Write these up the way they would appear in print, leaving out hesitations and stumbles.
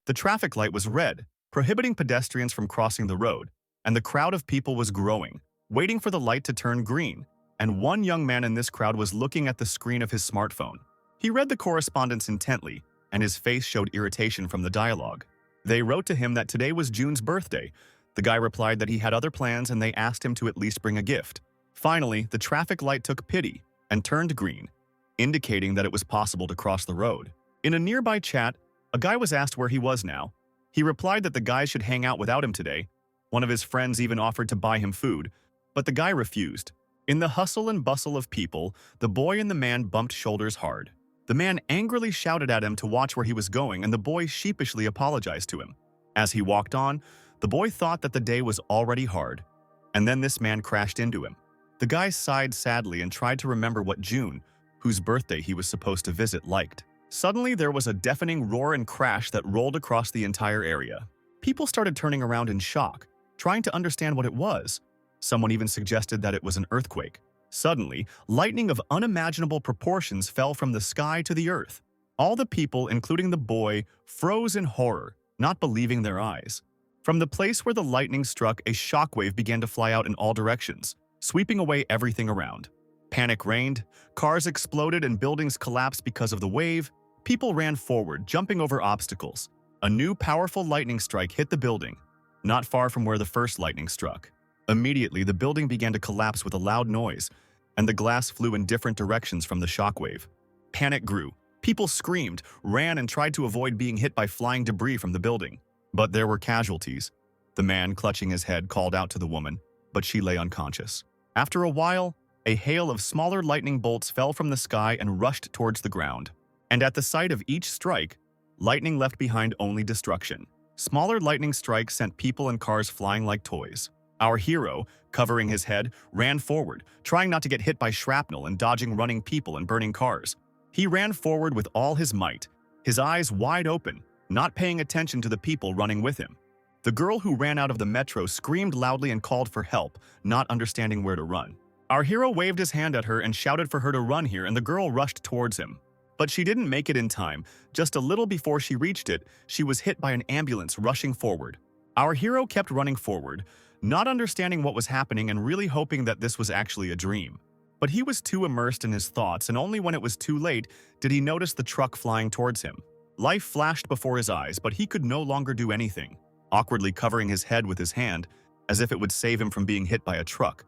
The traffic light was red, prohibiting pedestrians from crossing the road, and the crowd of people was growing, waiting for the light to turn green, and one young man in this crowd was looking at the screen of his smartphone. He read the correspondence intently, and his face showed irritation from the dialogue. They wrote to him that today was June's birthday. The guy replied that he had other plans and they asked him to at least bring a gift. Finally, the traffic light took pity and turned green, indicating that it was possible to cross the road. In a nearby chat, a guy was asked where he was now. He replied that the guy should hang out without him today. One of his friends even offered to buy him food, but the guy refused. In the hustle and bustle of people, the boy and the man bumped shoulders hard. The man angrily shouted at him to watch where he was going, and the boy sheepishly apologized to him. As he walked on, the boy thought that the day was already hard, and then this man crashed into him. The guy sighed sadly and tried to remember what June, whose birthday he was supposed to visit, liked. Suddenly, there was a deafening roar and crash that rolled across the entire area. People started turning around in shock, trying to understand what it was. Someone even suggested that it was an earthquake. Suddenly, lightning of unimaginable proportions fell from the sky to the earth. All the people, including the boy, froze in horror, not believing their eyes. From the place where the lightning struck, a shockwave began to fly out in all directions, sweeping away everything around. Panic reigned, cars exploded and buildings collapsed because of the wave. People ran forward, jumping over obstacles. A new powerful lightning strike hit the building, not far from where the first lightning struck. Immediately, the building began to collapse with a loud noise, and the glass flew in different directions from the shockwave. Panic grew. People screamed, ran, and tried to avoid being hit by flying debris from the building. But there were casualties. The man, clutching his head, called out to the woman, but she lay unconscious. After a while, a hail of smaller lightning bolts fell from the sky and rushed towards the ground. And at the sight of each strike, lightning left behind only destruction. Smaller lightning strikes sent people and cars flying like toys. Our hero, covering his head, ran forward, trying not to get hit by shrapnel and dodging running people and burning cars. He ran forward with all his might, his eyes wide open, not paying attention to the people running with him. The girl who ran out of the metro screamed loudly and called for help, not understanding where to run. Our hero waved his hand at her and shouted for her to run here, and the girl rushed towards him. But she didn't make it in time. Just a little before she reached it, she was hit by an ambulance rushing forward. Our hero kept running forward, not understanding what was happening and really hoping that this was actually a dream. But he was too immersed in his thoughts, and only when it was too late did he notice the truck flying towards him. Life flashed before his eyes, but he could no longer do anything. Awkwardly covering his head with his hand, as if it would save him from being hit by a truck,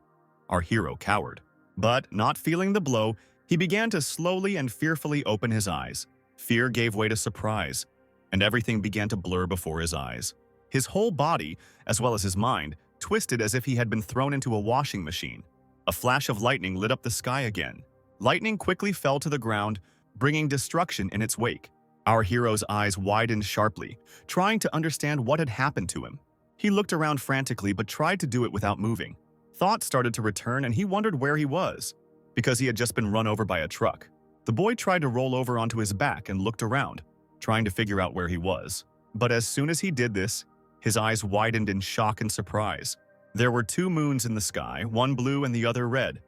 our hero cowered. But, not feeling the blow, he began to slowly and fearfully open his eyes. Fear gave way to surprise, and everything began to blur before his eyes. His whole body, as well as his mind, twisted as if he had been thrown into a washing machine. A flash of lightning lit up the sky again. Lightning quickly fell to the ground, bringing destruction in its wake. Our hero's eyes widened sharply, trying to understand what had happened to him. He looked around frantically but tried to do it without moving. Thoughts started to return and he wondered where he was, because he had just been run over by a truck. The boy tried to roll over onto his back and looked around, trying to figure out where he was. But as soon as he did this, his eyes widened in shock and surprise. There were two moons in the sky, one blue and the other red,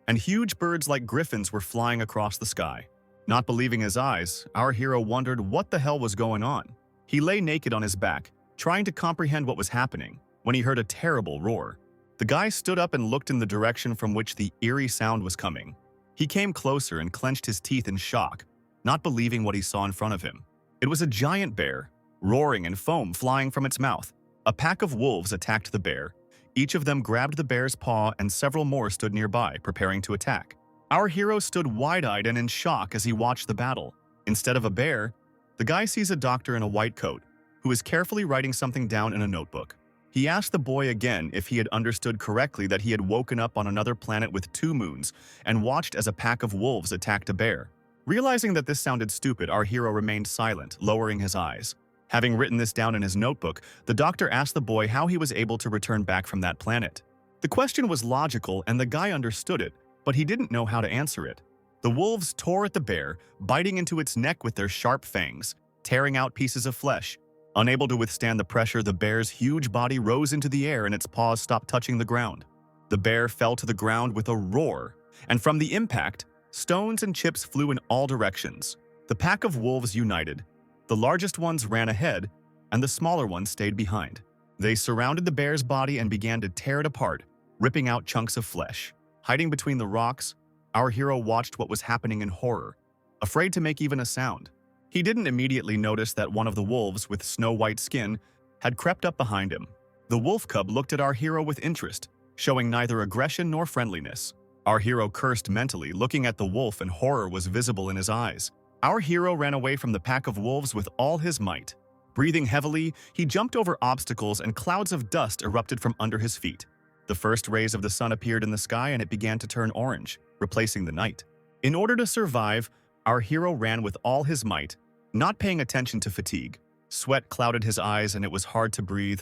and huge birds like griffins were flying across the sky. Not believing his eyes, our hero wondered what the hell was going on. He lay naked on his back, trying to comprehend what was happening, when he heard a terrible roar. The guy stood up and looked in the direction from which the eerie sound was coming. He came closer and clenched his teeth in shock, not believing what he saw in front of him. It was a giant bear, roaring and foam flying from its mouth. A pack of wolves attacked the bear. Each of them grabbed the bear's paw and several more stood nearby, preparing to attack. Our hero stood wide-eyed and in shock as he watched the battle. Instead of a bear, the guy sees a doctor in a white coat, who is carefully writing something down in a notebook. He asked the boy again if he had understood correctly that he had woken up on another planet with two moons and watched as a pack of wolves attacked a bear. Realizing that this sounded stupid, our hero remained silent, lowering his eyes. Having written this down in his notebook, the doctor asked the boy how he was able to return back from that planet. The question was logical and the guy understood it, but he didn't know how to answer it. The wolves tore at the bear, biting into its neck with their sharp fangs, tearing out pieces of flesh. Unable to withstand the pressure, the bear's huge body rose into the air and its paws stopped touching the ground. The bear fell to the ground with a roar, and from the impact, stones and chips flew in all directions. The pack of wolves united. The largest ones ran ahead, and the smaller ones stayed behind. They surrounded the bear's body and began to tear it apart, ripping out chunks of flesh. Hiding between the rocks, our hero watched what was happening in horror, afraid to make even a sound. He didn't immediately notice that one of the wolves with snow-white skin had crept up behind him. The wolf cub looked at our hero with interest, showing neither aggression nor friendliness. Our hero cursed mentally, looking at the wolf, and horror was visible in his eyes. Our hero ran away from the pack of wolves with all his might. Breathing heavily, he jumped over obstacles and clouds of dust erupted from under his feet. The first rays of the sun appeared in the sky and it began to turn orange, replacing the night. In order to survive, our hero ran with all his might, not paying attention to fatigue. Sweat clouded his eyes and it was hard to breathe.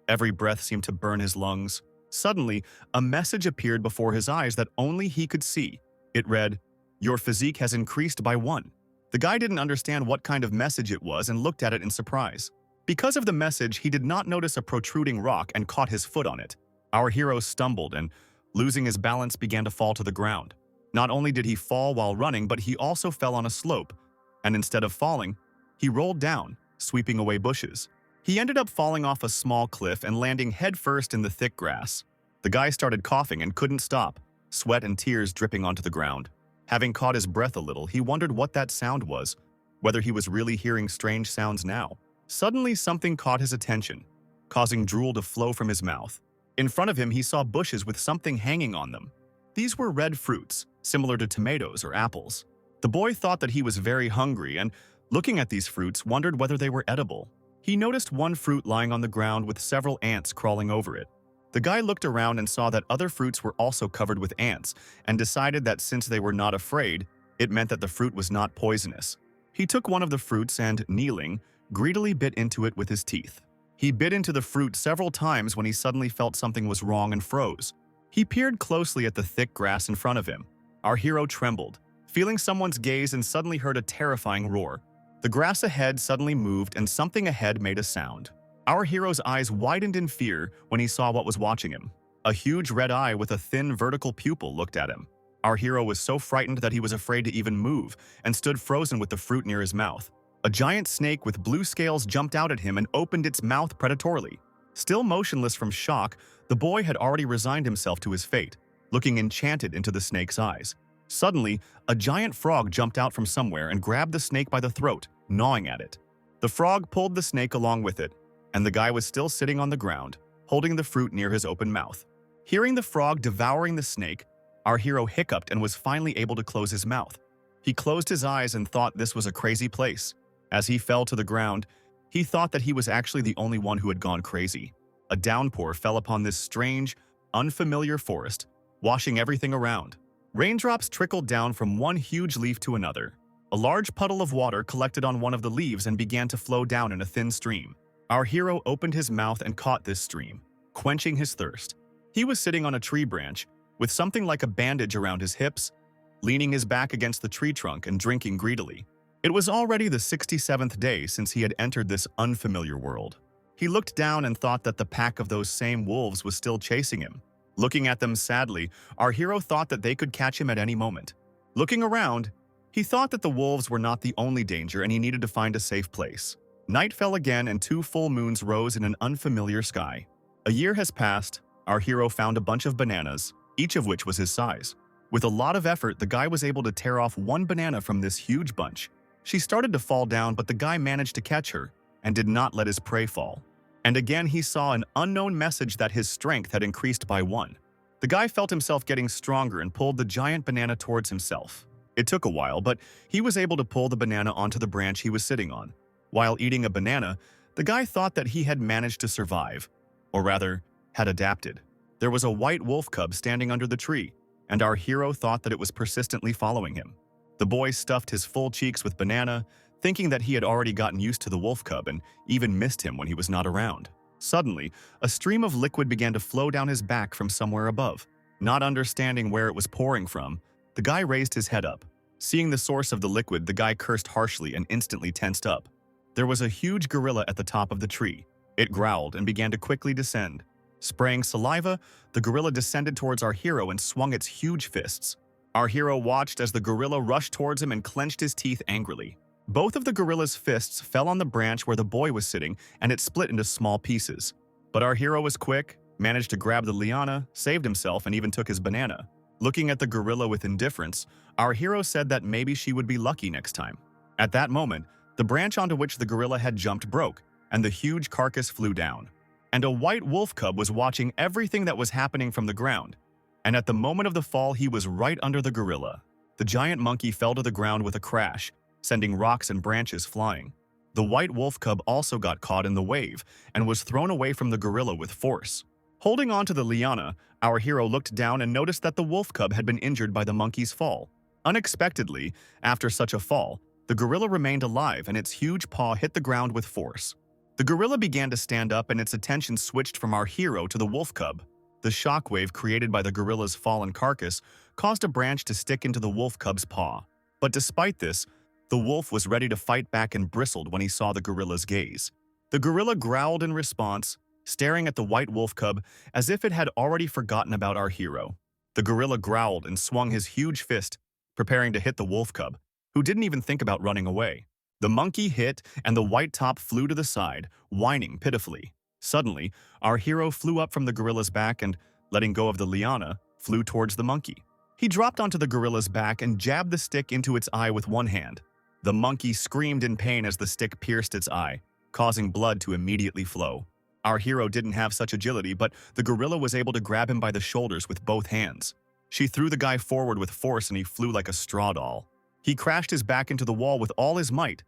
Every breath seemed to burn his lungs. Suddenly, a message appeared before his eyes that only he could see. It read, "Your physique has increased by 1." The guy didn't understand what kind of message it was and looked at it in surprise. Because of the message, he did not notice a protruding rock and caught his foot on it. Our hero stumbled and, losing his balance, began to fall to the ground. Not only did he fall while running, but he also fell on a slope, and instead of falling, he rolled down, sweeping away bushes. He ended up falling off a small cliff and landing headfirst in the thick grass. The guy started coughing and couldn't stop, sweat and tears dripping onto the ground. Having caught his breath a little, he wondered what that sound was, whether he was really hearing strange sounds now. Suddenly, something caught his attention, causing drool to flow from his mouth. In front of him, he saw bushes with something hanging on them. These were red fruits, similar to tomatoes or apples. The boy thought that he was very hungry and, looking at these fruits, wondered whether they were edible. He noticed one fruit lying on the ground with several ants crawling over it. The guy looked around and saw that other fruits were also covered with ants and decided that since they were not afraid, it meant that the fruit was not poisonous. He took one of the fruits and, kneeling, greedily bit into it with his teeth. He bit into the fruit several times when he suddenly felt something was wrong and froze. He peered closely at the thick grass in front of him. Our hero trembled, feeling someone's gaze, and suddenly heard a terrifying roar. The grass ahead suddenly moved and something ahead made a sound. Our hero's eyes widened in fear when he saw what was watching him. A huge red eye with a thin vertical pupil looked at him. Our hero was so frightened that he was afraid to even move and stood frozen with the fruit near his mouth. A giant snake with blue scales jumped out at him and opened its mouth predatorily. Still motionless from shock, the boy had already resigned himself to his fate, looking enchanted into the snake's eyes. Suddenly, a giant frog jumped out from somewhere and grabbed the snake by the throat, gnawing at it. The frog pulled the snake along with it, and the guy was still sitting on the ground, holding the fruit near his open mouth. Hearing the frog devouring the snake, our hero hiccuped and was finally able to close his mouth. He closed his eyes and thought this was a crazy place. As he fell to the ground, he thought that he was actually the only one who had gone crazy. A downpour fell upon this strange, unfamiliar forest, washing everything around. Raindrops trickled down from one huge leaf to another. A large puddle of water collected on one of the leaves and began to flow down in a thin stream. Our hero opened his mouth and caught this stream, quenching his thirst. He was sitting on a tree branch, with something like a bandage around his hips, leaning his back against the tree trunk and drinking greedily. It was already the 67th day since he had entered this unfamiliar world. He looked down and thought that the pack of those same wolves was still chasing him. Looking at them sadly, our hero thought that they could catch him at any moment. Looking around, he thought that the wolves were not the only danger and he needed to find a safe place. Night fell again and 2 full moons rose in an unfamiliar sky. A year has passed. Our hero found a bunch of bananas, each of which was his size. With a lot of effort, the guy was able to tear off one banana from this huge bunch. She started to fall down, but the guy managed to catch her and did not let his prey fall. And again he saw an unknown message that his strength had increased by 1. The guy felt himself getting stronger and pulled the giant banana towards himself. It took a while, but he was able to pull the banana onto the branch he was sitting on. While eating a banana, the guy thought that he had managed to survive, or rather, had adapted. There was a white wolf cub standing under the tree, and our hero thought that it was persistently following him. The boy stuffed his full cheeks with banana, thinking that he had already gotten used to the wolf cub and even missed him when he was not around. Suddenly, a stream of liquid began to flow down his back from somewhere above. Not understanding where it was pouring from, the guy raised his head up. Seeing the source of the liquid, the guy cursed harshly and instantly tensed up. There was a huge gorilla at the top of the tree. It growled and began to quickly descend. Spraying saliva, the gorilla descended towards our hero and swung its huge fists. Our hero watched as the gorilla rushed towards him and clenched his teeth angrily. Both of the gorilla's fists fell on the branch where the boy was sitting, and it split into small pieces. But our hero was quick, managed to grab the liana, saved himself, and even took his banana. Looking at the gorilla with indifference, our hero said that maybe she would be lucky next time. At that moment, the branch onto which the gorilla had jumped broke, and the huge carcass flew down. And a white wolf cub was watching everything that was happening from the ground. And at the moment of the fall, he was right under the gorilla. The giant monkey fell to the ground with a crash, sending rocks and branches flying. The white wolf cub also got caught in the wave and was thrown away from the gorilla with force. Holding on to the liana, our hero looked down and noticed that the wolf cub had been injured by the monkey's fall. Unexpectedly, after such a fall, the gorilla remained alive and its huge paw hit the ground with force. The gorilla began to stand up and its attention switched from our hero to the wolf cub. The shockwave created by the gorilla's fallen carcass caused a branch to stick into the wolf cub's paw. But despite this, the wolf was ready to fight back and bristled when he saw the gorilla's gaze. The gorilla growled in response, staring at the white wolf cub as if it had already forgotten about our hero. The gorilla growled and swung his huge fist, preparing to hit the wolf cub, who didn't even think about running away. The monkey hit, and the white top flew to the side, whining pitifully. Suddenly, our hero flew up from the gorilla's back and, letting go of the liana, flew towards the monkey. He dropped onto the gorilla's back and jabbed the stick into its eye with one hand. The monkey screamed in pain as the stick pierced its eye, causing blood to immediately flow. Our hero didn't have such agility, but the gorilla was able to grab him by the shoulders with both hands. She threw the guy forward with force and he flew like a straw doll. He crashed his back into the wall with all his might,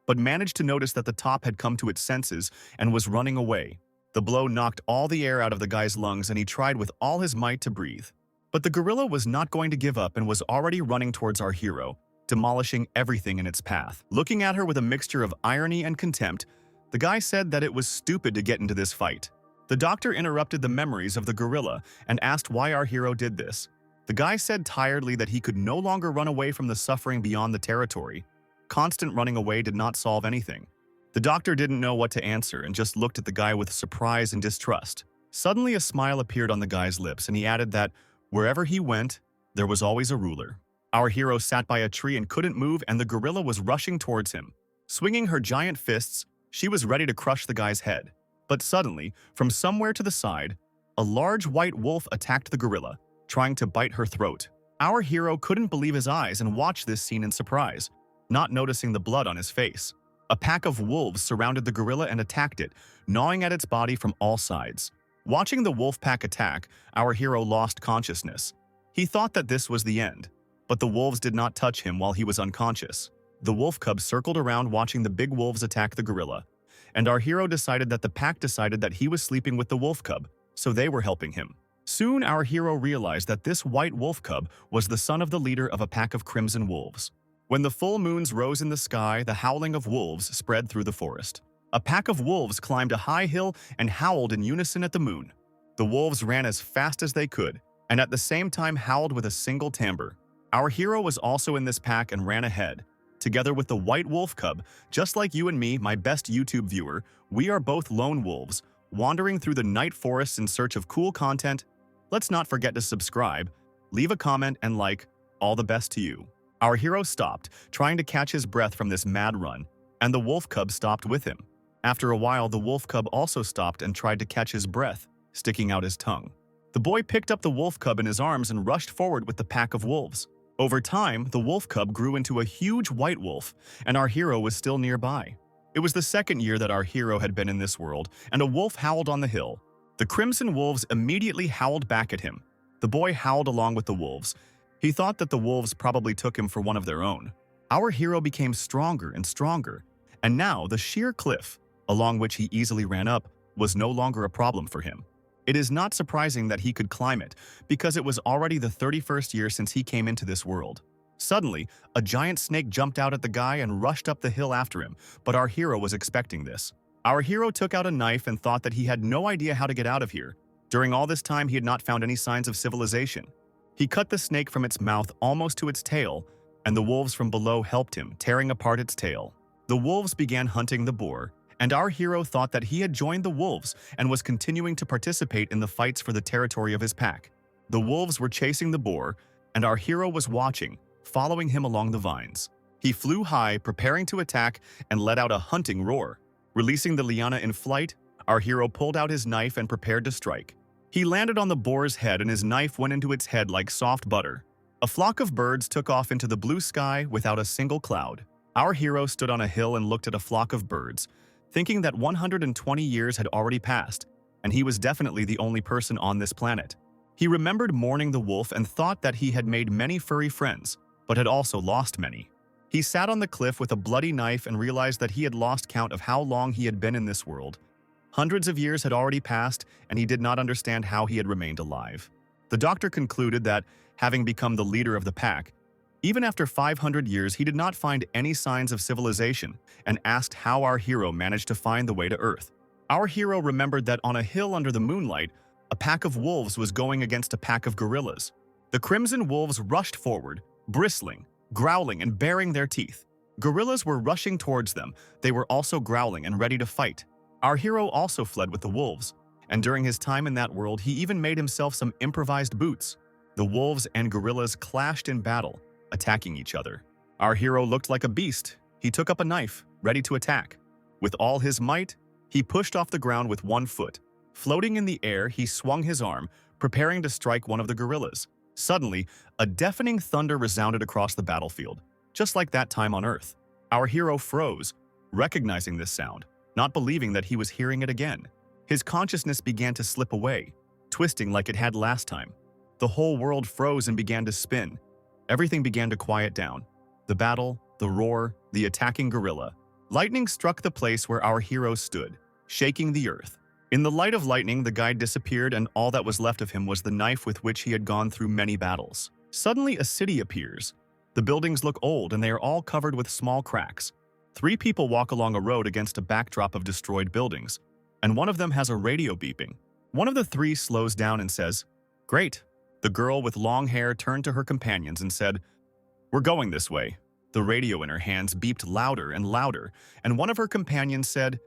but managed to notice that the top had come to its senses and was running away. The blow knocked all the air out of the guy's lungs and he tried with all his might to breathe. But the gorilla was not going to give up and was already running towards our hero, demolishing everything in its path. Looking at her with a mixture of irony and contempt, the guy said that it was stupid to get into this fight. The doctor interrupted the memories of the gorilla and asked why our hero did this. The guy said tiredly that he could no longer run away from the suffering beyond the territory. Constant running away did not solve anything. The doctor didn't know what to answer and just looked at the guy with surprise and distrust. Suddenly a smile appeared on the guy's lips and he added that wherever he went, there was always a ruler. Our hero sat by a tree and couldn't move, and the gorilla was rushing towards him. Swinging her giant fists, she was ready to crush the guy's head. But suddenly, from somewhere to the side, a large white wolf attacked the gorilla, trying to bite her throat. Our hero couldn't believe his eyes and watched this scene in surprise, not noticing the blood on his face. A pack of wolves surrounded the gorilla and attacked it, gnawing at its body from all sides. Watching the wolf pack attack, our hero lost consciousness. He thought that this was the end, but the wolves did not touch him while he was unconscious. The wolf cub circled around watching the big wolves attack the gorilla, and our hero decided that the pack decided that he was sleeping with the wolf cub, so they were helping him. Soon our hero realized that this white wolf cub was the son of the leader of a pack of crimson wolves. When the full moons rose in the sky, the howling of wolves spread through the forest. A pack of wolves climbed a high hill and howled in unison at the moon. The wolves ran as fast as they could, and at the same time howled with a single timbre. Our hero was also in this pack and ran ahead. Together with the white wolf cub, just like you and me, my best YouTube viewer, we are both lone wolves, wandering through the night forests in search of cool content. Let's not forget to subscribe, leave a comment, and like. All the best to you. Our hero stopped, trying to catch his breath from this mad run, and the wolf cub stopped with him. After a while, the wolf cub also stopped and tried to catch his breath, sticking out his tongue. The boy picked up the wolf cub in his arms and rushed forward with the pack of wolves. Over time, the wolf cub grew into a huge white wolf, and our hero was still nearby. It was the second year that our hero had been in this world, and a wolf howled on the hill. The crimson wolves immediately howled back at him. The boy howled along with the wolves. He thought that the wolves probably took him for one of their own. Our hero became stronger and stronger, and now the sheer cliff, along which he easily ran up, was no longer a problem for him. It is not surprising that he could climb it, because it was already the 31st year since he came into this world. Suddenly, a giant snake jumped out at the guy and rushed up the hill after him, but our hero was expecting this. Our hero took out a knife and thought that he had no idea how to get out of here. During all this time, he had not found any signs of civilization. He cut the snake from its mouth almost to its tail, and the wolves from below helped him, tearing apart its tail. The wolves began hunting the boar, and our hero thought that he had joined the wolves and was continuing to participate in the fights for the territory of his pack. The wolves were chasing the boar, and our hero was watching, following him along the vines. He flew high, preparing to attack, and let out a hunting roar. Releasing the liana in flight, our hero pulled out his knife and prepared to strike. He landed on the boar's head and his knife went into its head like soft butter. A flock of birds took off into the blue sky without a single cloud. Our hero stood on a hill and looked at a flock of birds, thinking that 120 years had already passed, and he was definitely the only person on this planet. He remembered mourning the wolf and thought that he had made many furry friends, but had also lost many. He sat on the cliff with a bloody knife and realized that he had lost count of how long he had been in this world. Hundreds of years had already passed, and he did not understand how he had remained alive. The doctor concluded that, having become the leader of the pack, even after 500 years he did not find any signs of civilization, and asked how our hero managed to find the way to Earth. Our hero remembered that on a hill under the moonlight, a pack of wolves was going against a pack of gorillas. The crimson wolves rushed forward, bristling, growling, and baring their teeth. Gorillas were rushing towards them. They were also growling and ready to fight. Our hero also fled with the wolves, and during his time in that world, he even made himself some improvised boots. The wolves and gorillas clashed in battle, attacking each other. Our hero looked like a beast. He took up a knife, ready to attack. With all his might, he pushed off the ground with one foot. Floating in the air, he swung his arm, preparing to strike one of the gorillas. Suddenly, a deafening thunder resounded across the battlefield, just like that time on Earth. Our hero froze, recognizing this sound, not believing that he was hearing it again. His consciousness began to slip away, twisting like it had last time. The whole world froze and began to spin. Everything began to quiet down. The battle, the roar, the attacking gorilla. Lightning struck the place where our hero stood, shaking the earth. In the light of lightning, the guy disappeared, and all that was left of him was the knife with which he had gone through many battles. Suddenly, a city appears. The buildings look old, and they are all covered with small cracks. 3 people walk along a road against a backdrop of destroyed buildings, and one of them has a radio beeping. One of the 3 slows down and says, "Great." The girl with long hair turned to her companions and said, "We're going this way." The radio in her hands beeped louder and louder, and one of her companions said,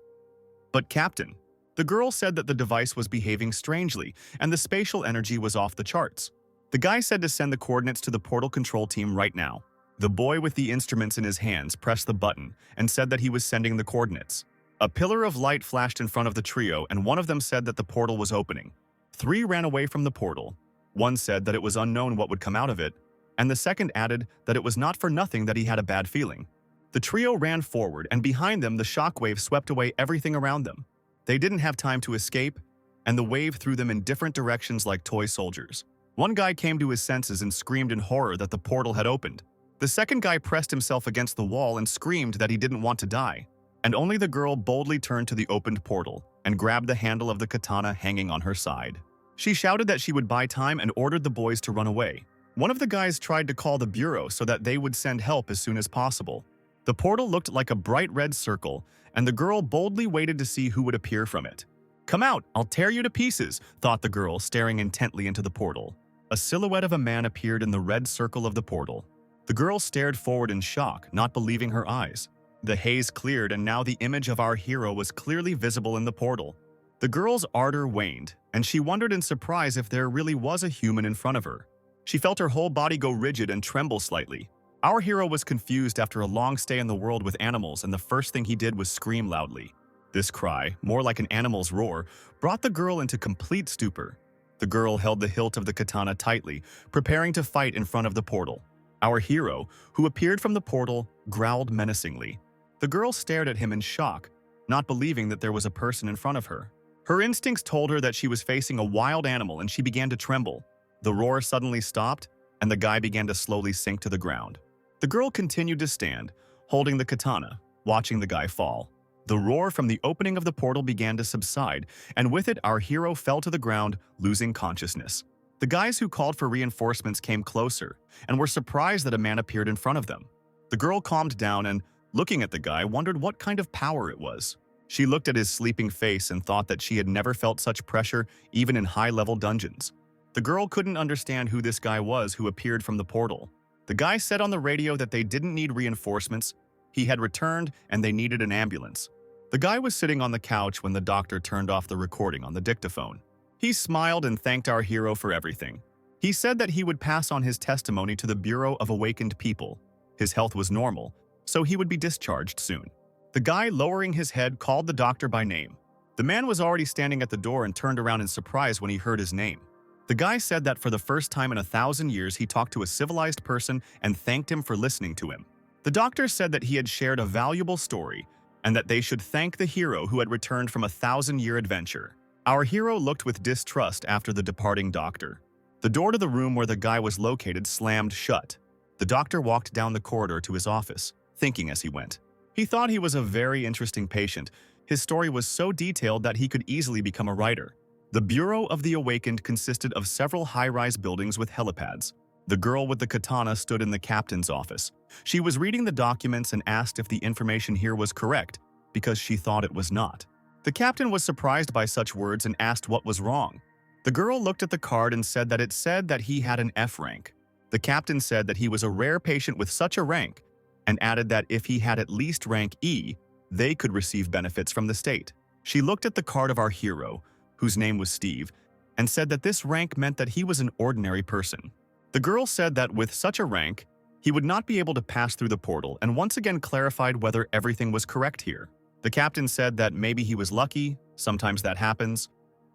"But Captain." The girl said that the device was behaving strangely, and the spatial energy was off the charts. The guy said to send the coordinates to the portal control team right now. The boy with the instruments in his hands pressed the button and said that he was sending the coordinates. A pillar of light flashed in front of the trio, and one of them said that the portal was opening. 3 ran away from the portal. One said that it was unknown what would come out of it, and the second added that it was not for nothing that he had a bad feeling. The trio ran forward, and behind them the shockwave swept away everything around them. They didn't have time to escape, and the wave threw them in different directions like toy soldiers. One guy came to his senses and screamed in horror that the portal had opened. The second guy pressed himself against the wall and screamed that he didn't want to die. And only the girl boldly turned to the opened portal and grabbed the handle of the katana hanging on her side. She shouted that she would buy time and ordered the boys to run away. One of the guys tried to call the bureau so that they would send help as soon as possible. The portal looked like a bright red circle, and the girl boldly waited to see who would appear from it. "Come out, I'll tear you to pieces," thought the girl, staring intently into the portal. A silhouette of a man appeared in the red circle of the portal. The girl stared forward in shock, not believing her eyes. The haze cleared, and now the image of our hero was clearly visible in the portal. The girl's ardor waned, and she wondered in surprise if there really was a human in front of her. She felt her whole body go rigid and tremble slightly. Our hero was confused after a long stay in the world with animals, and the first thing he did was scream loudly. This cry, more like an animal's roar, brought the girl into complete stupor. The girl held the hilt of the katana tightly, preparing to fight in front of the portal. Our hero, who appeared from the portal, growled menacingly. The girl stared at him in shock, not believing that there was a person in front of her. Her instincts told her that she was facing a wild animal, and she began to tremble. The roar suddenly stopped, and the guy began to slowly sink to the ground. The girl continued to stand, holding the katana, watching the guy fall. The roar from the opening of the portal began to subside, and with it our hero fell to the ground, losing consciousness. The guys who called for reinforcements came closer, and were surprised that a man appeared in front of them. The girl calmed down and, looking at the guy, wondered what kind of power it was. She looked at his sleeping face and thought that she had never felt such pressure, even in high-level dungeons. The girl couldn't understand who this guy was who appeared from the portal. The guy said on the radio that they didn't need reinforcements, he had returned, and they needed an ambulance. The guy was sitting on the couch when the doctor turned off the recording on the dictaphone. He smiled and thanked our hero for everything. He said that he would pass on his testimony to the Bureau of Awakened People. His health was normal, so he would be discharged soon. The guy, lowering his head, called the doctor by name. The man was already standing at the door and turned around in surprise when he heard his name. The guy said that for the first time in 1,000 years he talked to a civilized person and thanked him for listening to him. The doctor said that he had shared a valuable story and that they should thank the hero who had returned from a 1,000-year adventure. Our hero looked with distrust after the departing doctor. The door to the room where the guy was located slammed shut. The doctor walked down the corridor to his office, thinking as he went. He thought he was a very interesting patient. His story was so detailed that he could easily become a writer. The Bureau of the Awakened consisted of several high-rise buildings with helipads. The girl with the katana stood in the captain's office. She was reading the documents and asked if the information here was correct, because she thought it was not. The captain was surprised by such words and asked what was wrong. The girl looked at the card and said that it said that he had an F rank. The captain said that he was a rare patient with such a rank, and added that if he had at least rank E, they could receive benefits from the state. She looked at the card of our hero, whose name was Steve, and said that this rank meant that he was an ordinary person. The girl said that with such a rank, he would not be able to pass through the portal and once again clarified whether everything was correct here. The captain said that maybe he was lucky, sometimes that happens,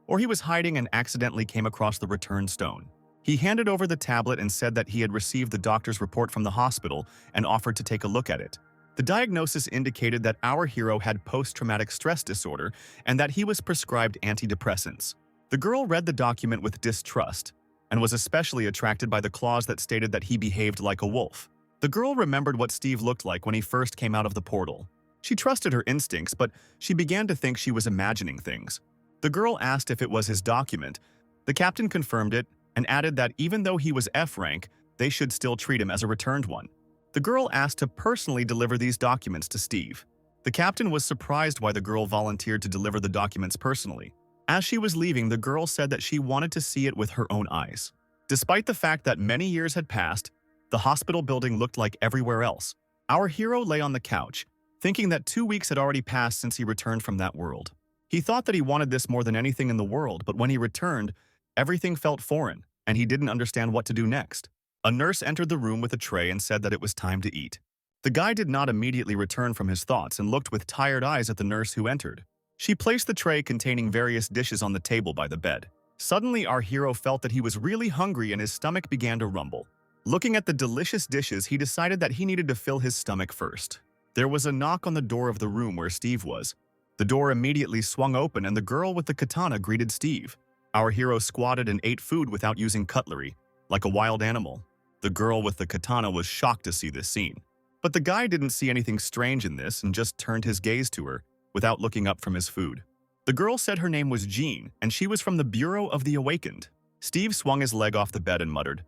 or he was hiding and accidentally came across the return stone. He handed over the tablet and said that he had received the doctor's report from the hospital and offered to take a look at it. The diagnosis indicated that our hero had post-traumatic stress disorder and that he was prescribed antidepressants. The girl read the document with distrust and was especially attracted by the clause that stated that he behaved like a wolf. The girl remembered what Steve looked like when he first came out of the portal. She trusted her instincts, but she began to think she was imagining things. The girl asked if it was his document. The captain confirmed it and added that even though he was F rank, they should still treat him as a returned one. The girl asked to personally deliver these documents to Steve. The captain was surprised why the girl volunteered to deliver the documents personally. As she was leaving, the girl said that she wanted to see it with her own eyes. Despite the fact that many years had passed, the hospital building looked like everywhere else. Our hero lay on the couch, thinking that 2 weeks had already passed since he returned from that world. He thought that he wanted this more than anything in the world, but when he returned, everything felt foreign, and he didn't understand what to do next. A nurse entered the room with a tray and said that it was time to eat. The guy did not immediately return from his thoughts and looked with tired eyes at the nurse who entered. She placed the tray containing various dishes on the table by the bed. Suddenly, our hero felt that he was really hungry and his stomach began to rumble. Looking at the delicious dishes, he decided that he needed to fill his stomach first. There was a knock on the door of the room where Steve was. The door immediately swung open and the girl with the katana greeted Steve. Our hero squatted and ate food without using cutlery, like a wild animal. The girl with the katana was shocked to see this scene. But the guy didn't see anything strange in this and just turned his gaze to her, without looking up from his food. The girl said her name was Jean, and she was from the Bureau of the Awakened. Steve swung his leg off the bed and muttered,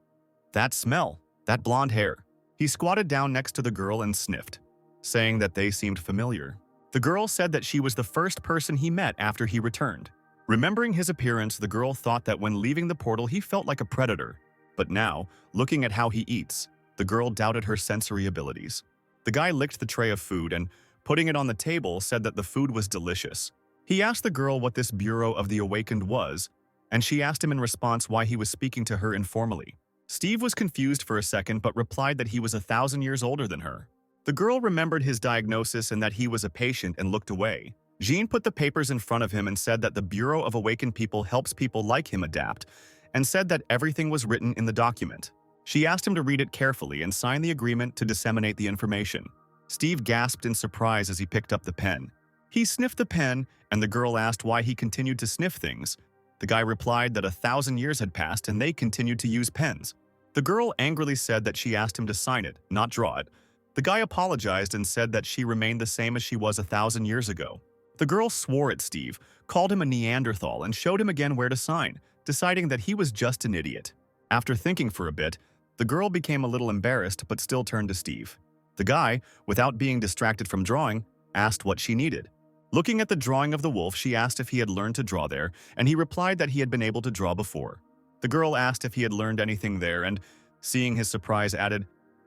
"That smell, that blonde hair." He squatted down next to the girl and sniffed, saying that they seemed familiar. The girl said that she was the first person he met after he returned. Remembering his appearance, the girl thought that when leaving the portal he felt like a predator. But now, looking at how he eats, the girl doubted her sensory abilities. The guy licked the tray of food and, putting it on the table, said that the food was delicious. He asked the girl what this Bureau of the Awakened was, and she asked him in response why he was speaking to her informally. Steve was confused for a second but replied that he was 1,000 years older than her. The girl remembered his diagnosis and that he was a patient and looked away. Jean put the papers in front of him and said that the Bureau of Awakened people helps people like him adapt, and said that everything was written in the document. She asked him to read it carefully and sign the agreement to disseminate the information. Steve gasped in surprise as he picked up the pen. He sniffed the pen, and the girl asked why he continued to sniff things. The guy replied that 1,000 years had passed and they continued to use pens. The girl angrily said that she asked him to sign it, not draw it. The guy apologized and said that she remained the same as she was 1,000 years ago. The girl swore at Steve, called him a Neanderthal, and showed him again where to sign, deciding that he was just an idiot. After thinking for a bit, the girl became a little embarrassed but still turned to Steve. The guy, without being distracted from drawing, asked what she needed. Looking at the drawing of the wolf, she asked if he had learned to draw there, and he replied that he had been able to draw before. The girl asked if he had learned anything there and, seeing his surprise, added,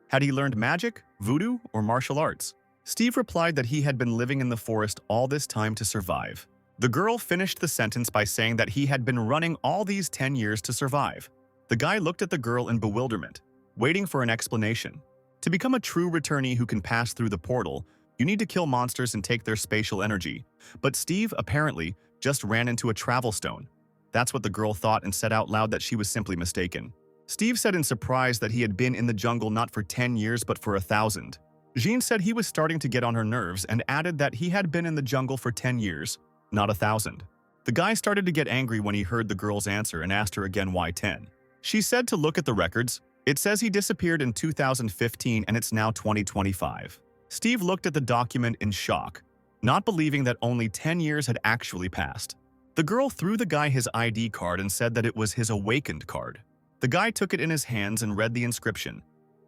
had he learned magic, voodoo, or martial arts? Steve replied that he had been living in the forest all this time to survive. The girl finished the sentence by saying that he had been running all these 10 years to survive. The guy looked at the girl in bewilderment, waiting for an explanation. To become a true returnee who can pass through the portal, you need to kill monsters and take their spatial energy. But Steve, apparently, just ran into a travel stone. That's what the girl thought and said out loud that she was simply mistaken. Steve said in surprise that he had been in the jungle not for 10 years but for 1,000. Jean said he was starting to get on her nerves and added that he had been in the jungle for 10 years, not 1,000. The guy started to get angry when he heard the girl's answer and asked her again why 10. She said to look at the records. It says he disappeared in 2015 and it's now 2025. Steve looked at the document in shock, not believing that only 10 years had actually passed. The girl threw the guy his ID card and said that it was his awakened card. The guy took it in his hands and read the inscription,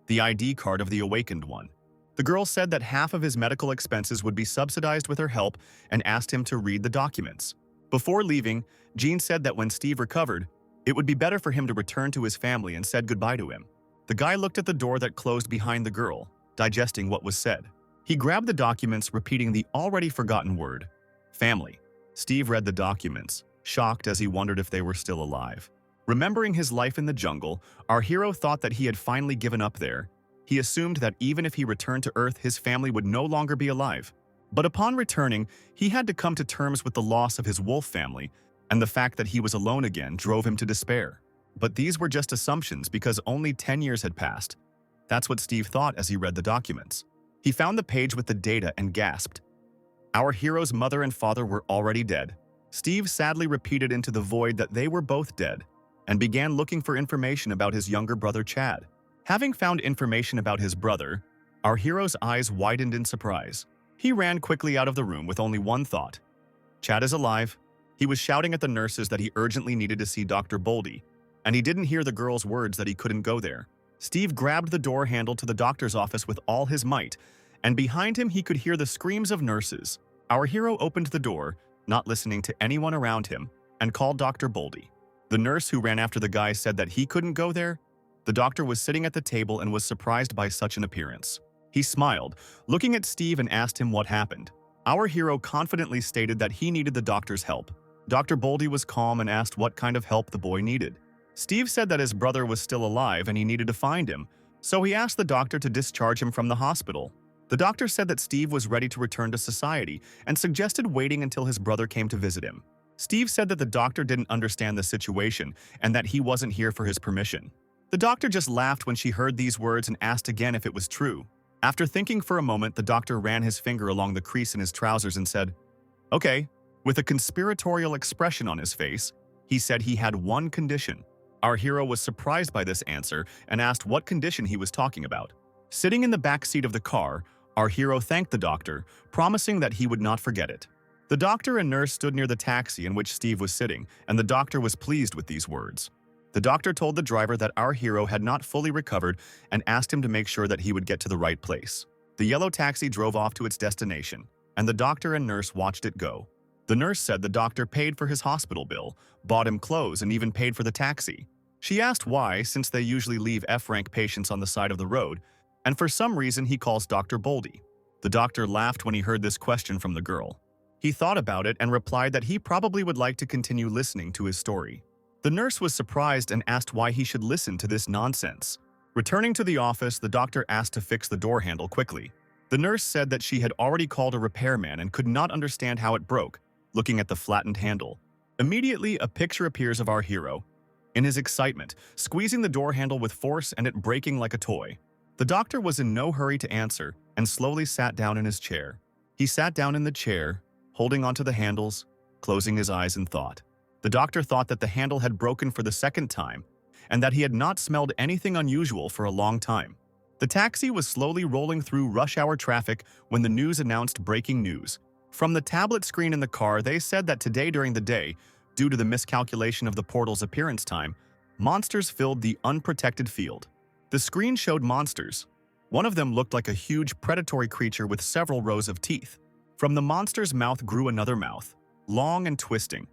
the ID card of the awakened one. The girl said that half of his medical expenses would be subsidized with her help and asked him to read the documents. Before leaving, Jean said that when Steve recovered, it would be better for him to return to his family and said goodbye to him. The guy looked at the door that closed behind the girl, digesting what was said. He grabbed the documents, repeating the already forgotten word, family. Steve read the documents, shocked as he wondered if they were still alive. Remembering his life in the jungle, our hero thought that he had finally given up there. He assumed that even if he returned to Earth, his family would no longer be alive. But upon returning, he had to come to terms with the loss of his wolf family, and the fact that he was alone again drove him to despair. But these were just assumptions because only 10 years had passed. That's what Steve thought as he read the documents. He found the page with the data and gasped. Our hero's mother and father were already dead. Steve sadly repeated into the void that they were both dead, and began looking for information about his younger brother Chad. Having found information about his brother, our hero's eyes widened in surprise. He ran quickly out of the room with only one thought. Chad is alive. He was shouting at the nurses that he urgently needed to see Dr. Boldy, and he didn't hear the girl's words that he couldn't go there. Steve grabbed the door handle to the doctor's office with all his might, and behind him he could hear the screams of nurses. Our hero opened the door, not listening to anyone around him, and called Dr. Boldy. The nurse who ran after the guy said that he couldn't go there. The doctor was sitting at the table and was surprised by such an appearance. He smiled, looking at Steve, and asked him what happened. Our hero confidently stated that he needed the doctor's help. Dr. Boldy was calm and asked what kind of help the boy needed. Steve said that his brother was still alive and he needed to find him, so he asked the doctor to discharge him from the hospital. The doctor said that Steve was ready to return to society and suggested waiting until his brother came to visit him. Steve said that the doctor didn't understand the situation and that he wasn't here for his permission. The doctor just laughed when she heard these words and asked again if it was true. After thinking for a moment, the doctor ran his finger along the crease in his trousers and said, "Okay." With a conspiratorial expression on his face, he said he had one condition. Our hero was surprised by this answer and asked what condition he was talking about. Sitting in the back seat of the car, our hero thanked the doctor, promising that he would not forget it. The doctor and nurse stood near the taxi in which Steve was sitting, and the doctor was pleased with these words. The doctor told the driver that our hero had not fully recovered and asked him to make sure that he would get to the right place. The yellow taxi drove off to its destination, and the doctor and nurse watched it go. The nurse said the doctor paid for his hospital bill, bought him clothes, and even paid for the taxi. She asked why, since they usually leave F-rank patients on the side of the road, and for some reason he calls Dr. Boldy. The doctor laughed when he heard this question from the girl. He thought about it and replied that he probably would like to continue listening to his story. The nurse was surprised and asked why he should listen to this nonsense. Returning to the office, the doctor asked to fix the door handle quickly. The nurse said that she had already called a repairman and could not understand how it broke, looking at the flattened handle. Immediately, a picture appears of our hero, in his excitement, squeezing the door handle with force and it breaking like a toy. The doctor was in no hurry to answer and slowly sat down in his chair. He sat down in the chair, holding onto the handles, closing his eyes in thought. The doctor thought that the handle had broken for the second time and that he had not smelled anything unusual for a long time. The taxi was slowly rolling through rush-hour traffic when the news announced breaking news. From the tablet screen in the car, they said that today during the day, due to the miscalculation of the portal's appearance time, monsters filled the unprotected field. The screen showed monsters. One of them looked like a huge predatory creature with several rows of teeth. From the monster's mouth grew another mouth, long and twisting,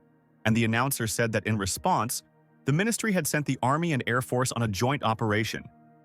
and the announcer said that in response, the ministry had sent the Army and Air Force on a joint operation.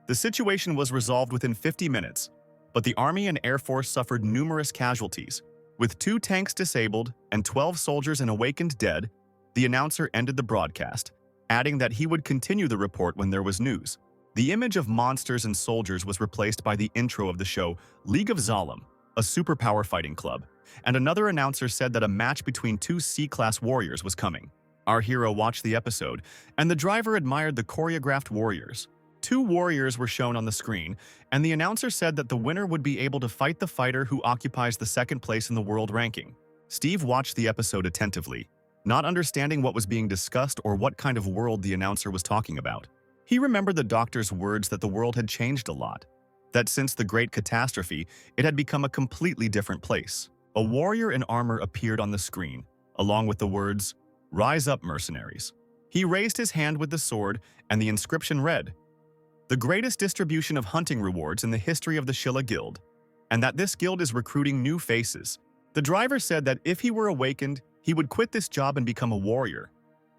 The situation was resolved within 50 minutes, but the Army and Air Force suffered numerous casualties. With 2 tanks disabled and 12 soldiers and awakened dead, the announcer ended the broadcast, adding that he would continue the report when there was news. The image of monsters and soldiers was replaced by the intro of the show, League of Zalem, a superpower fighting club, and another announcer said that a match between two C-class warriors was coming. Our hero watched the episode, and the driver admired the choreographed warriors. Two warriors were shown on the screen, and the announcer said that the winner would be able to fight the fighter who occupies the second place in the world ranking. Steve watched the episode attentively, not understanding what was being discussed or what kind of world the announcer was talking about. He remembered the doctor's words that the world had changed a lot, that since the Great Catastrophe, it had become a completely different place. A warrior in armor appeared on the screen, along with the words, "Rise up, mercenaries." He raised his hand with the sword, and the inscription read, "The greatest distribution of hunting rewards in the history of the Shilla Guild, and that this guild is recruiting new faces." The driver said that if he were awakened, he would quit this job and become a warrior,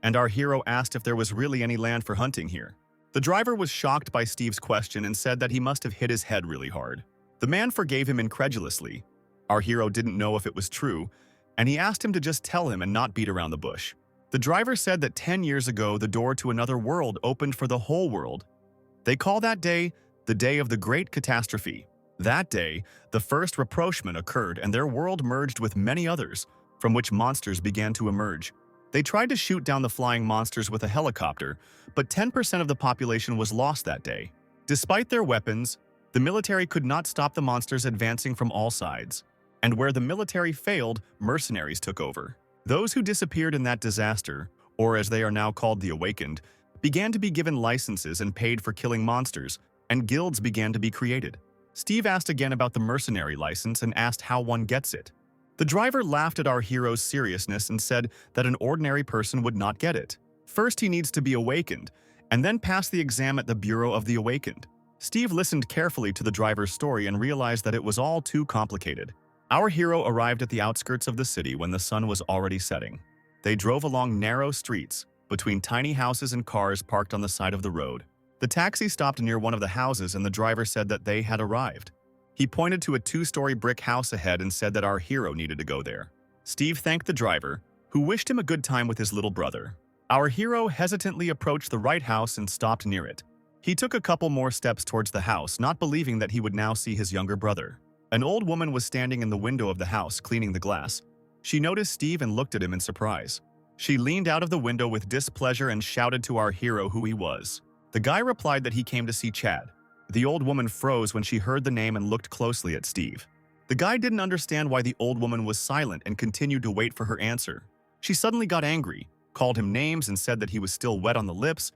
and our hero asked if there was really any land for hunting here. The driver was shocked by Steve's question and said that he must have hit his head really hard. The man forgave him incredulously. Our hero didn't know if it was true, and he asked him to just tell him and not beat around the bush. The driver said that 10 years ago, the door to another world opened for the whole world. They call that day the Day of the Great Catastrophe. That day, the first rapprochement occurred and their world merged with many others, from which monsters began to emerge. They tried to shoot down the flying monsters with a helicopter, but 10% of the population was lost that day. Despite their weapons, the military could not stop the monsters advancing from all sides. And where the military failed, mercenaries took over. Those who disappeared in that disaster, or as they are now called the Awakened, began to be given licenses and paid for killing monsters, and guilds began to be created. Steve asked again about the mercenary license and asked how one gets it. The driver laughed at our hero's seriousness and said that an ordinary person would not get it. First, he needs to be awakened, and then pass the exam at the Bureau of the Awakened. Steve listened carefully to the driver's story and realized that it was all too complicated. Our hero arrived at the outskirts of the city when the sun was already setting. They drove along narrow streets, between tiny houses and cars parked on the side of the road. The taxi stopped near one of the houses and the driver said that they had arrived. He pointed to a 2-story brick house ahead and said that our hero needed to go there. Steve thanked the driver, who wished him a good time with his little brother. Our hero hesitantly approached the right house and stopped near it. He took a couple more steps towards the house, not believing that he would now see his younger brother. An old woman was standing in the window of the house, cleaning the glass. She noticed Steve and looked at him in surprise. She leaned out of the window with displeasure and shouted to our hero who he was. The guy replied that he came to see Chad. The old woman froze when she heard the name and looked closely at Steve. The guy didn't understand why the old woman was silent and continued to wait for her answer. She suddenly got angry, called him names and said that he was still wet on the lips.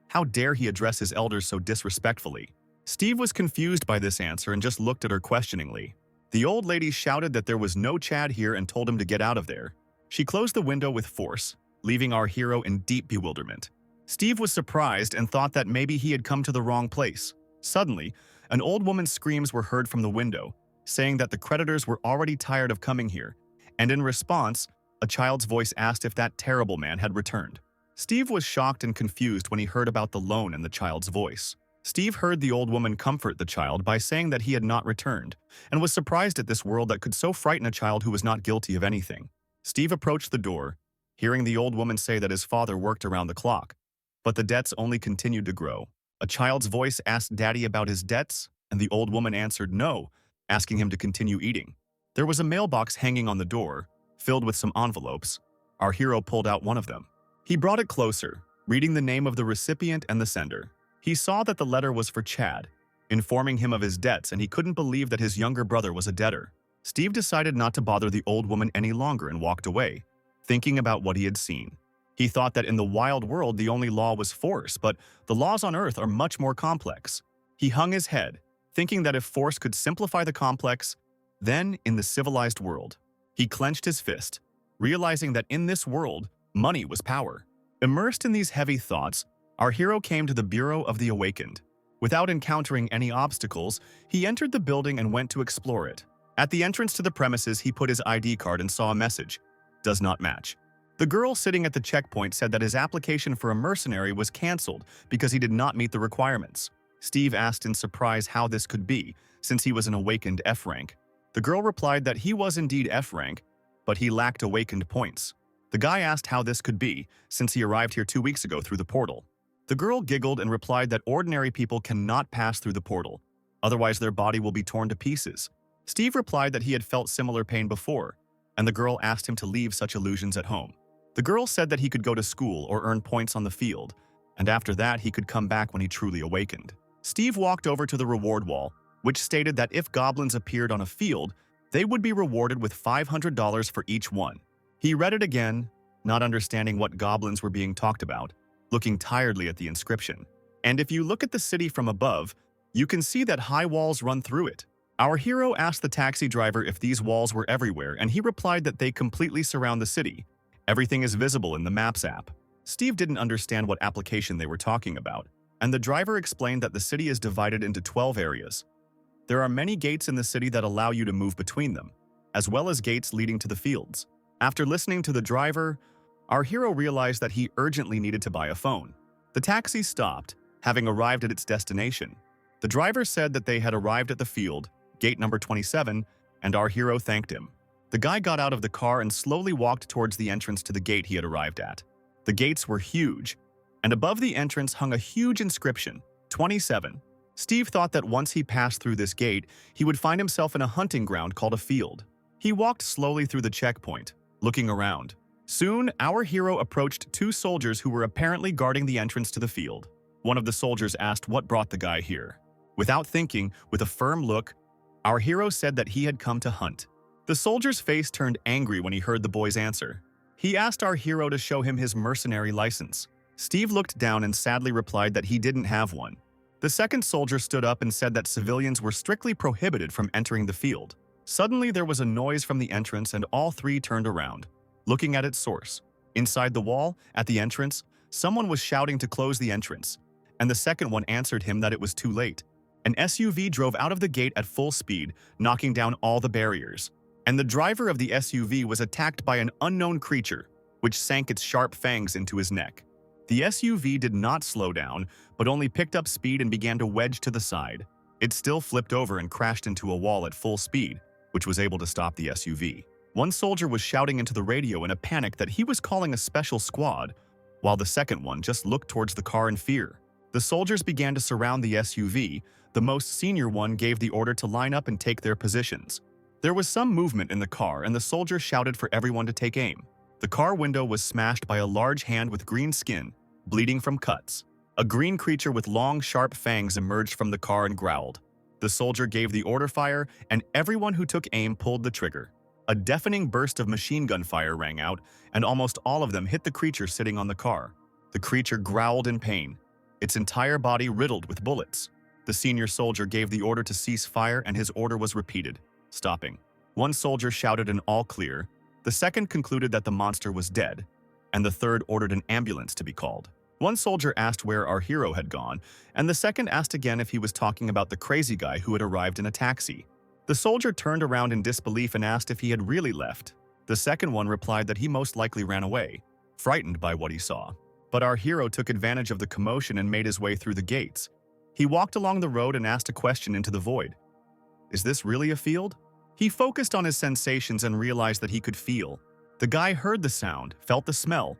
How dare he address his elders so disrespectfully? Steve was confused by this answer and just looked at her questioningly. The old lady shouted that there was no Chad here and told him to get out of there. She closed the window with force, leaving our hero in deep bewilderment. Steve was surprised and thought that maybe he had come to the wrong place. Suddenly, an old woman's screams were heard from the window, saying that the creditors were already tired of coming here, and in response, a child's voice asked if that terrible man had returned. Steve was shocked and confused when he heard about the loan and the child's voice. Steve heard the old woman comfort the child by saying that he had not returned, and was surprised at this world that could so frighten a child who was not guilty of anything. Steve approached the door, hearing the old woman say that his father worked around the clock, but the debts only continued to grow. A child's voice asked Daddy about his debts, and the old woman answered no, asking him to continue eating. There was a mailbox hanging on the door, filled with some envelopes. Our hero pulled out one of them. He brought it closer, reading the name of the recipient and the sender. He saw that the letter was for Chad, informing him of his debts, and he couldn't believe that his younger brother was a debtor. Steve decided not to bother the old woman any longer and walked away, thinking about what he had seen. He thought that in the wild world the only law was force, but the laws on Earth are much more complex. He hung his head, thinking that if force could simplify the complex, then in the civilized world. He clenched his fist, realizing that in this world, money was power. Immersed in these heavy thoughts, our hero came to the Bureau of the Awakened. Without encountering any obstacles, he entered the building and went to explore it. At the entrance to the premises, he put his ID card and saw a message, "Does not match." The girl sitting at the checkpoint said that his application for a mercenary was cancelled because he did not meet the requirements. Steve asked in surprise how this could be, since he was an awakened F rank. The girl replied that he was indeed F rank, but he lacked awakened points. The guy asked how this could be, since he arrived here 2 weeks ago through the portal. The girl giggled and replied that ordinary people cannot pass through the portal, otherwise their body will be torn to pieces. Steve replied that he had felt similar pain before, and the girl asked him to leave such illusions at home. The girl said that he could go to school or earn points on the field, and after that he could come back when he truly awakened. Steve walked over to the reward wall, which stated that if goblins appeared on a field, they would be rewarded with $500 for each one. He read it again, not understanding what goblins were being talked about, looking tiredly at the inscription. And if you look at the city from above, you can see that high walls run through it. Our hero asked the taxi driver if these walls were everywhere, and he replied that they completely surround the city. Everything is visible in the Maps app. Steve didn't understand what application they were talking about, and the driver explained that the city is divided into 12 areas. There are many gates in the city that allow you to move between them, as well as gates leading to the fields. After listening to the driver, our hero realized that he urgently needed to buy a phone. The taxi stopped, having arrived at its destination. The driver said that they had arrived at the field, gate number 27, and our hero thanked him. The guy got out of the car and slowly walked towards the entrance to the gate he had arrived at. The gates were huge, and above the entrance hung a huge inscription, 27. Steve thought that once he passed through this gate, he would find himself in a hunting ground called a field. He walked slowly through the checkpoint, looking around. Soon, our hero approached two soldiers who were apparently guarding the entrance to the field. One of the soldiers asked what brought the guy here. Without thinking, with a firm look, our hero said that he had come to hunt. The soldier's face turned angry when he heard the boy's answer. He asked our hero to show him his mercenary license. Steve looked down and sadly replied that he didn't have one. The second soldier stood up and said that civilians were strictly prohibited from entering the field. Suddenly, there was a noise from the entrance and all three turned around, looking at its source. Inside the wall, at the entrance, someone was shouting to close the entrance, and the second one answered him that it was too late. An SUV drove out of the gate at full speed, knocking down all the barriers, and the driver of the SUV was attacked by an unknown creature, which sank its sharp fangs into his neck. The SUV did not slow down, but only picked up speed and began to wedge to the side. It still flipped over and crashed into a wall at full speed, which was able to stop the SUV. One soldier was shouting into the radio in a panic that he was calling a special squad, while the second one just looked towards the car in fear. The soldiers began to surround the SUV. The most senior one gave the order to line up and take their positions. There was some movement in the car, and the soldier shouted for everyone to take aim. The car window was smashed by a large hand with green skin, bleeding from cuts. A green creature with long, sharp fangs emerged from the car and growled. The soldier gave the order fire, and everyone who took aim pulled the trigger. A deafening burst of machine gun fire rang out, and almost all of them hit the creature sitting on the car. The creature growled in pain, its entire body riddled with bullets. The senior soldier gave the order to cease fire, and his order was repeated, stopping. One soldier shouted an all clear, the second concluded that the monster was dead, and the third ordered an ambulance to be called. One soldier asked where our hero had gone, and the second asked again if he was talking about the crazy guy who had arrived in a taxi. The soldier turned around in disbelief and asked if he had really left. The second one replied that he most likely ran away, frightened by what he saw. But our hero took advantage of the commotion and made his way through the gates. He walked along the road and asked a question into the void. Is this really a field? He focused on his sensations and realized that he could feel. The guy heard the sound, felt the smell.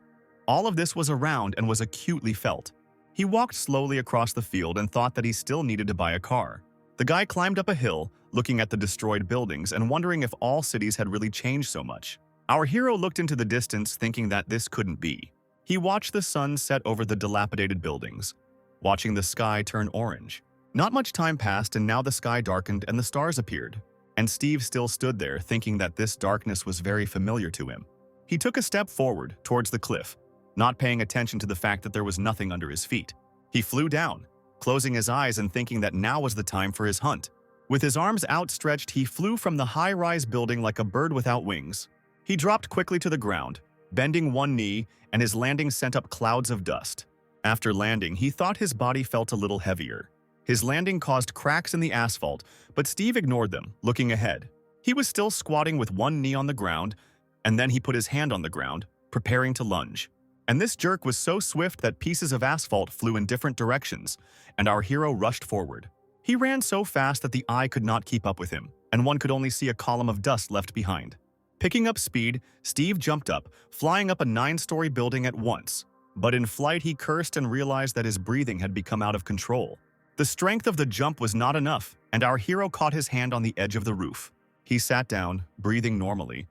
All of this was around and was acutely felt. He walked slowly across the field and thought that he still needed to buy a car. The guy climbed up a hill, looking at the destroyed buildings and wondering if all cities had really changed so much. Our hero looked into the distance, thinking that this couldn't be. He watched the sun set over the dilapidated buildings, watching the sky turn orange. Not much time passed, and now the sky darkened and the stars appeared. And Steve still stood there, thinking that this darkness was very familiar to him. He took a step forward, towards the cliff, not paying attention to the fact that there was nothing under his feet. He flew down, closing his eyes and thinking that now was the time for his hunt. With his arms outstretched, he flew from the high-rise building like a bird without wings. He dropped quickly to the ground, bending one knee, and his landing sent up clouds of dust. After landing, he thought his body felt a little heavier. His landing caused cracks in the asphalt, but Steve ignored them, looking ahead. He was still squatting with one knee on the ground, and then he put his hand on the ground, preparing to lunge. And this jerk was so swift that pieces of asphalt flew in different directions, and our hero rushed forward. He ran so fast that the eye could not keep up with him, and one could only see a column of dust left behind. Picking up speed, Steve jumped up, flying up a 9-story building at once. But in flight, he cursed and realized that his breathing had become out of control. The strength of the jump was not enough, and our hero caught his hand on the edge of the roof. He sat down, breathing normally,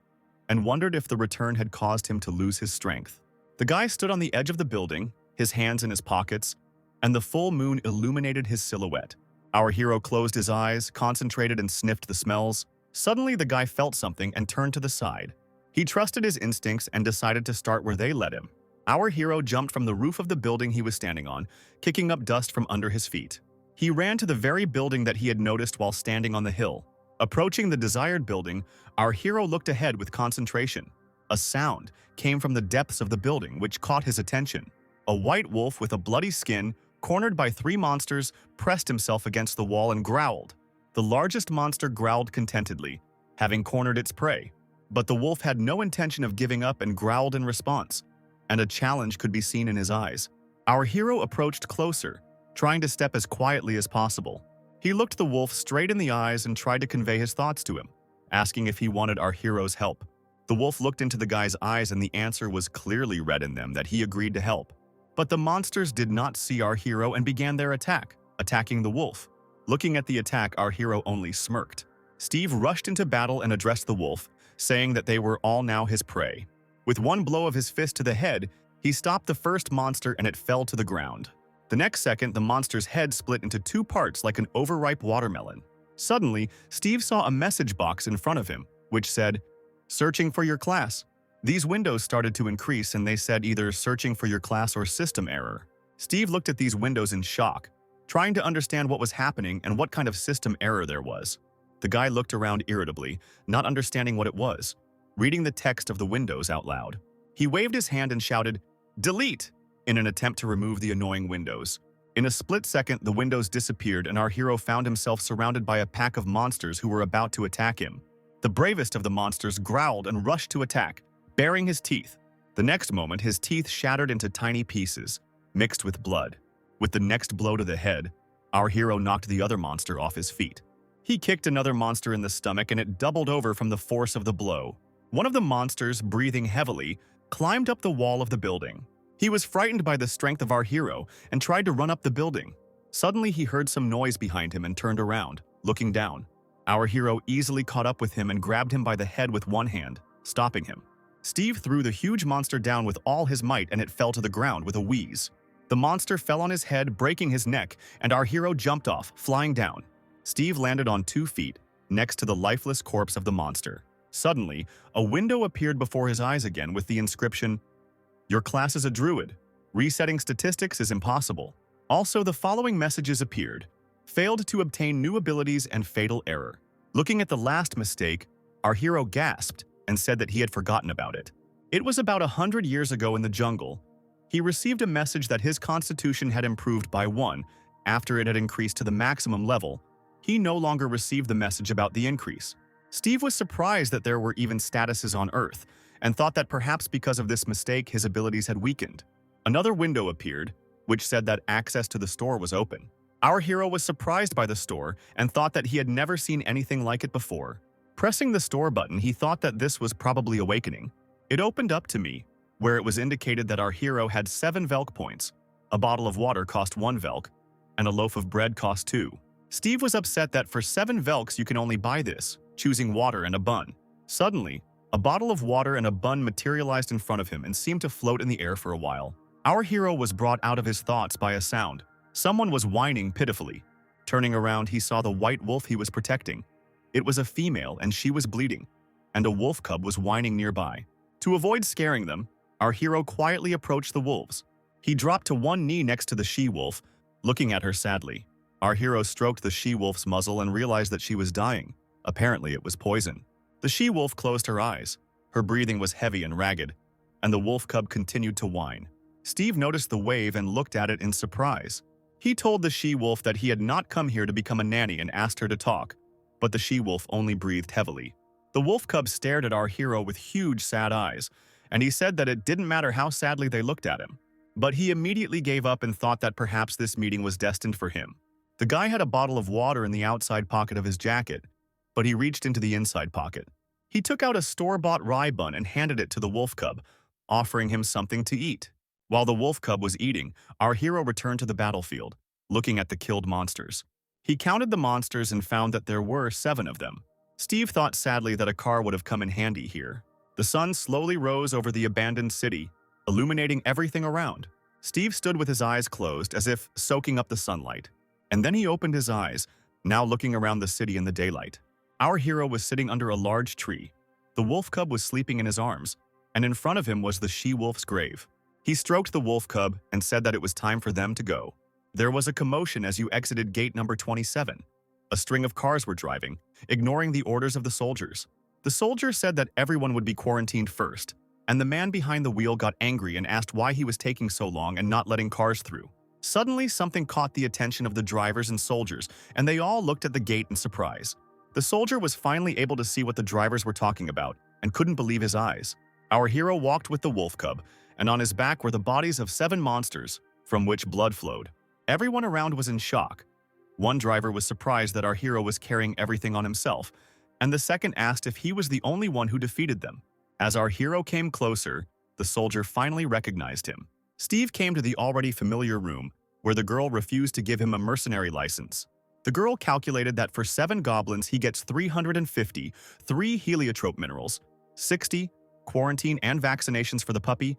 and wondered if the return had caused him to lose his strength. The guy stood on the edge of the building, his hands in his pockets, and the full moon illuminated his silhouette. Our hero closed his eyes, concentrated and sniffed the smells. Suddenly, the guy felt something and turned to the side. He trusted his instincts and decided to start where they led him. Our hero jumped from the roof of the building he was standing on, kicking up dust from under his feet. He ran to the very building that he had noticed while standing on the hill. Approaching the desired building, our hero looked ahead with concentration. A sound came from the depths of the building, which caught his attention. A white wolf with a bloody skin, cornered by 3 monsters, pressed himself against the wall and growled. The largest monster growled contentedly, having cornered its prey. But the wolf had no intention of giving up and growled in response, and a challenge could be seen in his eyes. Our hero approached closer, trying to step as quietly as possible. He looked the wolf straight in the eyes and tried to convey his thoughts to him, asking if he wanted our hero's help. The wolf looked into the guy's eyes and the answer was clearly read in them that he agreed to help. But the monsters did not see our hero and began their attack, attacking the wolf. Looking at the attack, our hero only smirked. Steve rushed into battle and addressed the wolf, saying that they were all now his prey. With one blow of his fist to the head, he stopped the first monster and it fell to the ground. The next second, the monster's head split into 2 parts like an overripe watermelon. Suddenly, Steve saw a message box in front of him, which said, "Searching for your class." These windows started to increase and they said either "searching for your class" or "system error." Steve looked at these windows in shock, trying to understand what was happening and what kind of system error there was. The guy looked around irritably, not understanding what it was, reading the text of the windows out loud. He waved his hand and shouted, "Delete!" in an attempt to remove the annoying windows. In a split second, the windows disappeared and our hero found himself surrounded by a pack of monsters who were about to attack him. The bravest of the monsters growled and rushed to attack, baring his teeth. The next moment, his teeth shattered into tiny pieces, mixed with blood. With the next blow to the head, our hero knocked the other monster off his feet. He kicked another monster in the stomach and it doubled over from the force of the blow. One of the monsters, breathing heavily, climbed up the wall of the building. He was frightened by the strength of our hero and tried to run up the building. Suddenly, he heard some noise behind him and turned around, looking down. Our hero easily caught up with him and grabbed him by the head with one hand, stopping him. Steve threw the huge monster down with all his might and it fell to the ground with a wheeze. The monster fell on his head, breaking his neck, and our hero jumped off, flying down. Steve landed on 2 feet, next to the lifeless corpse of the monster. Suddenly, a window appeared before his eyes again with the inscription, "Your class is a druid. Resetting statistics is impossible." Also, the following messages appeared: "Failed to obtain new abilities and fatal error." Looking at the last mistake, our hero gasped and said that he had forgotten about it. It was about 100 years ago in the jungle. He received a message that his constitution had improved by 1 after it had increased to the maximum level. He no longer received the message about the increase. Steve was surprised that there were even statuses on Earth, and thought that perhaps because of this mistake his abilities had weakened. Another window appeared, which said that access to the store was open. Our hero was surprised by the store and thought that he had never seen anything like it before. Pressing the store button, he thought that this was probably awakening. It opened up to me, where it was indicated that our hero had 7 Velk points, a bottle of water cost 1 Velk, and a loaf of bread cost 2. Steve was upset that for 7 Velks you can only buy this, choosing water and a bun. Suddenly, a bottle of water and a bun materialized in front of him and seemed to float in the air for a while. Our hero was brought out of his thoughts by a sound. Someone was whining pitifully. Turning around, he saw the white wolf he was protecting. It was a female and she was bleeding, and a wolf cub was whining nearby. To avoid scaring them, our hero quietly approached the wolves. He dropped to one knee next to the she-wolf, looking at her sadly. Our hero stroked the she-wolf's muzzle and realized that she was dying. Apparently, it was poison. The she-wolf closed her eyes. Her breathing was heavy and ragged, and the wolf cub continued to whine. Steve noticed the wave and looked at it in surprise. He told the she-wolf that he had not come here to become a nanny and asked her to talk, but the she-wolf only breathed heavily. The wolf cub stared at our hero with huge, sad eyes, and he said that it didn't matter how sadly they looked at him. But he immediately gave up and thought that perhaps this meeting was destined for him. The guy had a bottle of water in the outside pocket of his jacket, but he reached into the inside pocket. He took out a store-bought rye bun and handed it to the wolf cub, offering him something to eat. While the wolf cub was eating, our hero returned to the battlefield, looking at the killed monsters. He counted the monsters and found that there were 7 of them. Steve thought sadly that a car would have come in handy here. The sun slowly rose over the abandoned city, illuminating everything around. Steve stood with his eyes closed as if soaking up the sunlight. And then he opened his eyes, now looking around the city in the daylight. Our hero was sitting under a large tree. The wolf cub was sleeping in his arms, and in front of him was the she-wolf's grave. He stroked the wolf cub and said that it was time for them to go. There was a commotion as you exited gate number 27. A string of cars were driving, ignoring the orders of the soldiers. The soldiers said that everyone would be quarantined first, and the man behind the wheel got angry and asked why he was taking so long and not letting cars through. Suddenly, something caught the attention of the drivers and soldiers, and they all looked at the gate in surprise. The soldier was finally able to see what the drivers were talking about and couldn't believe his eyes. Our hero walked with the wolf cub, and on his back were the bodies of 7 monsters, from which blood flowed. Everyone around was in shock. One driver was surprised that our hero was carrying everything on himself, and the second asked if he was the only one who defeated them. As our hero came closer, the soldier finally recognized him. Steve came to the already familiar room, where the girl refused to give him a mercenary license. The girl calculated that for 7 goblins he gets 350, 3 heliotrope minerals, 60, quarantine and vaccinations for the puppy,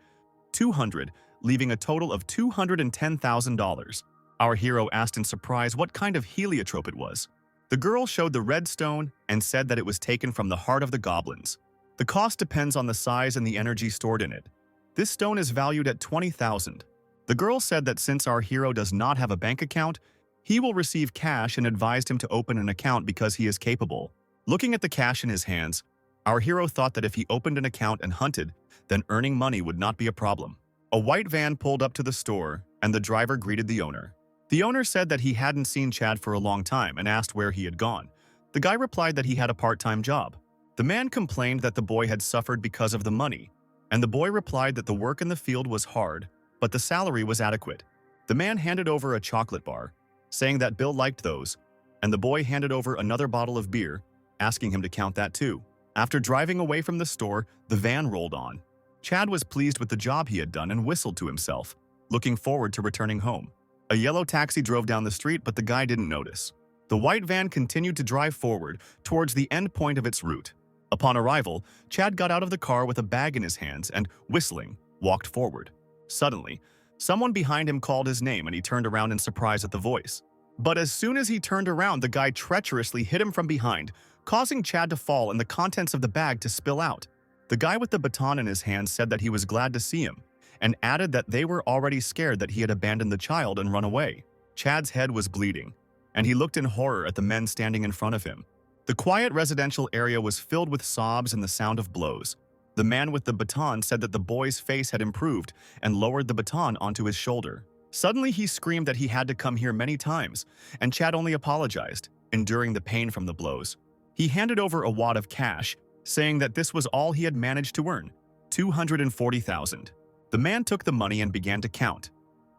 200, leaving a total of $210,000. Our hero asked in surprise what kind of heliotrope it was. The girl showed the red stone and said that it was taken from the heart of the goblins. The cost depends on the size and the energy stored in it. This stone is valued at $20,000. The girl said that since our hero does not have a bank account, he will receive cash and advised him to open an account because he is capable. Looking at the cash in his hands, our hero thought that if he opened an account and hunted, then earning money would not be a problem. A white van pulled up to the store, and the driver greeted the owner. The owner said that he hadn't seen Chad for a long time and asked where he had gone. The guy replied that he had a part-time job. The man complained that the boy had suffered because of the money, and the boy replied that the work in the field was hard, but the salary was adequate. The man handed over a chocolate bar, saying that Bill liked those, and the boy handed over another bottle of beer, asking him to count that too. After driving away from the store, the van rolled on. Chad was pleased with the job he had done and whistled to himself, looking forward to returning home. A yellow taxi drove down the street, but the guy didn't notice. The white van continued to drive forward towards the end point of its route. Upon arrival, Chad got out of the car with a bag in his hands and, whistling, walked forward. Suddenly, someone behind him called his name and he turned around in surprise at the voice. But as soon as he turned around, the guy treacherously hit him from behind, causing Chad to fall and the contents of the bag to spill out. The guy with the baton in his hand said that he was glad to see him, and added that they were already scared that he had abandoned the child and run away. Chad's head was bleeding, and he looked in horror at the men standing in front of him. The quiet residential area was filled with sobs and the sound of blows. The man with the baton said that the boy's face had improved and lowered the baton onto his shoulder. Suddenly, he screamed that he had to come here many times, and Chad only apologized, enduring the pain from the blows. He handed over a wad of cash, saying that this was all he had managed to earn, $240,000. The man took the money and began to count.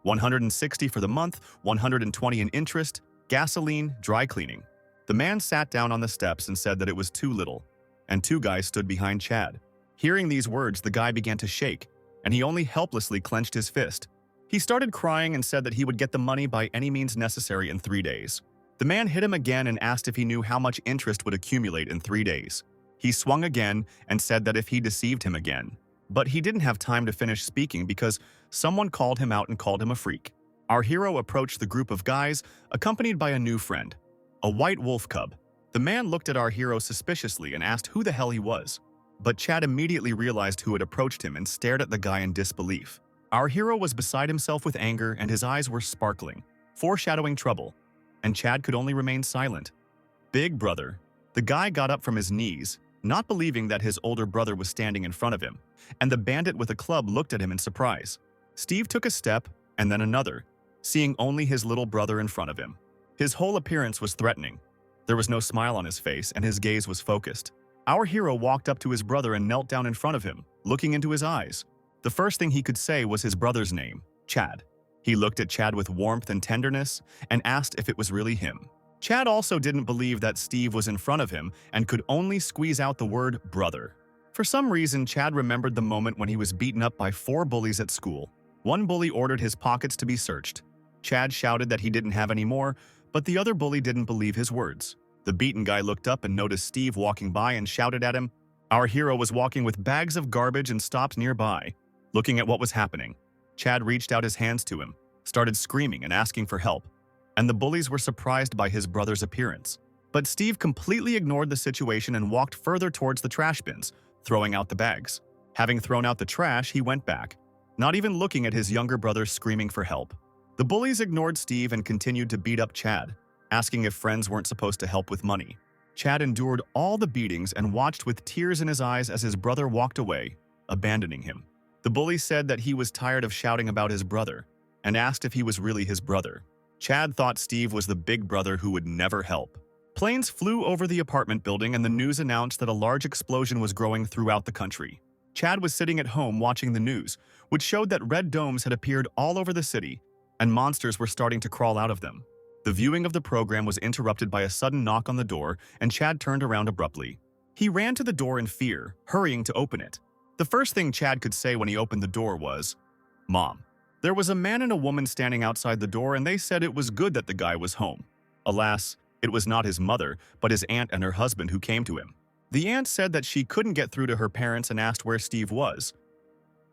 $160 for the month, $120 in interest, gasoline, dry cleaning. The man sat down on the steps and said that it was too little, and 2 guys stood behind Chad. Hearing these words, the guy began to shake, and he only helplessly clenched his fist. He started crying and said that he would get the money by any means necessary in 3 days. The man hit him again and asked if he knew how much interest would accumulate in 3 days. He swung again and said that if he deceived him again. But he didn't have time to finish speaking because someone called him out and called him a freak. Our hero approached the group of guys, accompanied by a new friend, a white wolf cub. The man looked at our hero suspiciously and asked who the hell he was. But Chad immediately realized who had approached him and stared at the guy in disbelief. Our hero was beside himself with anger and his eyes were sparkling, foreshadowing trouble, and Chad could only remain silent. Big brother. The guy got up from his knees, not believing that his older brother was standing in front of him, and the bandit with a club looked at him in surprise. Steve took a step, and then another, seeing only his little brother in front of him. His whole appearance was threatening. There was no smile on his face, and his gaze was focused. Our hero walked up to his brother and knelt down in front of him, looking into his eyes. The first thing he could say was his brother's name, Chad. He looked at Chad with warmth and tenderness and asked if it was really him. Chad also didn't believe that Steve was in front of him and could only squeeze out the word brother. For some reason, Chad remembered the moment when he was beaten up by 4 bullies at school. One bully ordered his pockets to be searched. Chad shouted that he didn't have any more, but the other bully didn't believe his words. The beaten guy looked up and noticed Steve walking by and shouted at him. Our hero was walking with bags of garbage and stopped nearby. Looking at what was happening, Chad reached out his hands to him, started screaming and asking for help, and the bullies were surprised by his brother's appearance. But Steve completely ignored the situation and walked further towards the trash bins, throwing out the bags. Having thrown out the trash, he went back, not even looking at his younger brother screaming for help. The bullies ignored Steve and continued to beat up Chad, asking if friends weren't supposed to help with money. Chad endured all the beatings and watched with tears in his eyes as his brother walked away, abandoning him. The bully said that he was tired of shouting about his brother and asked if he was really his brother. Chad thought Steve was the big brother who would never help. Planes flew over the apartment building and the news announced that a large explosion was growing throughout the country. Chad was sitting at home watching the news, which showed that red domes had appeared all over the city and monsters were starting to crawl out of them. The viewing of the program was interrupted by a sudden knock on the door, and Chad turned around abruptly. He ran to the door in fear, hurrying to open it. The first thing Chad could say when he opened the door was, "Mom." There was a man and a woman standing outside the door, and they said it was good that the guy was home. Alas, it was not his mother, but his aunt and her husband who came to him. The aunt said that she couldn't get through to her parents and asked where Steve was.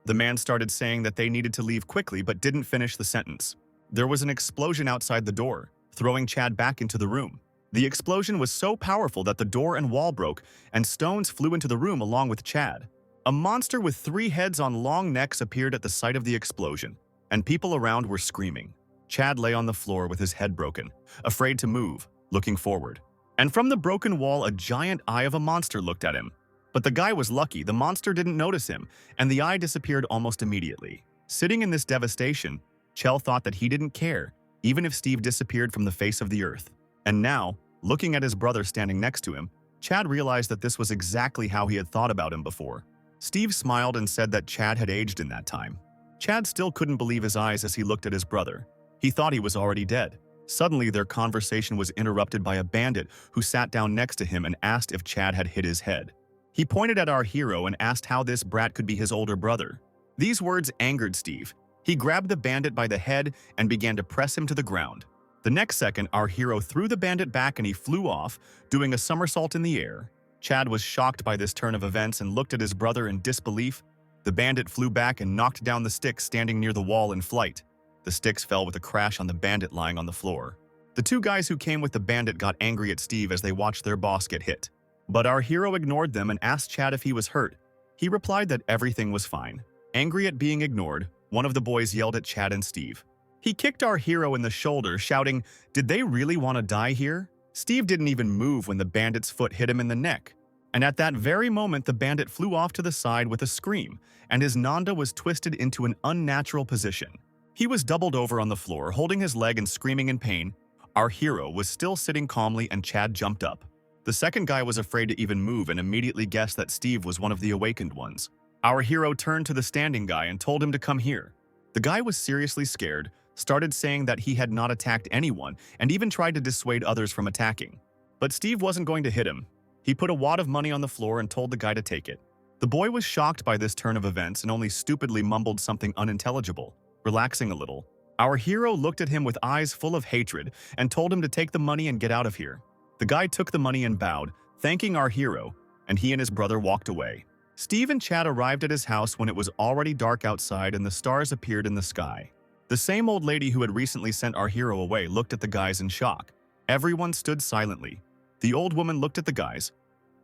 The man started saying that they needed to leave quickly but didn't finish the sentence. There was an explosion outside the door, throwing Chad back into the room. The explosion was so powerful that the door and wall broke, and stones flew into the room along with Chad. A monster with 3 heads on long necks appeared at the site of the explosion, and people around were screaming. Chad lay on the floor with his head broken, afraid to move, looking forward. And from the broken wall, a giant eye of a monster looked at him. But the guy was lucky, the monster didn't notice him, and the eye disappeared almost immediately. Sitting in this devastation, Chell thought that he didn't care, even if Steve disappeared from the face of the earth. And now, looking at his brother standing next to him, Chad realized that this was exactly how he had thought about him before. Steve smiled and said that Chad had aged in that time. Chad still couldn't believe his eyes as he looked at his brother. He thought he was already dead. Suddenly, their conversation was interrupted by a bandit who sat down next to him and asked if Chad had hit his head. He pointed at our hero and asked how this brat could be his older brother. These words angered Steve. He grabbed the bandit by the head and began to press him to the ground. The next second, our hero threw the bandit back and he flew off, doing a somersault in the air. Chad was shocked by this turn of events and looked at his brother in disbelief. The bandit flew back and knocked down the sticks standing near the wall in flight. The sticks fell with a crash on the bandit lying on the floor. The 2 guys who came with the bandit got angry at Steve as they watched their boss get hit. But our hero ignored them and asked Chad if he was hurt. He replied that everything was fine. Angry at being ignored, one of the boys yelled at Chad and Steve. He kicked our hero in the shoulder, shouting, "Did they really want to die here?" Steve didn't even move when the bandit's foot hit him in the neck. And at that very moment, the bandit flew off to the side with a scream, and his nanda was twisted into an unnatural position. He was doubled over on the floor, holding his leg and screaming in pain. Our hero was still sitting calmly and Chad jumped up. The second guy was afraid to even move and immediately guessed that Steve was one of the awakened ones. Our hero turned to the standing guy and told him to come here. The guy was seriously scared, started saying that he had not attacked anyone, and even tried to dissuade others from attacking. But Steve wasn't going to hit him. He put a wad of money on the floor and told the guy to take it. The boy was shocked by this turn of events and only stupidly mumbled something unintelligible, relaxing a little. Our hero looked at him with eyes full of hatred and told him to take the money and get out of here. The guy took the money and bowed, thanking our hero, and he and his brother walked away. Steve and Chad arrived at his house when it was already dark outside and the stars appeared in the sky. The same old lady who had recently sent our hero away looked at the guys in shock. Everyone stood silently. The old woman looked at the guys.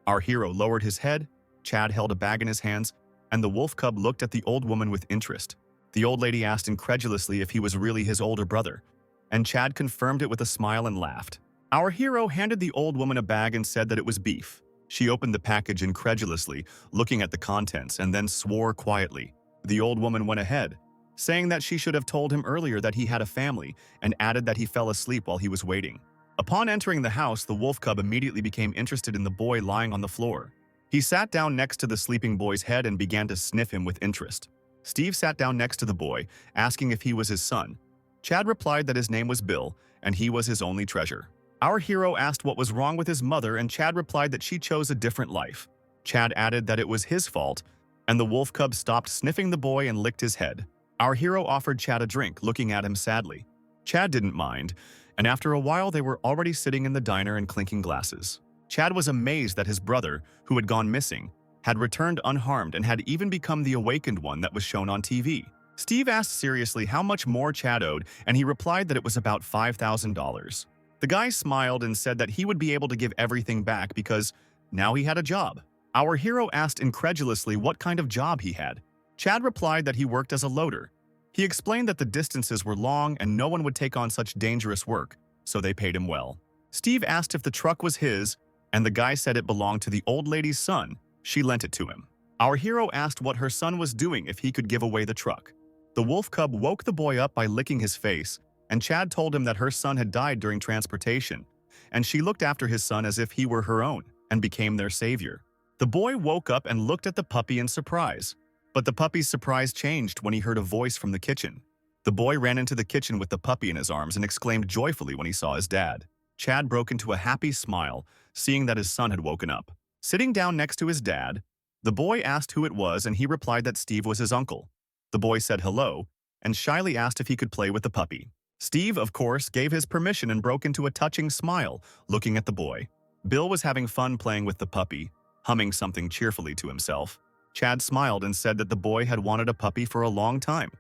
Our hero lowered his head, Chad held a bag in his hands, and the wolf cub looked at the old woman with interest. The old lady asked incredulously if he was really his older brother, and Chad confirmed it with a smile and laughed. Our hero handed the old woman a bag and said that it was beef. She opened the package incredulously, looking at the contents, and then swore quietly. The old woman went ahead, saying that she should have told him earlier that he had a family, and added that he fell asleep while he was waiting. Upon entering the house, the wolf cub immediately became interested in the boy lying on the floor. He sat down next to the sleeping boy's head and began to sniff him with interest. Steve sat down next to the boy, asking if he was his son. Chad replied that his name was Bill, and he was his only treasure. Our hero asked what was wrong with his mother, and Chad replied that she chose a different life. Chad added that it was his fault, and the wolf cub stopped sniffing the boy and licked his head. Our hero offered Chad a drink, looking at him sadly. Chad didn't mind, and after a while they were already sitting in the diner and clinking glasses. Chad was amazed that his brother, who had gone missing, had returned unharmed and had even become the awakened one that was shown on TV. Steve asked seriously how much more Chad owed, and he replied that it was about $5,000. The guy smiled and said that he would be able to give everything back because now he had a job. Our hero asked incredulously what kind of job he had. Chad replied that he worked as a loader. He explained that the distances were long and no one would take on such dangerous work, so they paid him well. Steve asked if the truck was his, and the guy said it belonged to the old lady's son. She lent it to him. Our hero asked what her son was doing if he could give away the truck. The wolf cub woke the boy up by licking his face, and Chad told him that her son had died during transportation, and she looked after his son as if he were her own and became their savior. The boy woke up and looked at the puppy in surprise, but the puppy's surprise changed when he heard a voice from the kitchen. The boy ran into the kitchen with the puppy in his arms and exclaimed joyfully when he saw his dad. Chad broke into a happy smile, seeing that his son had woken up. Sitting down next to his dad, the boy asked who it was and he replied that Steve was his uncle. The boy said hello and shyly asked if he could play with the puppy. Steve, of course, gave his permission and broke into a touching smile, looking at the boy. Bill was having fun playing with the puppy, humming something cheerfully to himself. Chad smiled and said that the boy had wanted a puppy for a long time,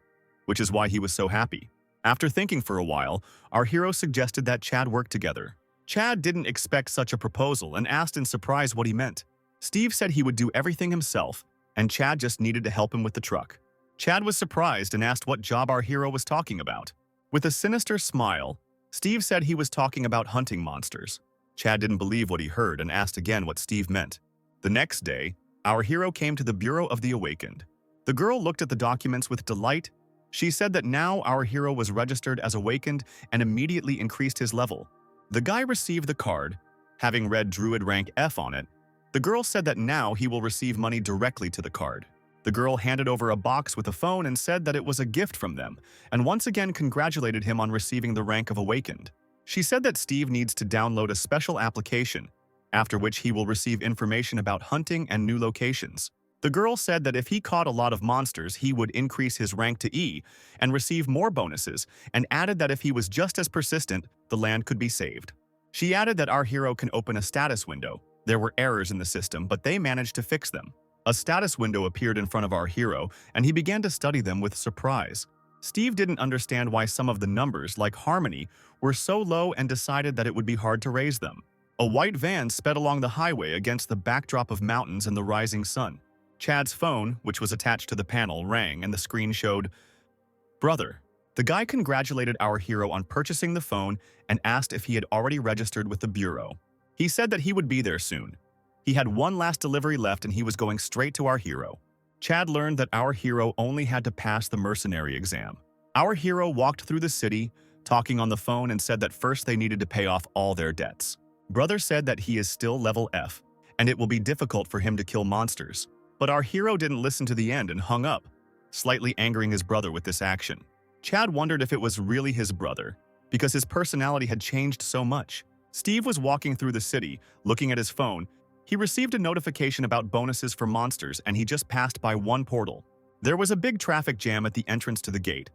which is why he was so happy. After thinking for a while, our hero suggested that Chad work together. Chad didn't expect such a proposal and asked in surprise what he meant. Steve said he would do everything himself, and Chad just needed to help him with the truck. Chad was surprised and asked what job our hero was talking about. With a sinister smile, Steve said he was talking about hunting monsters. Chad didn't believe what he heard and asked again what Steve meant. The next day, our hero came to the Bureau of the Awakened. The girl looked at the documents with delight. She said that now our hero was registered as awakened and immediately increased his level. The guy received the card, having read Druid rank F on it. The girl said that now he will receive money directly to the card. The girl handed over a box with a phone and said that it was a gift from them, and once again congratulated him on receiving the rank of awakened. She said that Steve needs to download a special application, after which he will receive information about hunting and new locations. The girl said that if he caught a lot of monsters, he would increase his rank to E and receive more bonuses, and added that if he was just as persistent, the land could be saved. She added that our hero can open a status window. There were errors in the system, but they managed to fix them. A status window appeared in front of our hero, and he began to study them with surprise. Steve didn't understand why some of the numbers, like harmony, were so low and decided that it would be hard to raise them. A white van sped along the highway against the backdrop of mountains and the rising sun. Chad's phone, which was attached to the panel, rang and the screen showed, "Brother." The guy congratulated our hero on purchasing the phone and asked if he had already registered with the Bureau. He said that he would be there soon. He had one last delivery left and he was going straight to our hero. Chad learned that our hero only had to pass the mercenary exam. Our hero walked through the city, talking on the phone, and said that first they needed to pay off all their debts. Brother said that he is still level F, and it will be difficult for him to kill monsters. But our hero didn't listen to the end and hung up, slightly angering his brother with this action. Chad wondered if it was really his brother, because his personality had changed so much. Steve was walking through the city, looking at his phone. He received a notification about bonuses for monsters, and he just passed by one portal. There was a big traffic jam at the entrance to the gate.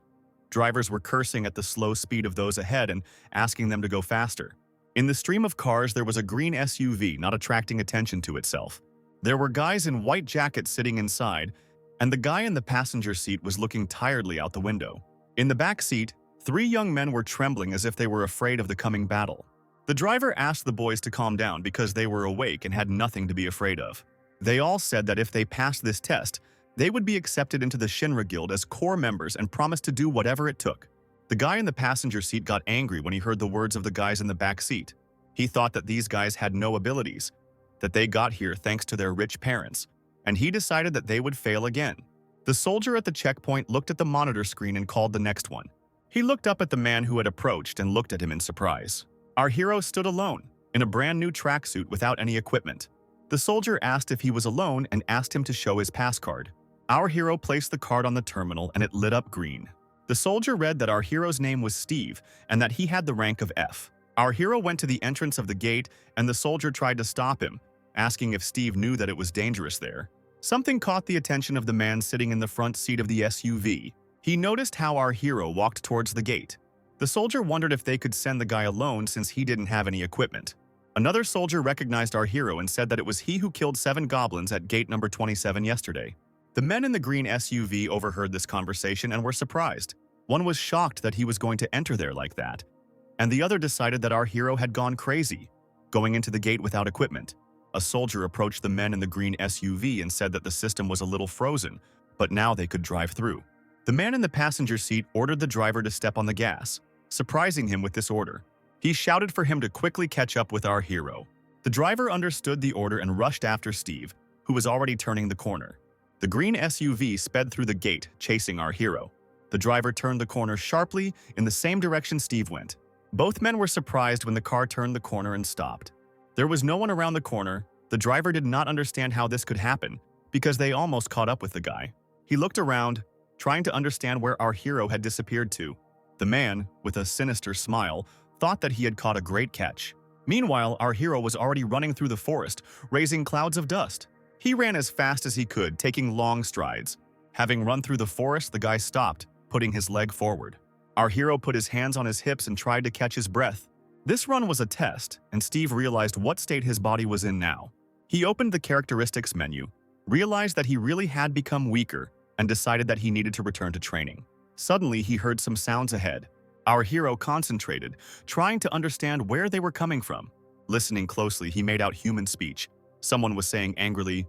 Drivers were cursing at the slow speed of those ahead and asking them to go faster. In the stream of cars, there was a green SUV not attracting attention to itself. There were guys in white jackets sitting inside, and the guy in the passenger seat was looking tiredly out the window. In the back seat, 3 young men were trembling as if they were afraid of the coming battle. The driver asked the boys to calm down because they were awake and had nothing to be afraid of. They all said that if they passed this test, they would be accepted into the Shinra Guild as core members and promised to do whatever it took. The guy in the passenger seat got angry when he heard the words of the guys in the back seat. He thought that these guys had no abilities, that they got here thanks to their rich parents, and he decided that they would fail again. The soldier at the checkpoint looked at the monitor screen and called the next one. He looked up at the man who had approached and looked at him in surprise. Our hero stood alone, in a brand new tracksuit without any equipment. The soldier asked if he was alone and asked him to show his pass card. Our hero placed the card on the terminal and it lit up green. The soldier read that our hero's name was Steve and that he had the rank of F. Our hero went to the entrance of the gate and the soldier tried to stop him, asking if Steve knew that it was dangerous there. Something caught the attention of the man sitting in the front seat of the SUV. He noticed how our hero walked towards the gate. The soldier wondered if they could send the guy alone since he didn't have any equipment. Another soldier recognized our hero and said that it was he who killed 7 goblins at gate number 27 yesterday. The men in the green SUV overheard this conversation and were surprised. One was shocked that he was going to enter there like that, and the other decided that our hero had gone crazy, going into the gate without equipment. A soldier approached the men in the green SUV and said that the system was a little frozen, but now they could drive through. The man in the passenger seat ordered the driver to step on the gas, surprising him with this order. He shouted for him to quickly catch up with our hero. The driver understood the order and rushed after Steve, who was already turning the corner. The green SUV sped through the gate, chasing our hero. The driver turned the corner sharply in the same direction Steve went. Both men were surprised when the car turned the corner and stopped. There was no one around the corner. The driver did not understand how this could happen, because they almost caught up with the guy. He looked around, trying to understand where our hero had disappeared to. The man, with a sinister smile, thought that he had caught a great catch. Meanwhile, our hero was already running through the forest, raising clouds of dust. He ran as fast as he could, taking long strides. Having run through the forest, the guy stopped, putting his leg forward. Our hero put his hands on his hips and tried to catch his breath. This run was a test, and Steve realized what state his body was in now. He opened the characteristics menu, realized that he really had become weaker, and decided that he needed to return to training. Suddenly, he heard some sounds ahead. Our hero concentrated, trying to understand where they were coming from. Listening closely, he made out human speech. Someone was saying angrily,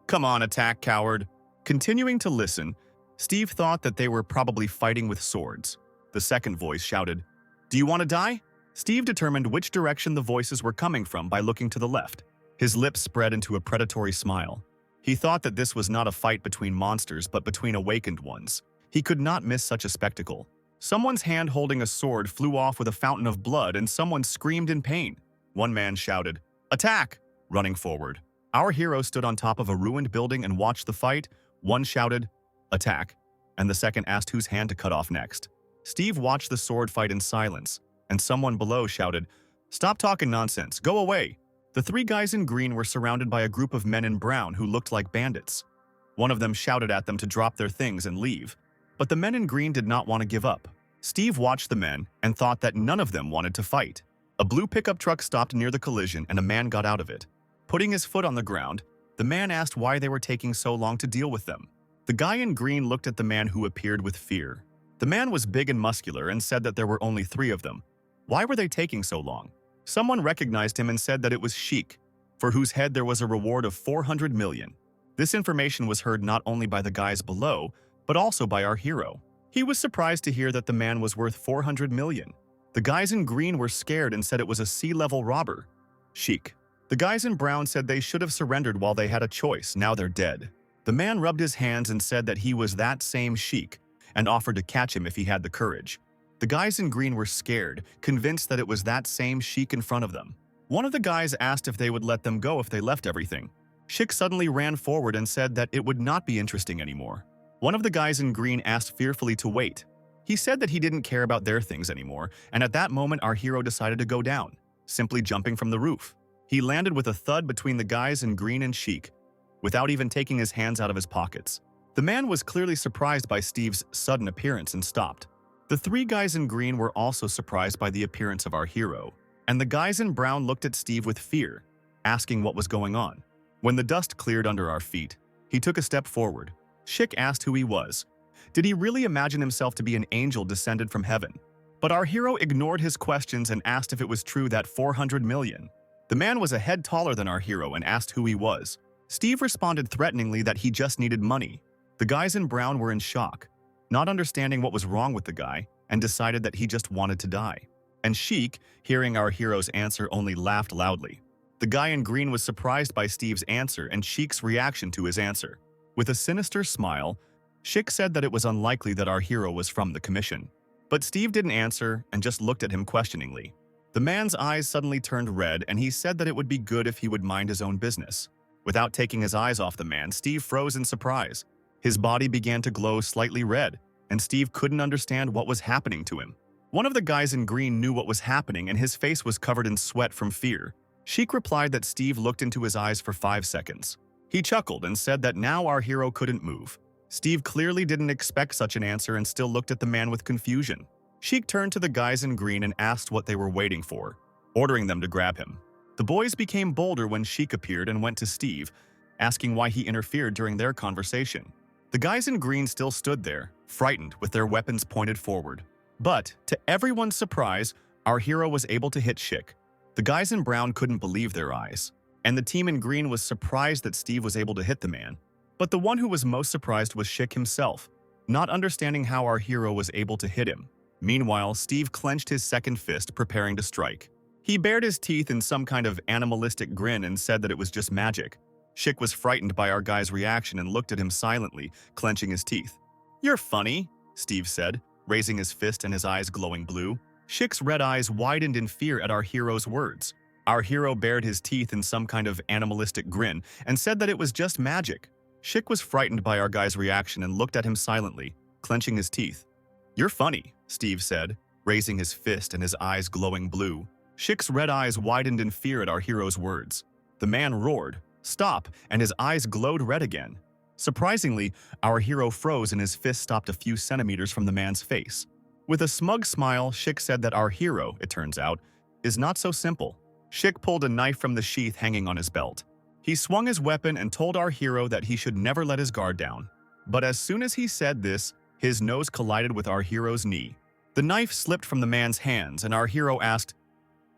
"Come on, attack, coward." Continuing to listen, Steve thought that they were probably fighting with swords. The second voice shouted, "Do you want to die?" Steve determined which direction the voices were coming from by looking to the left. His lips spread into a predatory smile. He thought that this was not a fight between monsters but between awakened ones. He could not miss such a spectacle. Someone's hand holding a sword flew off with a fountain of blood and someone screamed in pain. One man shouted, "Attack!" running forward. Our hero stood on top of a ruined building and watched the fight. One shouted, "Attack!" and the second asked whose hand to cut off next. Steve watched the sword fight in silence, and someone below shouted, "Stop talking nonsense, go away!" The 3 guys in green were surrounded by a group of men in brown who looked like bandits. One of them shouted at them to drop their things and leave, but the men in green did not want to give up. Steve watched the men and thought that none of them wanted to fight. A blue pickup truck stopped near the collision and a man got out of it. Putting his foot on the ground, the man asked why they were taking so long to deal with them. The guy in green looked at the man who appeared with fear. The man was big and muscular and said that there were only 3 of them. Why were they taking so long? Someone recognized him and said that it was Sheik, for whose head there was a reward of 400 million. This information was heard not only by the guys below, but also by our hero. He was surprised to hear that the man was worth 400 million. The guys in green were scared and said it was a sea-level robber. Sheik. The guys in brown said they should have surrendered while they had a choice, now they're dead. The man rubbed his hands and said that he was that same Sheik, and offered to catch him if he had the courage. The guys in green were scared, convinced that it was that same Sheik in front of them. One of the guys asked if they would let them go if they left everything. Sheik suddenly ran forward and said that it would not be interesting anymore. One of the guys in green asked fearfully to wait. He said that he didn't care about their things anymore, and at that moment our hero decided to go down, simply jumping from the roof. He landed with a thud between the guys in green and Sheik, without even taking his hands out of his pockets. The man was clearly surprised by Steve's sudden appearance and stopped. The 3 guys in green were also surprised by the appearance of our hero, and the guys in brown looked at Steve with fear, asking what was going on. When the dust cleared under our feet, he took a step forward. Sheik asked who he was. Did he really imagine himself to be an angel descended from heaven? But our hero ignored his questions and asked if it was true that 400 million. The man was a head taller than our hero and asked who he was. Steve responded threateningly that he just needed money. The guys in brown were in shock, not understanding what was wrong with the guy, and decided that he just wanted to die. And Sheik, hearing our hero's answer, only laughed loudly. The guy in green was surprised by Steve's answer and Sheik's reaction to his answer. With a sinister smile, Sheik said that it was unlikely that our hero was from the commission. But Steve didn't answer and just looked at him questioningly. The man's eyes suddenly turned red and he said that it would be good if he would mind his own business. Without taking his eyes off the man, Steve froze in surprise. His body began to glow slightly red, and Steve couldn't understand what was happening to him. One of the guys in green knew what was happening and his face was covered in sweat from fear. Sheik replied that Steve looked into his eyes for 5 seconds. He chuckled and said that now our hero couldn't move. Steve clearly didn't expect such an answer and still looked at the man with confusion. Sheik turned to the guys in green and asked what they were waiting for, ordering them to grab him. The boys became bolder when Sheik appeared and went to Steve, asking why he interfered during their conversation. The guys in green still stood there, frightened with their weapons pointed forward. But, to everyone's surprise, our hero was able to hit Sheik. The guys in brown couldn't believe their eyes, and the team in green was surprised that Steve was able to hit the man. But the one who was most surprised was Sheik himself, not understanding how our hero was able to hit him. Meanwhile, Steve clenched his second fist, preparing to strike. He bared his teeth in some kind of animalistic grin and said that it was just magic. Sheik was frightened by our guy's reaction and looked at him silently, clenching his teeth. "You're funny," Steve said, raising his fist and his eyes glowing blue. Sheik's red eyes widened in fear at our hero's words. Our hero bared his teeth in some kind of animalistic grin and said that it was just magic. Sheik was frightened by our guy's reaction and looked at him silently, clenching his teeth. "You're funny," Steve said, raising his fist and his eyes glowing blue. Sheik's red eyes widened in fear at our hero's words. The man roared, "Stop," and his eyes glowed red again. Surprisingly, our hero froze and his fist stopped a few centimeters from the man's face. With a smug smile, Sheik said that our hero, it turns out, is not so simple. Sheik pulled a knife from the sheath hanging on his belt. He swung his weapon and told our hero that he should never let his guard down. But as soon as he said this, his nose collided with our hero's knee. The knife slipped from the man's hands, and our hero asked,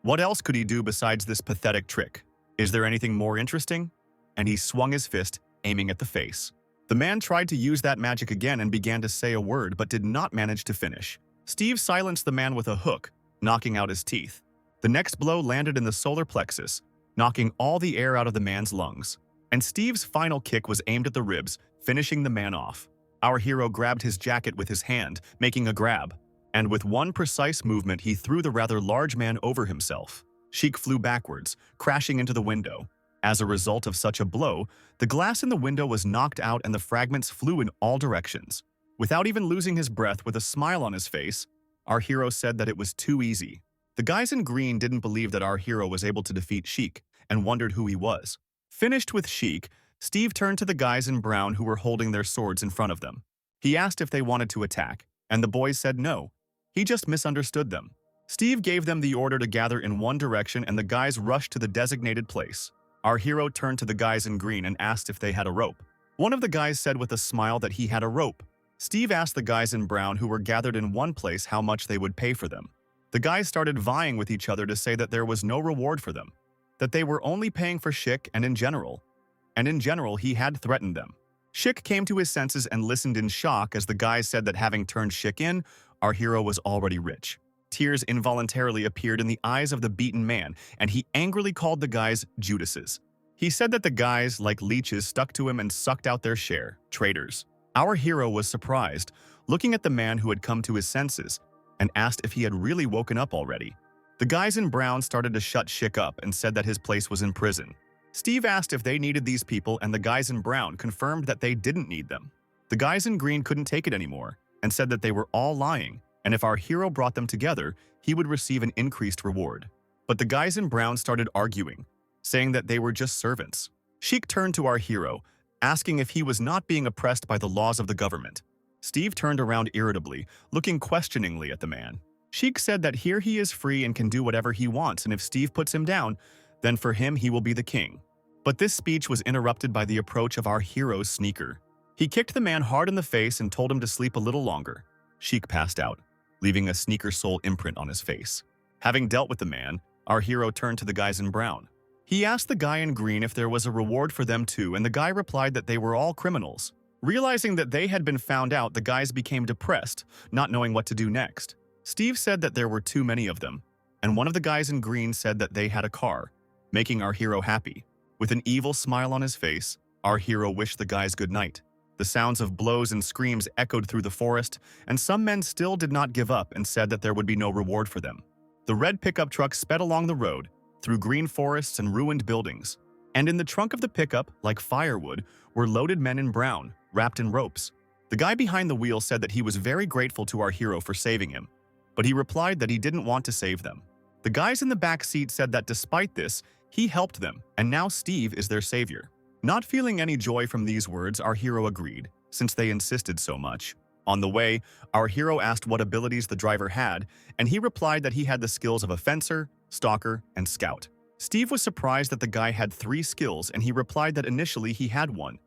"What else could he do besides this pathetic trick? Is there anything more interesting?" And he swung his fist, aiming at the face. The man tried to use that magic again and began to say a word but did not manage to finish. Steve silenced the man with a hook, knocking out his teeth. The next blow landed in the solar plexus, knocking all the air out of the man's lungs. And Steve's final kick was aimed at the ribs, finishing the man off. Our hero grabbed his jacket with his hand, making a grab. And with one precise movement, he threw the rather large man over himself. Sheik flew backwards, crashing into the window. As a result of such a blow, the glass in the window was knocked out and the fragments flew in all directions. Without even losing his breath, with a smile on his face, our hero said that it was too easy. The guys in green didn't believe that our hero was able to defeat Sheik and wondered who he was. Finished with Sheik, Steve turned to the guys in brown who were holding their swords in front of them. He asked if they wanted to attack, and the boys said no. He just misunderstood them. Steve gave them the order to gather in one direction and the guys rushed to the designated place. Our hero turned to the guys in green and asked if they had a rope. One of the guys said with a smile that he had a rope. Steve asked the guys in brown who were gathered in one place how much they would pay for them. The guys started vying with each other to say that there was no reward for them, that they were only paying for Sheik and in general he had threatened them. Sheik came to his senses and listened in shock as the guys said that having turned Sheik in, our hero was already rich. Tears involuntarily appeared in the eyes of the beaten man, and he angrily called the guys Judases. He said that the guys, like leeches, stuck to him and sucked out their share, traitors. Our hero was surprised, looking at the man who had come to his senses, and asked if he had really woken up already. The guys in brown started to shut Sheik up and said that his place was in prison. Steve asked if they needed these people, and the guys in brown confirmed that they didn't need them. The guys in green couldn't take it anymore and said that they were all lying, and if our hero brought them together, he would receive an increased reward. But the guys in brown started arguing, saying that they were just servants. Sheik turned to our hero, asking if he was not being oppressed by the laws of the government. Steve turned around irritably, looking questioningly at the man. Sheik said that here he is free and can do whatever he wants, and if Steve puts him down, then for him he will be the king. But this speech was interrupted by the approach of our hero's sneaker. He kicked the man hard in the face and told him to sleep a little longer. Sheik passed out, leaving a sneaker sole imprint on his face. Having dealt with the man, our hero turned to the guys in brown. He asked the guy in green if there was a reward for them too, and the guy replied that they were all criminals. Realizing that they had been found out, the guys became depressed, not knowing what to do next. Steve said that there were too many of them, and one of the guys in green said that they had a car, making our hero happy. With an evil smile on his face, our hero wished the guys good night. The sounds of blows and screams echoed through the forest, and some men still did not give up and said that there would be no reward for them. The red pickup truck sped along the road, through green forests and ruined buildings. And in the trunk of the pickup, like firewood, were loaded men in brown, wrapped in ropes. The guy behind the wheel said that he was very grateful to our hero for saving him, but he replied that he didn't want to save them. The guys in the back seat said that despite this, he helped them, and now Steve is their savior. Not feeling any joy from these words, our hero agreed, since they insisted so much. On the way, our hero asked what abilities the driver had, and he replied that he had the skills of a fencer, stalker, and scout. Steve was surprised that the guy had 3 skills, and he replied that initially he had one,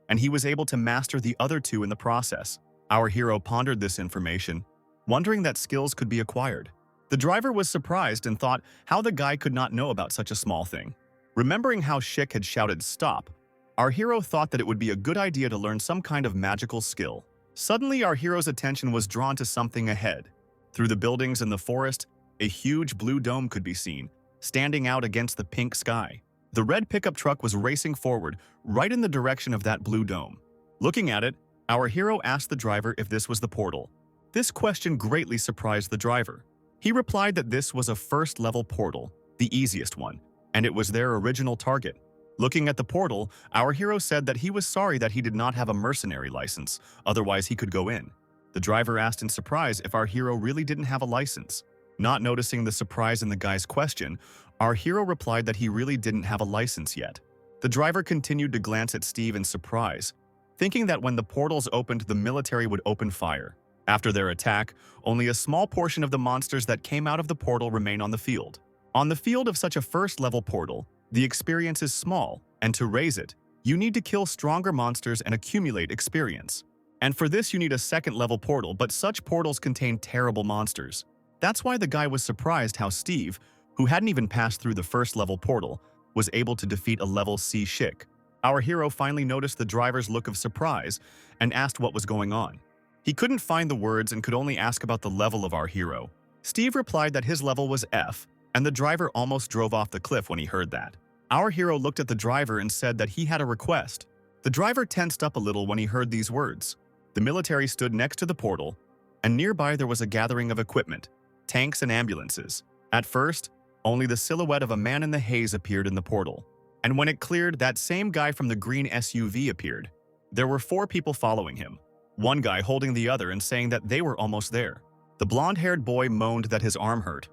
and he was able to master the other 2 in the process. Our hero pondered this information, wondering that skills could be acquired. The driver was surprised and thought how the guy could not know about such a small thing. Remembering how Schick had shouted "stop," our hero thought that it would be a good idea to learn some kind of magical skill. Suddenly, our hero's attention was drawn to something ahead. Through the buildings in the forest, a huge blue dome could be seen, standing out against the pink sky. The red pickup truck was racing forward, right in the direction of that blue dome. Looking at it, our hero asked the driver if this was the portal. This question greatly surprised the driver. He replied that this was a first-level portal, the easiest one, and it was their original target. Looking at the portal, our hero said that he was sorry that he did not have a mercenary license, otherwise he could go in. The driver asked in surprise if our hero really didn't have a license. Not noticing the surprise in the guy's question, our hero replied that he really didn't have a license yet. The driver continued to glance at Steve in surprise, thinking that when the portals opened, the military would open fire. After their attack, only a small portion of the monsters that came out of the portal remain on the field. On the field of such a first-level portal, the experience is small, and to raise it, you need to kill stronger monsters and accumulate experience. And for this you need a second-level portal, but such portals contain terrible monsters. That's why the guy was surprised how Steve, who hadn't even passed through the first-level portal, was able to defeat a level C Schick. Our hero finally noticed the driver's look of surprise and asked what was going on. He couldn't find the words and could only ask about the level of our hero. Steve replied that his level was F, and the driver almost drove off the cliff when he heard that. Our hero looked at the driver and said that he had a request. The driver tensed up a little when he heard these words. The military stood next to the portal, and nearby there was a gathering of equipment, tanks and ambulances. At first, only the silhouette of a man in the haze appeared in the portal. And when it cleared, that same guy from the green SUV appeared. There were 4 people following him, one guy holding the other and saying that they were almost there. The blonde-haired boy moaned that his arm hurt,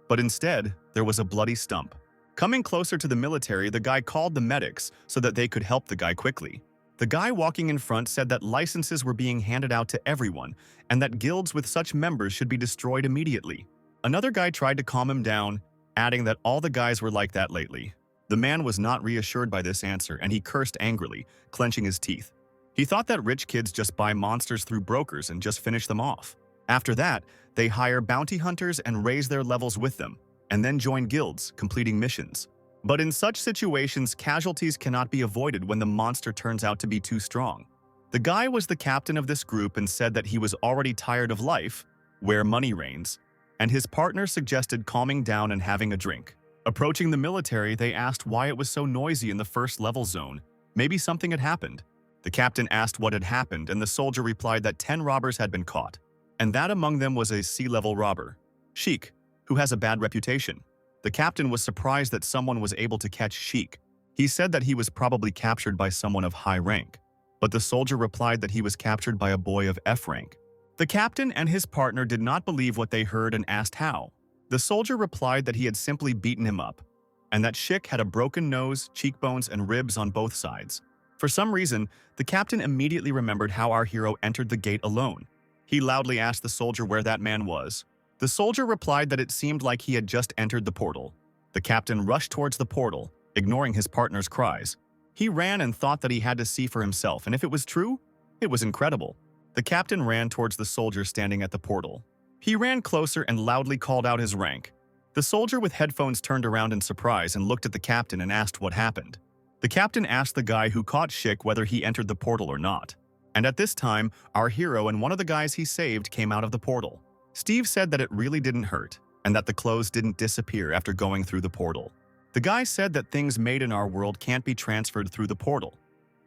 but instead, there was a bloody stump. Coming closer to the military, the guy called the medics so that they could help the guy quickly. The guy walking in front said that licenses were being handed out to everyone and that guilds with such members should be destroyed immediately. Another guy tried to calm him down, adding that all the guys were like that lately. The man was not reassured by this answer and he cursed angrily, clenching his teeth. He thought that rich kids just buy monsters through brokers and just finish them off. After that, they hire bounty hunters and raise their levels with them, and then join guilds, completing missions. But in such situations, casualties cannot be avoided when the monster turns out to be too strong. The guy was the captain of this group and said that he was already tired of life, where money reigns, and his partner suggested calming down and having a drink. Approaching the military, they asked why it was so noisy in the first-level zone. Maybe something had happened. The captain asked what had happened, and the soldier replied that 10 robbers had been caught, and that among them was a C-level robber, Sheik, who has a bad reputation. The captain was surprised that someone was able to catch Sheik. He said that he was probably captured by someone of high rank, but the soldier replied that he was captured by a boy of F rank. The captain and his partner did not believe what they heard and asked how. The soldier replied that he had simply beaten him up, and that Sheik had a broken nose, cheekbones, and ribs on both sides. For some reason, the captain immediately remembered how our hero entered the gate alone. He loudly asked the soldier where that man was. The soldier replied that it seemed like he had just entered the portal. The captain rushed towards the portal, ignoring his partner's cries. He ran and thought that he had to see for himself, and if it was true, it was incredible. The captain ran towards the soldier standing at the portal. He ran closer and loudly called out his rank. The soldier with headphones turned around in surprise and looked at the captain and asked what happened. The captain asked the guy who caught Sheik whether he entered the portal or not. And at this time, our hero and one of the guys he saved came out of the portal. Steve said that it really didn't hurt, and that the clothes didn't disappear after going through the portal. The guy said that things made in our world can't be transferred through the portal,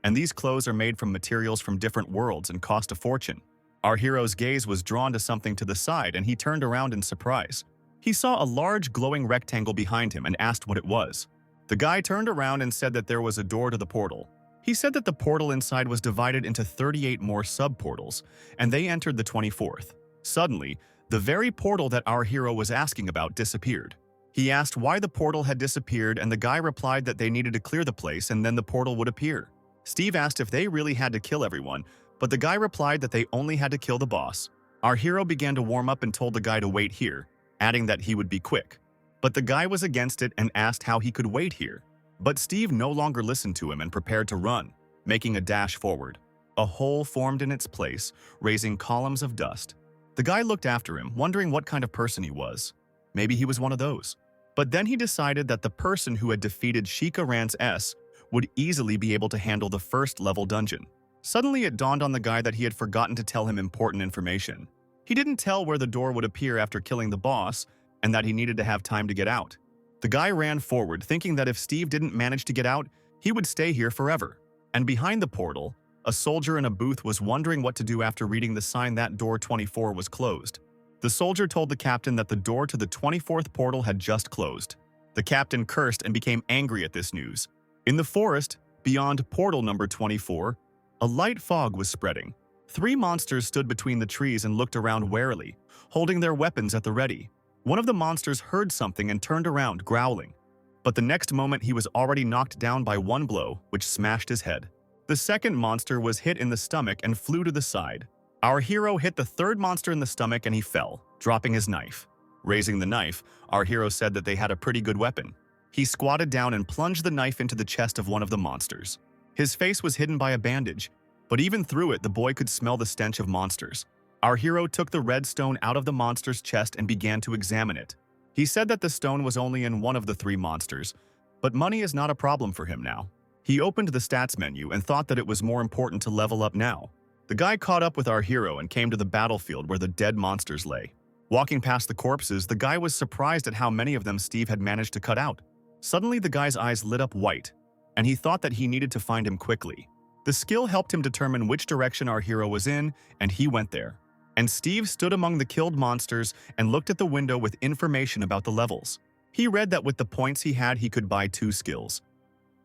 and these clothes are made from materials from different worlds and cost a fortune. Our hero's gaze was drawn to something to the side and he turned around in surprise. He saw a large glowing rectangle behind him and asked what it was. The guy turned around and said that there was a door to the portal. He said that the portal inside was divided into 38 more sub-portals, and they entered the 24th. Suddenly, the very portal that our hero was asking about disappeared. He asked why the portal had disappeared, and the guy replied that they needed to clear the place and then the portal would appear. Steve asked if they really had to kill everyone, but the guy replied that they only had to kill the boss. Our hero began to warm up and told the guy to wait here, adding that he would be quick. But the guy was against it and asked how he could wait here. But Steve no longer listened to him and prepared to run, making a dash forward. A hole formed in its place, raising columns of dust. The guy looked after him, wondering what kind of person he was. Maybe he was one of those. But then he decided that the person who had defeated Sheikah Rance S would easily be able to handle the first-level dungeon. Suddenly it dawned on the guy that he had forgotten to tell him important information. He didn't tell where the door would appear after killing the boss, and that he needed to have time to get out. The guy ran forward, thinking that if Steve didn't manage to get out, he would stay here forever. And behind the portal, a soldier in a booth was wondering what to do after reading the sign that door 24 was closed. The soldier told the captain that the door to the 24th portal had just closed. The captain cursed and became angry at this news. In the forest, beyond portal number 24, a light fog was spreading. 3 monsters stood between the trees and looked around warily, holding their weapons at the ready. One of the monsters heard something and turned around, growling. But the next moment he was already knocked down by one blow, which smashed his head. The second monster was hit in the stomach and flew to the side. Our hero hit the third monster in the stomach and he fell, dropping his knife. Raising the knife, our hero said that they had a pretty good weapon. He squatted down and plunged the knife into the chest of one of the monsters. His face was hidden by a bandage, but even through it the boy could smell the stench of monsters. Our hero took the red stone out of the monster's chest and began to examine it. He said that the stone was only in one of the 3 monsters, but money is not a problem for him now. He opened the stats menu and thought that it was more important to level up now. The guy caught up with our hero and came to the battlefield where the dead monsters lay. Walking past the corpses, the guy was surprised at how many of them Steve had managed to cut out. Suddenly the guy's eyes lit up white, and he thought that he needed to find him quickly. The skill helped him determine which direction our hero was in, and he went there. And Steve stood among the killed monsters and looked at the window with information about the levels. He read that with the points he had, he could buy 2 skills: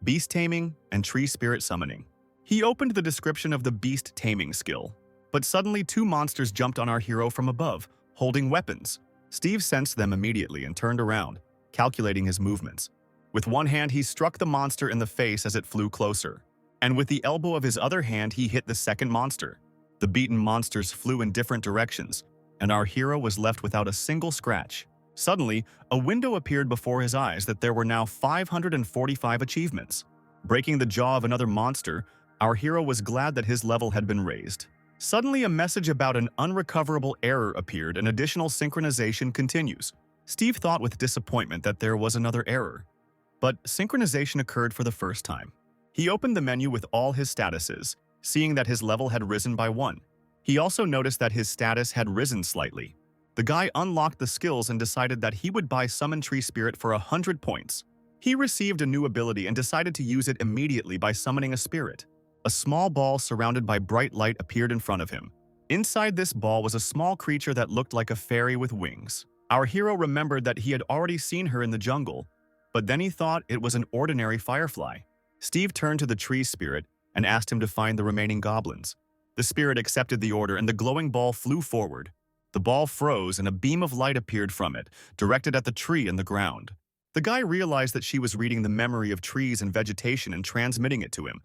Beast Taming and Tree Spirit Summoning. He opened the description of the Beast Taming skill, but suddenly 2 monsters jumped on our hero from above, holding weapons. Steve sensed them immediately and turned around, calculating his movements. With one hand, he struck the monster in the face as it flew closer, and with the elbow of his other hand, he hit the second monster. The beaten monsters flew in different directions, and our hero was left without a single scratch. Suddenly, a window appeared before his eyes that there were now 545 achievements. Breaking the jaw of another monster, our hero was glad that his level had been raised. Suddenly, a message about an unrecoverable error appeared and additional synchronization continues. Steve thought with disappointment that there was another error, but synchronization occurred for the first time. He opened the menu with all his statuses, seeing that his level had risen by 1. He also noticed that his status had risen slightly. The guy unlocked the skills and decided that he would buy Summon Tree Spirit for 100 points. He received a new ability and decided to use it immediately by summoning a spirit. A small ball surrounded by bright light appeared in front of him. Inside this ball was a small creature that looked like a fairy with wings. Our hero remembered that he had already seen her in the jungle, but then he thought it was an ordinary firefly. Steve turned to the tree spirit and asked him to find the remaining goblins. The spirit accepted the order and the glowing ball flew forward. The ball froze and a beam of light appeared from it, directed at the tree and the ground. The guy realized that she was reading the memory of trees and vegetation and transmitting it to him,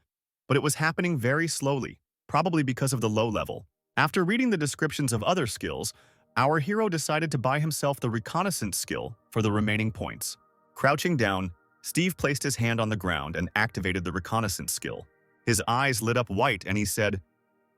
but it was happening very slowly, probably because of the low level. After reading the descriptions of other skills, our hero decided to buy himself the reconnaissance skill for the remaining points. Crouching down, Steve placed his hand on the ground and activated the reconnaissance skill. His eyes lit up white and he said,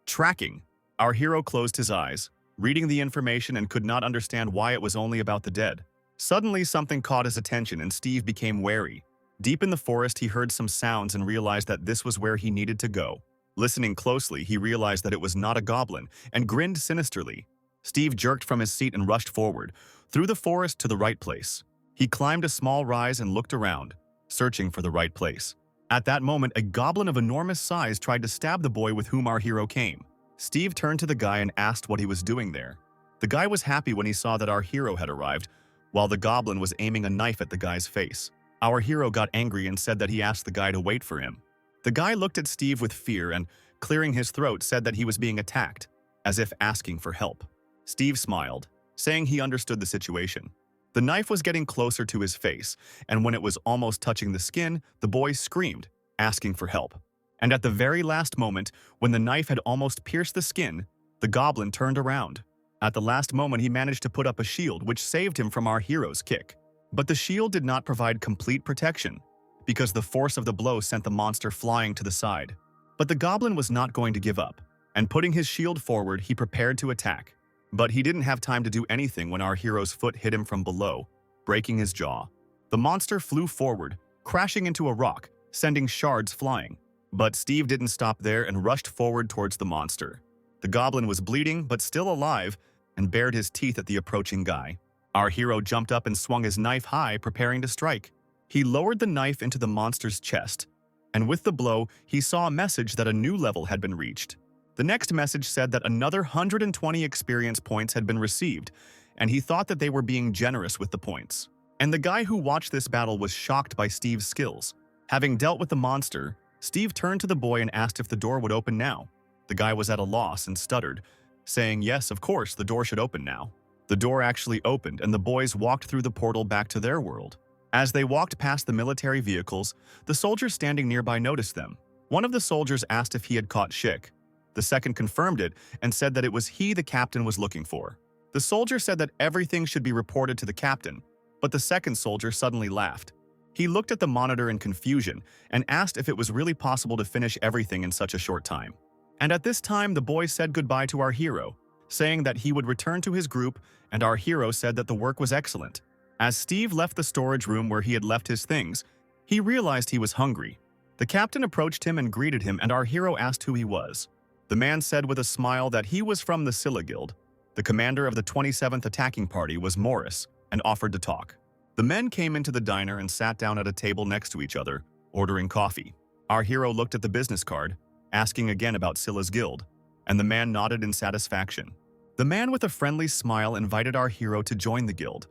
"Tracking." Our hero closed his eyes, reading the information and could not understand why it was only about the dead. Suddenly, something caught his attention and Steve became wary. Deep in the forest, he heard some sounds and realized that this was where he needed to go. Listening closely, he realized that it was not a goblin and grinned sinisterly. Steve jerked from his seat and rushed forward, through the forest to the right place. He climbed a small rise and looked around, searching for the right place. At that moment, a goblin of enormous size tried to stab the boy with whom our hero came. Steve turned to the guy and asked what he was doing there. The guy was happy when he saw that our hero had arrived, while the goblin was aiming a knife at the guy's face. Our hero got angry and said that he asked the guy to wait for him. The guy looked at Steve with fear and, clearing his throat, said that he was being attacked, as if asking for help. Steve smiled, saying he understood the situation. The knife was getting closer to his face, and when it was almost touching the skin, the boy screamed, asking for help. And at the very last moment, when the knife had almost pierced the skin, the goblin turned around. At the last moment, he managed to put up a shield, which saved him from our hero's kick. But the shield did not provide complete protection, because the force of the blow sent the monster flying to the side. But the goblin was not going to give up, and putting his shield forward, he prepared to attack. But he didn't have time to do anything when our hero's foot hit him from below, breaking his jaw. The monster flew forward, crashing into a rock, sending shards flying. But Steve didn't stop there and rushed forward towards the monster. The goblin was bleeding, but still alive, and bared his teeth at the approaching guy. Our hero jumped up and swung his knife high, preparing to strike. He lowered the knife into the monster's chest, and with the blow, he saw a message that a new level had been reached. The next message said that another 120 experience points had been received, and he thought that they were being generous with the points. And the guy who watched this battle was shocked by Steve's skills. Having dealt with the monster, Steve turned to the boy and asked if the door would open now. The guy was at a loss and stuttered, saying, "Yes, of course, the door should open now." The door actually opened, and the boys walked through the portal back to their world. As they walked past the military vehicles, the soldiers standing nearby noticed them. One of the soldiers asked if he had caught Schick. The second confirmed it and said that it was he the captain was looking for. The soldier said that everything should be reported to the captain, but the second soldier suddenly laughed. He looked at the monitor in confusion and asked if it was really possible to finish everything in such a short time. And at this time, the boy said goodbye to our hero, saying that he would return to his group, and our hero said that the work was excellent. As Steve left the storage room where he had left his things, he realized he was hungry. The captain approached him and greeted him, and our hero asked who he was. The man said with a smile that he was from the Scylla Guild. The commander of the 27th attacking party was Morris, and offered to talk. The men came into the diner and sat down at a table next to each other, ordering coffee. Our hero looked at the business card, asking again about Scylla's guild, and the man nodded in satisfaction. The man with a friendly smile invited our hero to join the guild,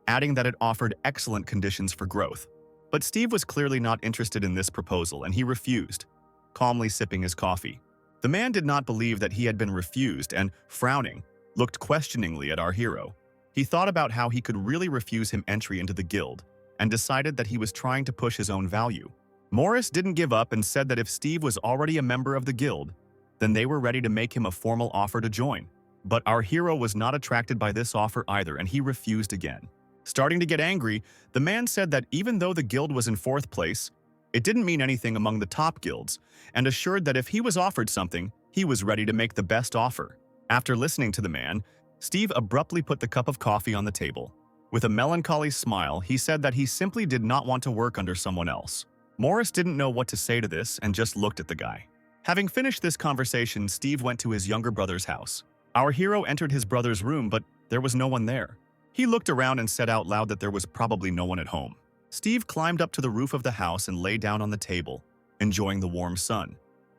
adding that it offered excellent conditions for growth. But Steve was clearly not interested in this proposal, and he refused, calmly sipping his coffee. The man did not believe that he had been refused and, frowning, looked questioningly at our hero. He thought about how he could really refuse him entry into the guild, and decided that he was trying to push his own value. Morris didn't give up and said that if Steve was already a member of the guild, then they were ready to make him a formal offer to join. But our hero was not attracted by this offer either, and he refused again. Starting to get angry, the man said that even though the guild was in fourth place, it didn't mean anything among the top guilds, and assured that if he was offered something, he was ready to make the best offer. After listening to the man, Steve abruptly put the cup of coffee on the table. With a melancholy smile, he said that he simply did not want to work under someone else. Morris didn't know what to say to this and just looked at the guy. Having finished this conversation, Steve went to his younger brother's house. Our hero entered his brother's room, but there was no one there. He looked around and said out loud that there was probably no one at home. Steve climbed up to the roof of the house and lay down on the table, enjoying the warm sun.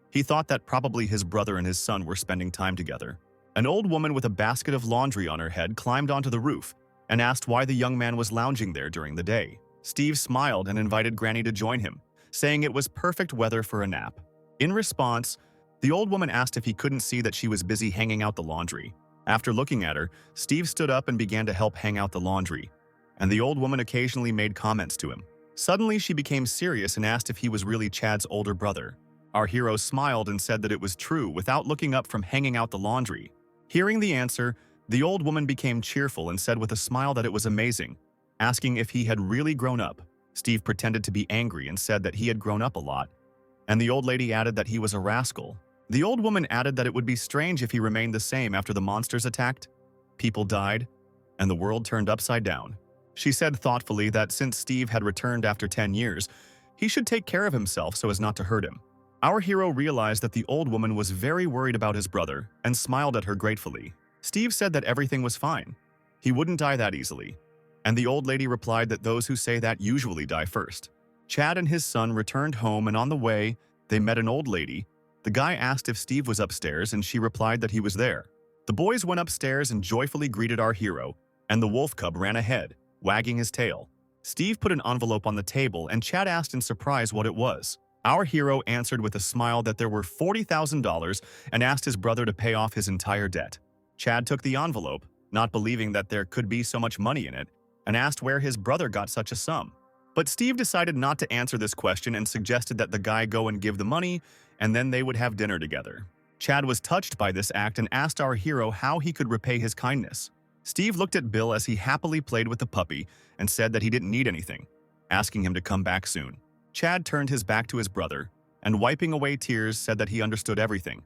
He thought that probably his brother and his son were spending time together. An old woman with a basket of laundry on her head climbed onto the roof and asked why the young man was lounging there during the day. Steve smiled and invited Granny to join him, saying it was perfect weather for a nap. In response, the old woman asked if he couldn't see that she was busy hanging out the laundry. After looking at her, Steve stood up and began to help hang out the laundry, and the old woman occasionally made comments to him. Suddenly, she became serious and asked if he was really Chad's older brother. Our hero smiled and said that it was true without looking up from hanging out the laundry. Hearing the answer, the old woman became cheerful and said with a smile that it was amazing, asking if he had really grown up. Steve pretended to be angry and said that he had grown up a lot, and the old lady added that he was a rascal. The old woman added that it would be strange if he remained the same after the monsters attacked, people died, and the world turned upside down. She said thoughtfully that since Steve had returned after 10 years, he should take care of himself so as not to hurt him. Our hero realized that the old woman was very worried about his brother and smiled at her gratefully. Steve said that everything was fine. He wouldn't die that easily. And the old lady replied that those who say that usually die first. Chad and his son returned home, and on the way, they met an old lady. The guy asked if Steve was upstairs, and she replied that he was there. The boys went upstairs and joyfully greeted our hero, and the wolf cub ran ahead, wagging his tail. Steve put an envelope on the table, and Chad asked in surprise what it was. Our hero answered with a smile that there were $40,000 and asked his brother to pay off his entire debt. Chad took the envelope, not believing that there could be so much money in it, and asked where his brother got such a sum. But Steve decided not to answer this question and suggested that the guy go and give the money, and then they would have dinner together. Chad was touched by this act and asked our hero how he could repay his kindness. Steve looked at Bill as he happily played with the puppy and said that he didn't need anything, asking him to come back soon. Chad turned his back to his brother and, wiping away tears, said that he understood everything,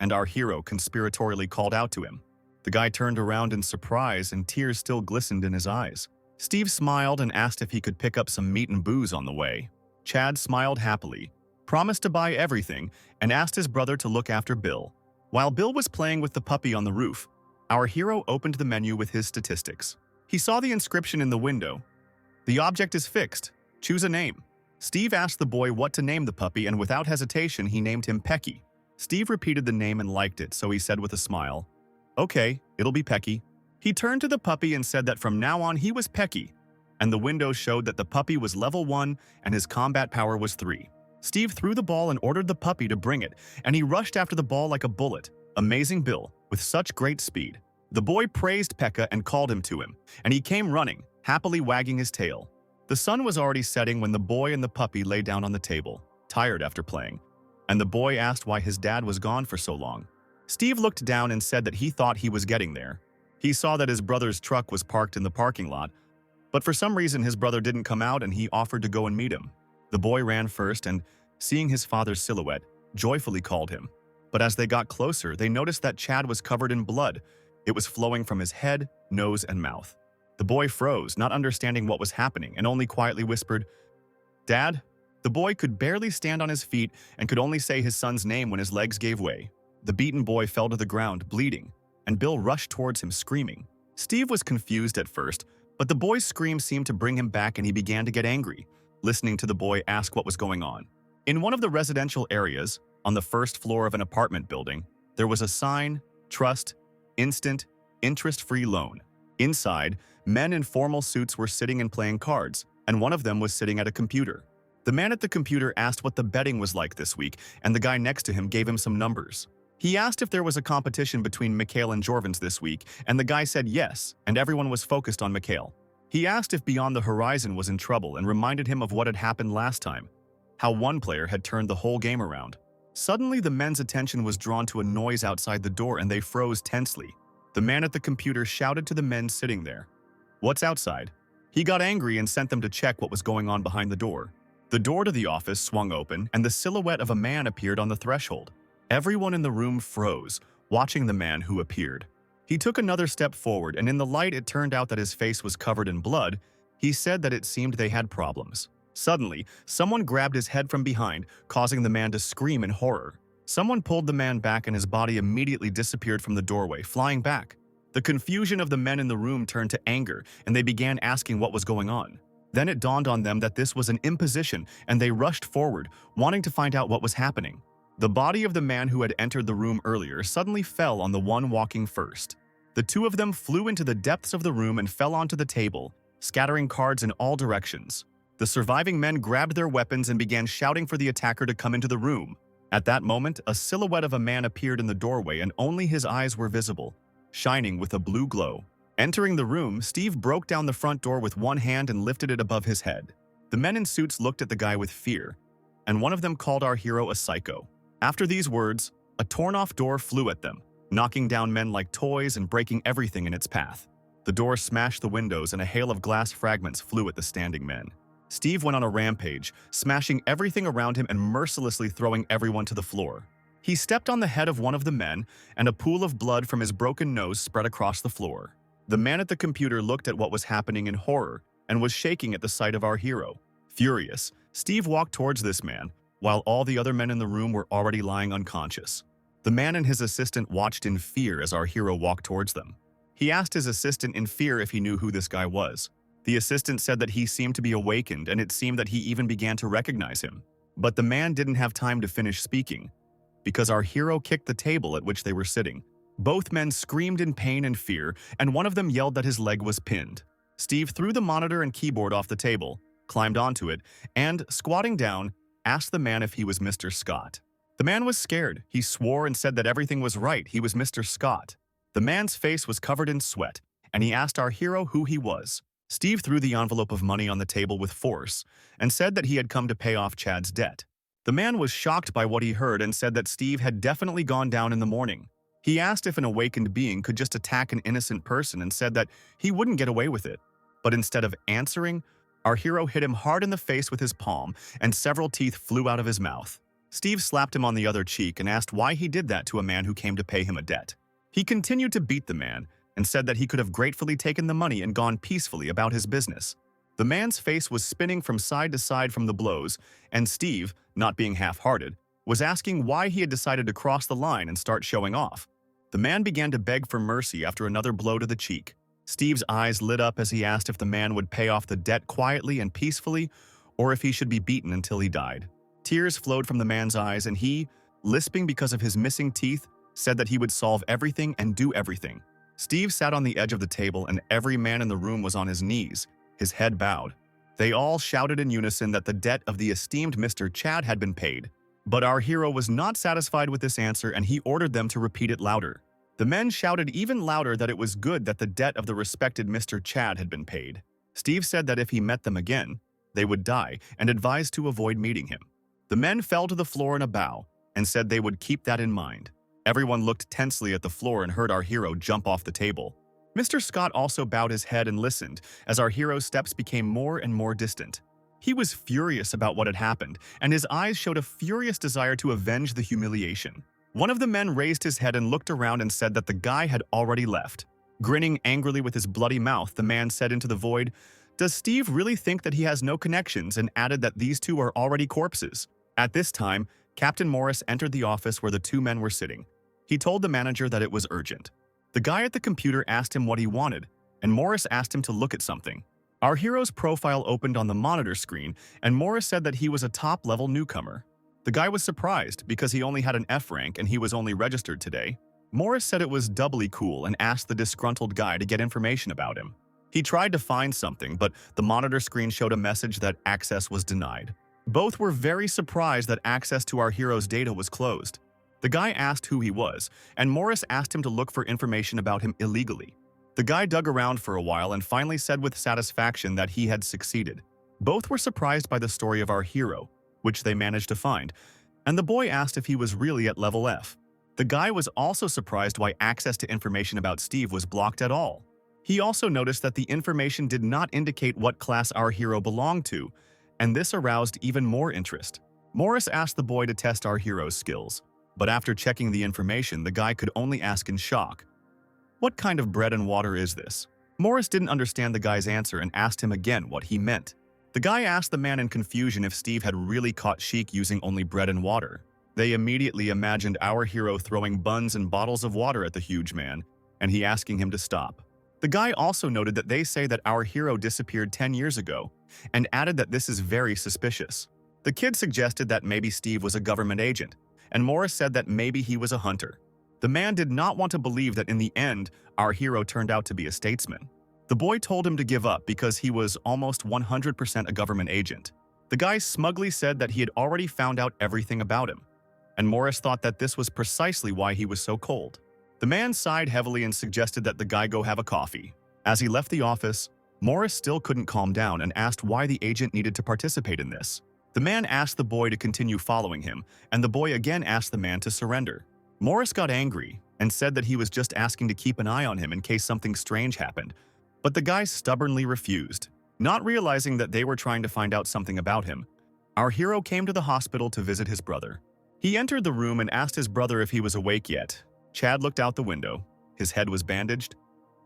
and our hero conspiratorially called out to him. The guy turned around in surprise and tears still glistened in his eyes. Steve smiled and asked if he could pick up some meat and booze on the way. Chad smiled happily, promised to buy everything, and asked his brother to look after Bill. While Bill was playing with the puppy on the roof, our hero opened the menu with his statistics. He saw the inscription in the window. "The object is fixed. Choose a name." Steve asked the boy what to name the puppy, and without hesitation, he named him Pecky. Steve repeated the name and liked it, so he said with a smile, "Okay, it'll be Pecky." He turned to the puppy and said that from now on he was Pecky, and the window showed that the puppy was level 1 and his combat power was 3. Steve threw the ball and ordered the puppy to bring it, and he rushed after the ball like a bullet, amazing Bill, with such great speed. The boy praised Pekka and called him to him, and he came running, happily wagging his tail. The sun was already setting when the boy and the puppy lay down on the table, tired after playing, and the boy asked why his dad was gone for so long. Steve looked down and said that he thought he was getting there. He saw that his brother's truck was parked in the parking lot, but for some reason his brother didn't come out and he offered to go and meet him. The boy ran first and, seeing his father's silhouette, joyfully called him. But as they got closer, they noticed that Chad was covered in blood. It was flowing from his head, nose, and mouth. The boy froze, not understanding what was happening, and only quietly whispered, "Dad?" The boy could barely stand on his feet and could only say his son's name when his legs gave way. The beaten boy fell to the ground, bleeding, and Bill rushed towards him, screaming. Steve was confused at first, but the boy's scream seemed to bring him back and he began to get angry, listening to the boy ask what was going on. In one of the residential areas, on the first floor of an apartment building, there was a sign, "Trust, Instant, Interest-Free Loan." Inside, men in formal suits were sitting and playing cards, and one of them was sitting at a computer. The man at the computer asked what the betting was like this week, and the guy next to him gave him some numbers. He asked if there was a competition between Mikhail and Jorvins this week, and the guy said yes, and everyone was focused on Mikhail. He asked if Beyond the Horizon was in trouble and reminded him of what had happened last time, how one player had turned the whole game around. Suddenly, the men's attention was drawn to a noise outside the door and they froze tensely. The man at the computer shouted to the men sitting there, "What's outside?" He got angry and sent them to check what was going on behind the door. The door to the office swung open and the silhouette of a man appeared on the threshold. Everyone in the room froze, watching the man who appeared. He took another step forward, and in the light it turned out that his face was covered in blood. He said that it seemed they had problems. Suddenly, someone grabbed his head from behind, causing the man to scream in horror. Someone pulled the man back and his body immediately disappeared from the doorway, flying back. The confusion of the men in the room turned to anger, and they began asking what was going on. Then it dawned on them that this was an imposition, and they rushed forward, wanting to find out what was happening. The body of the man who had entered the room earlier suddenly fell on the one walking first. The two of them flew into the depths of the room and fell onto the table, scattering cards in all directions. The surviving men grabbed their weapons and began shouting for the attacker to come into the room. At that moment, a silhouette of a man appeared in the doorway and only his eyes were visible, shining with a blue glow. Entering the room, Steve broke down the front door with one hand and lifted it above his head. The men in suits looked at the guy with fear, and one of them called our hero a psycho. After these words, a torn-off door flew at them, knocking down men like toys and breaking everything in its path. The door smashed the windows and a hail of glass fragments flew at the standing men. Steve went on a rampage, smashing everything around him and mercilessly throwing everyone to the floor. He stepped on the head of one of the men, and a pool of blood from his broken nose spread across the floor. The man at the computer looked at what was happening in horror and was shaking at the sight of our hero. Furious, Steve walked towards this man, while all the other men in the room were already lying unconscious. The man and his assistant watched in fear as our hero walked towards them. He asked his assistant in fear if he knew who this guy was. The assistant said that he seemed to be awakened, and it seemed that he even began to recognize him. But the man didn't have time to finish speaking, because our hero kicked the table at which they were sitting. Both men screamed in pain and fear, and one of them yelled that his leg was pinned. Steve threw the monitor and keyboard off the table, climbed onto it, and, squatting down, asked the man if he was Mr. Scott. The man was scared. He swore and said that everything was right. He was Mr. Scott. The man's face was covered in sweat, and he asked our hero who he was. Steve threw the envelope of money on the table with force and said that he had come to pay off Chad's debt. The man was shocked by what he heard and said that Steve had definitely gone down in the morning. He asked if an awakened being could just attack an innocent person and said that he wouldn't get away with it. But instead of answering, our hero hit him hard in the face with his palm and several teeth flew out of his mouth. Steve slapped him on the other cheek and asked why he did that to a man who came to pay him a debt. He continued to beat the man and said that he could have gratefully taken the money and gone peacefully about his business. The man's face was spinning from side to side from the blows, and Steve, not being half-hearted, was asking why he had decided to cross the line and start showing off. The man began to beg for mercy after another blow to the cheek. Steve's eyes lit up as he asked if the man would pay off the debt quietly and peacefully, or if he should be beaten until he died. Tears flowed from the man's eyes, and he, lisping because of his missing teeth, said that he would solve everything and do everything. Steve sat on the edge of the table, and every man in the room was on his knees, his head bowed. They all shouted in unison that the debt of the esteemed Mr. Chad had been paid. But our hero was not satisfied with this answer, and he ordered them to repeat it louder. The men shouted even louder that it was good that the debt of the respected Mr. Chad had been paid. Steve said that if he met them again, they would die, and advised to avoid meeting him. The men fell to the floor in a bow and said they would keep that in mind. Everyone looked tensely at the floor and heard our hero jump off the table. Mr. Scott also bowed his head and listened as our hero's steps became more and more distant. He was furious about what had happened, and his eyes showed a furious desire to avenge the humiliation. One of the men raised his head and looked around and said that the guy had already left. Grinning angrily with his bloody mouth, the man said into the void, "Does Steve really think that he has no connections?" and added that these two are already corpses. At this time, Captain Morris entered the office where the two men were sitting. He told the manager that it was urgent. The guy at the computer asked him what he wanted, and Morris asked him to look at something. Our hero's profile opened on the monitor screen, and Morris said that he was a top-level newcomer. The guy was surprised because he only had an F rank and he was only registered today. Morris said it was doubly cool and asked the disgruntled guy to get information about him. He tried to find something, but the monitor screen showed a message that access was denied. Both were very surprised that access to our hero's data was closed. The guy asked who he was, and Morris asked him to look for information about him illegally. The guy dug around for a while and finally said with satisfaction that he had succeeded. Both were surprised by the story of our hero, which they managed to find, and the boy asked if he was really at level F. The guy was also surprised why access to information about Steve was blocked at all. He also noticed that the information did not indicate what class our hero belonged to, and this aroused even more interest. Morris asked the boy to test our hero's skills, but after checking the information, the guy could only ask in shock, "What kind of bread and water is this?" Morris didn't understand the guy's answer and asked him again what he meant. The guy asked the man in confusion if Steve had really caught Sheik using only bread and water. They immediately imagined our hero throwing buns and bottles of water at the huge man, and he asking him to stop. The guy also noted that they say that our hero disappeared 10 years ago, and added that this is very suspicious. The kid suggested that maybe Steve was a government agent, and Morris said that maybe he was a hunter. The man did not want to believe that in the end, our hero turned out to be a statesman. The boy told him to give up because he was almost 100% a government agent. The guy smugly said that he had already found out everything about him, and Morris thought that this was precisely why he was so cold. The man sighed heavily and suggested that the guy go have a coffee. As he left the office, Morris still couldn't calm down and asked why the agent needed to participate in this. The man asked the boy to continue following him, and the boy again asked the man to surrender. Morris got angry and said that he was just asking to keep an eye on him in case something strange happened, but the guy stubbornly refused. Not realizing that they were trying to find out something about him, our hero came to the hospital to visit his brother. He entered the room and asked his brother if he was awake yet. Chad looked out the window. His head was bandaged,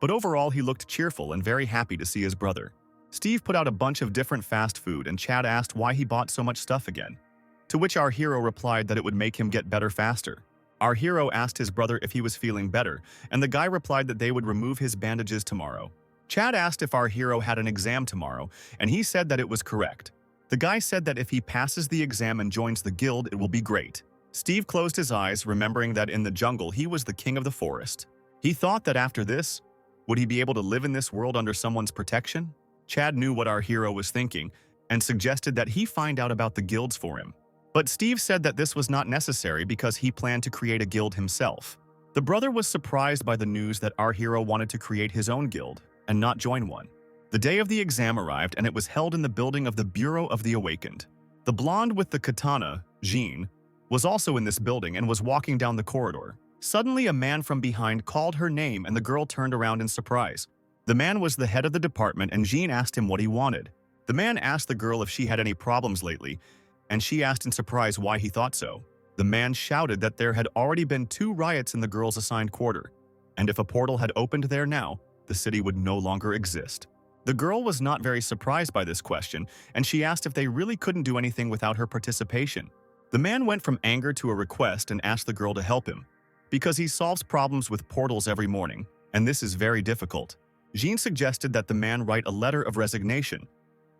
but overall he looked cheerful and very happy to see his brother. Steve put out a bunch of different fast food, and Chad asked why he bought so much stuff again, to which our hero replied that it would make him get better faster. Our hero asked his brother if he was feeling better, and the guy replied that they would remove his bandages tomorrow. Chad asked if our hero had an exam tomorrow, and he said that it was correct. The guy said that if he passes the exam and joins the guild, it will be great. Steve closed his eyes, remembering that in the jungle he was the king of the forest. He thought that after this, would he be able to live in this world under someone's protection? Chad knew what our hero was thinking and suggested that he find out about the guilds for him. But Steve said that this was not necessary because he planned to create a guild himself. The brother was surprised by the news that our hero wanted to create his own guild and not join one. The day of the exam arrived, and it was held in the building of the Bureau of the Awakened. The blonde with the katana, Jean, was also in this building and was walking down the corridor. Suddenly, a man from behind called her name, and the girl turned around in surprise. The man was the head of the department, and Jean asked him what he wanted. The man asked the girl if she had any problems lately, and she asked in surprise why he thought so. The man shouted that there had already been 2 riots in the girl's assigned quarter, and if a portal had opened there now, the city would no longer exist. The girl was not very surprised by this question, and she asked if they really couldn't do anything without her participation. The man went from anger to a request and asked the girl to help him, because he solves problems with portals every morning, and this is very difficult. Jean suggested that the man write a letter of resignation,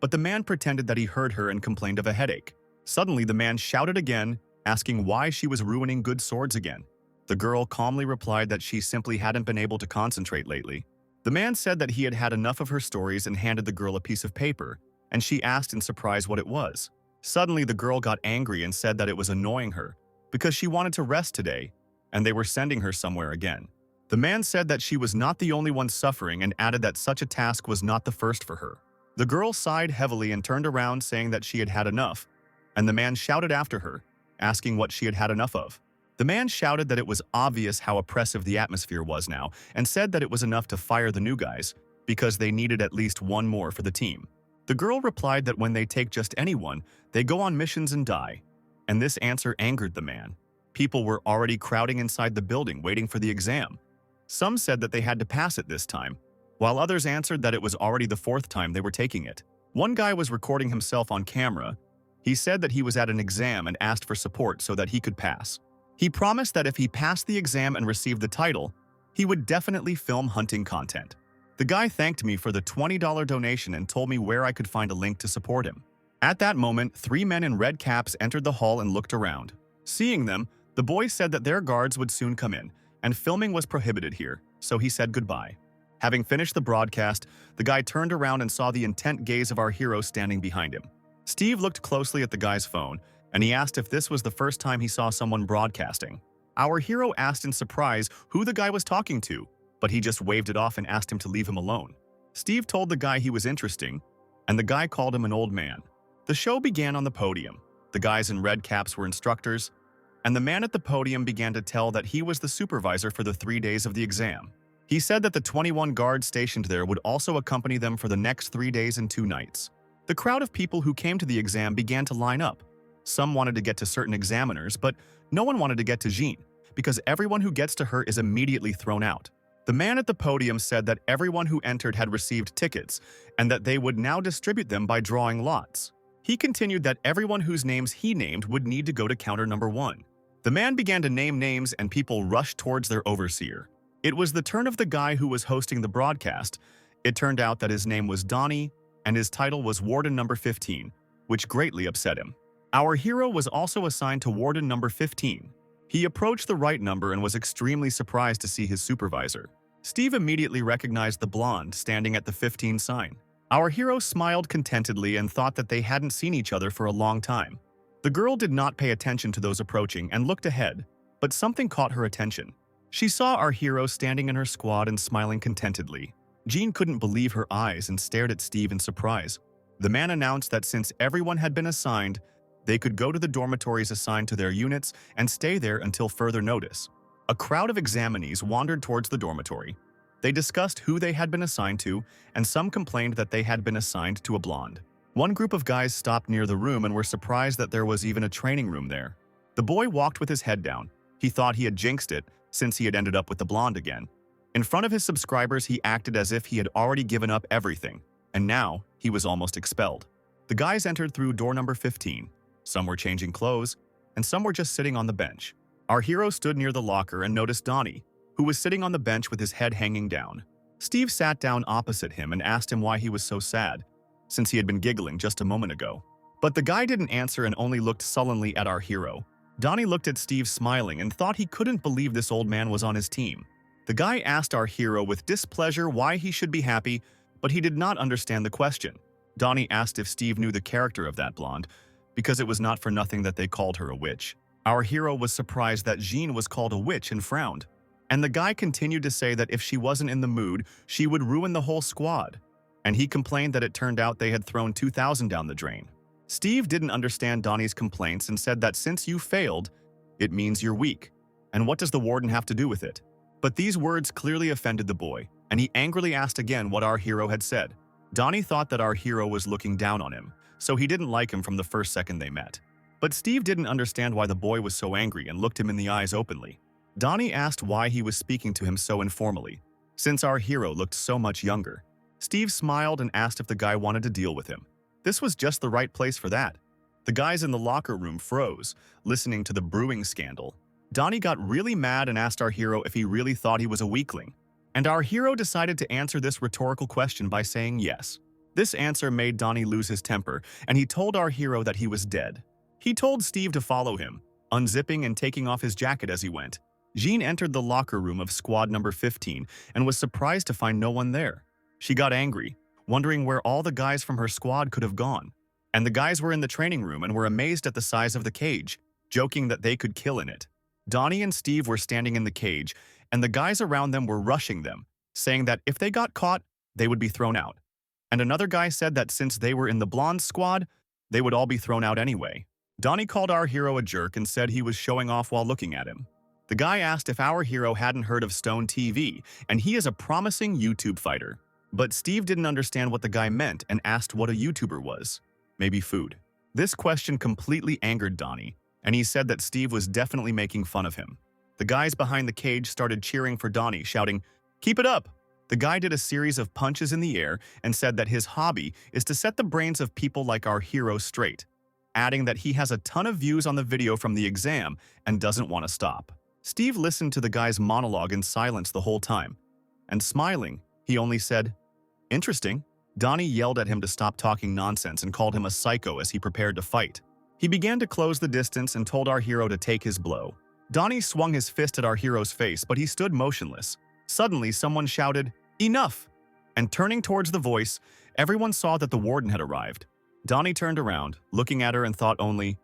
but the man pretended that he heard her and complained of a headache. Suddenly, the man shouted again, asking why she was ruining good swords again. The girl calmly replied that she simply hadn't been able to concentrate lately. The man said that he had had enough of her stories and handed the girl a piece of paper, and she asked in surprise what it was. Suddenly, the girl got angry and said that it was annoying her because she wanted to rest today, and they were sending her somewhere again. The man said that she was not the only one suffering and added that such a task was not the first for her. The girl sighed heavily and turned around saying that she had had enough, and the man shouted after her, asking what she had had enough of. The man shouted that it was obvious how oppressive the atmosphere was now and said that it was enough to fire the new guys because they needed at least one more for the team. The girl replied that when they take just anyone, they go on missions and die, and this answer angered the man. People were already crowding inside the building waiting for the exam. Some said that they had to pass it this time, while others answered that it was already the 4th time they were taking it. One guy was recording himself on camera. He said that he was at an exam and asked for support so that he could pass. He promised that if he passed the exam and received the title, he would definitely film hunting content. The guy thanked me for the $20 donation and told me where I could find a link to support him. At that moment, 3 men in red caps entered the hall and looked around. Seeing them, the boy said that their guards would soon come in, and filming was prohibited here, so he said goodbye. Having finished the broadcast, the guy turned around and saw the intent gaze of our hero standing behind him. Steve looked closely at the guy's phone, and he asked if this was the first time he saw someone broadcasting. Our hero asked in surprise who the guy was talking to, but he just waved it off and asked him to leave him alone. Steve told the guy he was interesting, and the guy called him an old man. The show began on the podium. The guys in red caps were instructors, and the man at the podium began to tell that he was the supervisor for the 3 days of the exam. He said that the 21 guards stationed there would also accompany them for the next 3 days and 2 nights. The crowd of people who came to the exam began to line up. Some wanted to get to certain examiners, but no one wanted to get to Jean, because everyone who gets to her is immediately thrown out. The man at the podium said that everyone who entered had received tickets, and that they would now distribute them by drawing lots. He continued that everyone whose names he named would need to go to counter number 1. The man began to name names and people rushed towards their overseer. It was the turn of the guy who was hosting the broadcast. It turned out that his name was Donnie, and his title was Warden number 15, which greatly upset him. Our hero was also assigned to Warden number 15. He approached the right number and was extremely surprised to see his supervisor. Steve immediately recognized the blonde standing at the 15 sign. Our hero smiled contentedly and thought that they hadn't seen each other for a long time. The girl did not pay attention to those approaching and looked ahead, but something caught her attention. She saw our hero standing in her squad and smiling contentedly. Jean couldn't believe her eyes and stared at Steve in surprise. The man announced that since everyone had been assigned, they could go to the dormitories assigned to their units and stay there until further notice. A crowd of examinees wandered towards the dormitory. They discussed who they had been assigned to, and some complained that they had been assigned to a blonde. One group of guys stopped near the room and were surprised that there was even a training room there. The boy walked with his head down. He thought he had jinxed it, since he had ended up with the blonde again. In front of his subscribers, he acted as if he had already given up everything, and now he was almost expelled. The guys entered through door number 15. Some were changing clothes, and some were just sitting on the bench. Our hero stood near the locker and noticed Donnie, who was sitting on the bench with his head hanging down. Steve sat down opposite him and asked him why he was so sad, since he had been giggling just a moment ago. But the guy didn't answer and only looked sullenly at our hero. Donnie looked at Steve smiling and thought he couldn't believe this old man was on his team. The guy asked our hero with displeasure why he should be happy, but he did not understand the question. Donnie asked if Steve knew the character of that blonde, because it was not for nothing that they called her a witch. Our hero was surprised that Jean was called a witch and frowned. And the guy continued to say that if she wasn't in the mood, she would ruin the whole squad. and he complained that it turned out they had thrown 2,000 down the drain. Steve didn't understand Donnie's complaints and said that since you failed, it means you're weak. And what does the warden have to do with it? But these words clearly offended the boy, and he angrily asked again what our hero had said. Donnie thought that our hero was looking down on him, so he didn't like him from the first second they met. But Steve didn't understand why the boy was so angry and looked him in the eyes openly. Donnie asked why he was speaking to him so informally, since our hero looked so much younger. Steve smiled and asked if the guy wanted to deal with him. This was just the right place for that. The guys in the locker room froze, listening to the brewing scandal. Donnie got really mad and asked our hero if he really thought he was a weakling. And our hero decided to answer this rhetorical question by saying yes. This answer made Donnie lose his temper, and he told our hero that he was dead. He told Steve to follow him, unzipping and taking off his jacket as he went. Jean entered the locker room of squad number 15 and was surprised to find no one there. She got angry, wondering where all the guys from her squad could have gone. And the guys were in the training room and were amazed at the size of the cage, joking that they could kill in it. Donnie and Steve were standing in the cage, and the guys around them were rushing them, saying that if they got caught, they would be thrown out. And another guy said that since they were in the blonde squad, they would all be thrown out anyway. Donnie called our hero a jerk and said he was showing off while looking at him. The guy asked if our hero hadn't heard of Stone TV, and he is a promising YouTube fighter. But Steve didn't understand what the guy meant and asked what a YouTuber was. Maybe food. This question completely angered Donnie, and he said that Steve was definitely making fun of him. The guys behind the cage started cheering for Donnie, shouting, "Keep it up!" The guy did a series of punches in the air and said that his hobby is to set the brains of people like our hero straight, adding that he has a ton of views on the video from the exam and doesn't want to stop. Steve listened to the guy's monologue in silence the whole time, and smiling, he only said, "Interesting." Donnie yelled at him to stop talking nonsense and called him a psycho as he prepared to fight. He began to close the distance and told our hero to take his blow. Donnie swung his fist at our hero's face, but he stood motionless. Suddenly, someone shouted, "Enough!" And turning towards the voice, everyone saw that the warden had arrived. Donnie turned around, looking at her and thought only,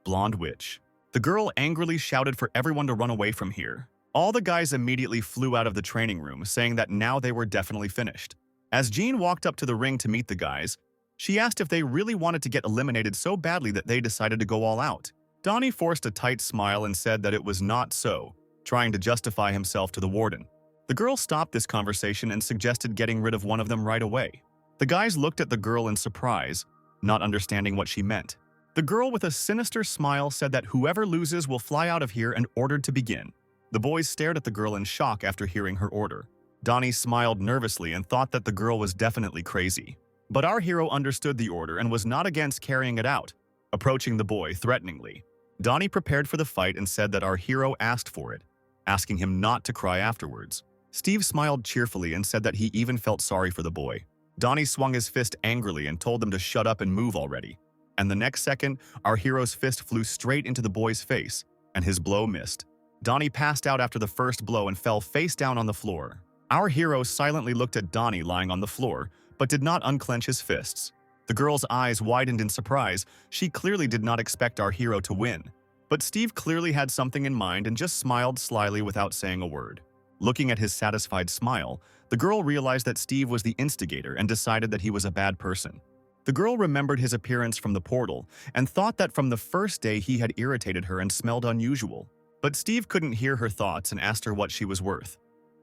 "Blonde witch." The girl angrily shouted for everyone to run away from here. All the guys immediately flew out of the training room, saying that now they were definitely finished. As Jean walked up to the ring to meet the guys, she asked if they really wanted to get eliminated so badly that they decided to go all out. Donnie forced a tight smile and said that it was not so, trying to justify himself to the warden. The girl stopped this conversation and suggested getting rid of one of them right away. The guys looked at the girl in surprise, not understanding what she meant. The girl with a sinister smile said that whoever loses will fly out of here and ordered to begin. The boys stared at the girl in shock after hearing her order. Donnie smiled nervously and thought that the girl was definitely crazy. But our hero understood the order and was not against carrying it out, approaching the boy threateningly. Donnie prepared for the fight and said that our hero asked for it, asking him not to cry afterwards. Steve smiled cheerfully and said that he even felt sorry for the boy. Donnie swung his fist angrily and told them to shut up and move already. And the next second, our hero's fist flew straight into the boy's face, and his blow missed. Donnie passed out after the first blow and fell face down on the floor. Our hero silently looked at Donnie lying on the floor, but did not unclench his fists. The girl's eyes widened in surprise. She clearly did not expect our hero to win. But Steve clearly had something in mind and just smiled slyly without saying a word. Looking at his satisfied smile, the girl realized that Steve was the instigator and decided that he was a bad person. The girl remembered his appearance from the portal and thought that from the first day he had irritated her and smelled unusual. But Steve couldn't hear her thoughts and asked her what she was worth.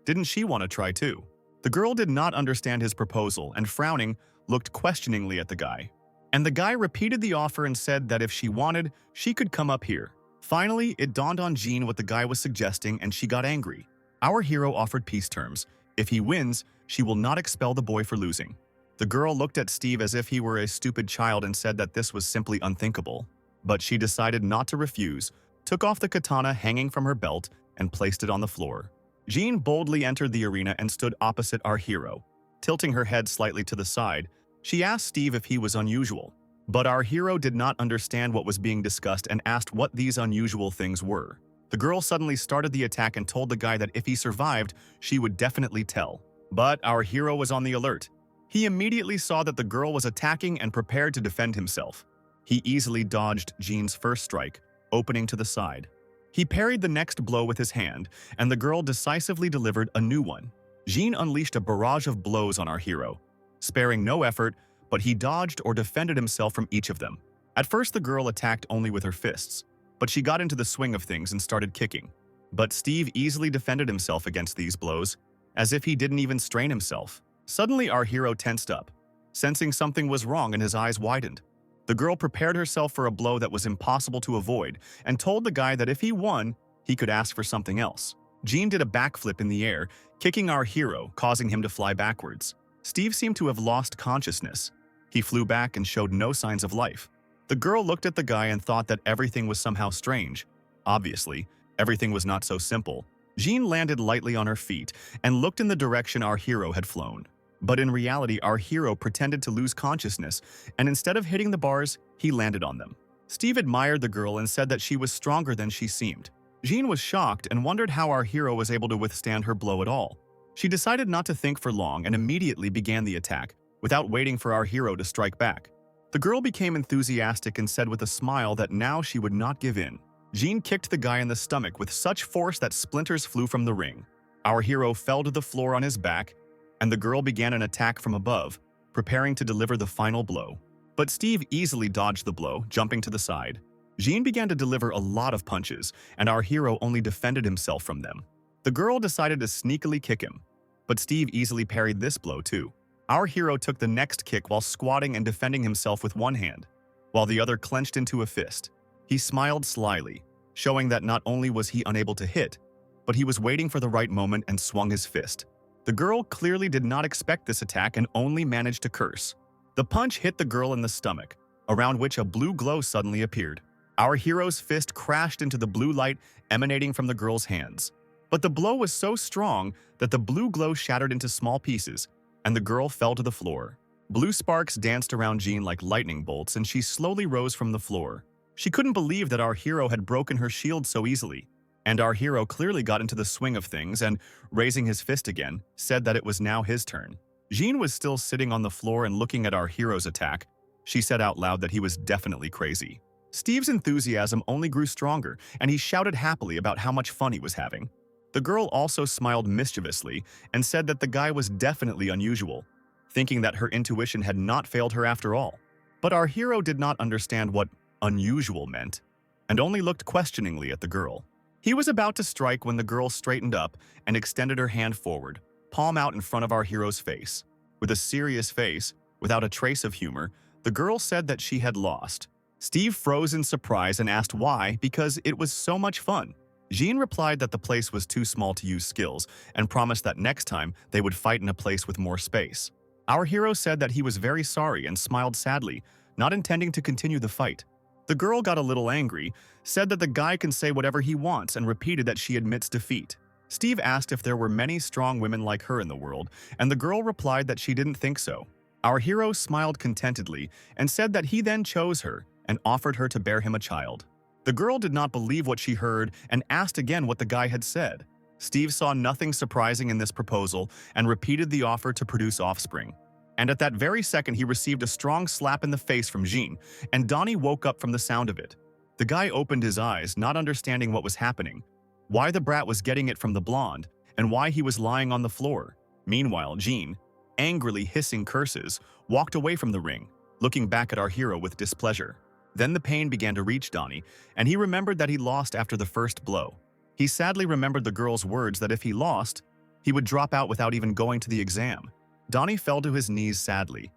Didn't she want to try too? The girl did not understand his proposal and, frowning, looked questioningly at the guy. And the guy repeated the offer and said that if she wanted, she could come up here. Finally, it dawned on Jean what the guy was suggesting and she got angry. Our hero offered peace terms. If he wins, she will not expel the boy for losing. The girl looked at Steve as if he were a stupid child and said that this was simply unthinkable. But she decided not to refuse, took off the katana hanging from her belt, and placed it on the floor. Jean boldly entered the arena and stood opposite our hero. Tilting her head slightly to the side, she asked Steve if he was unusual. But our hero did not understand what was being discussed and asked what these unusual things were. The girl suddenly started the attack and told the guy that if he survived, she would definitely tell. But our hero was on the alert. He immediately saw that the girl was attacking and prepared to defend himself. He easily dodged Jean's first strike, opening to the side. He parried the next blow with his hand, and the girl decisively delivered a new one. Jean unleashed a barrage of blows on our hero, sparing no effort, but he dodged or defended himself from each of them. At first, the girl attacked only with her fists, but she got into the swing of things and started kicking. But Steve easily defended himself against these blows, as if he didn't even strain himself. Suddenly, our hero tensed up, sensing something was wrong, and his eyes widened. The girl prepared herself for a blow that was impossible to avoid and told the guy that if he won, he could ask for something else. Jean did a backflip in the air, kicking our hero, causing him to fly backwards. Steve seemed to have lost consciousness. He flew back and showed no signs of life. The girl looked at the guy and thought that everything was somehow strange. Obviously, everything was not so simple. Jean landed lightly on her feet and looked in the direction our hero had flown. But in reality, our hero pretended to lose consciousness, and instead of hitting the bars, he landed on them. Steve admired the girl and said that she was stronger than she seemed. Jean was shocked and wondered how our hero was able to withstand her blow at all. She decided not to think for long and immediately began the attack, without waiting for our hero to strike back. The girl became enthusiastic and said with a smile that now she would not give in. Jean kicked the guy in the stomach with such force that splinters flew from the ring. Our hero fell to the floor on his back, and the girl began an attack from above, preparing to deliver the final blow. But Steve easily dodged the blow, jumping to the side. Jean began to deliver a lot of punches, and our hero only defended himself from them. The girl decided to sneakily kick him, but Steve easily parried this blow too. Our hero took the next kick while squatting and defending himself with one hand, while the other clenched into a fist. He smiled slyly, showing that not only was he unable to hit, but he was waiting for the right moment and swung his fist. The girl clearly did not expect this attack and only managed to curse. The punch hit the girl in the stomach, around which a blue glow suddenly appeared. Our hero's fist crashed into the blue light emanating from the girl's hands. But the blow was so strong that the blue glow shattered into small pieces, and the girl fell to the floor. Blue sparks danced around Jean like lightning bolts, and she slowly rose from the floor. She couldn't believe that our hero had broken her shield so easily. And our hero clearly got into the swing of things and, raising his fist again, said that it was now his turn. Jean was still sitting on the floor and looking at our hero's attack. She said out loud that he was definitely crazy. Steve's enthusiasm only grew stronger, and he shouted happily about how much fun he was having. The girl also smiled mischievously and said that the guy was definitely unusual, thinking that her intuition had not failed her after all. But our hero did not understand what unusual meant, and only looked questioningly at the girl. He was about to strike when the girl straightened up and extended her hand forward, palm out in front of our hero's face. With a serious face, without a trace of humor, the girl said that she had lost. Steve froze in surprise and asked why, because it was so much fun. Jean replied that the place was too small to use skills and promised that next time they would fight in a place with more space. Our hero said that he was very sorry and smiled sadly, not intending to continue the fight. The girl got a little angry, said that the guy can say whatever he wants, and repeated that she admits defeat. Steve asked if there were many strong women like her in the world, and the girl replied that she didn't think so. Our hero smiled contentedly and said that he then chose her and offered her to bear him a child. The girl did not believe what she heard and asked again what the guy had said. Steve saw nothing surprising in this proposal and repeated the offer to produce offspring. And at that very second, he received a strong slap in the face from Jean, and Donnie woke up from the sound of it. The guy opened his eyes, not understanding what was happening, why the brat was getting it from the blonde, and why he was lying on the floor. Meanwhile, Jean, angrily hissing curses, walked away from the ring, looking back at our hero with displeasure. Then the pain began to reach Donnie, and he remembered that he lost after the first blow. He sadly remembered the girl's words that if he lost, he would drop out without even going to the exam. Donnie fell to his knees sadly,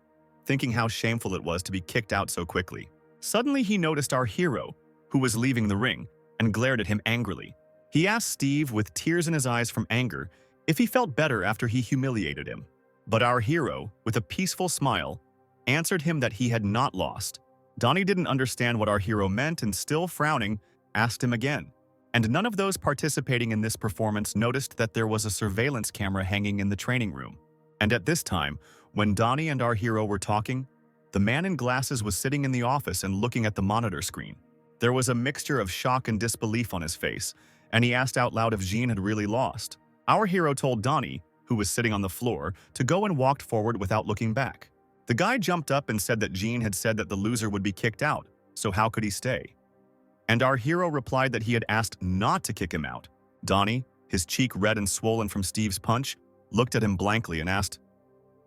thinking how shameful it was to be kicked out so quickly. Suddenly he noticed our hero, who was leaving the ring, and glared at him angrily. He asked Steve, with tears in his eyes from anger, if he felt better after he humiliated him. But our hero, with a peaceful smile, answered him that he had not lost. Donnie didn't understand what our hero meant and, still frowning, asked him again. And none of those participating in this performance noticed that there was a surveillance camera hanging in the training room. And at this time, when Donnie and our hero were talking, the man in glasses was sitting in the office and looking at the monitor screen. There was a mixture of shock and disbelief on his face, and he asked out loud if Jean had really lost. Our hero told Donnie, who was sitting on the floor, to go and walked forward without looking back. The guy jumped up and said that Jean had said that the loser would be kicked out, so how could he stay? And our hero replied that he had asked not to kick him out. Donnie, his cheek red and swollen from Steve's punch, looked at him blankly and asked,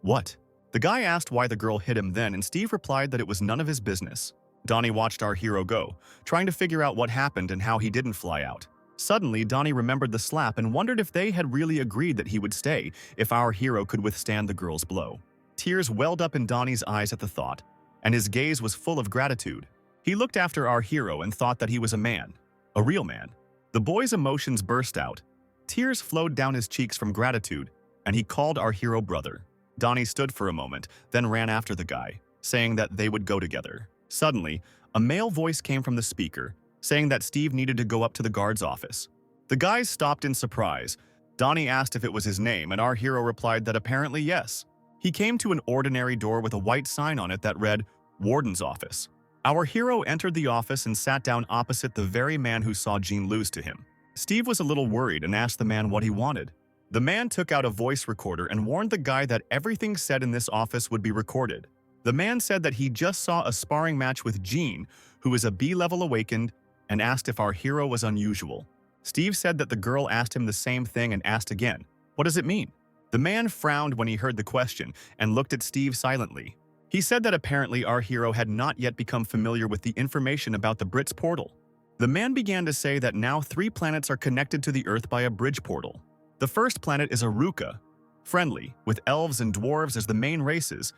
"What?" The guy asked why the girl hit him then, and Steve replied that it was none of his business. Donnie watched our hero go, trying to figure out what happened and how he didn't fly out. Suddenly, Donnie remembered the slap and wondered if they had really agreed that he would stay if our hero could withstand the girl's blow. Tears welled up in Donnie's eyes at the thought, and his gaze was full of gratitude. He looked after our hero and thought that he was a man, a real man. The boy's emotions burst out. Tears flowed down his cheeks from gratitude, and he called our hero brother. Donnie stood for a moment, then ran after the guy, saying that they would go together. Suddenly, a male voice came from the speaker, saying that Steve needed to go up to the guard's office. The guys stopped in surprise. Donnie asked if it was his name, and our hero replied that apparently yes. He came to an ordinary door with a white sign on it that read, "Warden's Office." Our hero entered the office and sat down opposite the very man who saw Jean lose to him. Steve was a little worried and asked the man what he wanted. The man took out a voice recorder and warned the guy that everything said in this office would be recorded. The man said that he just saw a sparring match with Jean, who is a B-level awakened, and asked if our hero was unusual. Steve said that the girl asked him the same thing and asked again, "What does it mean?" The man frowned when he heard the question and looked at Steve silently. He said that apparently our hero had not yet become familiar with the information about the Brit's portal. The man began to say that now 3 planets are connected to the Earth by a bridge portal. The first planet is Aruka, friendly, with elves and dwarves as the main races,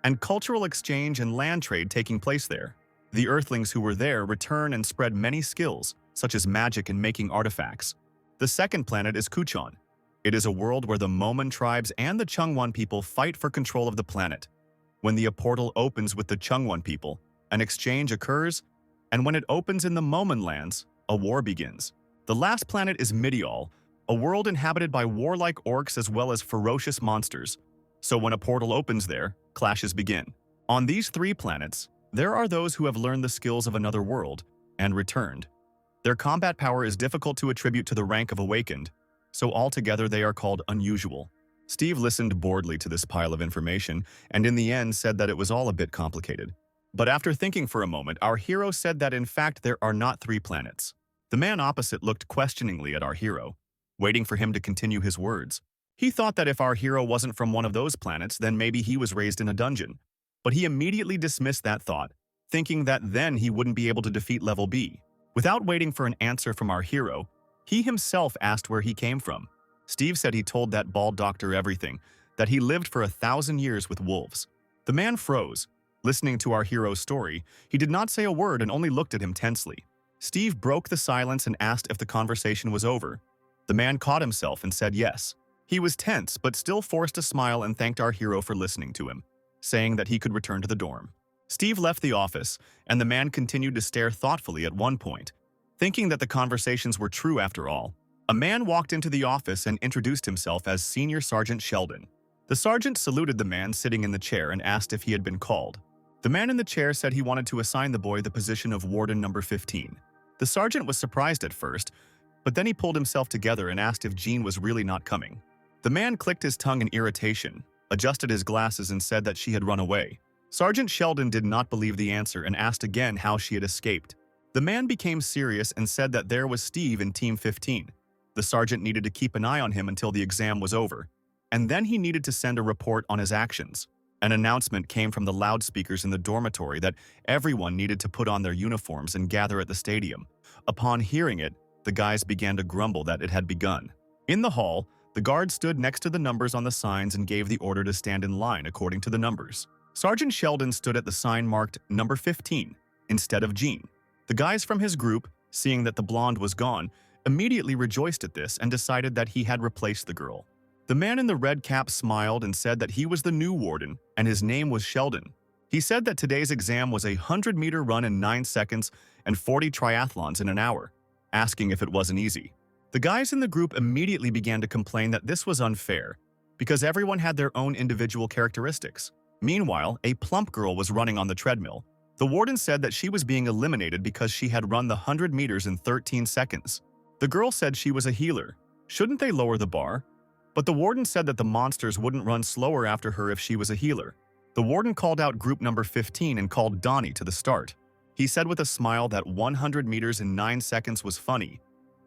and cultural exchange and land trade taking place there. The Earthlings who were there return and spread many skills, such as magic and making artifacts. The second planet is Kuchon. It is a world where the Moman tribes and the Chungwon people fight for control of the planet. When the portal opens with the Chungwon people, an exchange occurs, and when it opens in the Moman lands, a war begins. The last planet is Midial, a world inhabited by warlike orcs as well as ferocious monsters. So when a portal opens there, clashes begin. On these 3 planets, there are those who have learned the skills of another world and returned. Their combat power is difficult to attribute to the rank of awakened, so altogether they are called unusual. Steve listened boredly to this pile of information and in the end said that it was all a bit complicated. But after thinking for a moment, our hero said that in fact there are not 3 planets. The man opposite looked questioningly at our hero, waiting for him to continue his words. He thought that if our hero wasn't from one of those planets, then maybe he was raised in a dungeon. But he immediately dismissed that thought, thinking that then he wouldn't be able to defeat level B. Without waiting for an answer from our hero, he himself asked where he came from. Steve said he told that bald doctor everything, that he lived for 1,000 years with wolves. The man froze. Listening to our hero's story, he did not say a word and only looked at him tensely. Steve broke the silence and asked if the conversation was over. The man caught himself and said yes. He was tense but still forced a smile and thanked our hero for listening to him, saying that he could return to the dorm. Steve left the office, and the man continued to stare thoughtfully at one point, thinking that the conversations were true after all. A man walked into the office and introduced himself as Senior Sergeant Sheldon. The sergeant saluted the man sitting in the chair and asked if he had been called. The man in the chair said he wanted to assign the boy the position of Warden number 15. The sergeant was surprised at first, but then he pulled himself together and asked if Jean was really not coming. The man clicked his tongue in irritation, adjusted his glasses and said that she had run away. Sergeant Sheldon did not believe the answer and asked again how she had escaped. The man became serious and said that there was Steve in Team 15. The sergeant needed to keep an eye on him until the exam was over, and then he needed to send a report on his actions. An announcement came from the loudspeakers in the dormitory that everyone needed to put on their uniforms and gather at the stadium. Upon hearing it, the guys began to grumble that it had begun. In the hall, the guard stood next to the numbers on the signs and gave the order to stand in line according to the numbers. Sergeant Sheldon stood at the sign marked number 15 instead of Jean. The guys from his group, seeing that the blonde was gone, immediately rejoiced at this and decided that he had replaced the girl. The man in the red cap smiled and said that he was the new warden and his name was Sheldon. He said that today's exam was a 100-meter run in 9 seconds and 40 triathlons in an hour, asking if it wasn't easy. The guys in the group immediately began to complain that this was unfair because everyone had their own individual characteristics. Meanwhile, a plump girl was running on the treadmill. The warden said that she was being eliminated because she had run the 100 meters in 13 seconds. The girl said she was a healer. Shouldn't they lower the bar? But the warden said that the monsters wouldn't run slower after her if she was a healer. The warden called out group number 15 and called Donnie to the start. He said with a smile that 100 meters in 9 seconds was funny,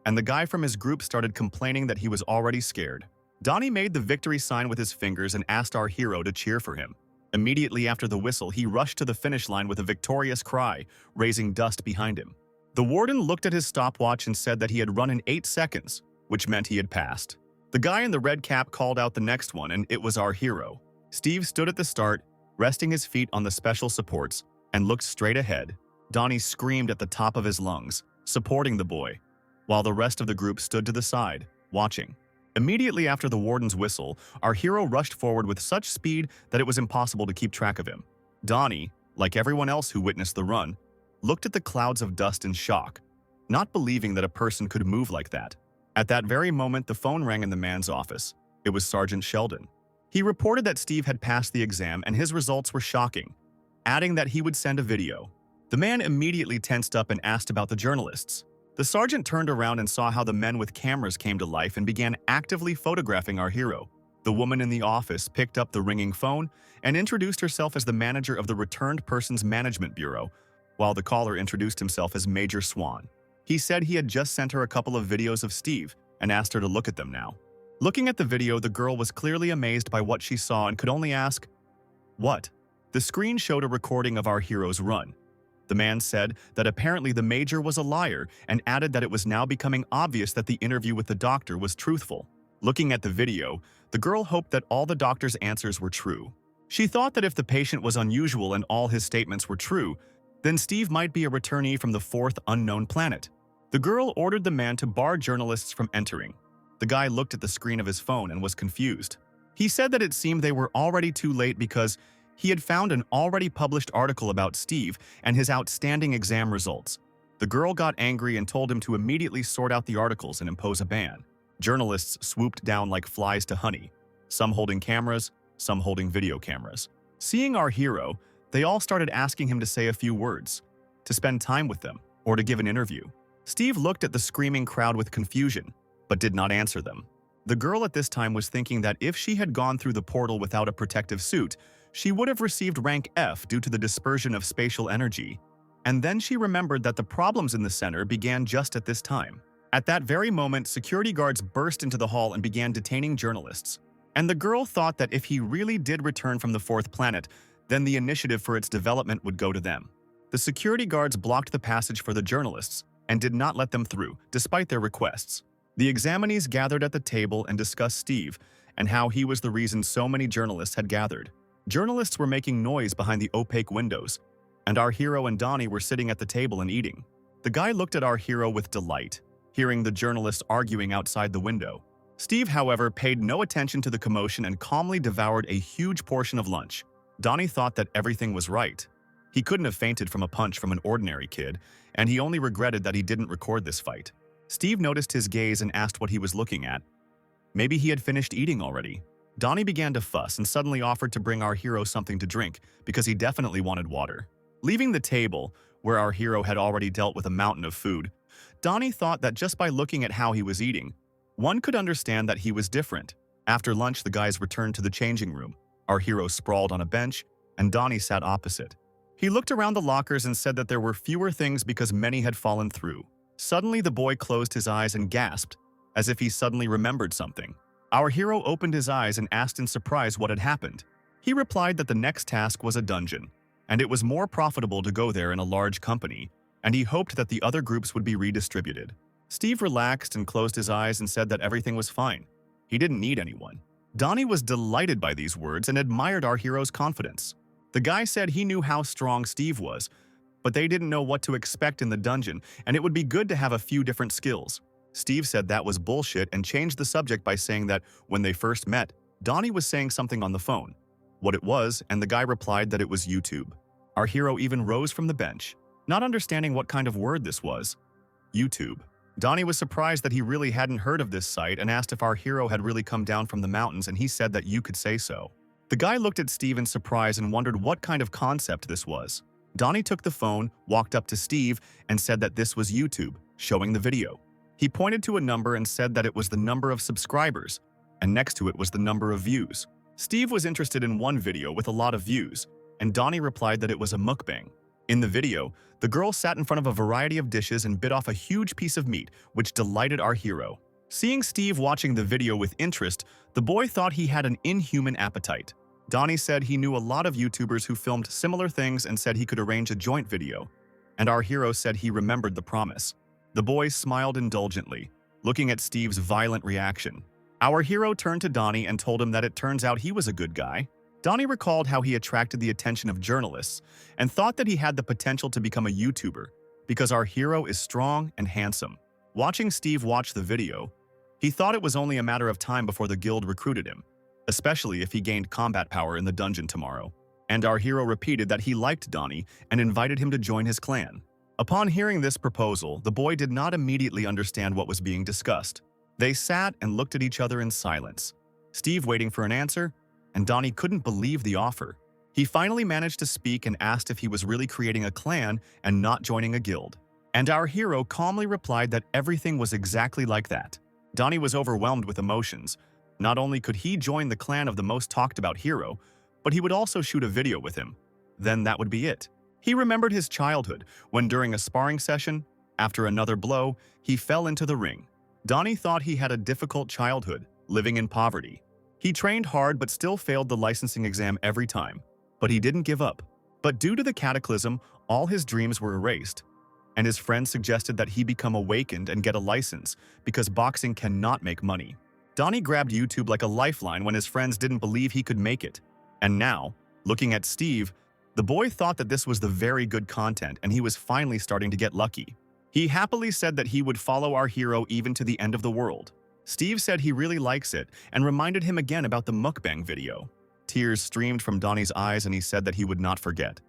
and the guy from his group started complaining that he was already scared. Donnie made the victory sign with his fingers and asked our hero to cheer for him. Immediately after the whistle, he rushed to the finish line with a victorious cry, raising dust behind him. The warden looked at his stopwatch and said that he had run in 8 seconds, which meant he had passed. The guy in the red cap called out the next one, and it was our hero. Steve stood at the start, resting his feet on the special supports, and looked straight ahead. Donnie screamed at the top of his lungs, supporting the boy, while the rest of the group stood to the side, watching. Immediately after the warden's whistle, our hero rushed forward with such speed that it was impossible to keep track of him. Donnie, like everyone else who witnessed the run, looked at the clouds of dust in shock, not believing that a person could move like that. At that very moment, the phone rang in the man's office. It was Sergeant Sheldon. He reported that Steve had passed the exam and his results were shocking, adding that he would send a video. The man immediately tensed up and asked about the journalists. The sergeant turned around and saw how the men with cameras came to life and began actively photographing our hero. The woman in the office picked up the ringing phone and introduced herself as the manager of the Returned Persons Management Bureau, while the caller introduced himself as Major Swan. He said he had just sent her a couple of videos of Steve and asked her to look at them now. Looking at the video, the girl was clearly amazed by what she saw and could only ask, "What?" The screen showed a recording of our hero's run. The man said that apparently the major was a liar and added that it was now becoming obvious that the interview with the doctor was truthful. Looking at the video, the girl hoped that all the doctor's answers were true. She thought that if the patient was unusual and all his statements were true, then Steve might be a returnee from the 4th unknown planet. The girl ordered the man to bar journalists from entering. The guy looked at the screen of his phone and was confused. He said that it seemed they were already too late because he had found an already published article about Steve and his outstanding exam results. The girl got angry and told him to immediately sort out the articles and impose a ban. Journalists swooped down like flies to honey, some holding cameras, some holding video cameras. Seeing our hero, they all started asking him to say a few words, to spend time with them, or to give an interview. Steve looked at the screaming crowd with confusion, but did not answer them. The girl at this time was thinking that if she had gone through the portal without a protective suit, she would have received rank F due to the dispersion of spatial energy. And then she remembered that the problems in the center began just at this time. At that very moment, security guards burst into the hall and began detaining journalists. And the girl thought that if he really did return from the 4th planet, then the initiative for its development would go to them. The security guards blocked the passage for the journalists and did not let them through, despite their requests. The examinees gathered at the table and discussed Steve and how he was the reason so many journalists had gathered. Journalists were making noise behind the opaque windows, and our hero and Donnie were sitting at the table and eating. The guy looked at our hero with delight, hearing the journalists arguing outside the window. Steve, however, paid no attention to the commotion and calmly devoured a huge portion of lunch. Donnie thought that everything was right. He couldn't have fainted from a punch from an ordinary kid, and he only regretted that he didn't record this fight. Steve noticed his gaze and asked what he was looking at. Maybe he had finished eating already. Donnie began to fuss and suddenly offered to bring our hero something to drink because he definitely wanted water. Leaving the table, where our hero had already dealt with a mountain of food, Donnie thought that just by looking at how he was eating, one could understand that he was different. After lunch, the guys returned to the changing room. Our hero sprawled on a bench, and Donnie sat opposite. He looked around the lockers and said that there were fewer things because many had fallen through. Suddenly, the boy closed his eyes and gasped, as if he suddenly remembered something. Our hero opened his eyes and asked in surprise what had happened. He replied that the next task was a dungeon, and it was more profitable to go there in a large company, and he hoped that the other groups would be redistributed. Steve relaxed and closed his eyes and said that everything was fine. He didn't need anyone. Donnie was delighted by these words and admired our hero's confidence. The guy said he knew how strong Steve was, but they didn't know what to expect in the dungeon, and it would be good to have a few different skills. Steve said that was bullshit and changed the subject by saying that when they first met, Donnie was saying something on the phone. What it was, and the guy replied that it was YouTube. Our hero even rose from the bench, not understanding what kind of word this was. YouTube. Donnie was surprised that he really hadn't heard of this site and asked if our hero had really come down from the mountains, and he said that you could say so. The guy looked at Steve in surprise and wondered what kind of concept this was. Donnie took the phone, walked up to Steve, and said that this was YouTube, showing the video. He pointed to a number and said that it was the number of subscribers, and next to it was the number of views. Steve was interested in one video with a lot of views, and Donnie replied that it was a mukbang. In the video, the girl sat in front of a variety of dishes and bit off a huge piece of meat, which delighted our hero. Seeing Steve watching the video with interest, the boy thought he had an inhuman appetite. Donnie said he knew a lot of YouTubers who filmed similar things and said he could arrange a joint video. And our hero said he remembered the promise. The boys smiled indulgently, looking at Steve's violent reaction. Our hero turned to Donnie and told him that it turns out he was a good guy. Donnie recalled how he attracted the attention of journalists and thought that he had the potential to become a YouTuber because our hero is strong and handsome. Watching Steve watch the video, he thought it was only a matter of time before the guild recruited him, especially if he gained combat power in the dungeon tomorrow. And our hero repeated that he liked Donnie and invited him to join his clan. Upon hearing this proposal, the boy did not immediately understand what was being discussed. They sat and looked at each other in silence, Steve waiting for an answer, and Donnie couldn't believe the offer. He finally managed to speak and asked if he was really creating a clan and not joining a guild. And our hero calmly replied that everything was exactly like that. Donnie was overwhelmed with emotions. Not only could he join the clan of the most talked about hero, but he would also shoot a video with him. Then that would be it. He remembered his childhood when during a sparring session, after another blow, he fell into the ring. Donnie thought he had a difficult childhood, living in poverty. He trained hard but still failed the licensing exam every time. But he didn't give up. But due to the cataclysm, all his dreams were erased. And his friends suggested that he become awakened and get a license because boxing cannot make money. Donnie grabbed YouTube like a lifeline when his friends didn't believe he could make it. And now, looking at Steve, the boy thought that this was the very good content and he was finally starting to get lucky. He happily said that he would follow our hero even to the end of the world. Steve said he really likes it and reminded him again about the mukbang video. Tears streamed from Donnie's eyes and he said that he would not forget.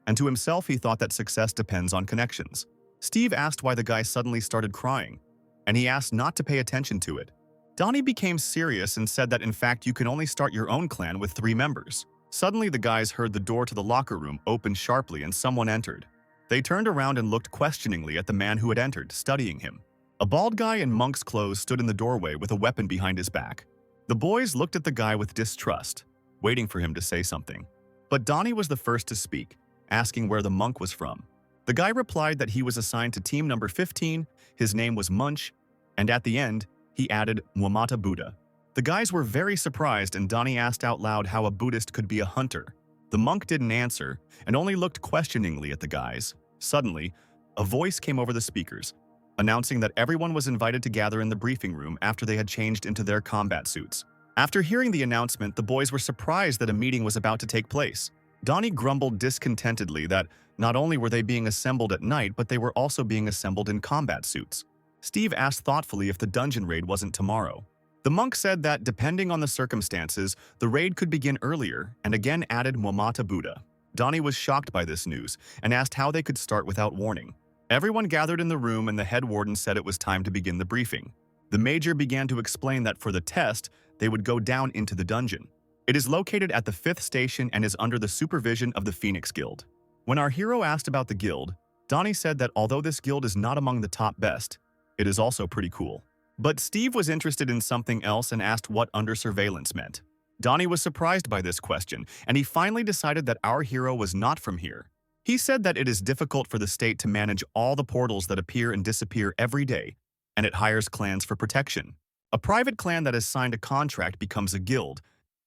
And to himself he thought that success depends on connections. Steve asked why the guy suddenly started crying, and he asked not to pay attention to it. Donnie became serious and said that in fact you can only start your own clan with 3 members. Suddenly the guys heard the door to the locker room open sharply and someone entered. They turned around and looked questioningly at the man who had entered, studying him. A bald guy in monk's clothes stood in the doorway with a weapon behind his back. The boys looked at the guy with distrust, waiting for him to say something. But Donnie was the first to speak, asking where the monk was from. The guy replied that he was assigned to team number 15, his name was Munch, and at the end, he added Mwamata Buddha. The guys were very surprised and Donnie asked out loud how a Buddhist could be a hunter. The monk didn't answer and only looked questioningly at the guys. Suddenly, a voice came over the speakers, announcing that everyone was invited to gather in the briefing room after they had changed into their combat suits. After hearing the announcement, the boys were surprised that a meeting was about to take place. Donnie grumbled discontentedly that not only were they being assembled at night, but they were also being assembled in combat suits. Steve asked thoughtfully if the dungeon raid wasn't tomorrow. The monk said that, depending on the circumstances, the raid could begin earlier and again added Mwamata Buddha. Donnie was shocked by this news and asked how they could start without warning. Everyone gathered in the room and the head warden said it was time to begin the briefing. The major began to explain that for the test, they would go down into the dungeon. It is located at the 5th station and is under the supervision of the Phoenix Guild. When our hero asked about the guild, Donnie said that although this guild is not among the top best, it is also pretty cool. But Steve was interested in something else and asked what under surveillance meant. Donnie was surprised by this question, and he finally decided that our hero was not from here. He said that it is difficult for the state to manage all the portals that appear and disappear every day, and it hires clans for protection. A private clan that has signed a contract becomes a guild,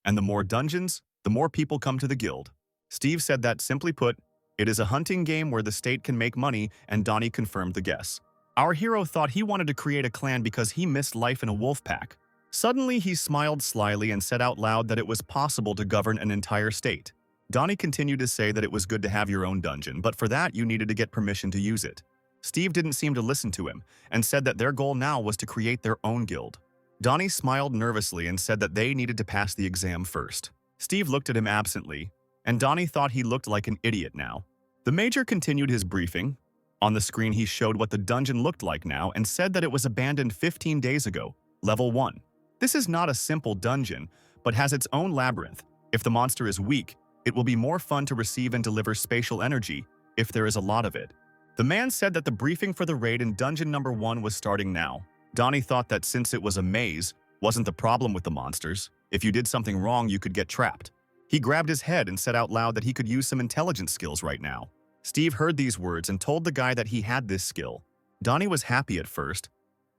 and the more dungeons, the more people come to the guild. Steve said that, simply put, it is a hunting game where the state can make money, and Donnie confirmed the guess. Our hero thought he wanted to create a clan because he missed life in a wolf pack. Suddenly, he smiled slyly and said out loud that it was possible to govern an entire state. Donnie continued to say that it was good to have your own dungeon, but for that you needed to get permission to use it. Steve didn't seem to listen to him and said that their goal now was to create their own guild. Donnie smiled nervously and said that they needed to pass the exam first. Steve looked at him absently, and Donnie thought he looked like an idiot now. The major continued his briefing. On the screen he showed what the dungeon looked like now and said that it was abandoned 15 days ago, level 1. This is not a simple dungeon, but has its own labyrinth. If the monster is weak, it will be more fun to receive and deliver spatial energy if there is a lot of it. The man said that the briefing for the raid in dungeon number 1 was starting now. Donnie thought that since it was a maze, wasn't the problem with the monsters. If you did something wrong, you could get trapped. He grabbed his head and said out loud that he could use some intelligence skills right now. Steve heard these words and told the guy that he had this skill. Donnie was happy at first,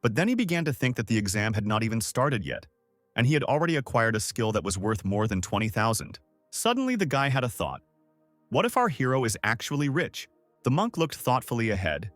but then he began to think that the exam had not even started yet, and he had already acquired a skill that was worth more than 20,000. Suddenly, the guy had a thought. What if our hero is actually rich? The monk looked thoughtfully ahead,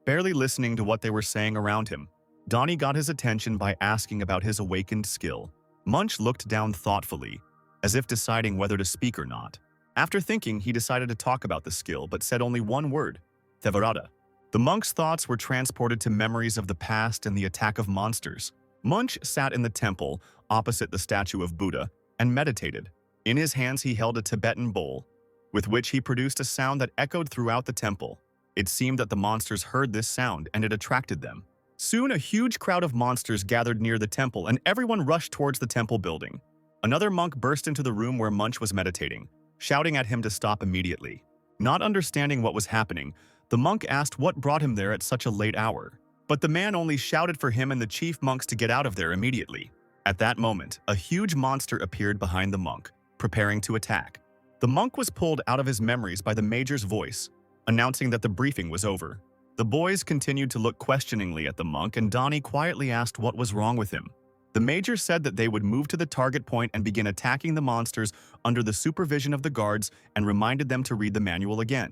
barely listening to what they were saying around him. Donnie got his attention by asking about his awakened skill. Munch looked down thoughtfully, as if deciding whether to speak or not. After thinking, he decided to talk about the skill, but said only one word, Thevarada. The monk's thoughts were transported to memories of the past and the attack of monsters. Munch sat in the temple, opposite the statue of Buddha, and meditated. In his hands he held a Tibetan bowl, with which he produced a sound that echoed throughout the temple. It seemed that the monsters heard this sound, and it attracted them. Soon, a huge crowd of monsters gathered near the temple, and everyone rushed towards the temple building. Another monk burst into the room where Munch was meditating, shouting at him to stop immediately. Not understanding what was happening, the monk asked what brought him there at such a late hour. But the man only shouted for him and the chief monks to get out of there immediately. At that moment, a huge monster appeared behind the monk, preparing to attack. The monk was pulled out of his memories by the major's voice, announcing that the briefing was over. The boys continued to look questioningly at the monk, and Donnie quietly asked what was wrong with him. The major said that they would move to the target point and begin attacking the monsters under the supervision of the guards, and reminded them to read the manual again.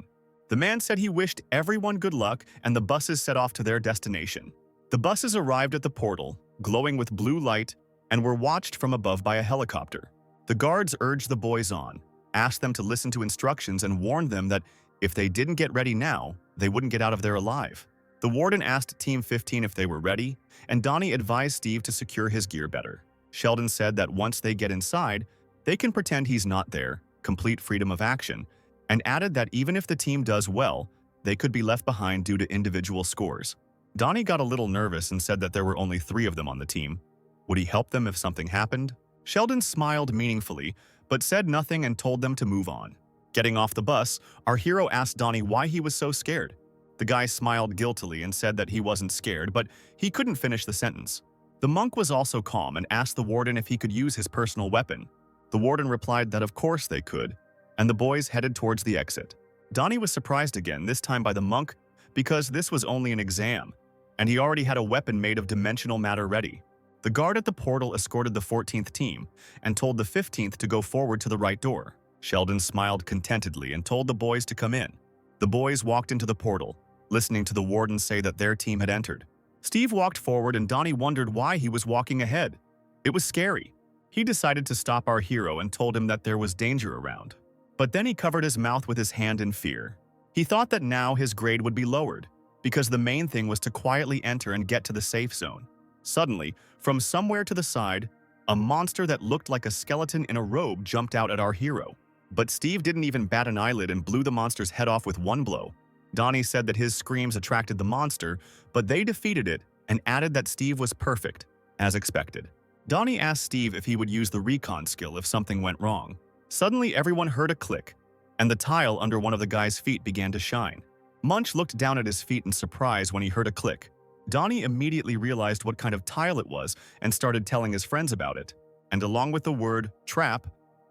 The man said he wished everyone good luck, and the buses set off to their destination. The buses arrived at the portal, glowing with blue light, and were watched from above by a helicopter. The guards urged the boys on, asked them to listen to instructions, and warned them that if they didn't get ready now, they wouldn't get out of there alive. The warden asked Team 15 if they were ready, and Donnie advised Steve to secure his gear better. Sheldon said that once they get inside, they can pretend he's not there, complete freedom of action, and added that even if the team does well, they could be left behind due to individual scores. Donnie got a little nervous and said that there were only 3 of them on the team. Would he help them if something happened? Sheldon smiled meaningfully, but said nothing and told them to move on. Getting off the bus, our hero asked Donnie why he was so scared. The guy smiled guiltily and said that he wasn't scared, but he couldn't finish the sentence. The monk was also calm and asked the warden if he could use his personal weapon. The warden replied that of course they could, and the boys headed towards the exit. Donnie was surprised again, this time by the monk, because this was only an exam, and he already had a weapon made of dimensional matter ready. The guard at the portal escorted the 14th team and told the 15th to go forward to the right door. Sheldon smiled contentedly and told the boys to come in. The boys walked into the portal, listening to the warden say that their team had entered. Steve walked forward, and Donnie wondered why he was walking ahead. It was scary. He decided to stop our hero and told him that there was danger around. But then he covered his mouth with his hand in fear. He thought that now his grade would be lowered, because the main thing was to quietly enter and get to the safe zone. Suddenly, from somewhere to the side, a monster that looked like a skeleton in a robe jumped out at our hero. But Steve didn't even bat an eyelid and blew the monster's head off with one blow. Donnie said that his screams attracted the monster, but they defeated it and added that Steve was perfect, as expected. Donnie asked Steve if he would use the recon skill if something went wrong. Suddenly, everyone heard a click, and the tile under one of the guy's feet began to shine. Munch looked down at his feet in surprise when he heard a click. Donnie immediately realized what kind of tile it was and started telling his friends about it. And along with the word trap,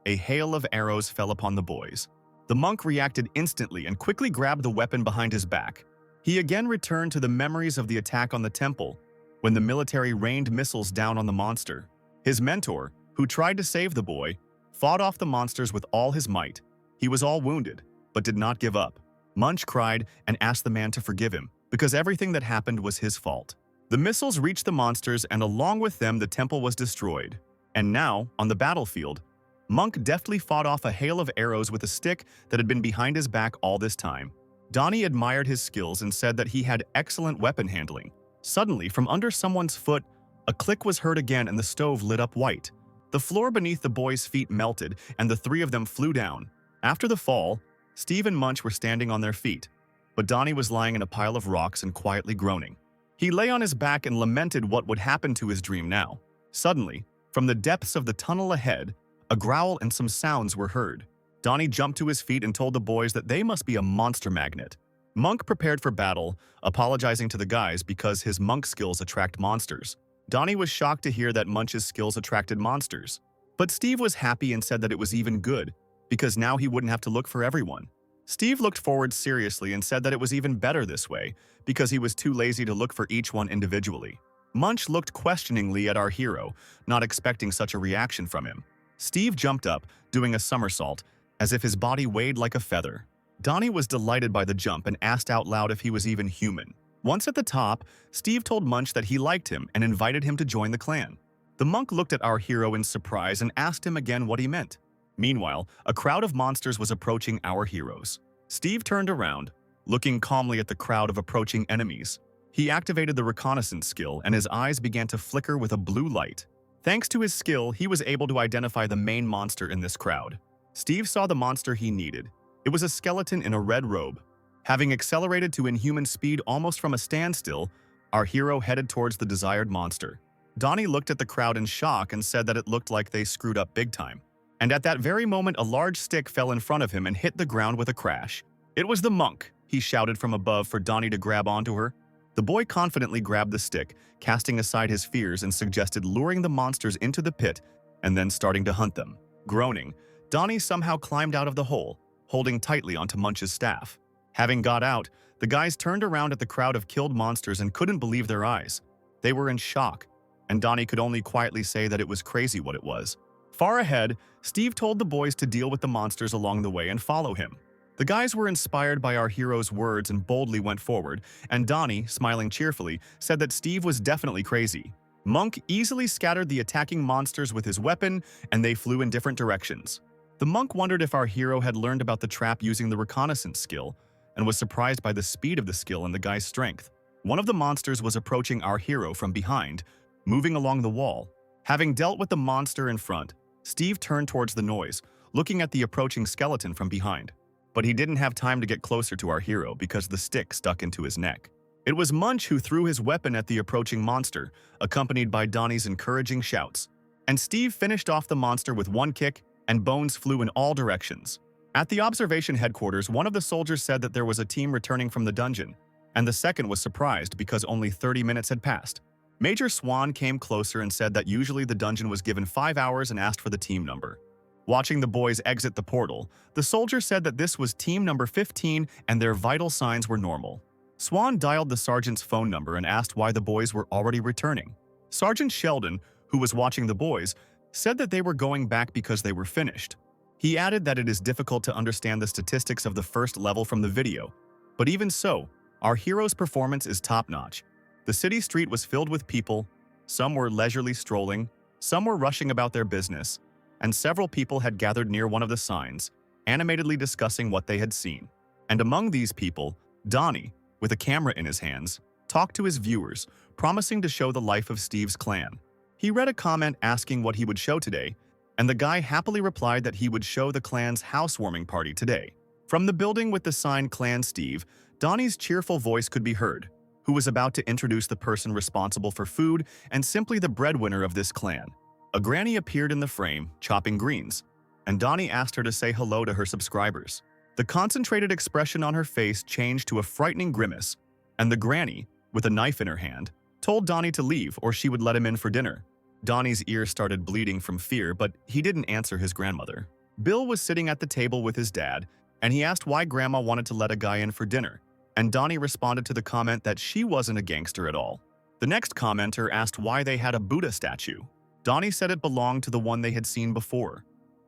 a hail of arrows fell upon the boys. The monk reacted instantly and quickly grabbed the weapon behind his back. He again returned to the memories of the attack on the temple, when the military rained missiles down on the monster. His mentor, who tried to save the boy, fought off the monsters with all his might. He was all wounded, but did not give up. Munch cried and asked the man to forgive him, because everything that happened was his fault. The missiles reached the monsters, and along with them the temple was destroyed. And now, on the battlefield, Monk deftly fought off a hail of arrows with a stick that had been behind his back all this time. Donnie admired his skills and said that he had excellent weapon handling. Suddenly, from under someone's foot, a click was heard again and the stove lit up white. The floor beneath the boys' feet melted, and the 3 of them flew down. After the fall, Steve and Munch were standing on their feet, but Donnie was lying in a pile of rocks and quietly groaning. He lay on his back and lamented what would happen to his dream now. Suddenly, from the depths of the tunnel ahead, a growl and some sounds were heard. Donnie jumped to his feet and told the boys that they must be a monster magnet. Monk prepared for battle, apologizing to the guys because his monk skills attract monsters. Donnie was shocked to hear that Munch's skills attracted monsters. But Steve was happy and said that it was even good, because now he wouldn't have to look for everyone. Steve looked forward seriously and said that it was even better this way, because he was too lazy to look for each one individually. Munch looked questioningly at our hero, not expecting such a reaction from him. Steve jumped up, doing a somersault, as if his body weighed like a feather. Donnie was delighted by the jump and asked out loud if he was even human. Once at the top, Steve told Munch that he liked him and invited him to join the clan. The monk looked at our hero in surprise and asked him again what he meant. Meanwhile, a crowd of monsters was approaching our heroes. Steve turned around, looking calmly at the crowd of approaching enemies. He activated the reconnaissance skill and his eyes began to flicker with a blue light. Thanks to his skill, he was able to identify the main monster in this crowd. Steve saw the monster he needed. It was a skeleton in a red robe. Having accelerated to inhuman speed almost from a standstill, our hero headed towards the desired monster. Donnie looked at the crowd in shock and said that it looked like they screwed up big time. And at that very moment, a large stick fell in front of him and hit the ground with a crash. It was the monk, he shouted from above for Donnie to grab onto her. The boy confidently grabbed the stick, casting aside his fears and suggested luring the monsters into the pit and then starting to hunt them. Groaning, Donnie somehow climbed out of the hole, holding tightly onto Munch's staff. Having got out, the guys turned around at the crowd of killed monsters and couldn't believe their eyes. They were in shock, and Donnie could only quietly say that it was crazy what it was. Far ahead, Steve told the boys to deal with the monsters along the way and follow him. The guys were inspired by our hero's words and boldly went forward, and Donnie, smiling cheerfully, said that Steve was definitely crazy. Monk easily scattered the attacking monsters with his weapon, and they flew in different directions. The monk wondered if our hero had learned about the trap using the reconnaissance skill, and was surprised by the speed of the skill and the guy's strength. One of the monsters was approaching our hero from behind, moving along the wall. Having dealt with the monster in front, Steve turned towards the noise, looking at the approaching skeleton from behind. But he didn't have time to get closer to our hero because the stick stuck into his neck. It was Munch who threw his weapon at the approaching monster, accompanied by Donnie's encouraging shouts. And Steve finished off the monster with one kick, and bones flew in all directions. At the observation headquarters, one of the soldiers said that there was a team returning from the dungeon, and the second was surprised because only 30 minutes had passed. Major Swan came closer and said that usually the dungeon was given 5 hours and asked for the team number. Watching the boys exit the portal, the soldier said that this was team number 15 and their vital signs were normal. Swan dialed the sergeant's phone number and asked why the boys were already returning. Sergeant Sheldon, who was watching the boys, said that they were going back because they were finished. He added that it is difficult to understand the statistics of the first level from the video, but even so, our hero's performance is top-notch. The city street was filled with people, some were leisurely strolling, some were rushing about their business, and several people had gathered near one of the signs, animatedly discussing what they had seen. And among these people, Donnie, with a camera in his hands, talked to his viewers, promising to show the life of Steve's clan. He read a comment asking what he would show today, and the guy happily replied that he would show the clan's housewarming party today. From the building with the sign Clan Steve, Donnie's cheerful voice could be heard, who was about to introduce the person responsible for food and simply the breadwinner of this clan. A granny appeared in the frame, chopping greens, and Donnie asked her to say hello to her subscribers. The concentrated expression on her face changed to a frightening grimace, and the granny, with a knife in her hand, told Donnie to leave or she would let him in for dinner. Donnie's ear started bleeding from fear, but he didn't answer his grandmother. Bill was sitting at the table with his dad, and he asked why Grandma wanted to let a guy in for dinner, and Donnie responded to the comment that she wasn't a gangster at all. The next commenter asked why they had a Buddha statue. Donnie said it belonged to the one they had seen before,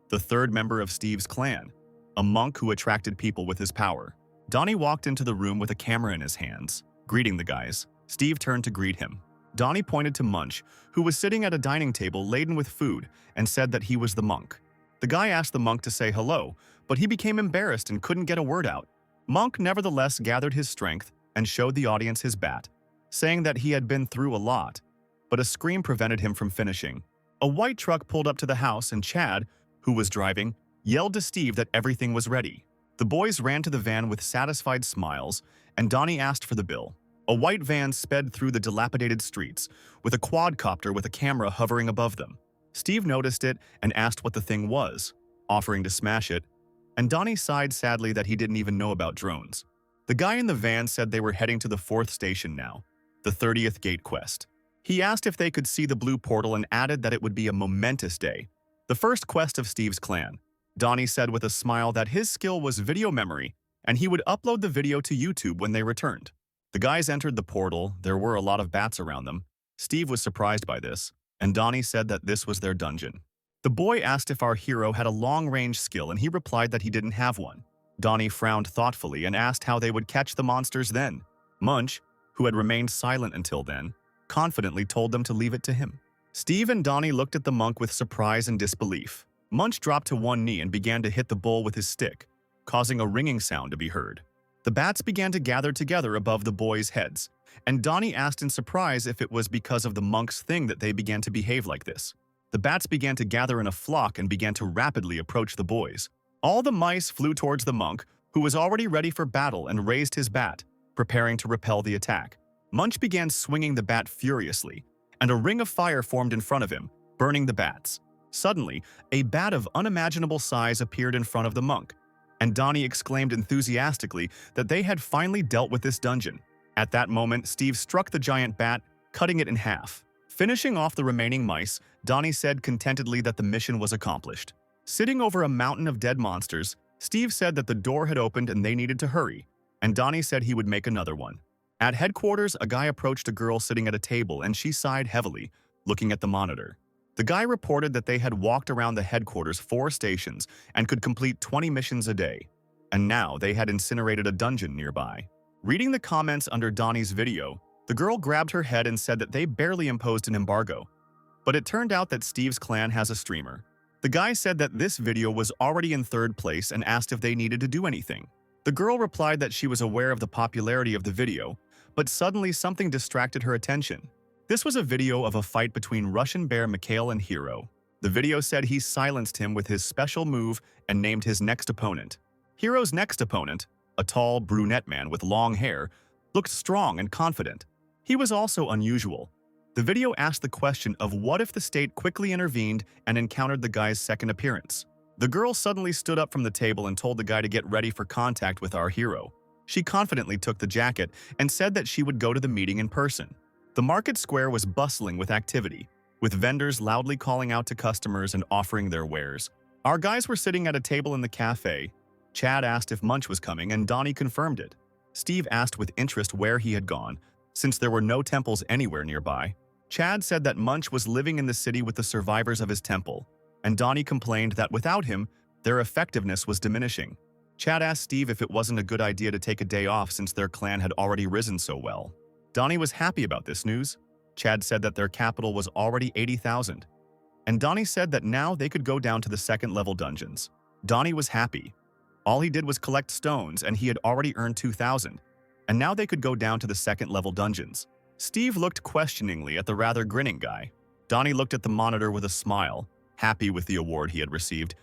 the third member of Steve's clan, a monk who attracted people with his power. Donnie walked into the room with a camera in his hands, greeting the guys. Steve turned to greet him. Donnie pointed to Munch, who was sitting at a dining table laden with food, and said that he was the monk. The guy asked the monk to say hello, but he became embarrassed and couldn't get a word out. Monk nevertheless gathered his strength and showed the audience his bat, saying that he had been through a lot, but a scream prevented him from finishing. A white truck pulled up to the house and Chad, who was driving, yelled to Steve that everything was ready. The boys ran to the van with satisfied smiles, and Donnie asked for the bill. A white van sped through the dilapidated streets, with a quadcopter with a camera hovering above them. Steve noticed it and asked what the thing was, offering to smash it, and Donnie sighed sadly that he didn't even know about drones. The guy in the van said they were heading to the 4th station now, the 30th gate quest. He asked if they could see the blue portal and added that it would be a momentous day, the first quest of Steve's clan. Donnie said with a smile that his skill was video memory, and he would upload the video to YouTube when they returned. The guys entered the portal. There were a lot of bats around them. Steve was surprised by this, and Donnie said that this was their dungeon. The boy asked if our hero had a long-range skill and he replied that he didn't have one. Donnie frowned thoughtfully and asked how they would catch the monsters then. Munch, who had remained silent until then, confidently told them to leave it to him. Steve and Donnie looked at the monk with surprise and disbelief. Munch dropped to one knee and began to hit the bull with his stick, causing a ringing sound to be heard. The bats began to gather together above the boys' heads, and Donnie asked in surprise if it was because of the monk's thing that they began to behave like this. The bats began to gather in a flock and began to rapidly approach the boys. All the mice flew towards the monk, who was already ready for battle and raised his bat, preparing to repel the attack. Munch began swinging the bat furiously, and a ring of fire formed in front of him, burning the bats. Suddenly, a bat of unimaginable size appeared in front of the monk, and Donnie exclaimed enthusiastically that they had finally dealt with this dungeon. At that moment, Steve struck the giant bat, cutting it in half. Finishing off the remaining mice, Donnie said contentedly that the mission was accomplished. Sitting over a mountain of dead monsters, Steve said that the door had opened and they needed to hurry, and Donnie said he would make another one. At headquarters, a guy approached a girl sitting at a table and she sighed heavily, looking at the monitor. The guy reported that they had walked around the headquarters 4 stations and could complete 20 missions a day, and now they had incinerated a dungeon nearby. Reading the comments under Donnie's video, the girl grabbed her head and said that they barely imposed an embargo, but it turned out that Steve's clan has a streamer. The guy said that this video was already in 3rd place and asked if they needed to do anything. The girl replied that she was aware of the popularity of the video, but suddenly something distracted her attention. This was a video of a fight between Russian bear Mikhail and Hero. The video said he silenced him with his special move and named his next opponent. Hero's next opponent, a tall, brunette man with long hair, looked strong and confident. He was also unusual. The video asked the question of what if the state quickly intervened and encountered the guy's second appearance. The girl suddenly stood up from the table and told the guy to get ready for contact with our hero. She confidently took the jacket and said that she would go to the meeting in person. The market square was bustling with activity, with vendors loudly calling out to customers and offering their wares. Our guys were sitting at a table in the cafe. Chad asked if Munch was coming, and Donnie confirmed it. Steve asked with interest where he had gone, since there were no temples anywhere nearby. Chad said that Munch was living in the city with the survivors of his temple, and Donnie complained that without him, their effectiveness was diminishing. Chad asked Steve if it wasn't a good idea to take a day off since their clan had already risen so well. Donnie was happy about this news. Chad said that their capital was already 80,000. And Donnie said that now they could go down to the 2nd level dungeons. Donnie was happy. All he did was collect stones and he had already earned 2,000. And now they could go down to the 2nd level dungeons. Steve looked questioningly at the rather grinning guy. Donnie looked at the monitor with a smile, happy with the award he had received.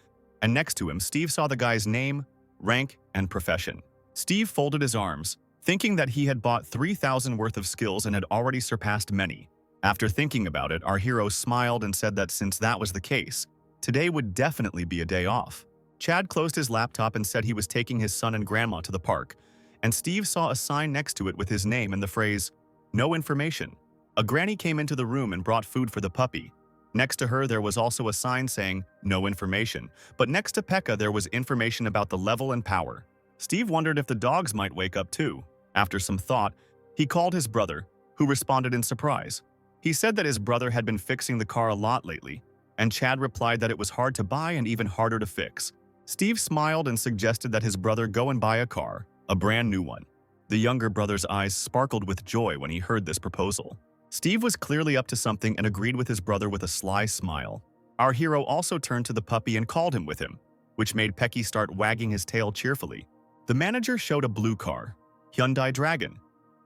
And next to him, Steve saw the guy's name, rank, and profession. Steve folded his arms, thinking that he had bought 3,000 worth of skills and had already surpassed many. After thinking about it, our hero smiled and said that since that was the case, today would definitely be a day off. Chad closed his laptop and said he was taking his son and grandma to the park, and Steve saw a sign next to it with his name and the phrase, "No information." A granny came into the room and brought food for the puppy. Next to her, there was also a sign saying, "No information," but next to Pekka, there was information about the level and power. Steve wondered if the dogs might wake up too. After some thought, he called his brother, who responded in surprise. He said that his brother had been fixing the car a lot lately, and Chad replied that it was hard to buy and even harder to fix. Steve smiled and suggested that his brother go and buy a car, a brand new one. The younger brother's eyes sparkled with joy when he heard this proposal. Steve was clearly up to something and agreed with his brother with a sly smile. Our hero also turned to the puppy and called him with him, which made Pecky start wagging his tail cheerfully. The manager showed a blue car, Hyundai Dragon,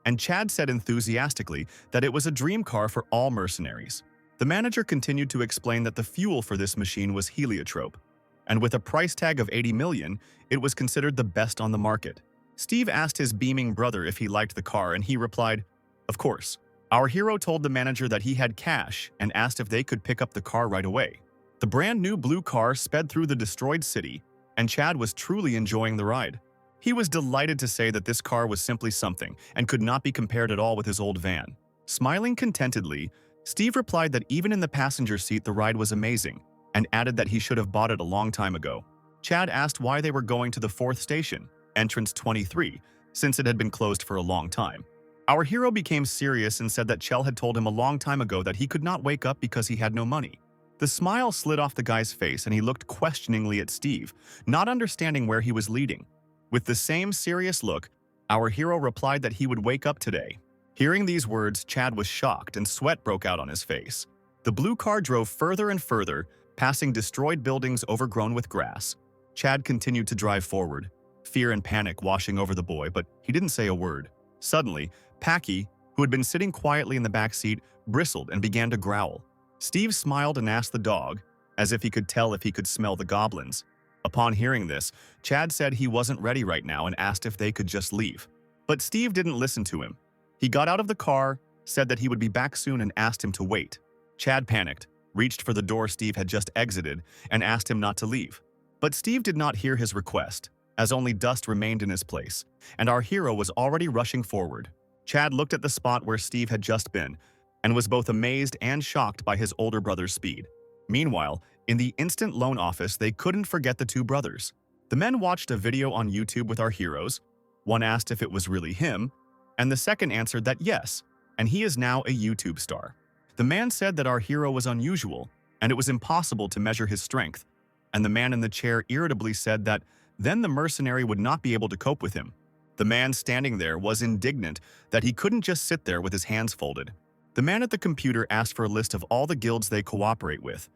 and Chad said enthusiastically that it was a dream car for all mercenaries. The manager continued to explain that the fuel for this machine was heliotrope, and with a price tag of 80 million, it was considered the best on the market. Steve asked his beaming brother if he liked the car, and he replied, "Of course." Our hero told the manager that he had cash and asked if they could pick up the car right away. The brand new blue car sped through the destroyed city, and Chad was truly enjoying the ride. He was delighted to say that this car was simply something and could not be compared at all with his old van. Smiling contentedly, Steve replied that even in the passenger seat the ride was amazing, and added that he should have bought it a long time ago. Chad asked why they were going to the 4th station, entrance 23, since it had been closed for a long time. Our hero became serious and said that Chell had told him a long time ago that he could not wake up because he had no money. The smile slid off the guy's face and he looked questioningly at Steve, not understanding where he was leading. With the same serious look, our hero replied that he would wake up today. Hearing these words, Chad was shocked and sweat broke out on his face. The blue car drove further and further, passing destroyed buildings overgrown with grass. Chad continued to drive forward, fear and panic washing over the boy, but he didn't say a word. Suddenly, Packy, who had been sitting quietly in the back seat, bristled and began to growl. Steve smiled and asked the dog, as if he could tell if he could smell the goblins. Upon hearing this, Chad said he wasn't ready right now and asked if they could just leave. But Steve didn't listen to him. He got out of the car, said that he would be back soon and asked him to wait. Chad panicked, reached for the door Steve had just exited, and asked him not to leave. But Steve did not hear his request, as only dust remained in his place, and our hero was already rushing forward. Chad looked at the spot where Steve had just been, and was both amazed and shocked by his older brother's speed. Meanwhile, in the instant loan office, they couldn't forget the two brothers. The men watched a video on YouTube with our heroes. One asked if it was really him, and the second answered that yes, and he is now a YouTube star. The man said that our hero was unusual, and it was impossible to measure his strength, and the man in the chair irritably said that then the mercenary would not be able to cope with him. The man standing there was indignant that he couldn't just sit there with his hands folded. The man at the computer asked for a list of all the guilds they cooperate with,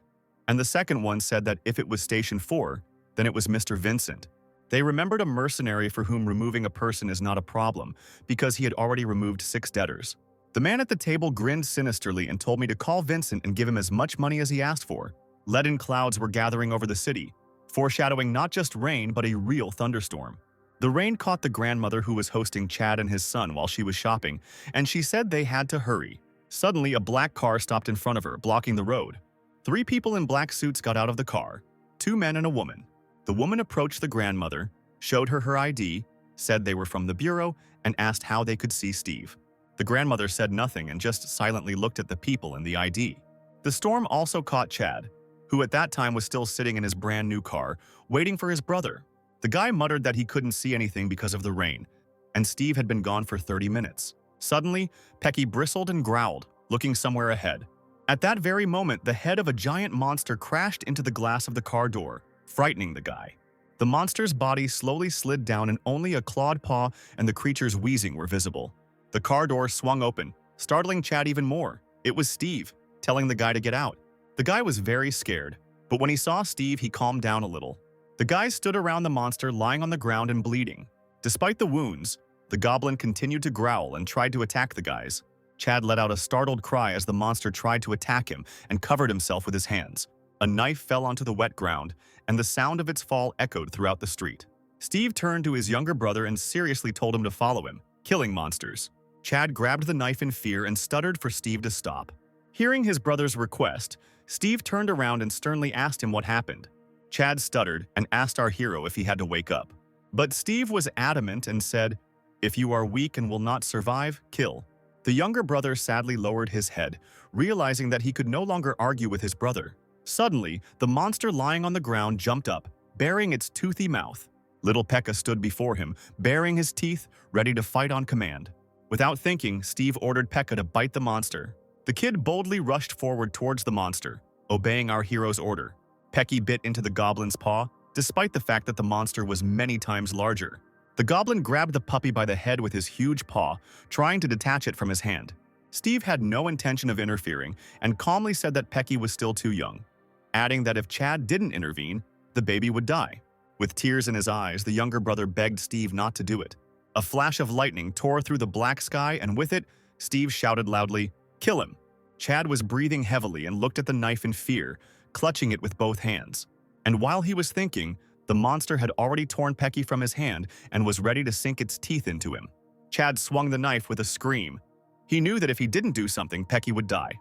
and the second one said that if it was Station 4, then it was Mr. Vincent. They remembered a mercenary for whom removing a person is not a problem, because he had already removed 6 debtors. The man at the table grinned sinisterly and told me to call Vincent and give him as much money as he asked for. Leaden clouds were gathering over the city, foreshadowing not just rain but a real thunderstorm. The rain caught the grandmother who was hosting Chad and his son while she was shopping, and she said they had to hurry. Suddenly, a black car stopped in front of her, blocking the road. 3 people in black suits got out of the car, 2 men and a woman. The woman approached the grandmother, showed her ID, said they were from the bureau, and asked how they could see Steve. The grandmother said nothing and just silently looked at the people in the ID. The storm also caught Chad, who at that time was still sitting in his brand new car, waiting for his brother. The guy muttered that he couldn't see anything because of the rain, and Steve had been gone for 30 minutes. Suddenly, Pecky bristled and growled, looking somewhere ahead. At that very moment, the head of a giant monster crashed into the glass of the car door, frightening the guy. The monster's body slowly slid down and only a clawed paw and the creature's wheezing were visible. The car door swung open, startling Chad even more. It was Steve, telling the guy to get out. The guy was very scared, but when he saw Steve, he calmed down a little. The guys stood around the monster lying on the ground and bleeding. Despite the wounds, the goblin continued to growl and tried to attack the guys. Chad let out a startled cry as the monster tried to attack him and covered himself with his hands. A knife fell onto the wet ground, and the sound of its fall echoed throughout the street. Steve turned to his younger brother and seriously told him to follow him, killing monsters. Chad grabbed the knife in fear and stuttered for Steve to stop. Hearing his brother's request, Steve turned around and sternly asked him what happened. Chad stuttered and asked our hero if he had to wake up. But Steve was adamant and said, "If you are weak and will not survive, kill." The younger brother sadly lowered his head, realizing that he could no longer argue with his brother. Suddenly, the monster lying on the ground jumped up, baring its toothy mouth. Little Pekka stood before him, baring his teeth, ready to fight on command. Without thinking, Steve ordered Pekka to bite the monster. The kid boldly rushed forward towards the monster, obeying our hero's order. Pecky bit into the goblin's paw, despite the fact that the monster was many times larger. The goblin grabbed the puppy by the head with his huge paw, trying to detach it from his hand. Steve had no intention of interfering and calmly said that Pecky was still too young, adding that if Chad didn't intervene, the baby would die. With tears in his eyes, the younger brother begged Steve not to do it. A flash of lightning tore through the black sky, and with it, Steve shouted loudly, "Kill him!" Chad was breathing heavily and looked at the knife in fear, clutching it with both hands. And while he was thinking, the monster had already torn Pecky from his hand and was ready to sink its teeth into him. Chad swung the knife with a scream. He knew that if he didn't do something, Pecky would die.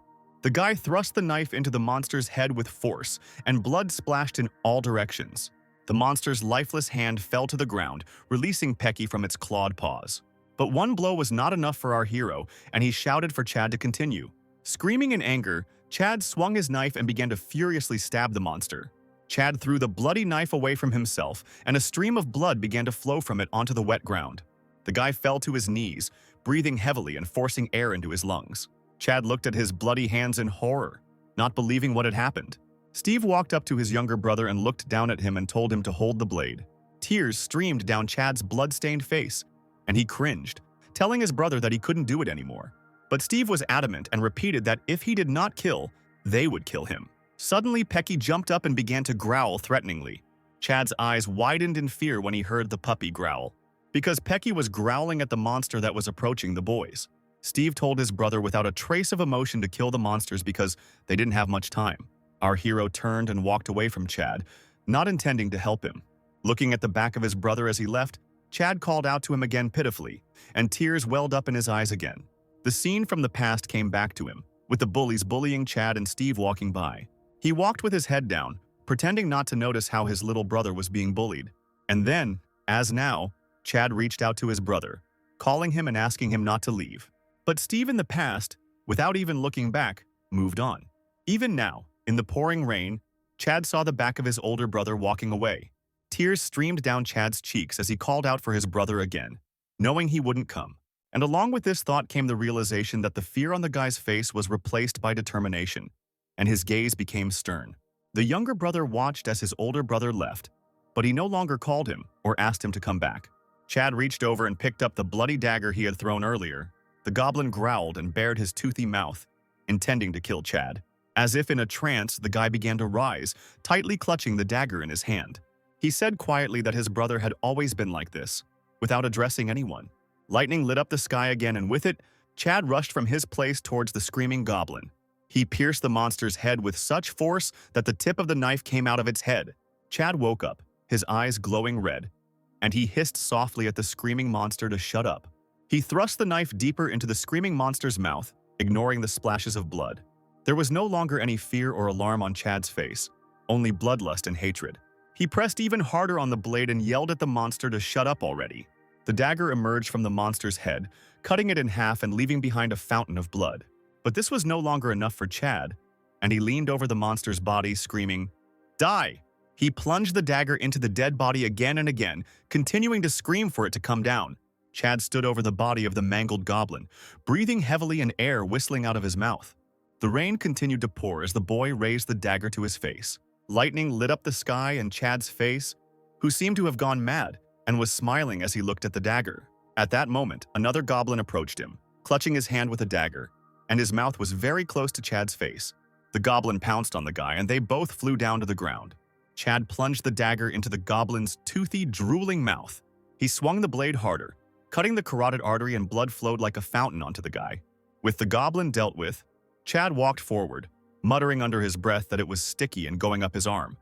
The guy thrust the knife into the monster's head with force, and blood splashed in all directions. The monster's lifeless hand fell to the ground, releasing Pecky from its clawed paws. But one blow was not enough for our hero, and he shouted for Chad to continue. Screaming in anger, Chad swung his knife and began to furiously stab the monster. Chad threw the bloody knife away from himself, and a stream of blood began to flow from it onto the wet ground. The guy fell to his knees, breathing heavily and forcing air into his lungs. Chad looked at his bloody hands in horror, not believing what had happened. Steve walked up to his younger brother and looked down at him and told him to hold the blade. Tears streamed down Chad's blood-stained face, and he cringed, telling his brother that he couldn't do it anymore. But Steve was adamant and repeated that if he did not kill, they would kill him. Suddenly, Pecky jumped up and began to growl threateningly. Chad's eyes widened in fear when he heard the puppy growl, because Pecky was growling at the monster that was approaching the boys. Steve told his brother without a trace of emotion to kill the monsters because they didn't have much time. Our hero turned and walked away from Chad, not intending to help him. Looking at the back of his brother as he left, Chad called out to him again pitifully, and tears welled up in his eyes again. The scene from the past came back to him, with the bullies bullying Chad and Steve walking by. He walked with his head down, pretending not to notice how his little brother was being bullied. And then, as now, Chad reached out to his brother, calling him and asking him not to leave. But Steve in the past, without even looking back, moved on. Even now, in the pouring rain, Chad saw the back of his older brother walking away. Tears streamed down Chad's cheeks as he called out for his brother again, knowing he wouldn't come. And along with this thought came the realization that the fear on the guy's face was replaced by determination, and his gaze became stern. The younger brother watched as his older brother left, but he no longer called him or asked him to come back. Chad reached over and picked up the bloody dagger he had thrown earlier. The goblin growled and bared his toothy mouth, intending to kill Chad. As if in a trance, the guy began to rise, tightly clutching the dagger in his hand. He said quietly that his brother had always been like this, without addressing anyone. Lightning lit up the sky again, and with it, Chad rushed from his place towards the screaming goblin. He pierced the monster's head with such force that the tip of the knife came out of its head. Chad woke up, his eyes glowing red, and he hissed softly at the screaming monster to shut up. He thrust the knife deeper into the screaming monster's mouth, ignoring the splashes of blood. There was no longer any fear or alarm on Chad's face, only bloodlust and hatred. He pressed even harder on the blade and yelled at the monster to shut up already. The dagger emerged from the monster's head, cutting it in half and leaving behind a fountain of blood. But this was no longer enough for Chad, and he leaned over the monster's body, screaming, "Die!" He plunged the dagger into the dead body again and again, continuing to scream for it to come down. Chad stood over the body of the mangled goblin, breathing heavily and air whistling out of his mouth. The rain continued to pour as the boy raised the dagger to his face. Lightning lit up the sky, and Chad's face, who seemed to have gone mad, and was smiling as he looked at the dagger. At that moment, another goblin approached him, clutching his hand with a dagger, and his mouth was very close to Chad's face. The goblin pounced on the guy, and they both flew down to the ground. Chad plunged the dagger into the goblin's toothy, drooling mouth. He swung the blade harder, cutting the carotid artery, and blood flowed like a fountain onto the guy. With the goblin dealt with, Chad walked forward, muttering under his breath that it was sticky and going up his arm.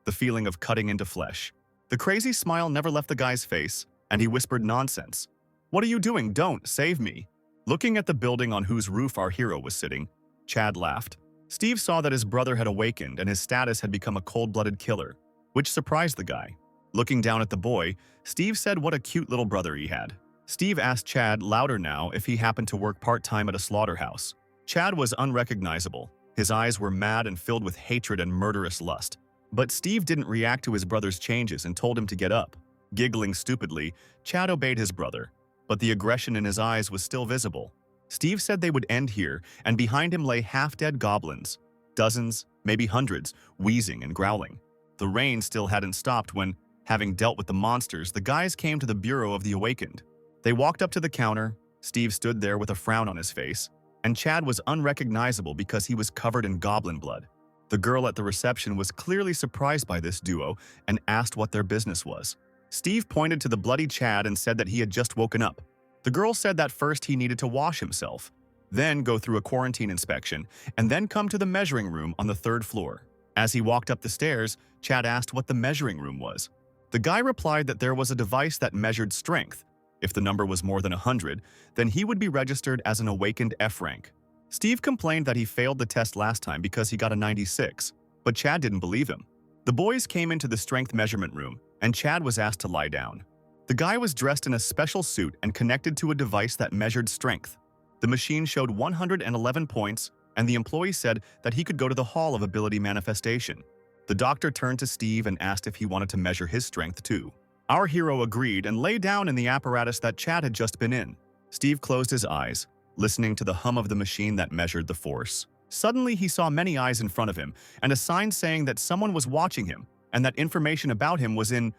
The feeling of cutting into flesh. The crazy smile never left the guy's face, and he whispered nonsense. "What are you doing? Don't, save me." Looking at the building on whose roof our hero was sitting, Chad laughed. Steve saw that his brother had awakened and his status had become a cold-blooded killer, which surprised the guy. Looking down at the boy, Steve said what a cute little brother he had. Steve asked Chad, louder now, if he happened to work part-time at a slaughterhouse. Chad was unrecognizable. His eyes were mad and filled with hatred and murderous lust. But Steve didn't react to his brother's changes and told him to get up. Giggling stupidly, Chad obeyed his brother, but the aggression in his eyes was still visible. Steve said they would end here, and behind him lay half-dead goblins. Dozens, maybe hundreds, wheezing and growling. The rain still hadn't stopped when, having dealt with the monsters, the guys came to the Bureau of the Awakened. They walked up to the counter. Steve stood there with a frown on his face, and Chad was unrecognizable because he was covered in goblin blood. The girl at the reception was clearly surprised by this duo and asked what their business was. Steve pointed to the bloody Chad and said that he had just woken up. The girl said that first he needed to wash himself, then go through a quarantine inspection, and then come to the measuring room on the 3rd floor. As he walked up the stairs, Chad asked what the measuring room was. The guy replied that there was a device that measured strength. If the number was more than 100, then he would be registered as an awakened F rank. Steve complained that he failed the test last time because he got a 96, but Chad didn't believe him. The boys came into the strength measurement room, and Chad was asked to lie down. The guy was dressed in a special suit and connected to a device that measured strength. The machine showed 111 points, and the employee said that he could go to the Hall of Ability Manifestation. The doctor turned to Steve and asked if he wanted to measure his strength too. Our hero agreed and lay down in the apparatus that Chad had just been in. Steve closed his eyes, listening to the hum of the machine that measured the force. Suddenly, he saw many eyes in front of him and a sign saying that someone was watching him and that information about him was in.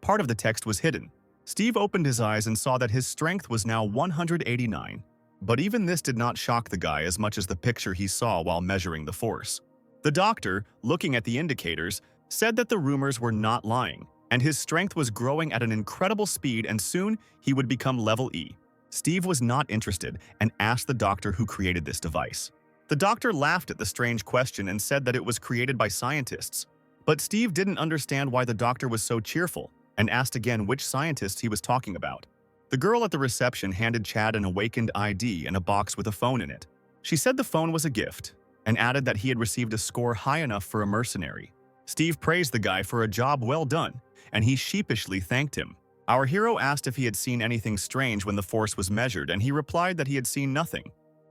Part of the text was hidden. Steve opened his eyes and saw that his strength was now 189. But even this did not shock the guy as much as the picture he saw while measuring the force. The doctor, looking at the indicators, said that the rumors were not lying, and his strength was growing at an incredible speed and soon he would become level E. Steve was not interested and asked the doctor who created this device. The doctor laughed at the strange question and said that it was created by scientists. But Steve didn't understand why the doctor was so cheerful and asked again which scientists he was talking about. The girl at the reception handed Chad an awakened ID and a box with a phone in it. She said the phone was a gift and added that he had received a score high enough for a mercenary. Steve praised the guy for a job well done, and he sheepishly thanked him. Our hero asked if he had seen anything strange when the force was measured, and he replied that he had seen nothing.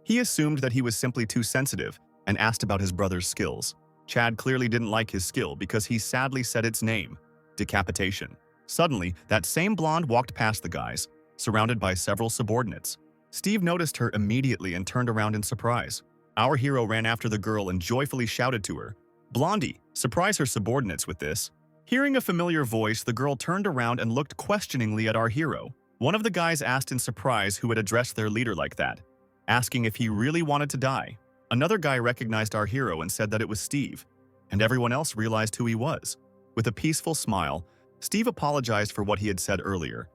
He assumed that he was simply too sensitive and asked about his brother's skills. Chad clearly didn't like his skill because he sadly said its name: decapitation. Suddenly, that same blonde walked past the guys, surrounded by several subordinates. Steve noticed her immediately and turned around in surprise. Our hero ran after the girl and joyfully shouted to her, "Blondie, surprise her subordinates with this." Hearing a familiar voice, the girl turned around and looked questioningly at our hero. One of the guys asked in surprise who had addressed their leader like that, asking if he really wanted to die. Another guy recognized our hero and said that it was Steve, and everyone else realized who he was. With a peaceful smile, Steve apologized for what he had said earlier,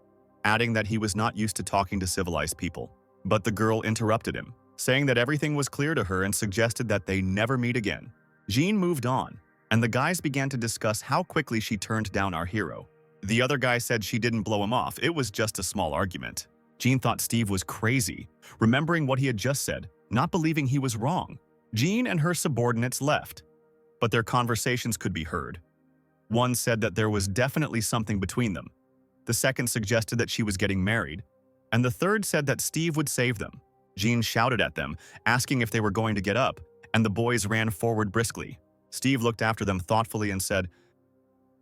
adding that he was not used to talking to civilized people. But the girl interrupted him, saying that everything was clear to her and suggested that they never meet again. Jean moved on, and the guys began to discuss how quickly she turned down our hero. The other guy said she didn't blow him off, it was just a small argument. Jean thought Steve was crazy, remembering what he had just said, not believing he was wrong. Jean and her subordinates left, but their conversations could be heard. One said that there was definitely something between them. The second suggested that she was getting married, and the third said that Steve would save them. Jean shouted at them, asking if they were going to get up, and the boys ran forward briskly. Steve looked after them thoughtfully and said,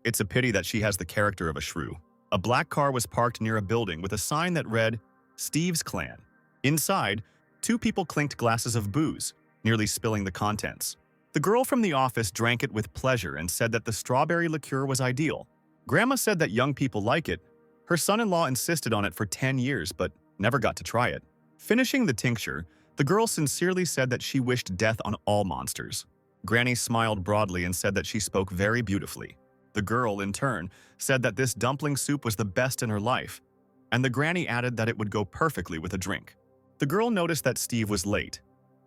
"It's a pity that she has the character of a shrew." A black car was parked near a building with a sign that read, "Steve's Clan." Inside, two people clinked glasses of booze, nearly spilling the contents. The girl from the office drank it with pleasure and said that the strawberry liqueur was ideal. Grandma said that young people like it. Her son-in-law insisted on it for 10 years but never got to try it. Finishing the tincture, the girl sincerely said that she wished death on all monsters. Granny smiled broadly and said that she spoke very beautifully. The girl, in turn, said that this dumpling soup was the best in her life, and the granny added that it would go perfectly with a drink. The girl noticed that Steve was late,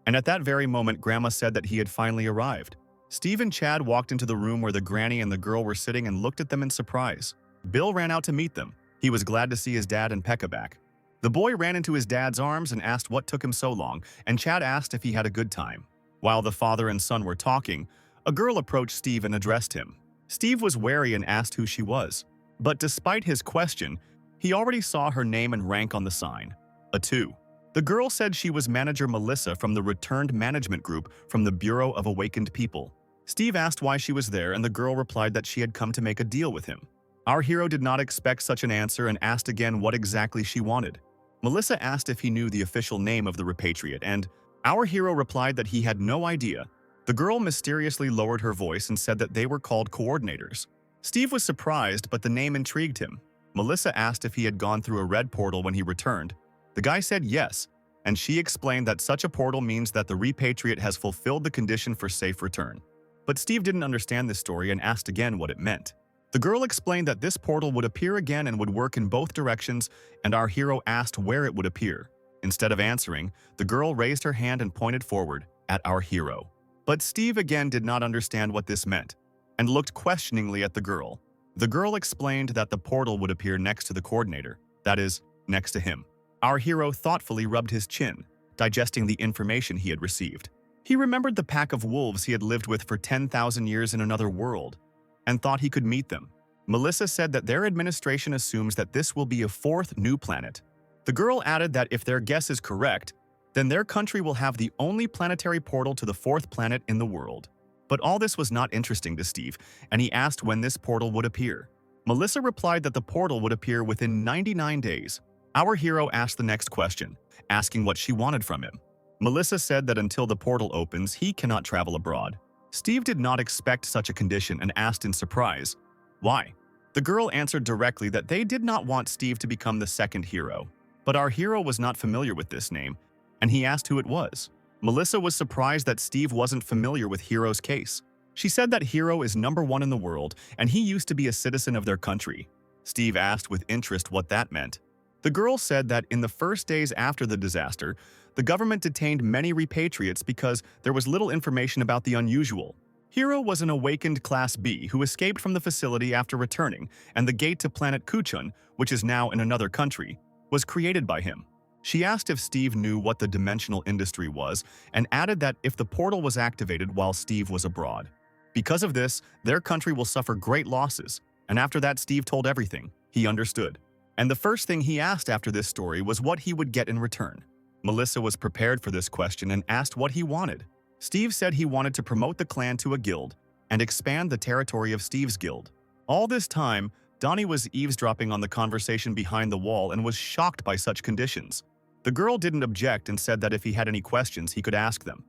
and at that very moment Grandma said that he had finally arrived. Steve and Chad walked into the room where the granny and the girl were sitting and looked at them in surprise. Bill ran out to meet them. He was glad to see his dad and Pekka back. The boy ran into his dad's arms and asked what took him so long, and Chad asked if he had a good time. While the father and son were talking, a girl approached Steve and addressed him. Steve was wary and asked who she was. But despite his question, he already saw her name and rank on the sign, a 2. The girl said she was Manager Melissa from the Returned Management Group from the Bureau of Awakened People. Steve asked why she was there, and the girl replied that she had come to make a deal with him. Our hero did not expect such an answer and asked again what exactly she wanted. Melissa asked if he knew the official name of the repatriate, and our hero replied that he had no idea. The girl mysteriously lowered her voice and said that they were called coordinators. Steve was surprised, but the name intrigued him. Melissa asked if he had gone through a red portal when he returned. The guy said yes, and she explained that such a portal means that the repatriate has fulfilled the condition for safe return. But Steve didn't understand this story and asked again what it meant. The girl explained that this portal would appear again and would work in both directions, and our hero asked where it would appear. Instead of answering, the girl raised her hand and pointed forward at our hero. But Steve again did not understand what this meant and looked questioningly at the girl. The girl explained that the portal would appear next to the coordinator, that is, next to him. Our hero thoughtfully rubbed his chin, digesting the information he had received. He remembered the pack of wolves he had lived with for 10,000 years in another world and thought he could meet them. Melissa said that their administration assumes that this will be a 4th new planet. The girl added that if their guess is correct, then their country will have the only planetary portal to the 4th planet in the world. But all this was not interesting to Steve, and he asked when this portal would appear. Melissa replied that the portal would appear within 99 days. Our hero asked the next question, asking what she wanted from him. Melissa said that until the portal opens, he cannot travel abroad. Steve did not expect such a condition and asked in surprise, "Why?" The girl answered directly that they did not want Steve to become the second hero. But our hero was not familiar with this name, and he asked who it was. Melissa was surprised that Steve wasn't familiar with Hero's case. She said that Hero is #1 in the world, and he used to be a citizen of their country. Steve asked with interest what that meant. The girl said that in the first days after the disaster, the government detained many repatriates because there was little information about the unusual. Hero was an awakened Class B who escaped from the facility after returning, and the gate to planet Kuchun, which is now in another country, was created by him. She asked if Steve knew what the dimensional industry was, and added that if the portal was activated while Steve was abroad. Because of this, their country will suffer great losses, and after that Steve told everything. He understood. And the first thing he asked after this story was what he would get in return. Melissa was prepared for this question and asked what he wanted. Steve said he wanted to promote the clan to a guild and expand the territory of Steve's guild. All this time, Donnie was eavesdropping on the conversation behind the wall and was shocked by such conditions. The girl didn't object and said that if he had any questions, he could ask them.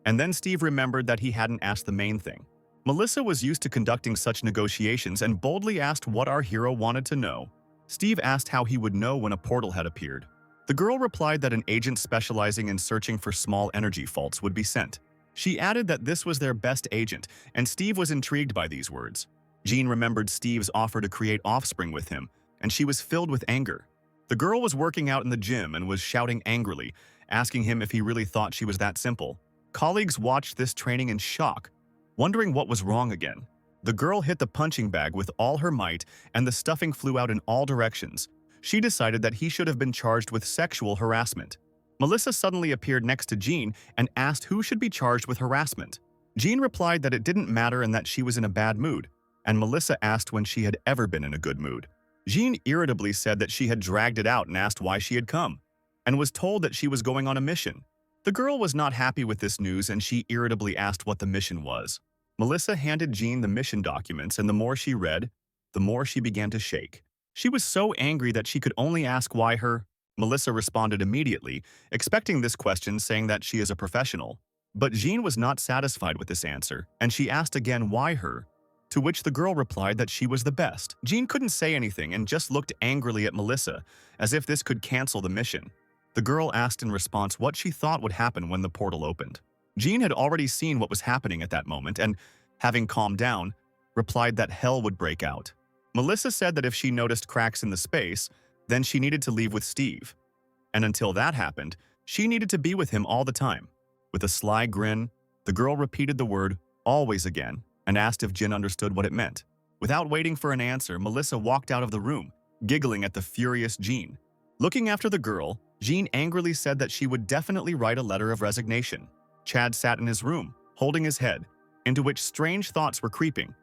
And then Steve remembered that he hadn't asked the main thing. Melissa was used to conducting such negotiations and boldly asked what our hero wanted to know. Steve asked how he would know when a portal had appeared. The girl replied that an agent specializing in searching for small energy faults would be sent. She added that this was their best agent, and Steve was intrigued by these words. Jean remembered Steve's offer to create offspring with him, and she was filled with anger. The girl was working out in the gym and was shouting angrily, asking him if he really thought she was that simple. Colleagues watched this training in shock, wondering what was wrong again. The girl hit the punching bag with all her might, and the stuffing flew out in all directions. She decided that he should have been charged with sexual harassment. Melissa suddenly appeared next to Jean and asked who should be charged with harassment. Jean replied that it didn't matter and that she was in a bad mood, and Melissa asked when she had ever been in a good mood. Jean irritably said that she had dragged it out and asked why she had come, and was told that she was going on a mission. The girl was not happy with this news and she irritably asked what the mission was. Melissa handed Jean the mission documents, and the more she read, the more she began to shake. She was so angry that she could only ask why her. Melissa responded immediately, expecting this question, saying that she is a professional. But Jean was not satisfied with this answer, and she asked again why her, to which the girl replied that she was the best. Jean couldn't say anything and just looked angrily at Melissa, as if this could cancel the mission. The girl asked in response what she thought would happen when the portal opened. Jean had already seen what was happening at that moment and, having calmed down, replied that hell would break out. Melissa said that if she noticed cracks in the space, then she needed to leave with Steve. And until that happened, she needed to be with him all the time. With a sly grin, the girl repeated the word, always again, and asked if Jin understood what it meant. Without waiting for an answer, Melissa walked out of the room, giggling at the furious Jean. Looking after the girl, Jean angrily said that she would definitely write a letter of resignation. Chad sat in his room, holding his head, into which strange thoughts were creeping.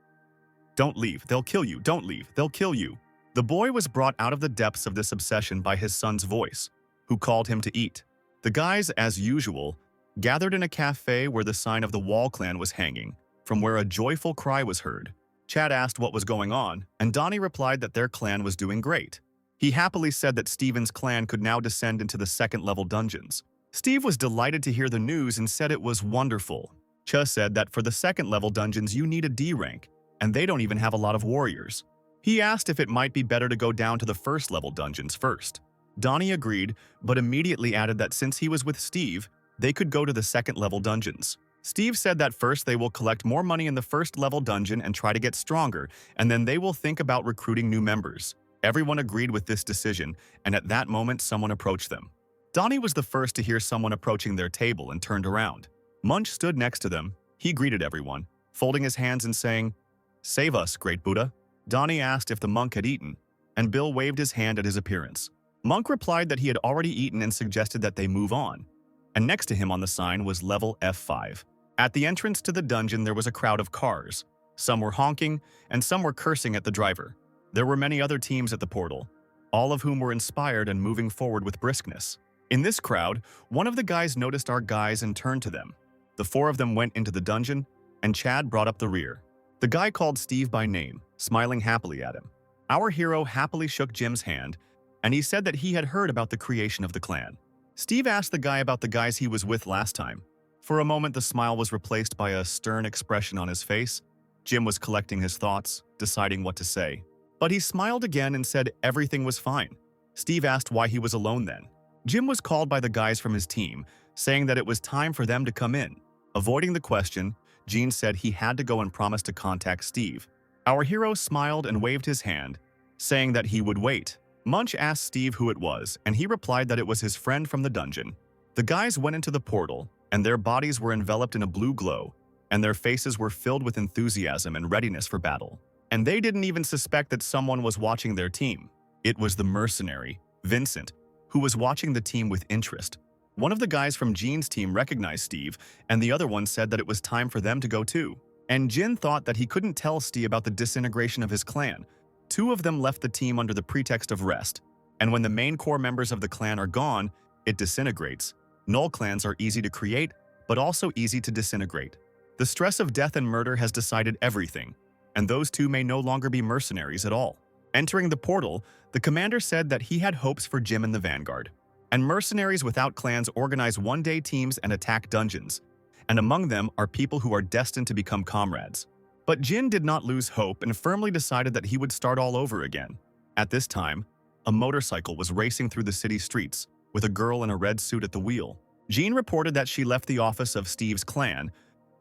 Don't leave, they'll kill you, don't leave, they'll kill you. The boy was brought out of the depths of this obsession by his son's voice, who called him to eat. The guys, as usual, gathered in a cafe where the sign of the Wall clan was hanging, from where a joyful cry was heard. Chad asked what was going on, and Donnie replied that their clan was doing great. He happily said that Steven's clan could now descend into the second-level dungeons. Steve was delighted to hear the news and said it was wonderful. Cha said that for the second-level dungeons you need a D rank, and they don't even have a lot of warriors. He asked if it might be better to go down to the first-level dungeons first. Donnie agreed, but immediately added that since he was with Steve, they could go to the second-level dungeons. Steve said that first they will collect more money in the first-level dungeon and try to get stronger, and then they will think about recruiting new members. Everyone agreed with this decision, and at that moment someone approached them. Donnie was the first to hear someone approaching their table and turned around. Munch stood next to them. He greeted everyone, folding his hands and saying, "Save us, great Buddha." Donnie asked if the monk had eaten, and Bill waved his hand at his appearance. Monk replied that he had already eaten and suggested that they move on. And next to him on the sign was level F5. At the entrance to the dungeon there was a crowd of cars. Some were honking, and some were cursing at the driver. There were many other teams at the portal, all of whom were inspired and moving forward with briskness. In this crowd, one of the guys noticed our guys and turned to them. The four of them went into the dungeon, and Chad brought up the rear. The guy called Steve by name, smiling happily at him. Our hero happily shook Jim's hand, and he said that he had heard about the creation of the clan. Steve asked the guy about the guys he was with last time. For a moment, the smile was replaced by a stern expression on his face. Jim was collecting his thoughts, deciding what to say. But he smiled again and said everything was fine. Steve asked why he was alone then. Jim was called by the guys from his team, saying that it was time for them to come in. Avoiding the question, Gene said he had to go and promised to contact Steve. Our hero smiled and waved his hand, saying that he would wait. Munch asked Steve who it was, and he replied that it was his friend from the dungeon. The guys went into the portal, and their bodies were enveloped in a blue glow, and their faces were filled with enthusiasm and readiness for battle. And they didn't even suspect that someone was watching their team. It was the mercenary, Vincent, who was watching the team with interest. One of the guys from Gene's team recognized Steve, and the other one said that it was time for them to go too. And Jin thought that he couldn't tell Steve about the disintegration of his clan. Two of them left the team under the pretext of rest, and when the main core members of the clan are gone, it disintegrates. Null clans are easy to create, but also easy to disintegrate. The stress of death and murder has decided everything, and those two may no longer be mercenaries at all. Entering the portal, the commander said that he had hopes for Jim and the Vanguard. And mercenaries without clans organize one-day teams and attack dungeons, and among them are people who are destined to become comrades. But Jin did not lose hope and firmly decided that he would start all over again. At this time, a motorcycle was racing through the city streets, with a girl in a red suit at the wheel. Jean reported that she left the office of Steve's clan.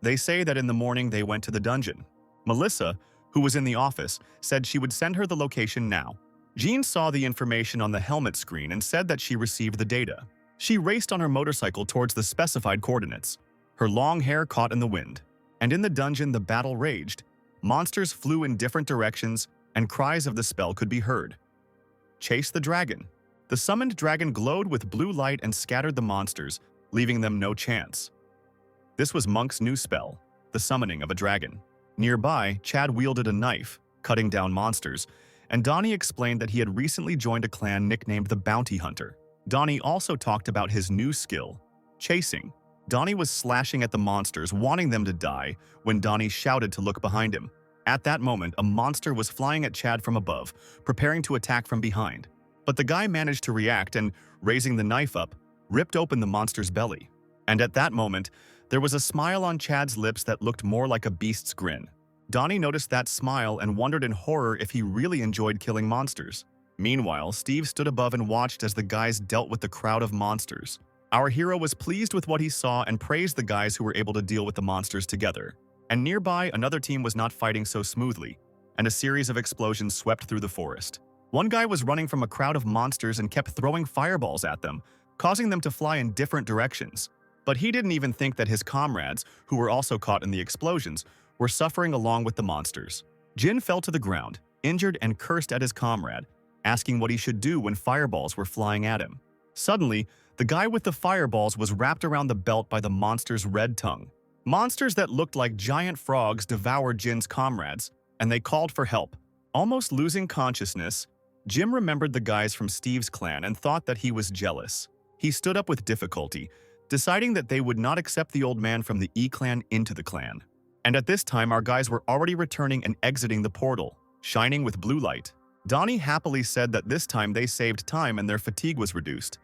They say that in the morning they went to the dungeon. Melissa, who was in the office, said she would send her the location now. Jean saw the information on the helmet screen and said that she received the data. She raced on her motorcycle towards the specified coordinates. Her long hair caught in the wind. And in the dungeon, the battle raged. Monsters flew in different directions, and cries of the spell could be heard. Chase the dragon. The summoned dragon glowed with blue light and scattered the monsters, leaving them no chance. This was Monk's new spell, the summoning of a dragon. Nearby, Chad wielded a knife, cutting down monsters, and Donnie explained that he had recently joined a clan nicknamed the Bounty Hunter. Donnie also talked about his new skill, chasing. Donnie was slashing at the monsters, wanting them to die, when Donnie shouted to look behind him. At that moment, a monster was flying at Chad from above, preparing to attack from behind. But the guy managed to react and, raising the knife up, ripped open the monster's belly. And at that moment, there was a smile on Chad's lips that looked more like a beast's grin. Donnie noticed that smile and wondered in horror if he really enjoyed killing monsters. Meanwhile, Steve stood above and watched as the guys dealt with the crowd of monsters. Our hero was pleased with what he saw and praised the guys who were able to deal with the monsters together. And nearby, another team was not fighting so smoothly, and a series of explosions swept through the forest. One guy was running from a crowd of monsters and kept throwing fireballs at them, causing them to fly in different directions. But he didn't even think that his comrades, who were also caught in the explosions, were suffering along with the monsters. Jin fell to the ground, injured and cursed at his comrade, asking what he should do when fireballs were flying at him. Suddenly, the guy with the fireballs was wrapped around the belt by the monster's red tongue. Monsters that looked like giant frogs devoured Jin's comrades, and they called for help. Almost losing consciousness, Jim remembered the guys from Steve's clan and thought that he was jealous. He stood up with difficulty, deciding that they would not accept the old man from the E-clan into the clan. And at this time, our guys were already returning and exiting the portal, shining with blue light. Donnie happily said that this time they saved time and their fatigue was reduced.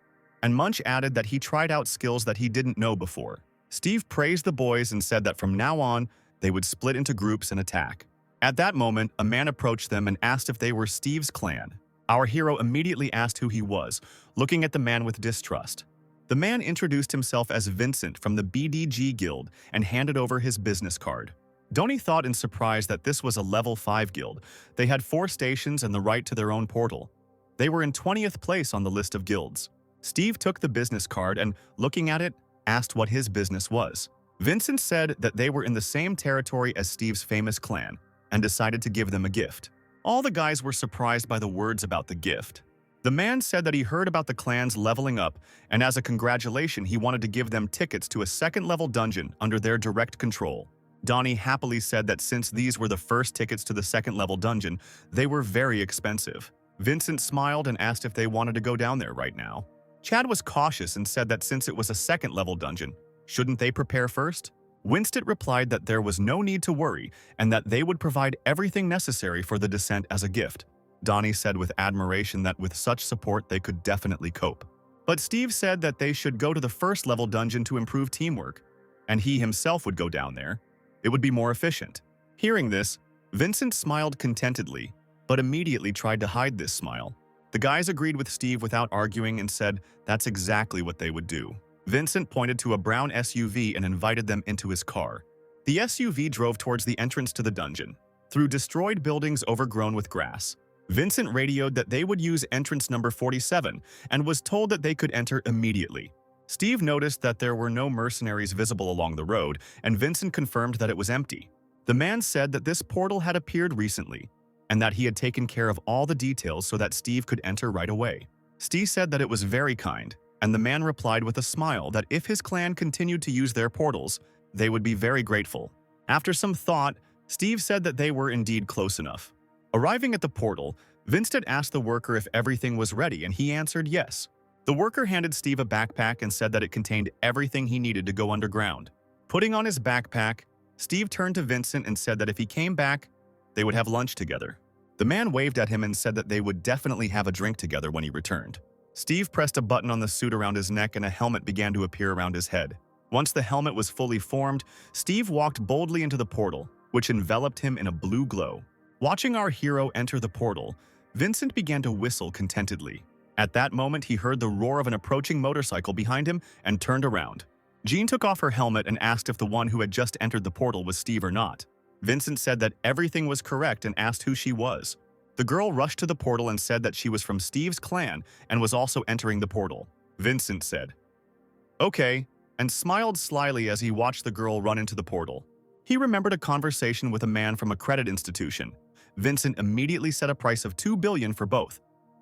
And Munch added that he tried out skills that he didn't know before. Steve praised the boys and said that from now on, they would split into groups and attack. At that moment, a man approached them and asked if they were Steve's clan. Our hero immediately asked who he was, looking at the man with distrust. The man introduced himself as Vincent from the BDG Guild and handed over his business card. Donnie thought in surprise that this was a level 5 guild. They had 4 stations and the right to their own portal. They were in 20th place on the list of guilds. Steve took the business card and, looking at it, asked what his business was. Vincent said that they were in the same territory as Steve's famous clan and decided to give them a gift. All the guys were surprised by the words about the gift. The man said that he heard about the clans leveling up, and as a congratulation, he wanted to give them tickets to a second-level dungeon under their direct control. Donnie happily said that since these were the first tickets to the second-level dungeon, they were very expensive. Vincent smiled and asked if they wanted to go down there right now. Chad was cautious and said that since it was a second-level dungeon, shouldn't they prepare first? Winston replied that there was no need to worry and that they would provide everything necessary for the descent as a gift. Donnie said with admiration that with such support they could definitely cope. But Steve said that they should go to the first level dungeon to improve teamwork, and he himself would go down there. It would be more efficient. Hearing this, Vincent smiled contentedly, but immediately tried to hide this smile. The guys agreed with Steve without arguing and said that's exactly what they would do. Vincent pointed to a brown SUV and invited them into his car. The SUV drove towards the entrance to the dungeon, through destroyed buildings overgrown with grass. Vincent radioed that they would use entrance number 47 and was told that they could enter immediately. Steve noticed that there were no mercenaries visible along the road, and Vincent confirmed that it was empty. The man said that this portal had appeared recently, and that he had taken care of all the details so that Steve could enter right away. Steve said that it was very kind, and the man replied with a smile that if his clan continued to use their portals, they would be very grateful. After some thought, Steve said that they were indeed close enough. Arriving at the portal, Vincent asked the worker if everything was ready, and he answered yes. The worker handed Steve a backpack and said that it contained everything he needed to go underground. Putting on his backpack, Steve turned to Vincent and said that if he came back, they would have lunch together. The man waved at him and said that they would definitely have a drink together when he returned. Steve pressed a button on the suit around his neck and a helmet began to appear around his head. Once the helmet was fully formed, Steve walked boldly into the portal, which enveloped him in a blue glow. Watching our hero enter the portal, Vincent began to whistle contentedly. At that moment, he heard the roar of an approaching motorcycle behind him and turned around. Jean took off her helmet and asked if the one who had just entered the portal was Steve or not. Vincent said that everything was correct and asked who she was. The girl rushed to the portal and said that she was from Steve's clan and was also entering the portal. Vincent said, "Okay," and smiled slyly as he watched the girl run into the portal. He remembered a conversation with a man from a credit institution. Vincent immediately set a price of $2 billion for both.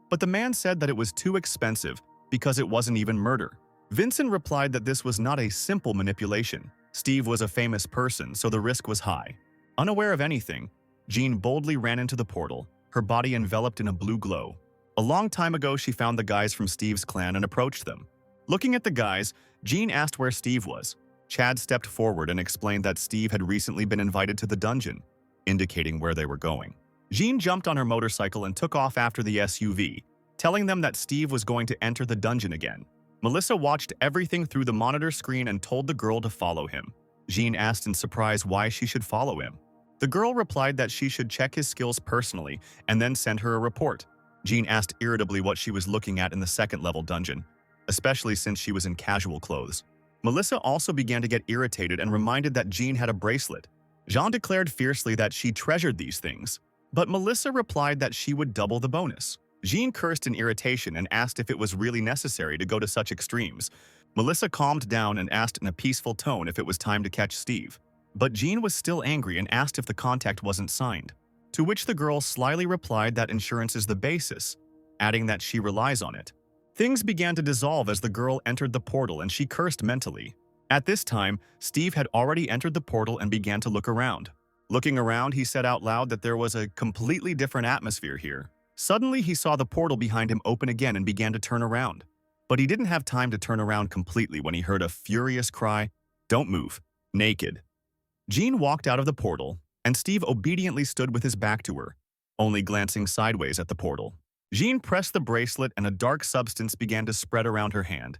But the man said that it was too expensive because it wasn't even murder. Vincent replied that this was not a simple manipulation. Steve was a famous person, so the risk was high. Unaware of anything, Jean boldly ran into the portal, her body enveloped in a blue glow. A long time ago, she found the guys from Steve's clan and approached them. Looking at the guys, Jean asked where Steve was. Chad stepped forward and explained that Steve had recently been invited to the dungeon, indicating where they were going. Jean jumped on her motorcycle and took off after the SUV, telling them that Steve was going to enter the dungeon again. Melissa watched everything through the monitor screen and told the girl to follow him. Jean asked in surprise why she should follow him. The girl replied that she should check his skills personally and then send her a report. Jean asked irritably what she was looking at in the second-level dungeon, especially since she was in casual clothes. Melissa also began to get irritated and reminded that Jean had a bracelet. Jean declared fiercely that she treasured these things, but Melissa replied that she would double the bonus. Jean cursed in irritation and asked if it was really necessary to go to such extremes. Melissa calmed down and asked in a peaceful tone if it was time to catch Steve. But Jean was still angry and asked if the contract wasn't signed, to which the girl slyly replied that insurance is the basis, adding that she relies on it. Things began to dissolve as the girl entered the portal and she cursed mentally. At this time, Steve had already entered the portal and began to look around. Looking around, he said out loud that there was a completely different atmosphere here. Suddenly, he saw the portal behind him open again and began to turn around. But he didn't have time to turn around completely when he heard a furious cry, "Don't move, naked." Jean walked out of the portal, and Steve obediently stood with his back to her, only glancing sideways at the portal. Jean pressed the bracelet and a dark substance began to spread around her hand,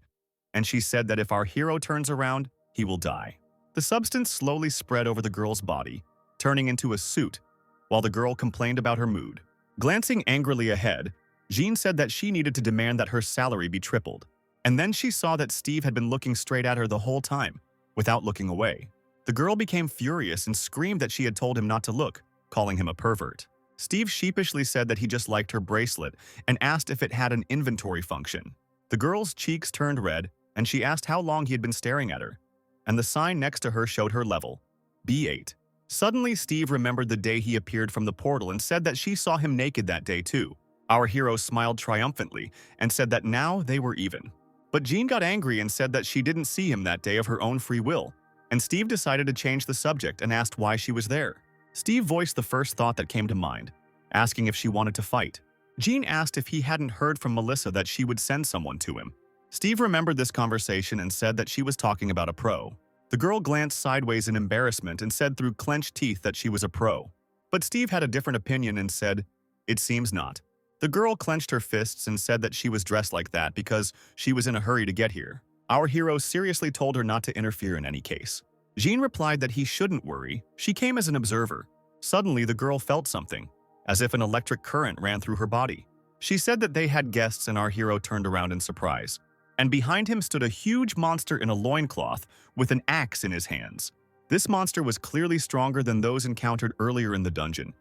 and she said that if our hero turns around, he will die. The substance slowly spread over the girl's body, turning into a suit, while the girl complained about her mood. Glancing angrily ahead, Jean said that she needed to demand that her salary be tripled, and then she saw that Steve had been looking straight at her the whole time, without looking away. The girl became furious and screamed that she had told him not to look, calling him a pervert. Steve sheepishly said that he just liked her bracelet and asked if it had an inventory function. The girl's cheeks turned red, and she asked how long he had been staring at her, and the sign next to her showed her level, B8. Suddenly, Steve remembered the day he appeared from the portal and said that she saw him naked that day too. Our hero smiled triumphantly and said that now they were even. But Jean got angry and said that she didn't see him that day of her own free will, and Steve decided to change the subject and asked why she was there. Steve voiced the first thought that came to mind, asking if she wanted to fight. Jean asked if he hadn't heard from Melissa that she would send someone to him. Steve remembered this conversation and said that she was talking about a pro. The girl glanced sideways in embarrassment and said through clenched teeth that she was a pro. But Steve had a different opinion and said, "It seems not." The girl clenched her fists and said that she was dressed like that because she was in a hurry to get here. Our hero seriously told her not to interfere in any case. Jean replied that he shouldn't worry. She came as an observer. Suddenly, the girl felt something, as if an electric current ran through her body. She said that they had guests and our hero turned around in surprise. And behind him stood a huge monster in a loincloth with an axe in his hands. This monster was clearly stronger than those encountered earlier in the dungeon.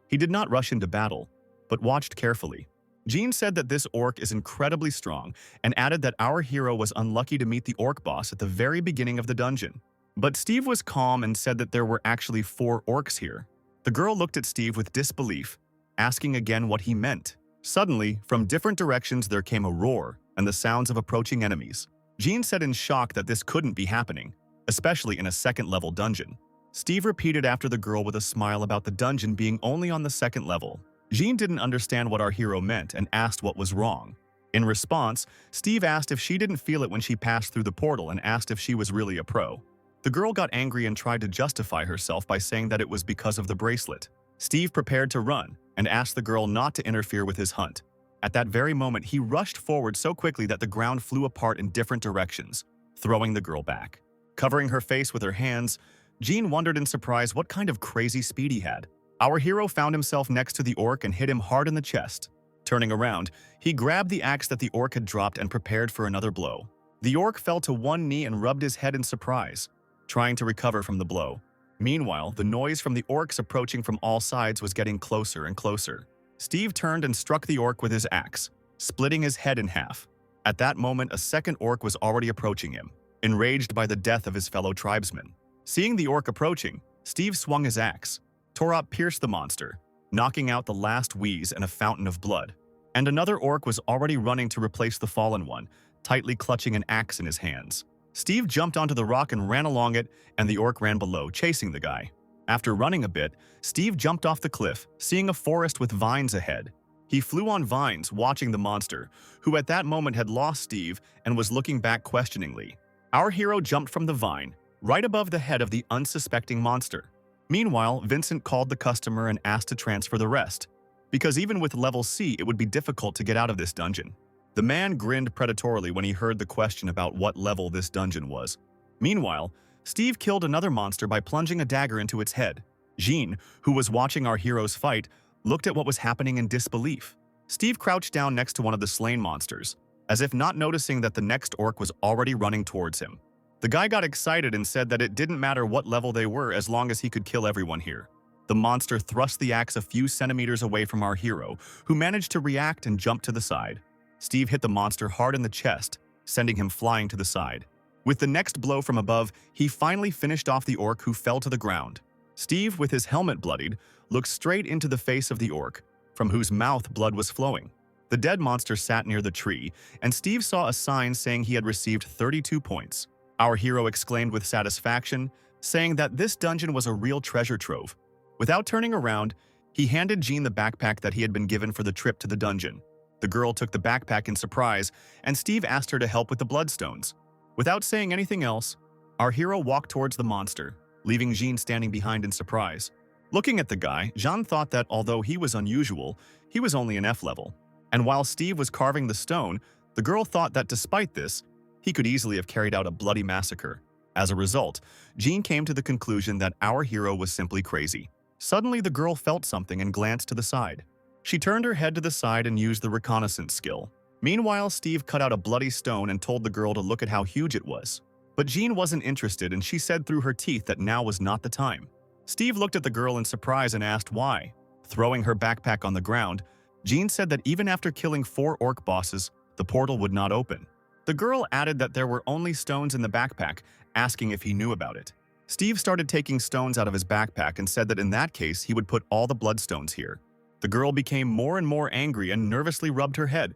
He did not rush into battle, but watched carefully. Jean said that this orc is incredibly strong and added that our hero was unlucky to meet the orc boss at the very beginning of the dungeon. But Steve was calm and said that there were actually 4 orcs here. The girl looked at Steve with disbelief, asking again what he meant. Suddenly, from different directions there came a roar and the sounds of approaching enemies. Jean said in shock that this couldn't be happening, especially in a second-level dungeon. Steve repeated after the girl with a smile about the dungeon being only on the 2nd level. Jean didn't understand what our hero meant and asked what was wrong. In response, Steve asked if she didn't feel it when she passed through the portal and asked if she was really a pro. The girl got angry and tried to justify herself by saying that it was because of the bracelet. Steve prepared to run and asked the girl not to interfere with his hunt. At that very moment, he rushed forward so quickly that the ground flew apart in different directions, throwing the girl back. Covering her face with her hands, Jean wondered in surprise what kind of crazy speed he had. Our hero found himself next to the orc and hit him hard in the chest. Turning around, he grabbed the axe that the orc had dropped and prepared for another blow. The orc fell to one knee and rubbed his head in surprise, trying to recover from the blow. Meanwhile, the noise from the orcs approaching from all sides was getting closer and closer. Steve turned and struck the orc with his axe, splitting his head in half. At that moment, a second orc was already approaching him, enraged by the death of his fellow tribesmen. Seeing the orc approaching, Steve swung his axe. Torop pierced the monster, knocking out the last wheeze and a fountain of blood. And another orc was already running to replace the fallen one, tightly clutching an axe in his hands. Steve jumped onto the rock and ran along it, and the orc ran below, chasing the guy. After running a bit, Steve jumped off the cliff, seeing a forest with vines ahead. He flew on vines, watching the monster, who at that moment had lost Steve and was looking back questioningly. Our hero jumped from the vine, right above the head of the unsuspecting monster. Meanwhile, Vincent called the customer and asked to transfer the rest, because even with level C, it would be difficult to get out of this dungeon. The man grinned predatorily when he heard the question about what level this dungeon was. Meanwhile, Steve killed another monster by plunging a dagger into its head. Jean, who was watching our hero's fight, looked at what was happening in disbelief. Steve crouched down next to one of the slain monsters, as if not noticing that the next orc was already running towards him. The guy got excited and said that it didn't matter what level they were as long as he could kill everyone here. The monster thrust the axe a few centimeters away from our hero, who managed to react and jump to the side. Steve hit the monster hard in the chest, sending him flying to the side. With the next blow from above, he finally finished off the orc who fell to the ground. Steve, with his helmet bloodied, looked straight into the face of the orc, from whose mouth blood was flowing. The dead monster sat near the tree, and Steve saw a sign saying he had received 32 points. Our hero exclaimed with satisfaction, saying that this dungeon was a real treasure trove. Without turning around, he handed Jean the backpack that he had been given for the trip to the dungeon. The girl took the backpack in surprise, and Steve asked her to help with the bloodstones. Without saying anything else, our hero walked towards the monster, leaving Jean standing behind in surprise. Looking at the guy, Jean thought that although he was unusual, he was only an F level. And while Steve was carving the stone, the girl thought that despite this, he could easily have carried out a bloody massacre. As a result, Jean came to the conclusion that our hero was simply crazy. Suddenly, the girl felt something and glanced to the side. She turned her head to the side and used the reconnaissance skill. Meanwhile, Steve cut out a bloody stone and told the girl to look at how huge it was. But Jean wasn't interested, and she said through her teeth that now was not the time. Steve looked at the girl in surprise and asked why. Throwing her backpack on the ground, Jean said that even after killing 4 orc bosses, the portal would not open. The girl added that there were only stones in the backpack, asking if he knew about it. Steve started taking stones out of his backpack and said that in that case he would put all the bloodstones here. The girl became more and more angry and nervously rubbed her head,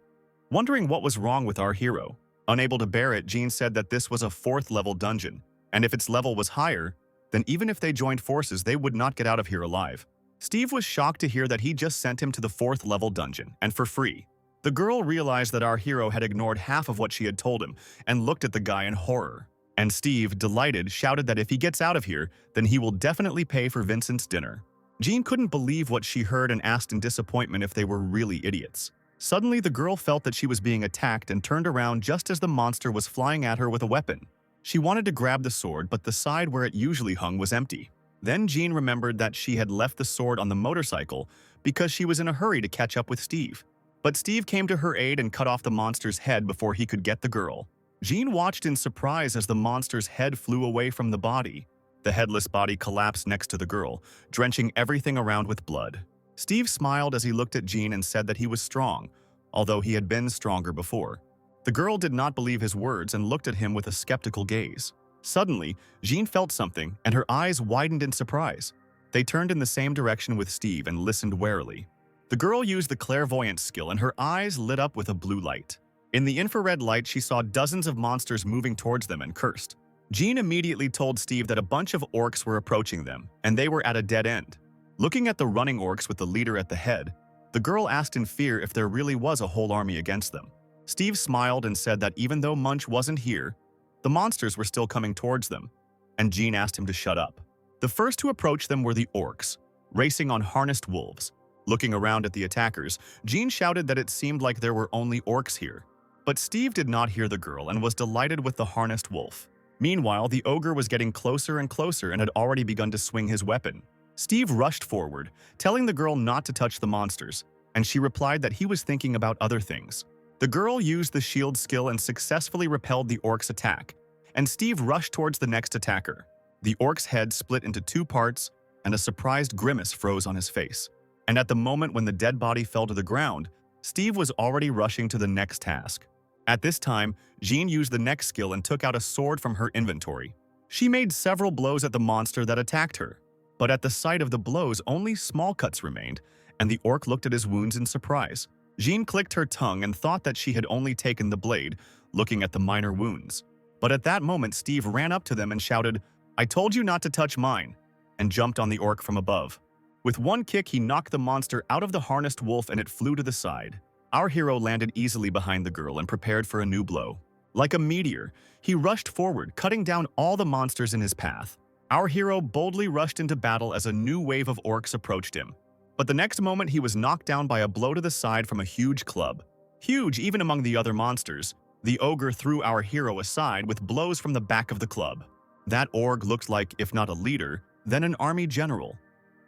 wondering what was wrong with our hero. Unable to bear it, Jean said that this was a 4th level dungeon, and if its level was higher, then even if they joined forces, they would not get out of here alive. Steve was shocked to hear that he just sent him to the 4th level dungeon, and for free. The girl realized that our hero had ignored half of what she had told him and looked at the guy in horror. And Steve, delighted, shouted that if he gets out of here, then he will definitely pay for Vincent's dinner. Jean couldn't believe what she heard and asked in disappointment if they were really idiots. Suddenly, the girl felt that she was being attacked and turned around just as the monster was flying at her with a weapon. She wanted to grab the sword, but the side where it usually hung was empty. Then Jean remembered that she had left the sword on the motorcycle because she was in a hurry to catch up with Steve. But Steve came to her aid and cut off the monster's head before he could get the girl. Jean watched in surprise as the monster's head flew away from the body. The headless body collapsed next to the girl, drenching everything around with blood. Steve smiled as he looked at Jean and said that he was strong, although he had been stronger before. The girl did not believe his words and looked at him with a skeptical gaze. Suddenly, Jean felt something, and her eyes widened in surprise. They turned in the same direction with Steve and listened warily. The girl used the clairvoyance skill, and her eyes lit up with a blue light. In the infrared light, she saw dozens of monsters moving towards them and cursed. Jean immediately told Steve that a bunch of orcs were approaching them, and they were at a dead end. Looking at the running orcs with the leader at the head, the girl asked in fear if there really was a whole army against them. Steve smiled and said that even though Munch wasn't here, the monsters were still coming towards them, and Jean asked him to shut up. The first to approach them were the orcs, racing on harnessed wolves. Looking around at the attackers, Jean shouted that it seemed like there were only orcs here. But Steve did not hear the girl and was delighted with the harnessed wolf. Meanwhile, the ogre was getting closer and closer and had already begun to swing his weapon. Steve rushed forward, telling the girl not to touch the monsters, and she replied that he was thinking about other things. The girl used the shield skill and successfully repelled the orc's attack, and Steve rushed towards the next attacker. The orc's head split into two parts, and a surprised grimace froze on his face. And at the moment when the dead body fell to the ground, Steve was already rushing to the next task. At this time, Jean used the next skill and took out a sword from her inventory. She made several blows at the monster that attacked her, but at the sight of the blows, only small cuts remained, and the orc looked at his wounds in surprise. Jean clicked her tongue and thought that she had only taken the blade, looking at the minor wounds. But at that moment, Steve ran up to them and shouted, "I told you not to touch mine," and jumped on the orc from above. With one kick, he knocked the monster out of the harnessed wolf and it flew to the side. Our hero landed easily behind the girl and prepared for a new blow. Like a meteor, he rushed forward, cutting down all the monsters in his path. Our hero boldly rushed into battle as a new wave of orcs approached him. But the next moment, he was knocked down by a blow to the side from a huge club. Huge even among the other monsters, the ogre threw our hero aside with blows from the back of the club. That orc looked like, if not a leader, then an army general.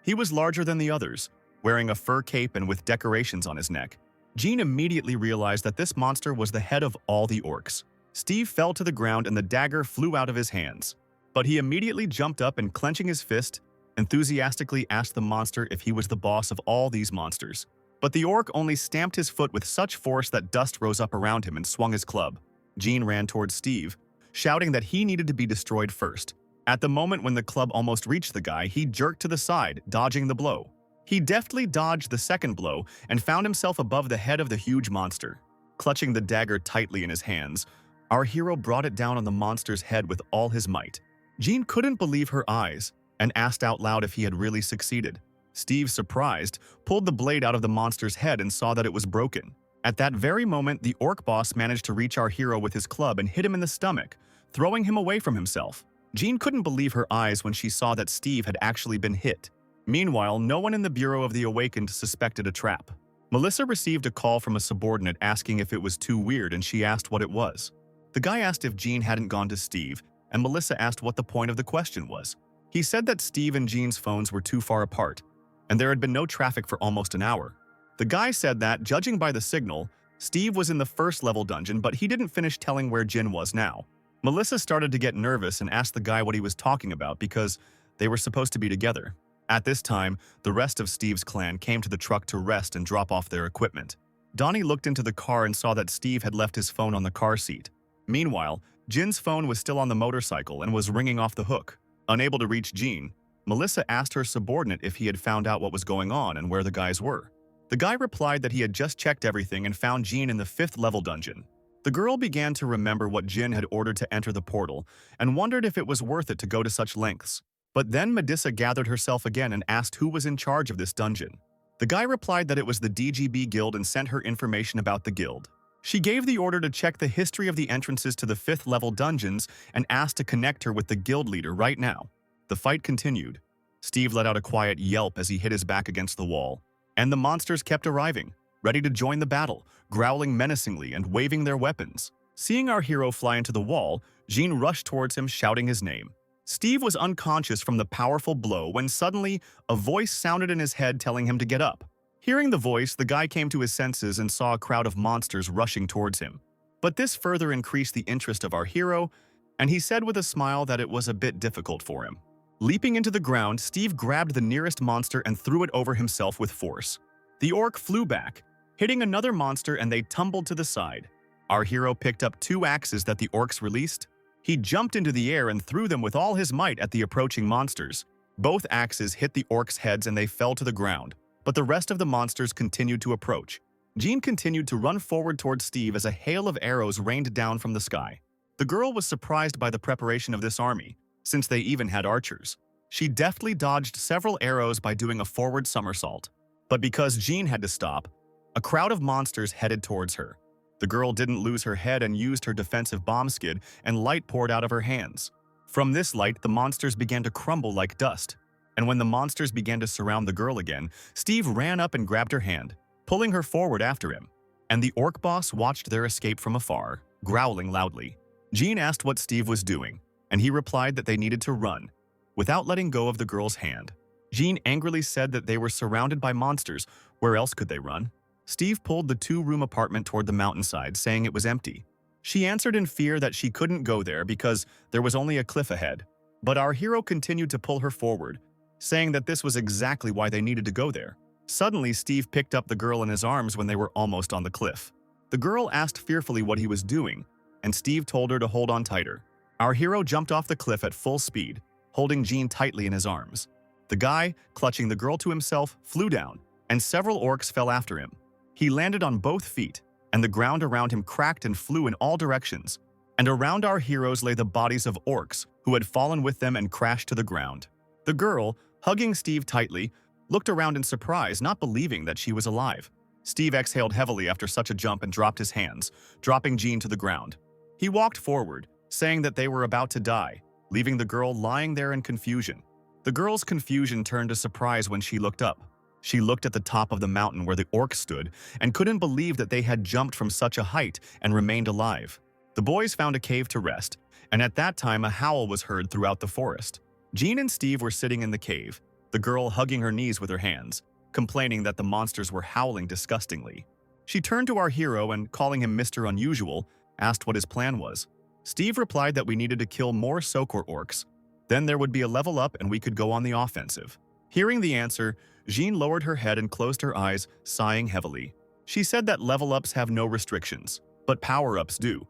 He was larger than the others, wearing a fur cape and with decorations on his neck. Jean immediately realized that this monster was the head of all the orcs. Steve fell to the ground and the dagger flew out of his hands. But he immediately jumped up and, clenching his fist, enthusiastically asked the monster if he was the boss of all these monsters. But the orc only stamped his foot with such force that dust rose up around him and swung his club. Jean ran towards Steve, shouting that he needed to be destroyed first. At the moment when the club almost reached the guy, he jerked to the side, dodging the blow. He deftly dodged the second blow and found himself above the head of the huge monster. Clutching the dagger tightly in his hands, our hero brought it down on the monster's head with all his might. Jean couldn't believe her eyes and asked out loud if he had really succeeded. Steve, surprised, pulled the blade out of the monster's head and saw that it was broken. At that very moment, the orc boss managed to reach our hero with his club and hit him in the stomach, throwing him away from himself. Jean couldn't believe her eyes when she saw that Steve had actually been hit. Meanwhile, no one in the Bureau of the Awakened suspected a trap. Melissa received a call from a subordinate asking if it was too weird, and she asked what it was. The guy asked if Jean hadn't gone to Steve, and Melissa asked what the point of the question was. He said that Steve and Jean's phones were too far apart, and there had been no traffic for almost an hour. The guy said that, judging by the signal, Steve was in the first-level dungeon, but he didn't finish telling where Jin was now. Melissa started to get nervous and asked the guy what he was talking about because they were supposed to be together. At this time, the rest of Steve's clan came to the truck to rest and drop off their equipment. Donnie looked into the car and saw that Steve had left his phone on the car seat. Meanwhile, Jin's phone was still on the motorcycle and was ringing off the hook. Unable to reach Jean, Melissa asked her subordinate if he had found out what was going on and where the guys were. The guy replied that he had just checked everything and found Jean in the 5th-level dungeon. The girl began to remember what Jin had ordered to enter the portal and wondered if it was worth it to go to such lengths. But then Medusa gathered herself again and asked who was in charge of this dungeon. The guy replied that it was the DGB Guild and sent her information about the guild. She gave the order to check the history of the entrances to the 5th-level dungeons and asked to connect her with the guild leader right now. The fight continued. Steve let out a quiet yelp as he hit his back against the wall, and the monsters kept arriving. ready to join the battle, growling menacingly and waving their weapons. Seeing our hero fly into the wall, Jean rushed towards him, shouting his name. Steve was unconscious from the powerful blow when suddenly a voice sounded in his head telling him to get up. Hearing the voice, the guy came to his senses and saw a crowd of monsters rushing towards him. But this further increased the interest of our hero, and he said with a smile that it was a bit difficult for him. Leaping into the ground, Steve grabbed the nearest monster and threw it over himself with force. The orc flew back, hitting another monster, and they tumbled to the side. Our hero picked up 2 axes that the orcs released. He jumped into the air and threw them with all his might at the approaching monsters. Both axes hit the orcs' heads and they fell to the ground, but the rest of the monsters continued to approach. Jean continued to run forward towards Steve as a hail of arrows rained down from the sky. The girl was surprised by the preparation of this army, since they even had archers. She deftly dodged several arrows by doing a forward somersault. But because Jean had to stop, a crowd of monsters headed towards her. The girl didn't lose her head and used her defensive bomb skid, and light poured out of her hands. From this light, the monsters began to crumble like dust. And when the monsters began to surround the girl again, Steve ran up and grabbed her hand, pulling her forward after him. And the orc boss watched their escape from afar, growling loudly. Jean asked what Steve was doing, and he replied that they needed to run, without letting go of the girl's hand. Jean angrily said that they were surrounded by monsters. Where else could they run? Steve pulled the 2-room apartment toward the mountainside, saying it was empty. She answered in fear that she couldn't go there because there was only a cliff ahead. But our hero continued to pull her forward, saying that this was exactly why they needed to go there. Suddenly, Steve picked up the girl in his arms when they were almost on the cliff. The girl asked fearfully what he was doing, and Steve told her to hold on tighter. Our hero jumped off the cliff at full speed, holding Jean tightly in his arms. The guy, clutching the girl to himself, flew down, and several orcs fell after him. He landed on both feet, and the ground around him cracked and flew in all directions. And around our heroes lay the bodies of orcs who had fallen with them and crashed to the ground. The girl, hugging Steve tightly, looked around in surprise, not believing that she was alive. Steve exhaled heavily after such a jump and dropped his hands, dropping Jean to the ground. He walked forward, saying that they were about to die, leaving the girl lying there in confusion. The girl's confusion turned to surprise when she looked up. She looked at the top of the mountain where the orcs stood and couldn't believe that they had jumped from such a height and remained alive. The boys found a cave to rest, and at that time a howl was heard throughout the forest. Jean and Steve were sitting in the cave, the girl hugging her knees with her hands, complaining that the monsters were howling disgustingly. She turned to our hero and, calling him Mr. Unusual, asked what his plan was. Steve replied that we needed to kill more Sokor orcs. Then there would be a level up and we could go on the offensive. Hearing the answer, Jean lowered her head and closed her eyes, sighing heavily. She said that level-ups have no restrictions, but power-ups do.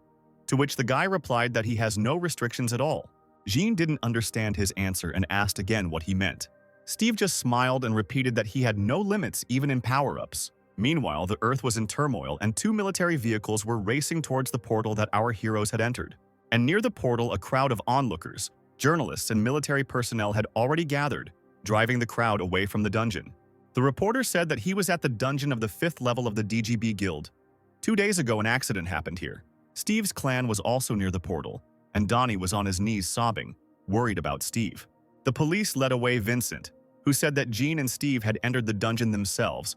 To which the guy replied that he has no restrictions at all. Jean didn't understand his answer and asked again what he meant. Steve just smiled and repeated that he had no limits even in power-ups. Meanwhile, the Earth was in turmoil and 2 military vehicles were racing towards the portal that our heroes had entered. And near the portal, a crowd of onlookers, journalists, and military personnel had already gathered, driving the crowd away from the dungeon. The reporter said that he was at the dungeon of the 5th level of the DGB Guild. 2 days ago, an accident happened here. Steve's clan was also near the portal, and Donnie was on his knees sobbing, worried about Steve. The police led away Vincent, who said that Jean and Steve had entered the dungeon themselves,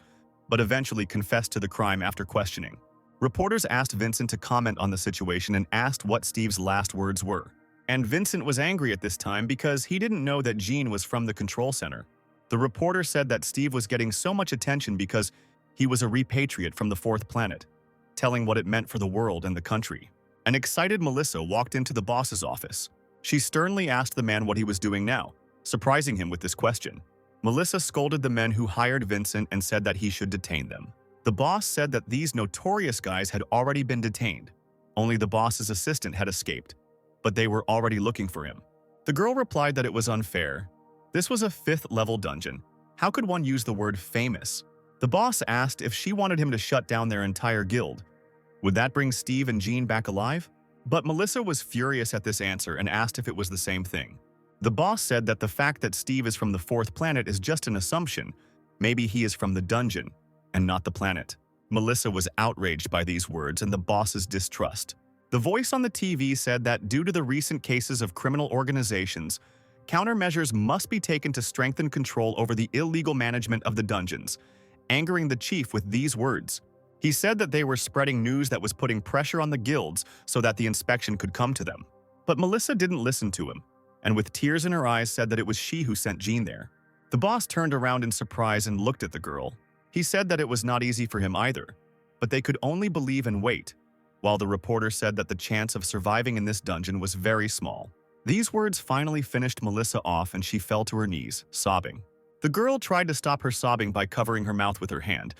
but eventually confessed to the crime after questioning. Reporters asked Vincent to comment on the situation and asked what Steve's last words were. And Vincent was angry at this time because he didn't know that Jean was from the control center. The reporter said that Steve was getting so much attention because he was a repatriate from the 4th planet, telling what it meant for the world and the country. An excited Melissa walked into the boss's office. She sternly asked the man what he was doing now, surprising him with this question. Melissa scolded the men who hired Vincent and said that he should detain them. The boss said that these notorious guys had already been detained. Only the boss's assistant had escaped, but they were already looking for him. The girl replied that it was unfair. This was a 5th level dungeon. How could one use the word famous? The boss asked if she wanted him to shut down their entire guild. Would that bring Steve and Jean back alive? But Melissa was furious at this answer and asked if it was the same thing. The boss said that the fact that Steve is from the 4th planet is just an assumption. Maybe he is from the dungeon and not the planet. Melissa was outraged by these words and the boss's distrust. The voice on the TV said that due to the recent cases of criminal organizations, countermeasures must be taken to strengthen control over the illegal management of the dungeons, angering the chief with these words. He said that they were spreading news that was putting pressure on the guilds so that the inspection could come to them. But Melissa didn't listen to him, and with tears in her eyes said that it was she who sent Jean there. The boss turned around in surprise and looked at the girl. He said that it was not easy for him either, but they could only believe and wait, while the reporter said that the chance of surviving in this dungeon was very small. These words finally finished Melissa off and she fell to her knees, sobbing. The girl tried to stop her sobbing by covering her mouth with her hand,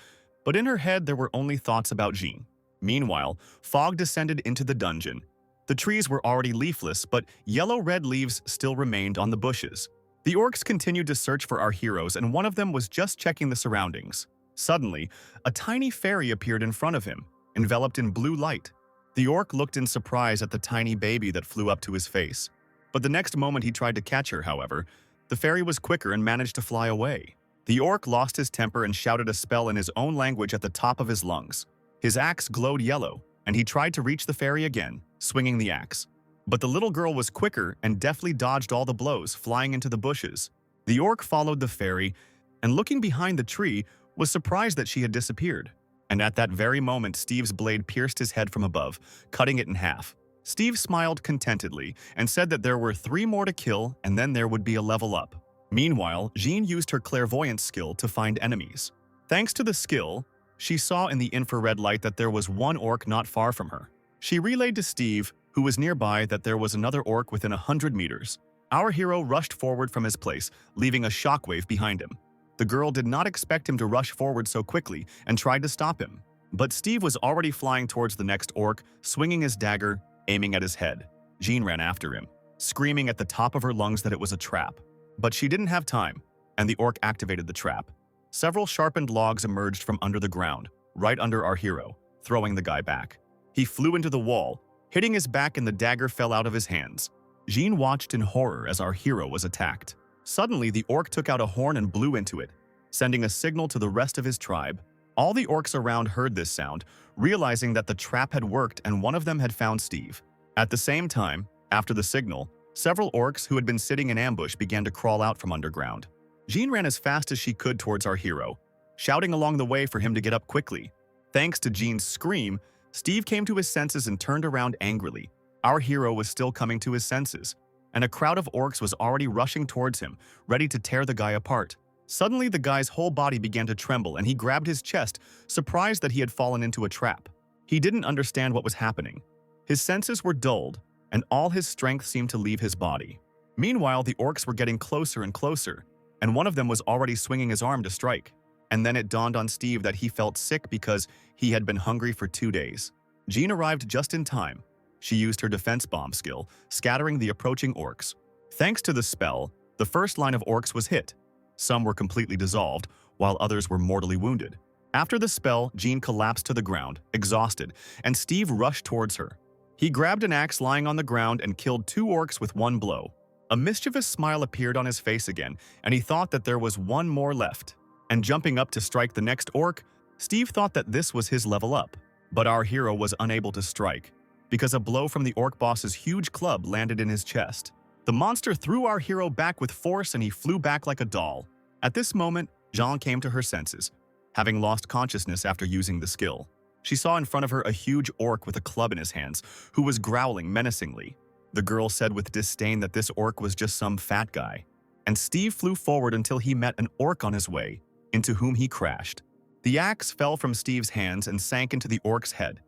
but in her head there were only thoughts about Jean. Meanwhile, fog descended into the dungeon. The trees were already leafless, but yellow-red leaves still remained on the bushes. The orcs continued to search for our heroes, and one of them was just checking the surroundings. Suddenly, a tiny fairy appeared in front of him, enveloped in blue light. The orc looked in surprise at the tiny baby that flew up to his face. But the next moment he tried to catch her, however, the fairy was quicker and managed to fly away. The orc lost his temper and shouted a spell in his own language at the top of his lungs. His axe glowed yellow, and he tried to reach the fairy again, swinging the axe. But the little girl was quicker and deftly dodged all the blows, flying into the bushes. The orc followed the fairy, and looking behind the tree, was surprised that she had disappeared. And at that very moment, Steve's blade pierced his head from above, cutting it in half. Steve smiled contentedly and said that there were 3 more to kill and then there would be a level up. Meanwhile, Jean used her clairvoyance skill to find enemies. Thanks to the skill, she saw in the infrared light that there was one orc not far from her. She relayed to Steve, who was nearby, that there was another orc within 100 meters. Our hero rushed forward from his place, leaving a shockwave behind him. The girl did not expect him to rush forward so quickly and tried to stop him. But Steve was already flying towards the next orc, swinging his dagger, aiming at his head. Jean ran after him, screaming at the top of her lungs that it was a trap. But she didn't have time, and the orc activated the trap. Several sharpened logs emerged from under the ground, right under our hero, throwing the guy back. He flew into the wall, hitting his back, and the dagger fell out of his hands. Jean watched in horror as our hero was attacked. Suddenly, the orc took out a horn and blew into it, sending a signal to the rest of his tribe. All the orcs around heard this sound, realizing that the trap had worked and one of them had found Steve. At the same time, after the signal, several orcs who had been sitting in ambush began to crawl out from underground. Jean ran as fast as she could towards our hero, shouting along the way for him to get up quickly. Thanks to Jean's scream, Steve came to his senses and turned around angrily. Our hero was still coming to his senses, and a crowd of orcs was already rushing towards him, ready to tear the guy apart. Suddenly, the guy's whole body began to tremble and he grabbed his chest, surprised that he had fallen into a trap. He didn't understand what was happening. His senses were dulled, and all his strength seemed to leave his body. Meanwhile, the orcs were getting closer and closer, and one of them was already swinging his arm to strike. And then it dawned on Steve that he felt sick because he had been hungry for 2 days. Jean arrived just in time. She used her defense bomb skill, scattering the approaching orcs. Thanks to the spell, the first line of orcs was hit. Some were completely dissolved, while others were mortally wounded. After the spell, Jean collapsed to the ground, exhausted, and Steve rushed towards her. He grabbed an axe lying on the ground and killed 2 orcs with 1 blow. A mischievous smile appeared on his face again, and he thought that there was 1 more left. And jumping up to strike the next orc, Steve thought that this was his level up. But our hero was unable to strike, because a blow from the orc boss's huge club landed in his chest. The monster threw our hero back with force and he flew back like a doll. At this moment, Jean came to her senses, having lost consciousness after using the skill. She saw in front of her a huge orc with a club in his hands, who was growling menacingly. The girl said with disdain that this orc was just some fat guy. And Steve flew forward until he met an orc on his way, into whom he crashed. The axe fell from Steve's hands and sank into the orc's head.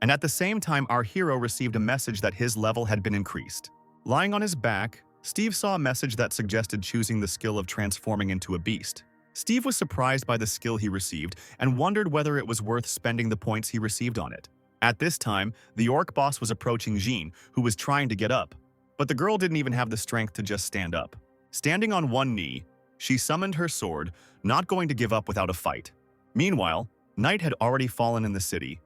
And at the same time, our hero received a message that his level had been increased. Lying on his back, Steve saw a message that suggested choosing the skill of transforming into a beast. Steve was surprised by the skill he received and wondered whether it was worth spending the points he received on it. At this time, the orc boss was approaching Jean, who was trying to get up. But the girl didn't even have the strength to just stand up. Standing on one knee, she summoned her sword, not going to give up without a fight. Meanwhile, night had already fallen in the city,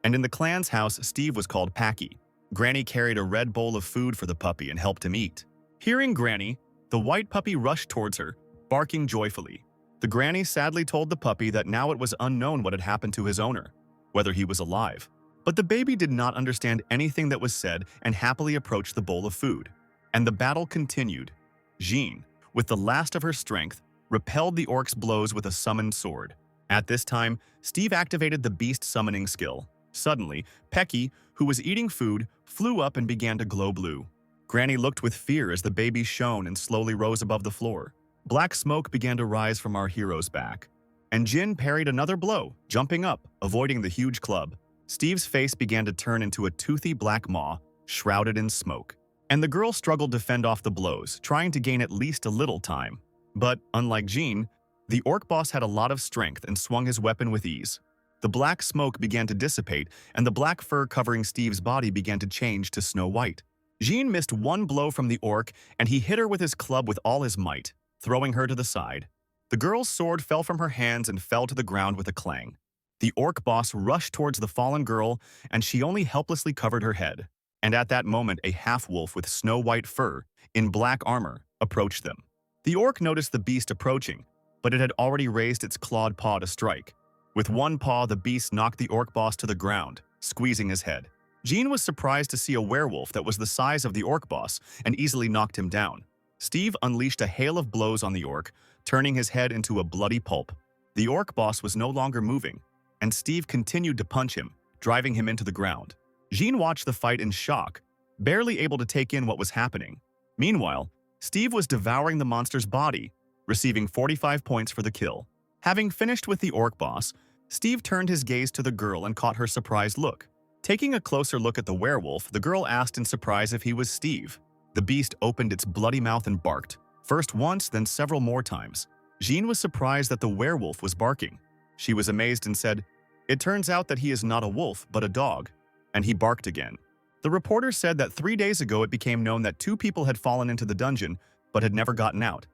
and in the clan's house, Steve was called Packy. Granny carried a red bowl of food for the puppy and helped him eat. Hearing Granny, the white puppy rushed towards her, barking joyfully. The granny sadly told the puppy that now it was unknown what had happened to his owner, whether he was alive. But the baby did not understand anything that was said and happily approached the bowl of food. And the battle continued. Jean, with the last of her strength, repelled the orc's blows with a summoned sword. At this time, Steve activated the beast summoning skill. Suddenly, Pecky, who was eating food, flew up and began to glow blue. Granny looked with fear as the baby shone and slowly rose above the floor. Black smoke began to rise from our hero's back. And Jin parried another blow, jumping up, avoiding the huge club. Steve's face began to turn into a toothy black maw, shrouded in smoke. And the girl struggled to fend off the blows, trying to gain at least a little time. But, unlike Jean, the orc boss had a lot of strength and swung his weapon with ease. The black smoke began to dissipate, and the black fur covering Steve's body began to change to snow white. Jean missed one blow from the orc, and he hit her with his club with all his might, throwing her to the side. The girl's sword fell from her hands and fell to the ground with a clang. The orc boss rushed towards the fallen girl, and she only helplessly covered her head. And at that moment, a half-wolf with snow-white fur, in black armor, approached them. The orc noticed the beast approaching, but it had already raised its clawed paw to strike. With one paw, the beast knocked the orc boss to the ground, squeezing his head. Jean was surprised to see a werewolf that was the size of the orc boss and easily knocked him down. Steve unleashed a hail of blows on the orc, turning his head into a bloody pulp. The orc boss was no longer moving, and Steve continued to punch him, driving him into the ground. Jean watched the fight in shock, barely able to take in what was happening. Meanwhile, Steve was devouring the monster's body, receiving 45 points for the kill. Having finished with the orc boss, Steve turned his gaze to the girl and caught her surprised look. Taking a closer look at the werewolf, the girl asked in surprise if he was Steve. The beast opened its bloody mouth and barked, first once, then several more times. Jean was surprised that the werewolf was barking. She was amazed and said, "It turns out that he is not a wolf, but a dog," and he barked again. The reporter said that 3 days ago it became known that 2 people had fallen into the dungeon, but had never gotten out.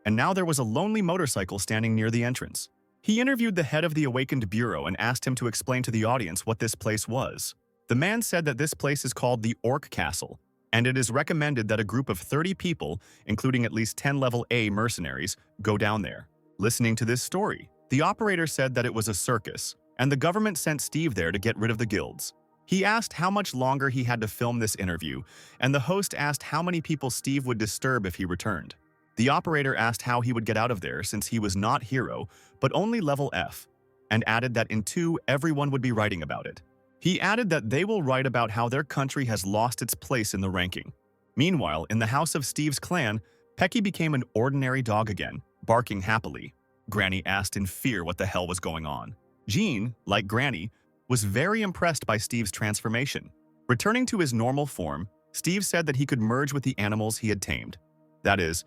And now there was a lonely motorcycle standing near the entrance. He interviewed the head of the Awakened Bureau and asked him to explain to the audience what this place was. The man said that this place is called the Orc Castle, and it is recommended that a group of 30 people, including at least 10 level A mercenaries, go down there. Listening to this story, the operator said that it was a circus, and the government sent Steve there to get rid of the guilds. He asked how much longer he had to film this interview, and the host asked how many people Steve would disturb if he returned. The operator asked how he would get out of there since he was not hero, but only level F, and added that in 2 everyone would be writing about it. He added that they will write about how their country has lost its place in the ranking. Meanwhile, in the house of Steve's clan, Pecky became an ordinary dog again, barking happily. Granny asked in fear what the hell was going on. Jean, like Granny, was very impressed by Steve's transformation. Returning to his normal form, Steve said that he could merge with the animals he had tamed. That is,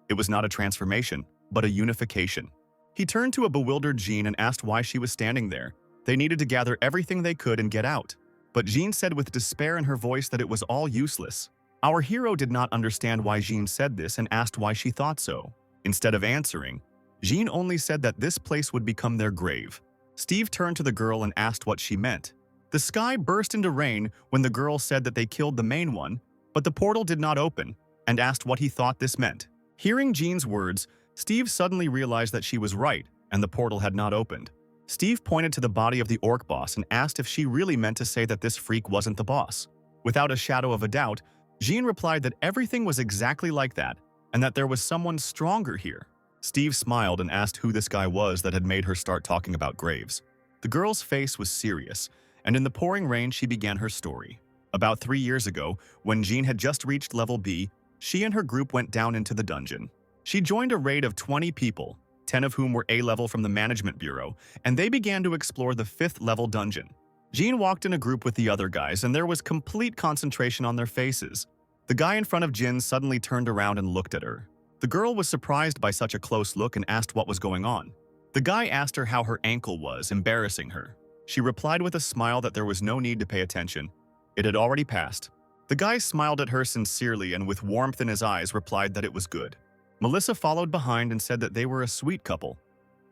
it was not a transformation, but a unification. He turned to a bewildered Jean and asked why she was standing there. They needed to gather everything they could and get out. But Jean said with despair in her voice that it was all useless. Our hero did not understand why Jean said this and asked why she thought so. Instead of answering, Jean only said that this place would become their grave. Steve turned to the girl and asked what she meant. The sky burst into rain when the girl said that they killed the main one, but the portal did not open, and asked what he thought this meant. Hearing Jean's words, Steve suddenly realized that she was right, and the portal had not opened. Steve pointed to the body of the orc boss and asked if she really meant to say that this freak wasn't the boss. Without a shadow of a doubt, Jean replied that everything was exactly like that, and that there was someone stronger here. Steve smiled and asked who this guy was that had made her start talking about graves. The girl's face was serious, and in the pouring rain she began her story. About 3 years ago, when Jean had just reached level B, she and her group went down into the dungeon. She joined a raid of 20 people, 10 of whom were A-level from the Management Bureau, and they began to explore the 5th-level dungeon. Jean walked in a group with the other guys, and there was complete concentration on their faces. The guy in front of Jin suddenly turned around and looked at her. The girl was surprised by such a close look and asked what was going on. The guy asked her how her ankle was, embarrassing her. She replied with a smile that there was no need to pay attention. It had already passed. The guy smiled at her sincerely and with warmth in his eyes replied that it was good. Melissa followed behind and said that they were a sweet couple,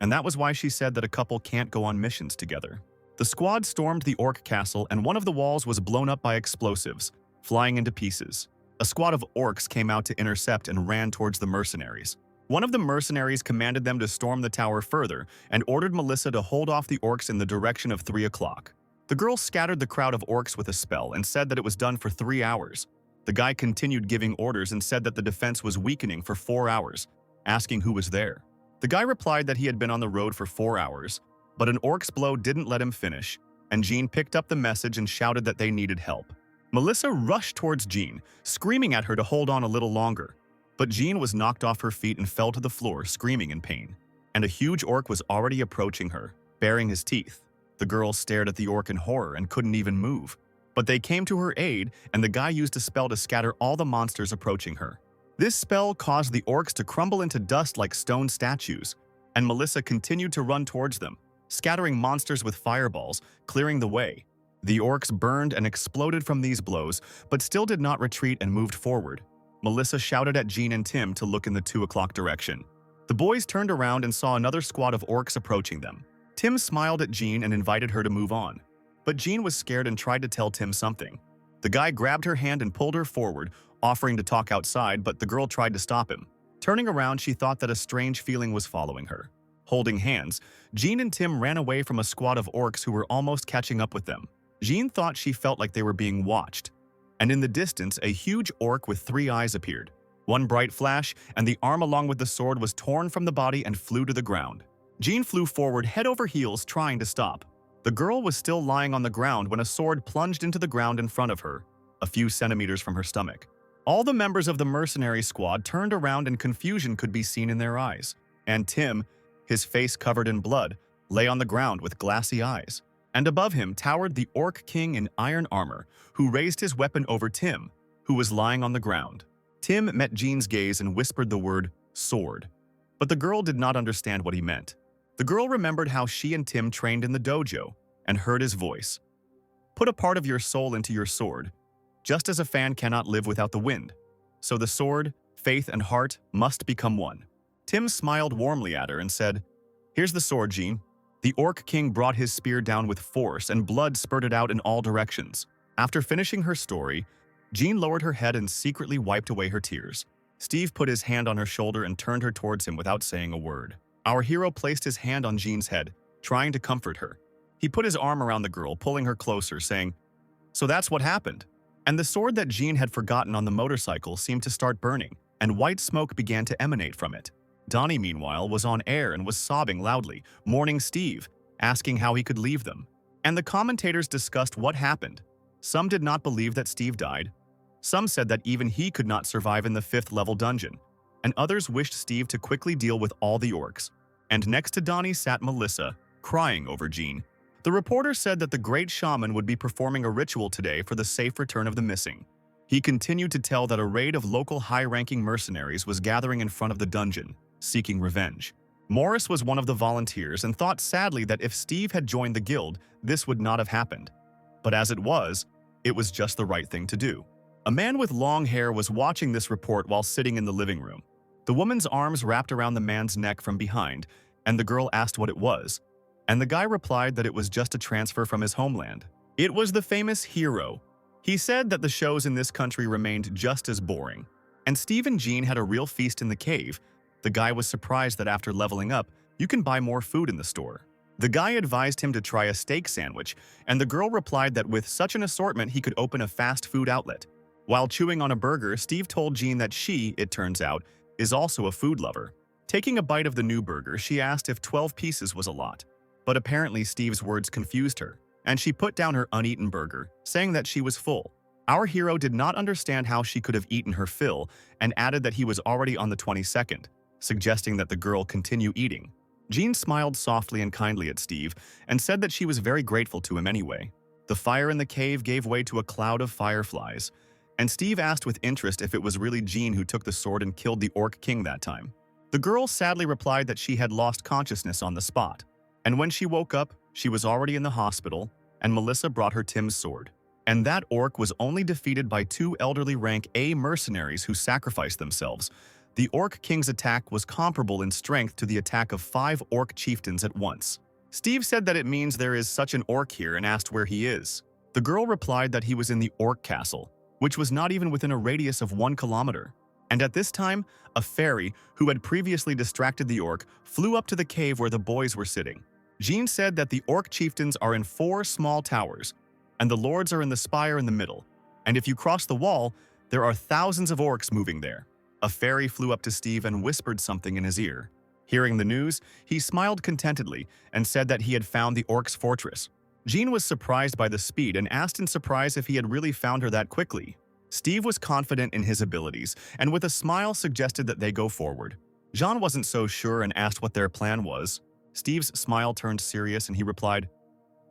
and that was why she said that a couple can't go on missions together. The squad stormed the orc castle and one of the walls was blown up by explosives, flying into pieces. A squad of orcs came out to intercept and ran towards the mercenaries. One of the mercenaries commanded them to storm the tower further and ordered Melissa to hold off the orcs in the direction of 3 o'clock. The girl scattered the crowd of orcs with a spell and said that it was done for 3 hours. The guy continued giving orders and said that the defense was weakening for 4 hours, asking who was there. The guy replied that he had been on the road for 4 hours, But an orc's blow didn't let him finish, and Jean picked up the message and shouted that they needed help. Melissa rushed towards Jean, screaming at her to hold on a little longer. But Jean was knocked off her feet and fell to the floor, screaming in pain. And a huge orc was already approaching her, baring his teeth. The girl stared at the orc in horror and couldn't even move. But they came to her aid, and the guy used a spell to scatter all the monsters approaching her. This spell caused the orcs to crumble into dust like stone statues, and Melissa continued to run towards them, scattering monsters with fireballs, clearing the way. The orcs burned and exploded from these blows, but still did not retreat and moved forward. Melissa shouted at Jean and Tim to look in the 2 o'clock direction. The boys turned around and saw another squad of orcs approaching them. Tim smiled at Jean and invited her to move on. But Jean was scared and tried to tell Tim something. The guy grabbed her hand and pulled her forward, offering to talk outside, but the girl tried to stop him. Turning around, she thought that a strange feeling was following her. Holding hands, Jean and Tim ran away from a squad of orcs who were almost catching up with them. Jean thought she felt like they were being watched. And in the distance, a huge orc with 3 eyes appeared. One bright flash, and the arm along with the sword was torn from the body and flew to the ground. Jean flew forward head over heels, trying to stop. The girl was still lying on the ground when a sword plunged into the ground in front of her, a few centimeters from her stomach. All the members of the mercenary squad turned around and confusion could be seen in their eyes. And Tim, his face covered in blood, lay on the ground with glassy eyes. And above him towered the Orc King in iron armor, who raised his weapon over Tim, who was lying on the ground. Tim met Jean's gaze and whispered the word, sword. But the girl did not understand what he meant. The girl remembered how she and Tim trained in the dojo and heard his voice. Put a part of your soul into your sword, just as a fan cannot live without the wind. So the sword, faith, and heart must become one. Tim smiled warmly at her and said, "Here's the sword, Jean." The Orc King brought his spear down with force and blood spurted out in all directions. After finishing her story, Jean lowered her head and secretly wiped away her tears. Steve put his hand on her shoulder and turned her towards him without saying a word. Our hero placed his hand on Jean's head, trying to comfort her. He put his arm around the girl, pulling her closer, saying, "So that's what happened." And the sword that Jean had forgotten on the motorcycle seemed to start burning, and white smoke began to emanate from it. Donnie, meanwhile, was on air and was sobbing loudly, mourning Steve, asking how he could leave them. And the commentators discussed what happened. Some did not believe that Steve died. Some said that even he could not survive in the 5th level dungeon. And others wished Steve to quickly deal with all the orcs. And next to Donnie sat Melissa, crying over Jean. The reporter said that the great shaman would be performing a ritual today for the safe return of the missing. He continued to tell that a raid of local high-ranking mercenaries was gathering in front of the dungeon, seeking revenge. Morris was one of the volunteers and thought sadly that if Steve had joined the guild, this would not have happened. But as it was just the right thing to do. A man with long hair was watching this report while sitting in the living room. The woman's arms wrapped around the man's neck from behind, and the girl asked what it was. And the guy replied that it was just a transfer from his homeland. It was the famous hero. He said that the shows in this country remained just as boring. And Steve and Jean had a real feast in the cave. The guy was surprised that after leveling up, you can buy more food in the store. The guy advised him to try a steak sandwich, and the girl replied that with such an assortment he could open a fast food outlet. While chewing on a burger, Steve told Jean that she, it turns out, is also a food lover. Taking a bite of the new burger, she asked if 12 pieces was a lot. But apparently Steve's words confused her, and she put down her uneaten burger, saying that she was full. Our hero did not understand how she could have eaten her fill and added that he was already on the 22nd, suggesting that the girl continue eating. Jean smiled softly and kindly at Steve and said that she was very grateful to him anyway. The fire in the cave gave way to a cloud of fireflies, and Steve asked with interest if it was really Jean who took the sword and killed the Orc King that time. The girl sadly replied that she had lost consciousness on the spot, and when she woke up, she was already in the hospital, and Melissa brought her Tim's sword. And that orc was only defeated by 2 elderly rank A mercenaries who sacrificed themselves. The Orc King's attack was comparable in strength to the attack of 5 orc chieftains at once. Steve said that it means there is such an orc here and asked where he is. The girl replied that he was in the Orc Castle, which was not even within a radius of 1 kilometer. And at this time, a fairy, who had previously distracted the orc, flew up to the cave where the boys were sitting. Jean said that the orc chieftains are in 4 small towers, and the lords are in the spire in the middle. And if you cross the wall, there are thousands of orcs moving there. A fairy flew up to Steve and whispered something in his ear. Hearing the news, he smiled contentedly and said that he had found the orc's fortress. Jean was surprised by the speed and asked in surprise if he had really found her that quickly. Steve was confident in his abilities and with a smile suggested that they go forward. Jean wasn't so sure and asked what their plan was. Steve's smile turned serious and he replied,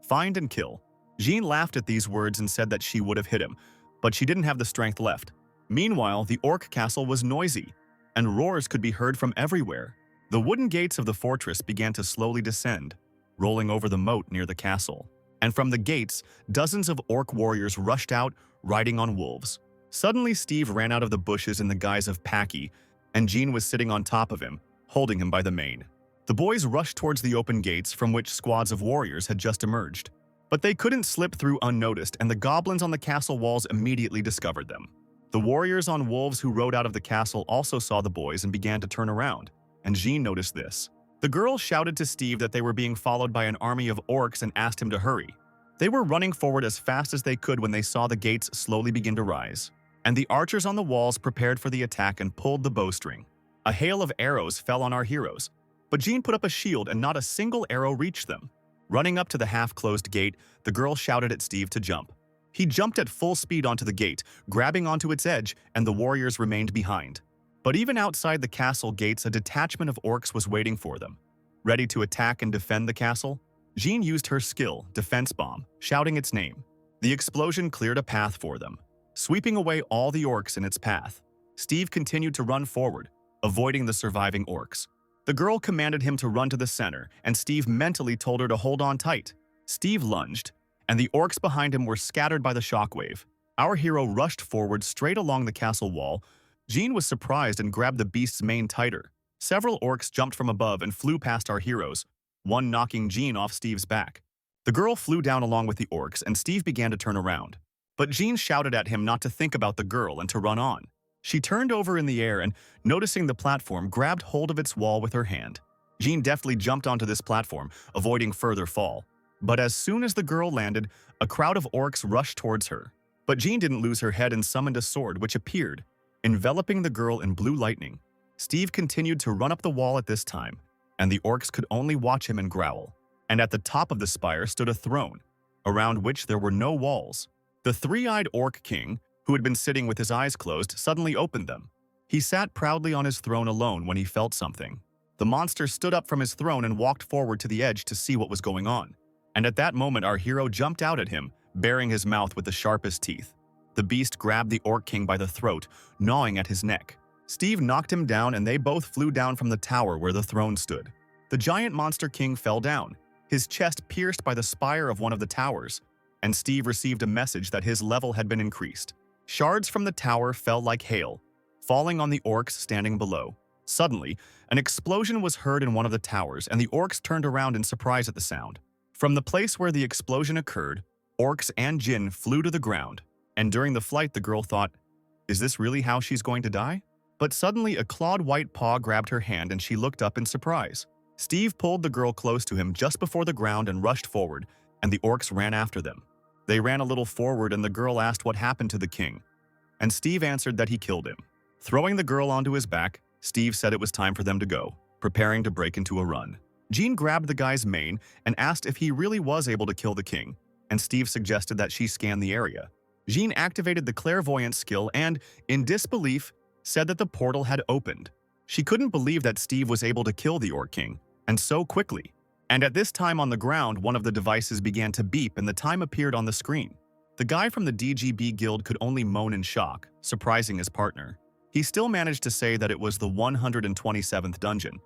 "Find and kill." Jean laughed at these words and said that she would have hit him, but she didn't have the strength left. Meanwhile, the orc castle was noisy, and roars could be heard from everywhere. The wooden gates of the fortress began to slowly descend, rolling over the moat near the castle. And from the gates, dozens of orc warriors rushed out, riding on wolves. Suddenly, Steve ran out of the bushes in the guise of Packy, and Jean was sitting on top of him, holding him by the mane. The boys rushed towards the open gates from which squads of warriors had just emerged. But they couldn't slip through unnoticed, and the goblins on the castle walls immediately discovered them. The warriors on wolves who rode out of the castle also saw the boys and began to turn around, and Jean noticed this. The girl shouted to Steve that they were being followed by an army of orcs and asked him to hurry. They were running forward as fast as they could when they saw the gates slowly begin to rise, and the archers on the walls prepared for the attack and pulled the bowstring. A hail of arrows fell on our heroes, but Jean put up a shield and not a single arrow reached them. Running up to the half-closed gate, the girl shouted at Steve to jump. He jumped at full speed onto the gate, grabbing onto its edge, and the warriors remained behind. But even outside the castle gates, a detachment of orcs was waiting for them. Ready to attack and defend the castle, Jean used her skill, Defense Bomb, shouting its name. The explosion cleared a path for them, sweeping away all the orcs in its path. Steve continued to run forward, avoiding the surviving orcs. The girl commanded him to run to the center, and Steve mentally told her to hold on tight. Steve lunged, and the orcs behind him were scattered by the shockwave. Our hero rushed forward straight along the castle wall. Jean was surprised and grabbed the beast's mane tighter. Several orcs jumped from above and flew past our heroes, one knocking Jean off Steve's back. The girl flew down along with the orcs, and Steve began to turn around. But Jean shouted at him not to think about the girl and to run on. She turned over in the air and, noticing the platform, grabbed hold of its wall with her hand. Jean deftly jumped onto this platform, avoiding further fall. But as soon as the girl landed, a crowd of orcs rushed towards her. But Jean didn't lose her head and summoned a sword, which appeared, enveloping the girl in blue lightning. Steve continued to run up the wall at this time, and the orcs could only watch him and growl. And at the top of the spire stood a throne, around which there were no walls. The three-eyed orc king, who had been sitting with his eyes closed, suddenly opened them. He sat proudly on his throne alone when he felt something. The monster stood up from his throne and walked forward to the edge to see what was going on. And at that moment, our hero jumped out at him, baring his mouth with the sharpest teeth. The beast grabbed the orc king by the throat, gnawing at his neck. Steve knocked him down and they both flew down from the tower where the throne stood. The giant monster king fell down, his chest pierced by the spire of one of the towers, and Steve received a message that his level had been increased. Shards from the tower fell like hail, falling on the orcs standing below. Suddenly, an explosion was heard in one of the towers, and the orcs turned around in surprise at the sound. From the place where the explosion occurred, orcs and Jin flew to the ground, and during the flight the girl thought, "Is this really how she's going to die?" But suddenly a clawed white paw grabbed her hand and she looked up in surprise. Steve pulled the girl close to him just before the ground and rushed forward, and the orcs ran after them. They ran a little forward and the girl asked what happened to the king, and Steve answered that he killed him. Throwing the girl onto his back, Steve said it was time for them to go, preparing to break into a run. Jean grabbed the guy's mane and asked if he really was able to kill the king, and Steve suggested that she scan the area. Jean activated the clairvoyance skill and, in disbelief, said that the portal had opened. She couldn't believe that Steve was able to kill the Orc King, and so quickly. And at this time on the ground, one of the devices began to beep and the time appeared on the screen. The guy from the DGB guild could only moan in shock, surprising his partner. He still managed to say that it was the 127th dungeon.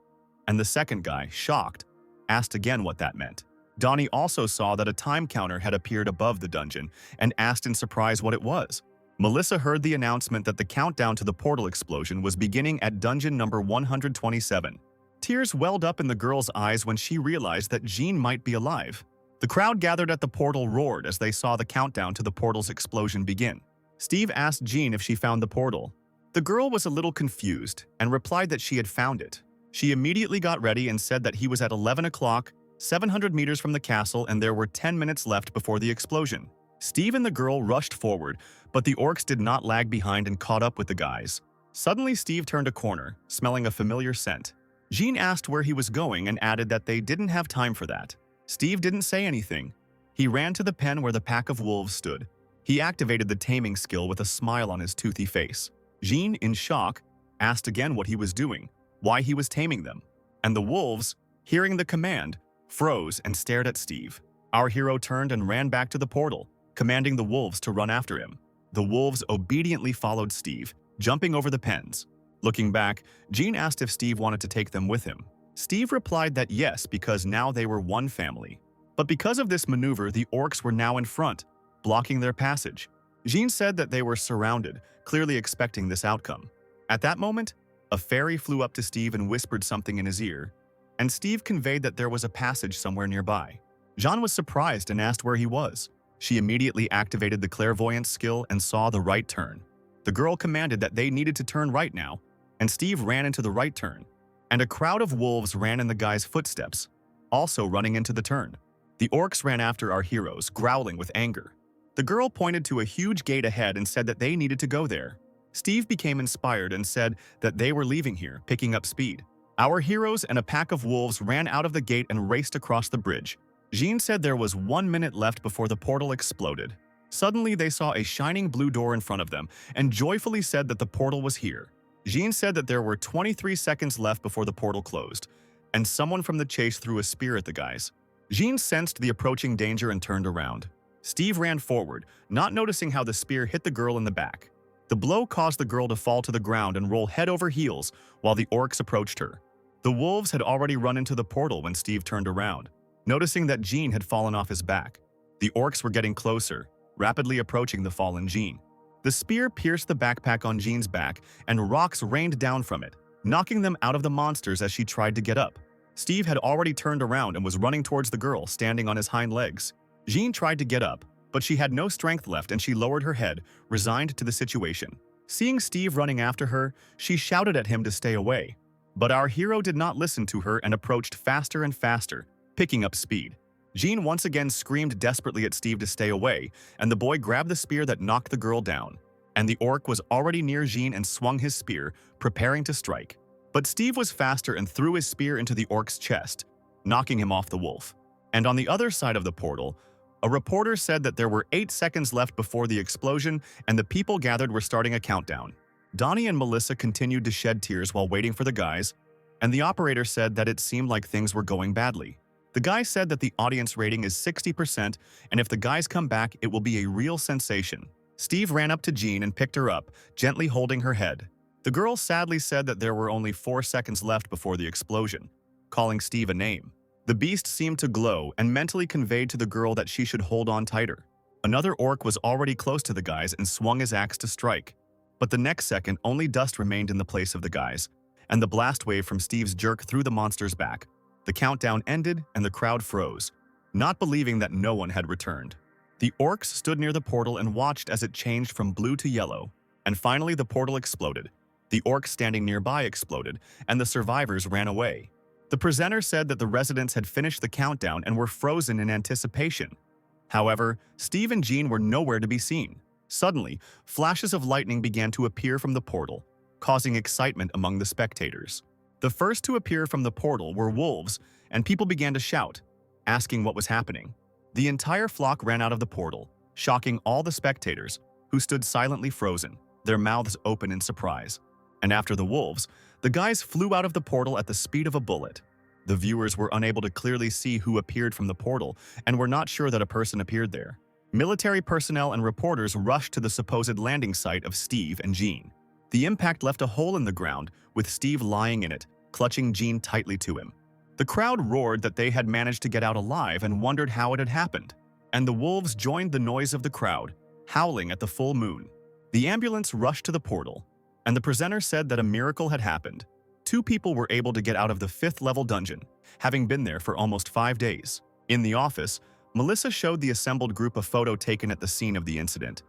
And the second guy, shocked, asked again what that meant. Donnie also saw that a time counter had appeared above the dungeon and asked in surprise what it was. Melissa heard the announcement that the countdown to the portal explosion was beginning at dungeon number 127. Tears welled up in the girl's eyes when she realized that Jean might be alive. The crowd gathered at the portal roared as they saw the countdown to the portal's explosion begin. Steve asked Jean if she found the portal. The girl was a little confused and replied that she had found it. She immediately got ready and said that he was at 11 o'clock, 700 meters from the castle, and there were 10 minutes left before the explosion. Steve and the girl rushed forward, but the orcs did not lag behind and caught up with the guys. Suddenly, Steve turned a corner, smelling a familiar scent. Jean asked where he was going and added that they didn't have time for that. Steve didn't say anything. He ran to the pen where the pack of wolves stood. He activated the taming skill with a smile on his toothy face. Jean, in shock, asked again what he was doing, why he was taming them. And the wolves, hearing the command, froze and stared at Steve. Our hero turned and ran back to the portal, commanding the wolves to run after him. The wolves obediently followed Steve, jumping over the pens. Looking back, Jean asked if Steve wanted to take them with him. Steve replied that yes, because now they were one family. But because of this maneuver, the orcs were now in front, blocking their passage. Jean said that they were surrounded, clearly expecting this outcome. At that moment, a fairy flew up to Steve and whispered something in his ear, and Steve conveyed that there was a passage somewhere nearby. Jean was surprised and asked where he was. She immediately activated the clairvoyance skill and saw the right turn. The girl commanded that they needed to turn right now, and Steve ran into the right turn, and a crowd of wolves ran in the guy's footsteps, also running into the turn. The orcs ran after our heroes, growling with anger. The girl pointed to a huge gate ahead and said that they needed to go there. Steve became inspired and said that they were leaving here, picking up speed. Our heroes and a pack of wolves ran out of the gate and raced across the bridge. Jean said there was 1 minute left before the portal exploded. Suddenly, they saw a shining blue door in front of them and joyfully said that the portal was here. Jean said that there were 23 seconds left before the portal closed, and someone from the chase threw a spear at the guys. Jean sensed the approaching danger and turned around. Steve ran forward, not noticing how the spear hit the girl in the back. The blow caused the girl to fall to the ground and roll head over heels while the orcs approached her. The wolves had already run into the portal when Steve turned around, noticing that Jean had fallen off his back. The orcs were getting closer, rapidly approaching the fallen Jean. The spear pierced the backpack on Jean's back, and rocks rained down from it, knocking them out of the monsters as she tried to get up. Steve had already turned around and was running towards the girl, standing on his hind legs. Jean tried to get up, but she had no strength left and she lowered her head, resigned to the situation. Seeing Steve running after her, she shouted at him to stay away. But our hero did not listen to her and approached faster and faster, picking up speed. Jean once again screamed desperately at Steve to stay away, and the boy grabbed the spear that knocked the girl down. And the orc was already near Jean and swung his spear, preparing to strike. But Steve was faster and threw his spear into the orc's chest, knocking him off the wolf. And on the other side of the portal, a reporter said that there were 8 seconds left before the explosion and the people gathered were starting a countdown. Donnie and Melissa continued to shed tears while waiting for the guys, and the operator said that it seemed like things were going badly. The guy said that the audience rating is 60%, and if the guys come back, it will be a real sensation. Steve ran up to Jean and picked her up, gently holding her head. The girl sadly said that there were only 4 seconds left before the explosion, calling Steve a name. The beast seemed to glow and mentally conveyed to the girl that she should hold on tighter. Another orc was already close to the guys and swung his axe to strike. But the next second, only dust remained in the place of the guys, and the blast wave from Steve's jerk threw the monster's back. The countdown ended and the crowd froze, not believing that no one had returned. The orcs stood near the portal and watched as it changed from blue to yellow, and finally the portal exploded. The orcs standing nearby exploded, and the survivors ran away. The presenter said that the residents had finished the countdown and were frozen in anticipation. However, Steve and Jean were nowhere to be seen. Suddenly, flashes of lightning began to appear from the portal, causing excitement among the spectators. The first to appear from the portal were wolves, and people began to shout, asking what was happening. The entire flock ran out of the portal, shocking all the spectators, who stood silently frozen, their mouths open in surprise. And after the wolves, the guys flew out of the portal at the speed of a bullet. The viewers were unable to clearly see who appeared from the portal and were not sure that a person appeared there. Military personnel and reporters rushed to the supposed landing site of Steve and Jean. The impact left a hole in the ground, with Steve lying in it, clutching Jean tightly to him. The crowd roared that they had managed to get out alive and wondered how it had happened. And the wolves joined the noise of the crowd, howling at the full moon. The ambulance rushed to the portal, and the presenter said that a miracle had happened. 2 people were able to get out of the 5th-level dungeon, having been there for almost 5 days. In the office, Melissa showed the assembled group a photo taken at the scene of the incident.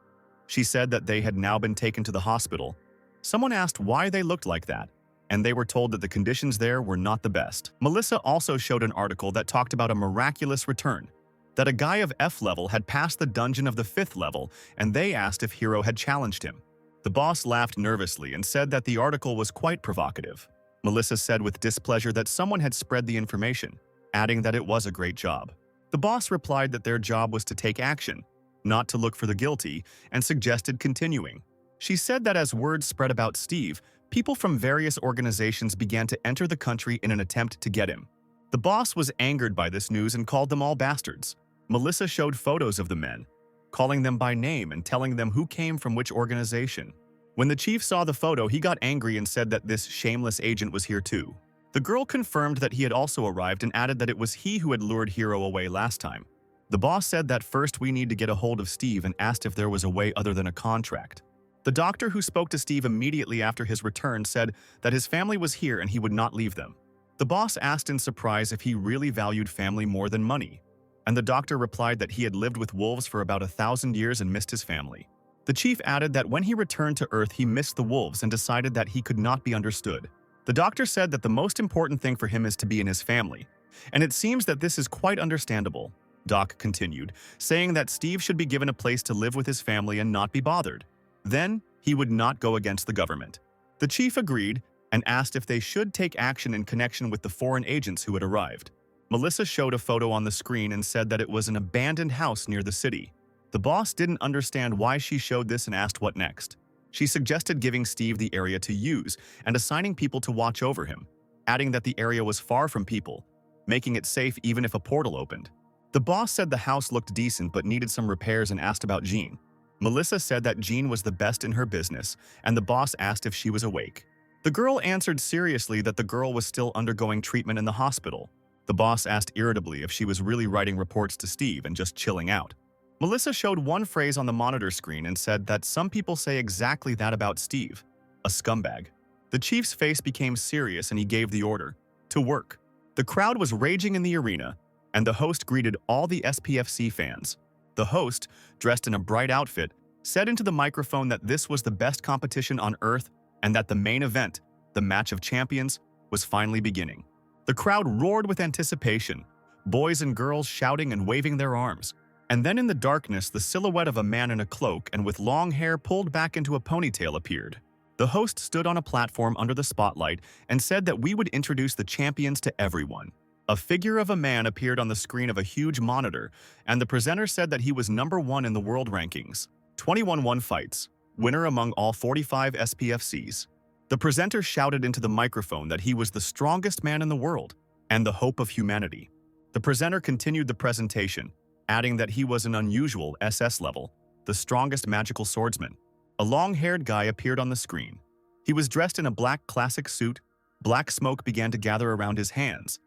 She said that they had now been taken to the hospital. Someone asked why they looked like that, and they were told that the conditions there were not the best. Melissa also showed an article that talked about a miraculous return, that a guy of F level had passed the dungeon of the 5th level, and they asked if Hero had challenged him. The boss laughed nervously and said that the article was quite provocative. Melissa said with displeasure that someone had spread the information, adding that it was a great job. The boss replied that their job was to take action, not to look for the guilty, and suggested continuing. She said that as word spread about Steve, people from various organizations began to enter the country in an attempt to get him. The boss was angered by this news and called them all bastards. Melissa showed photos of the men, calling them by name and telling them who came from which organization. When the chief saw the photo, he got angry and said that this shameless agent was here too. The girl confirmed that he had also arrived and added that it was he who had lured Hiro away last time. The boss said that first we need to get a hold of Steve and asked if there was a way other than a contract. The doctor who spoke to Steve immediately after his return said that his family was here and he would not leave them. The boss asked in surprise if he really valued family more than money, and the doctor replied that he had lived with wolves for about 1,000 years and missed his family. The chief added that when he returned to Earth he missed the wolves and decided that he could not be understood. The doctor said that the most important thing for him is to be in his family, and it seems that this is quite understandable. Doc continued, saying that Steve should be given a place to live with his family and not be bothered. Then, he would not go against the government. The chief agreed and asked if they should take action in connection with the foreign agents who had arrived. Melissa showed a photo on the screen and said that it was an abandoned house near the city. The boss didn't understand why she showed this and asked what next. She suggested giving Steve the area to use and assigning people to watch over him, adding that the area was far from people, making it safe even if a portal opened. The boss said the house looked decent but needed some repairs and asked about Jean. Melissa said that Jean was the best in her business, and the boss asked if she was awake. The girl answered seriously that the girl was still undergoing treatment in the hospital. The boss asked irritably if she was really writing reports to Steve and just chilling out. Melissa showed one phrase on the monitor screen and said that some people say exactly that about Steve, a scumbag. The chief's face became serious and he gave the order, to work. The crowd was raging in the arena, and the host greeted all the SPFC fans. The host, dressed in a bright outfit, said into the microphone that this was the best competition on Earth and that the main event, the Match of Champions, was finally beginning. The crowd roared with anticipation, boys and girls shouting and waving their arms. And then in the darkness, the silhouette of a man in a cloak and with long hair pulled back into a ponytail appeared. The host stood on a platform under the spotlight and said that we would introduce the champions to everyone. A figure of a man appeared on the screen of a huge monitor, and the presenter said that he was #1 in the world rankings. 21 fights, winner among all 45 SPFCs. The presenter shouted into the microphone that he was the strongest man in the world and the hope of humanity. The presenter continued the presentation, adding that he was an unusual SS level, the strongest magical swordsman. A long-haired guy appeared on the screen. He was dressed in a black classic suit. Black smoke began to gather around his hands,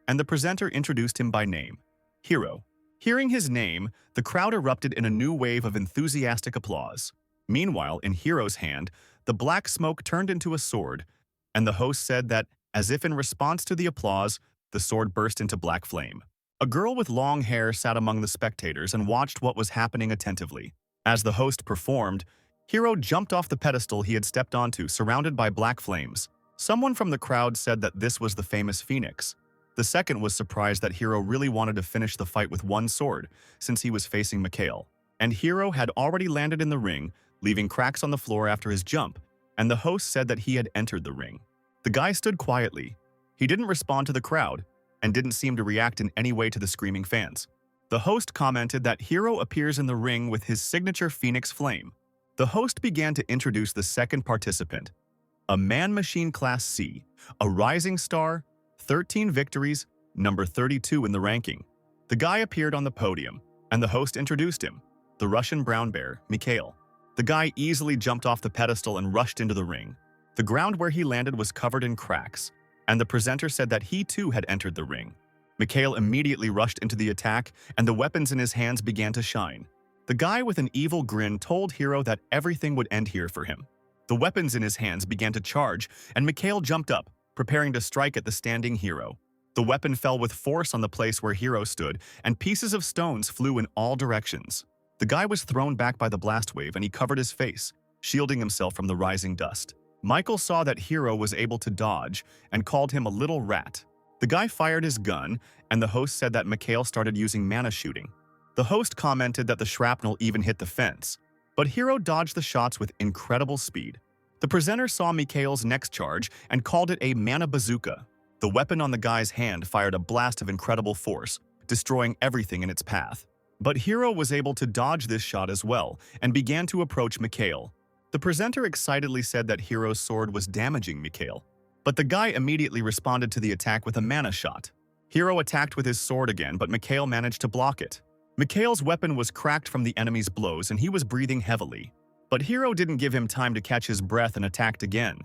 and the presenter introduced him by name, Hiro. Hearing his name, the crowd erupted in a new wave of enthusiastic applause. Meanwhile, in Hiro's hand, the black smoke turned into a sword, and the host said that, as if in response to the applause, the sword burst into black flame. A girl with long hair sat among the spectators and watched what was happening attentively. As the host performed, Hiro jumped off the pedestal he had stepped onto, surrounded by black flames. Someone from the crowd said that this was the famous Phoenix. The second was surprised that Hiro really wanted to finish the fight with one sword, since he was facing Mikhail. And Hiro had already landed in the ring, leaving cracks on the floor after his jump, and the host said that he had entered the ring. The guy stood quietly. He didn't respond to the crowd, and didn't seem to react in any way to the screaming fans. The host commented that Hiro appears in the ring with his signature Phoenix Flame. The host began to introduce the second participant, a man-machine class C, a rising star, 13 victories, number 32 in the ranking. The guy appeared on the podium, and the host introduced him, the Russian brown bear, Mikhail. The guy easily jumped off the pedestal and rushed into the ring. The ground where he landed was covered in cracks, and the presenter said that he too had entered the ring. Mikhail immediately rushed into the attack, and the weapons in his hands began to shine. The guy with an evil grin told Hiro that everything would end here for him. The weapons in his hands began to charge, and Mikhail jumped up, preparing to strike at the standing Hiro. The weapon fell with force on the place where Hiro stood, and pieces of stones flew in all directions. The guy was thrown back by the blast wave, and he covered his face, shielding himself from the rising dust. Michael saw that Hiro was able to dodge and called him a little rat. The guy fired his gun, and the host said that Mikhail started using mana shooting. The host commented that the shrapnel even hit the fence, but Hiro dodged the shots with incredible speed. The presenter saw Mikhail's next charge and called it a mana bazooka. The weapon on the guy's hand fired a blast of incredible force, destroying everything in its path. But Hero was able to dodge this shot as well and began to approach Mikhail. The presenter excitedly said that Hero's sword was damaging Mikhail, but the guy immediately responded to the attack with a mana shot. Hero attacked with his sword again, but Mikhail managed to block it. Mikhail's weapon was cracked from the enemy's blows and he was breathing heavily. But Hero didn't give him time to catch his breath and attacked again,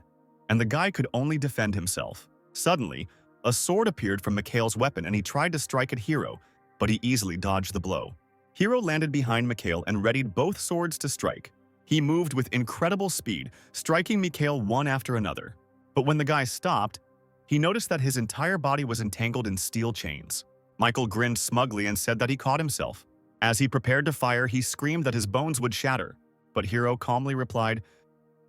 and the guy could only defend himself. Suddenly, a sword appeared from Mikhail's weapon and he tried to strike at Hero, but he easily dodged the blow. Hero landed behind Mikhail and readied both swords to strike. He moved with incredible speed, striking Mikhail one after another. But when the guy stopped, he noticed that his entire body was entangled in steel chains. Michael grinned smugly and said that he caught himself. As he prepared to fire, he screamed that his bones would shatter. But Hero calmly replied,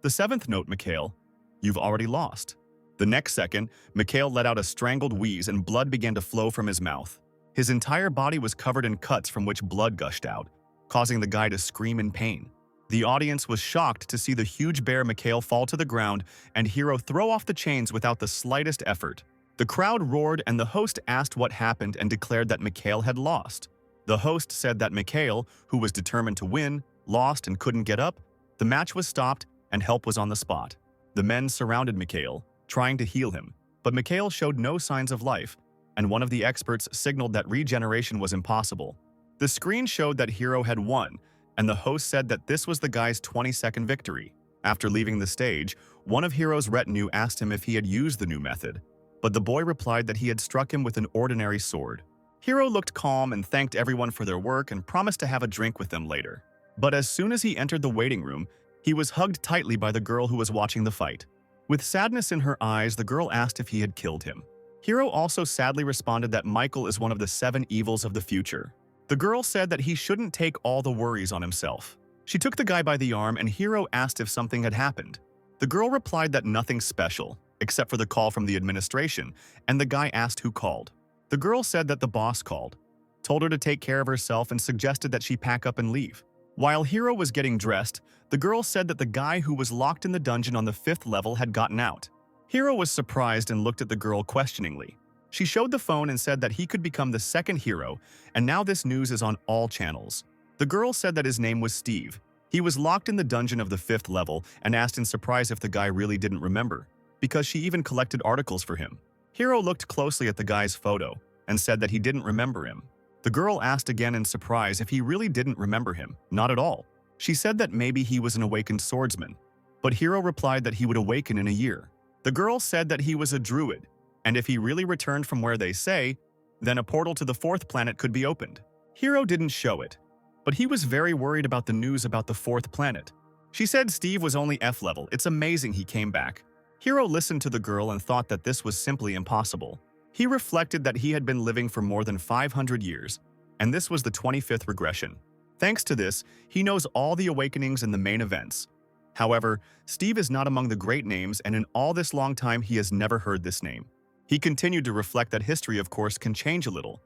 "The seventh note, Mikhail. You've already lost." The next second, Mikhail let out a strangled wheeze and blood began to flow from his mouth. His entire body was covered in cuts from which blood gushed out, causing the guy to scream in pain. The audience was shocked to see the huge bear Mikhail fall to the ground and Hero throw off the chains without the slightest effort. The crowd roared and the host asked what happened and declared that Mikhail had lost. The host said that Mikhail, who was determined to win, lost and couldn't get up. The match was stopped and help was on the spot. The men surrounded Mikhail, trying to heal him, but Mikhail showed no signs of life, and one of the experts signaled that regeneration was impossible. The screen showed that Hero had won, and the host said that this was the guy's 20-second victory. After leaving the stage, one of Hero's retinue asked him if he had used the new method, but the boy replied that he had struck him with an ordinary sword. Hero looked calm and thanked everyone for their work and promised to have a drink with them later. But as soon as he entered the waiting room, he was hugged tightly by the girl who was watching the fight. With sadness in her eyes, the girl asked if he had killed him. Hero also sadly responded that Michael is one of the 7 evils of the future. The girl said that he shouldn't take all the worries on himself. She took the guy by the arm and Hero asked if something had happened. The girl replied that nothing special, except for the call from the administration, and the guy asked who called. The girl said that the boss called, told her to take care of herself and suggested that she pack up and leave. While Hero was getting dressed, the girl said that the guy who was locked in the dungeon on the 5th level had gotten out. Hero was surprised and looked at the girl questioningly. She showed the phone and said that he could become the second hero, and now this news is on all channels. The girl said that his name was Steve. He was locked in the dungeon of the 5th level and asked in surprise if the guy really didn't remember, because she even collected articles for him. Hero looked closely at the guy's photo and said that he didn't remember him. The girl asked again in surprise if he really didn't remember him. Not at all. She said that maybe he was an awakened swordsman, but Hero replied that he would awaken in a year. The girl said that he was a druid, and if he really returned from where they say, then a portal to the 4th planet could be opened. Hero didn't show it, but he was very worried about the news about the 4th planet. She said Steve was only F level. It's amazing he came back. Hero listened to the girl and thought that this was simply impossible. He reflected that he had been living for more than 500 years, and this was the 25th regression. Thanks to this, he knows all the awakenings and the main events. However, Steve is not among the great names, and in all this long time he has never heard this name. He continued to reflect that history, of course, can change a little.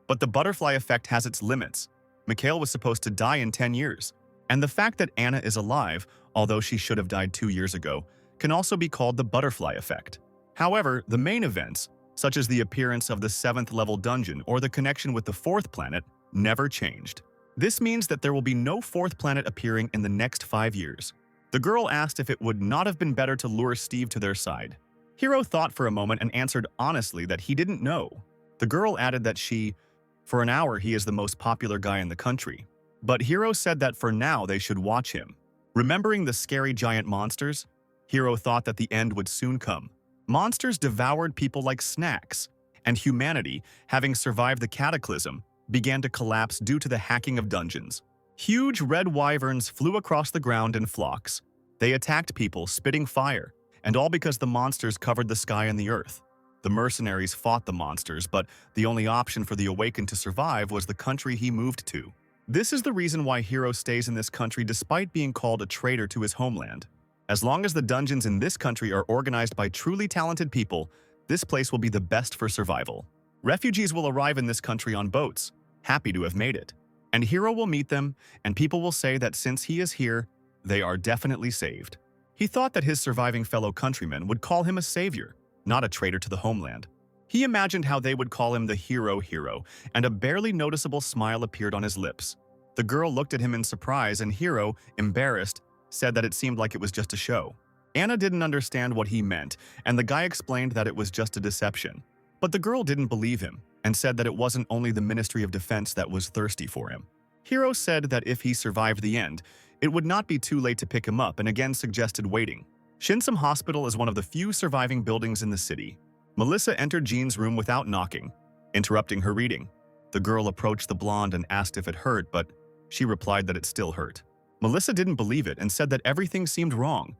But the butterfly effect has its limits. Mikhail was supposed to die in 10 years. And the fact that Anna is alive, although she should have died 2 years ago, can also be called the butterfly effect. However, the main events, such as the appearance of the 7th level dungeon or the connection with the 4th planet, never changed. This means that there will be no 4th planet appearing in the next 5 years. The girl asked if it would not have been better to lure Steve to their side. Hero thought for a moment and answered honestly that he didn't know. The girl added that for an hour he is the most popular guy in the country. But Hero said that for now they should watch him. Remembering the scary giant monsters, Hero thought that the end would soon come. Monsters devoured people like snacks, and humanity, having survived the cataclysm, began to collapse due to the hacking of dungeons. Huge red wyverns flew across the ground in flocks. They attacked people, spitting fire, and all because the monsters covered the sky and the earth. The mercenaries fought the monsters, but the only option for the awakened to survive was the country he moved to. This is the reason why Hero stays in this country despite being called a traitor to his homeland. As long as the dungeons in this country are organized by truly talented people, this place will be the best for survival. Refugees will arrive in this country on boats, happy to have made it. And Hero will meet them, and people will say that since he is here, they are definitely saved. He thought that his surviving fellow countrymen would call him a savior, not a traitor to the homeland. He imagined how they would call him the hero, and a barely noticeable smile appeared on his lips. The girl looked at him in surprise, and Hero, embarrassed, said that it seemed like it was just a show. Anna didn't understand what he meant, and the guy explained that it was just a deception. But the girl didn't believe him, and said that it wasn't only the Ministry of Defense that was thirsty for him. Hero said that if he survived the end, it would not be too late to pick him up and again suggested waiting. Shinsum Hospital is one of the few surviving buildings in the city. Melissa entered Jean's room without knocking, interrupting her reading. The girl approached the blonde and asked if it hurt, but she replied that it still hurt. Melissa didn't believe it and said that everything seemed wrong.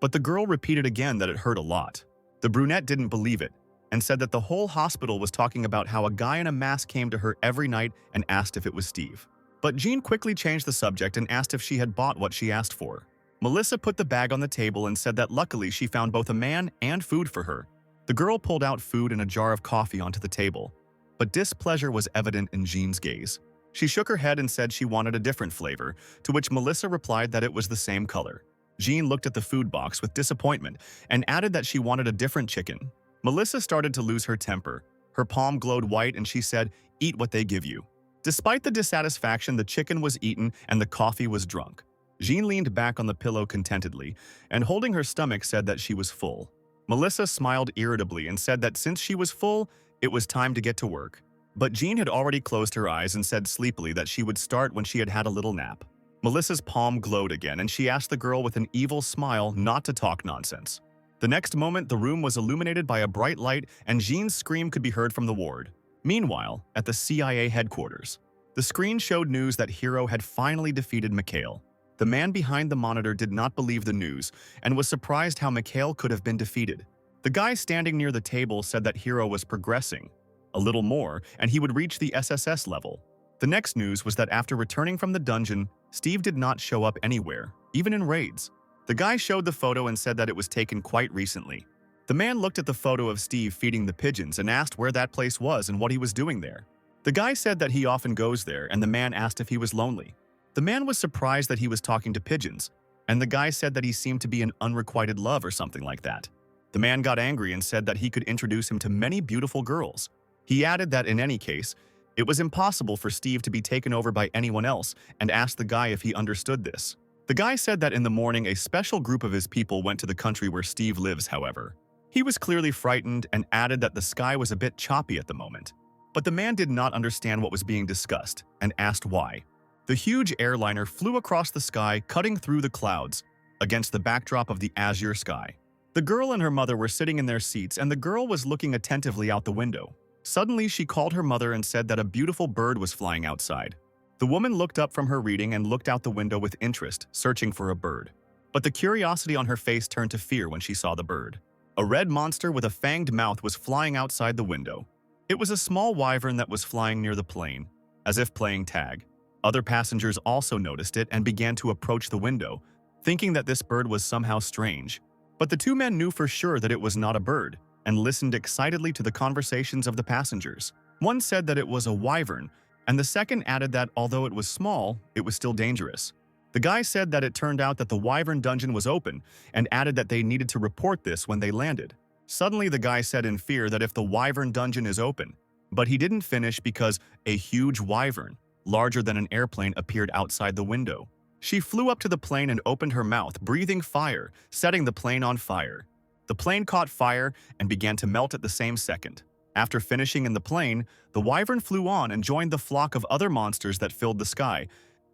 But the girl repeated again that it hurt a lot. The brunette didn't believe it and said that the whole hospital was talking about how a guy in a mask came to her every night and asked if it was Steve. But Jean quickly changed the subject and asked if she had bought what she asked for. Melissa put the bag on the table and said that luckily she found both a man and food for her. The girl pulled out food and a jar of coffee onto the table, but displeasure was evident in Jean's gaze. She shook her head and said she wanted a different flavor, to which Melissa replied that it was the same color. Jean looked at the food box with disappointment and added that she wanted a different chicken. Melissa started to lose her temper. Her palm glowed white and she said, "Eat what they give you." Despite the dissatisfaction, the chicken was eaten and the coffee was drunk. Jean leaned back on the pillow contentedly and holding her stomach said that she was full. Melissa smiled irritably and said that since she was full, it was time to get to work. But Jean had already closed her eyes and said sleepily that she would start when she had had a little nap. Melissa's palm glowed again and she asked the girl with an evil smile not to talk nonsense. The next moment, the room was illuminated by a bright light and Jean's scream could be heard from the ward. Meanwhile, at the CIA headquarters, the screen showed news that Hero had finally defeated Mikhail. The man behind the monitor did not believe the news and was surprised how Mikhail could have been defeated. The guy standing near the table said that Hero was progressing a little more and he would reach the SSS level. The next news was that after returning from the dungeon, Steve did not show up anywhere, even in raids. The guy showed the photo and said that it was taken quite recently. The man looked at the photo of Steve feeding the pigeons and asked where that place was and what he was doing there. The guy said that he often goes there and the man asked if he was lonely. The man was surprised that he was talking to pigeons, and the guy said that he seemed to be in unrequited love or something like that. The man got angry and said that he could introduce him to many beautiful girls. He added that in any case, it was impossible for Steve to be taken over by anyone else and asked the guy if he understood this. The guy said that in the morning a special group of his people went to the country where Steve lives, however. He was clearly frightened and added that the sky was a bit choppy at the moment. But the man did not understand what was being discussed and asked why. The huge airliner flew across the sky, cutting through the clouds, against the backdrop of the azure sky. The girl and her mother were sitting in their seats, and the girl was looking attentively out the window. Suddenly, she called her mother and said that a beautiful bird was flying outside. The woman looked up from her reading and looked out the window with interest, searching for a bird. But the curiosity on her face turned to fear when she saw the bird. A red monster with a fanged mouth was flying outside the window. It was a small wyvern that was flying near the plane, as if playing tag. Other passengers also noticed it and began to approach the window, thinking that this bird was somehow strange. But the two men knew for sure that it was not a bird, and listened excitedly to the conversations of the passengers. One said that it was a wyvern, and the second added that although it was small, it was still dangerous. The guy said that it turned out that the wyvern dungeon was open, and added that they needed to report this when they landed. Suddenly, the guy said in fear that if the wyvern dungeon is open, but he didn't finish because a huge wyvern, larger than an airplane, appeared outside the window. She flew up to the plane and opened her mouth, breathing fire, setting the plane on fire. The plane caught fire and began to melt at the same second. After finishing in the plane, the wyvern flew on and joined the flock of other monsters that filled the sky,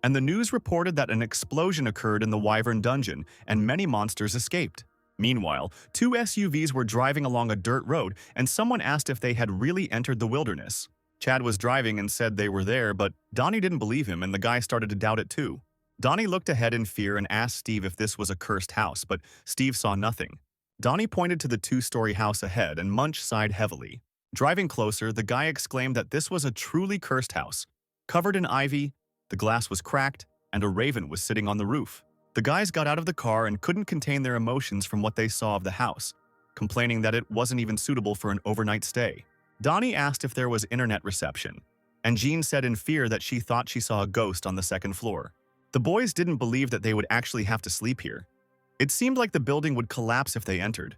and the news reported that an explosion occurred in the wyvern dungeon and many monsters escaped. Meanwhile, two SUVs were driving along a dirt road and someone asked if they had really entered the wilderness. Chad was driving and said they were there, but Donnie didn't believe him and the guy started to doubt it too. Donnie looked ahead in fear and asked Steve if this was a cursed house, but Steve saw nothing. Donnie pointed to the two-story house ahead and Munch sighed heavily. Driving closer, the guy exclaimed that this was a truly cursed house. Covered in ivy, the glass was cracked, and a raven was sitting on the roof. The guys got out of the car and couldn't contain their emotions from what they saw of the house, complaining that it wasn't even suitable for an overnight stay. Donnie asked if there was internet reception, and Jean said in fear that she thought she saw a ghost on the second floor. The boys didn't believe that they would actually have to sleep here. It seemed like the building would collapse if they entered,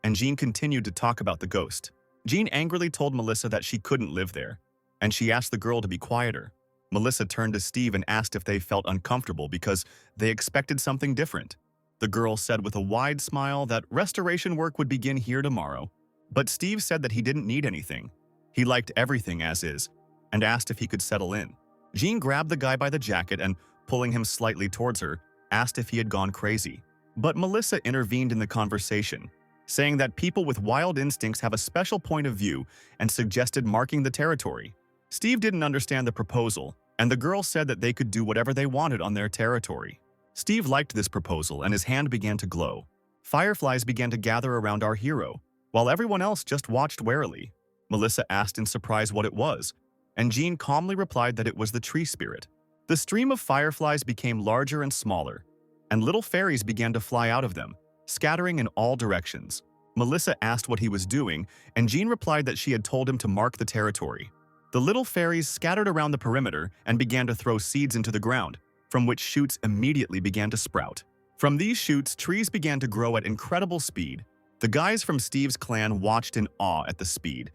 and Jean continued to talk about the ghost. Jean angrily told Melissa that she couldn't live there, and she asked the girl to be quieter. Melissa turned to Steve and asked if they felt uncomfortable because they expected something different. The girl said with a wide smile that restoration work would begin here tomorrow, but Steve said that he didn't need anything. He liked everything as is, and asked if he could settle in. Jean grabbed the guy by the jacket and, pulling him slightly towards her, asked if he had gone crazy. But Melissa intervened in the conversation, saying that people with wild instincts have a special point of view and suggested marking the territory. Steve didn't understand the proposal, and the girl said that they could do whatever they wanted on their territory. Steve liked this proposal and his hand began to glow. Fireflies began to gather around our hero, while everyone else just watched warily. Melissa asked in surprise what it was, and Jean calmly replied that it was the tree spirit. The stream of fireflies became larger and smaller, and little fairies began to fly out of them, scattering in all directions. Melissa asked what he was doing, and Jean replied that she had told him to mark the territory. The little fairies scattered around the perimeter and began to throw seeds into the ground, from which shoots immediately began to sprout. From these shoots, trees began to grow at incredible speed. The guys from Steve's clan watched in awe at the speed,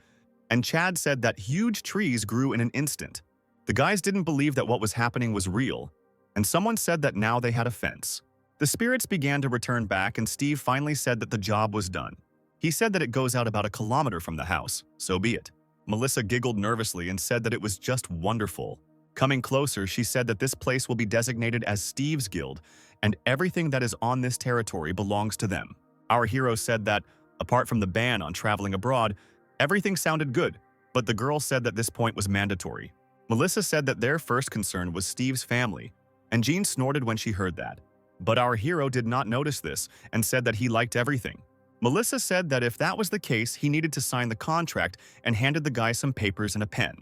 and Chad said that huge trees grew in an instant. The guys didn't believe that what was happening was real, and someone said that now they had a fence. The spirits began to return back, and Steve finally said that the job was done. He said that it goes out about 1 kilometer from the house, so be it. Melissa giggled nervously and said that it was just wonderful. Coming closer, she said that this place will be designated as Steve's Guild, and everything that is on this territory belongs to them. Our hero said that, apart from the ban on traveling abroad, everything sounded good, but the girl said that this point was mandatory. Melissa said that their first concern was Steve's family, and Jean snorted when she heard that. But our hero did not notice this and said that he liked everything. Melissa said that if that was the case, he needed to sign the contract and handed the guy some papers and a pen.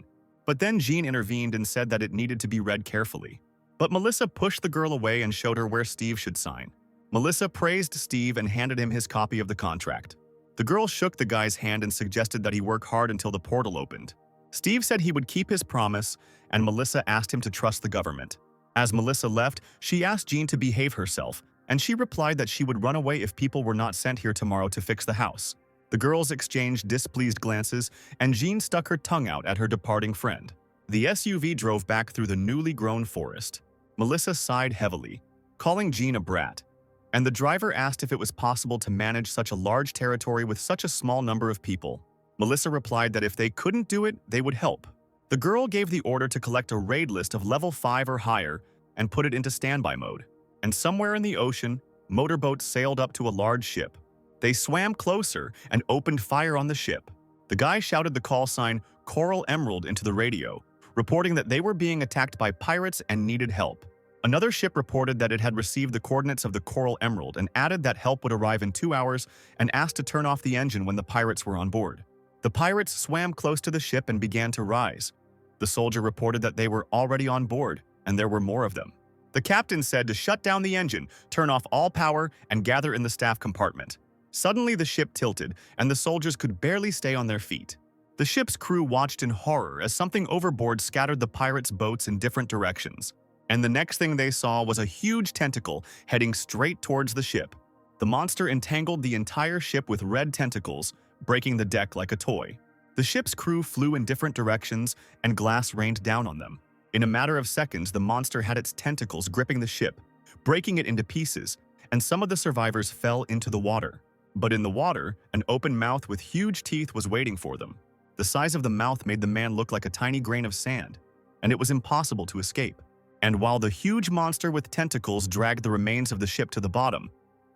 But then Jean intervened and said that it needed to be read carefully. But Melissa pushed the girl away and showed her where Steve should sign. Melissa praised Steve and handed him his copy of the contract. The girl shook the guy's hand and suggested that he work hard until the portal opened. Steve said he would keep his promise, and Melissa asked him to trust the government. As Melissa left, she asked Jean to behave herself, and she replied that she would run away if people were not sent here tomorrow to fix the house. The girls exchanged displeased glances, and Jean stuck her tongue out at her departing friend. The SUV drove back through the newly grown forest. Melissa sighed heavily, calling Jean a brat, and the driver asked if it was possible to manage such a large territory with such a small number of people. Melissa replied that if they couldn't do it, they would help. The girl gave the order to collect a raid list of level 5 or higher and put it into standby mode. And somewhere in the ocean, motorboats sailed up to a large ship. They swam closer and opened fire on the ship. The guy shouted the call sign Coral Emerald into the radio, reporting that they were being attacked by pirates and needed help. Another ship reported that it had received the coordinates of the Coral Emerald and added that help would arrive in 2 hours and asked to turn off the engine when the pirates were on board. The pirates swam close to the ship and began to rise. The soldier reported that they were already on board, and there were more of them. The captain said to shut down the engine, turn off all power, and gather in the staff compartment. Suddenly the ship tilted, and the soldiers could barely stay on their feet. The ship's crew watched in horror as something overboard scattered the pirates' boats in different directions. And the next thing they saw was a huge tentacle heading straight towards the ship. The monster entangled the entire ship with red tentacles, breaking the deck like a toy. The ship's crew flew in different directions, and glass rained down on them. In a matter of seconds, the monster had its tentacles gripping the ship, breaking it into pieces, and some of the survivors fell into the water. But in the water, an open mouth with huge teeth was waiting for them. The size of the mouth made the man look like a tiny grain of sand, and it was impossible to escape. And while the huge monster with tentacles dragged the remains of the ship to the bottom,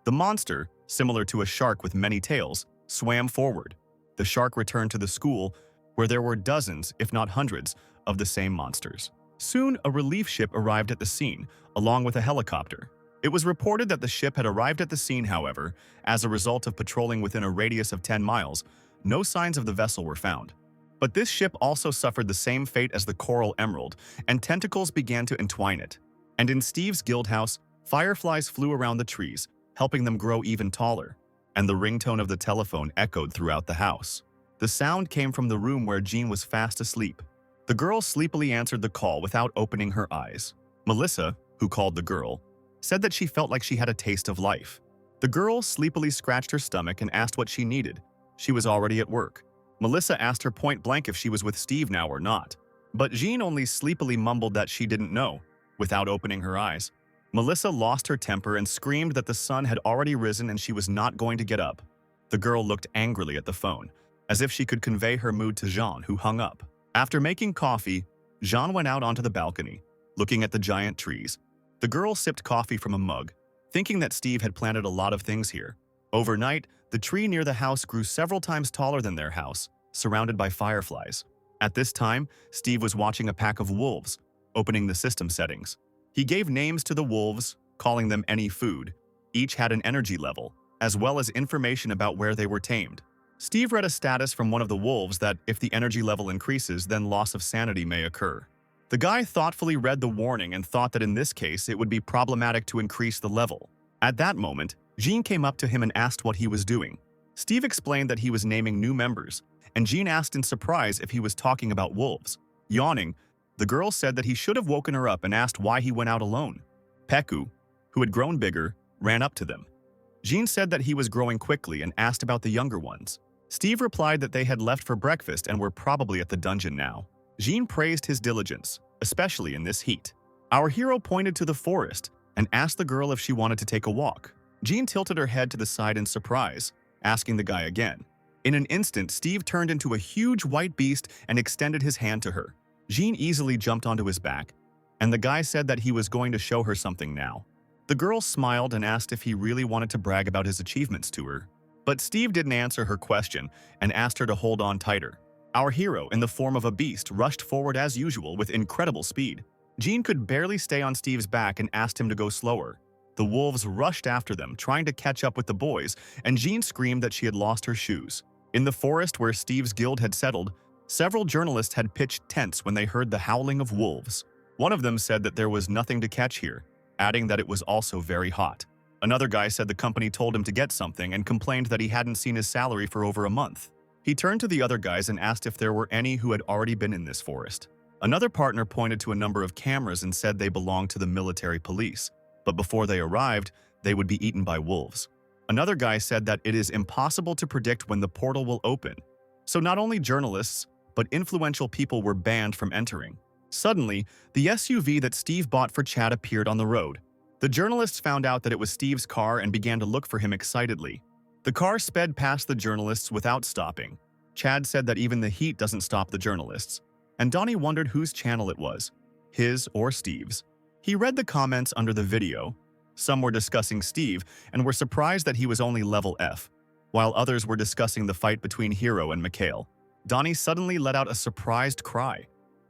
the monster, similar to a shark with many tails, swam forward. The shark returned to the school, where there were dozens, if not hundreds, of the same monsters. Soon, a relief ship arrived at the scene, along with a helicopter. It was reported that the ship had arrived at the scene, however, as a result of patrolling within a radius of 10 miles, no signs of the vessel were found. But this ship also suffered the same fate as the Coral Emerald, and tentacles began to entwine it. And in Steve's guild house, fireflies flew around the trees, helping them grow even taller. And the ringtone of the telephone echoed throughout the house. The sound came from the room where Jean was fast asleep. The girl sleepily answered the call without opening her eyes. Melissa, who called the girl, said that she felt like she had a taste of life. The girl sleepily scratched her stomach and asked what she needed. She was already at work. Melissa asked her point blank if she was with Steve now or not. But Jean only sleepily mumbled that she didn't know, without opening her eyes. Melissa lost her temper and screamed that the sun had already risen and she was not going to get up. The girl looked angrily at the phone, as if she could convey her mood to Jean, who hung up. After making coffee, Jean went out onto the balcony, looking at the giant trees. The girl sipped coffee from a mug, thinking that Steve had planted a lot of things here. Overnight, the tree near the house grew several times taller than their house, surrounded by fireflies. At this time, Steve was watching a pack of wolves, opening the system settings. He gave names to the wolves, calling them any food. Each had an energy level, as well as information about where they were tamed. Steve read a status from one of the wolves that if the energy level increases, then loss of sanity may occur. The guy thoughtfully read the warning and thought that in this case it would be problematic to increase the level. At that moment, Jean came up to him and asked what he was doing. Steve explained that he was naming new members, and Jean asked in surprise if he was talking about wolves. Yawning, the girl said that he should have woken her up and asked why he went out alone. Peku, who had grown bigger, ran up to them. Jean said that he was growing quickly and asked about the younger ones. Steve replied that they had left for breakfast and were probably at the dungeon now. Jean praised his diligence, especially in this heat. Our hero pointed to the forest and asked the girl if she wanted to take a walk. Jean tilted her head to the side in surprise, asking the guy again. In an instant, Steve turned into a huge white beast and extended his hand to her. Jean easily jumped onto his back, and the guy said that he was going to show her something now. The girl smiled and asked if he really wanted to brag about his achievements to her. But Steve didn't answer her question and asked her to hold on tighter. Our hero, in the form of a beast, rushed forward as usual with incredible speed. Jean could barely stay on Steve's back and asked him to go slower. The wolves rushed after them, trying to catch up with the boys, and Jean screamed that she had lost her shoes. In the forest where Steve's guild had settled, several journalists had pitched tents when they heard the howling of wolves. One of them said that there was nothing to catch here, adding that it was also very hot. Another guy said the company told him to get something and complained that he hadn't seen his salary for over a month. He turned to the other guys and asked if there were any who had already been in this forest. Another partner pointed to a number of cameras and said they belonged to the military police, but before they arrived, they would be eaten by wolves. Another guy said that it is impossible to predict when the portal will open, so not only journalists, but influential people were banned from entering. Suddenly, the SUV that Steve bought for Chad appeared on the road. The journalists found out that it was Steve's car and began to look for him excitedly. The car sped past the journalists without stopping. Chad said that even the heat doesn't stop the journalists, and Donnie wondered whose channel it was, his or Steve's. He read the comments under the video. Some were discussing Steve and were surprised that he was only level F, while others were discussing the fight between Hero and Mikhail. Donnie suddenly let out a surprised cry,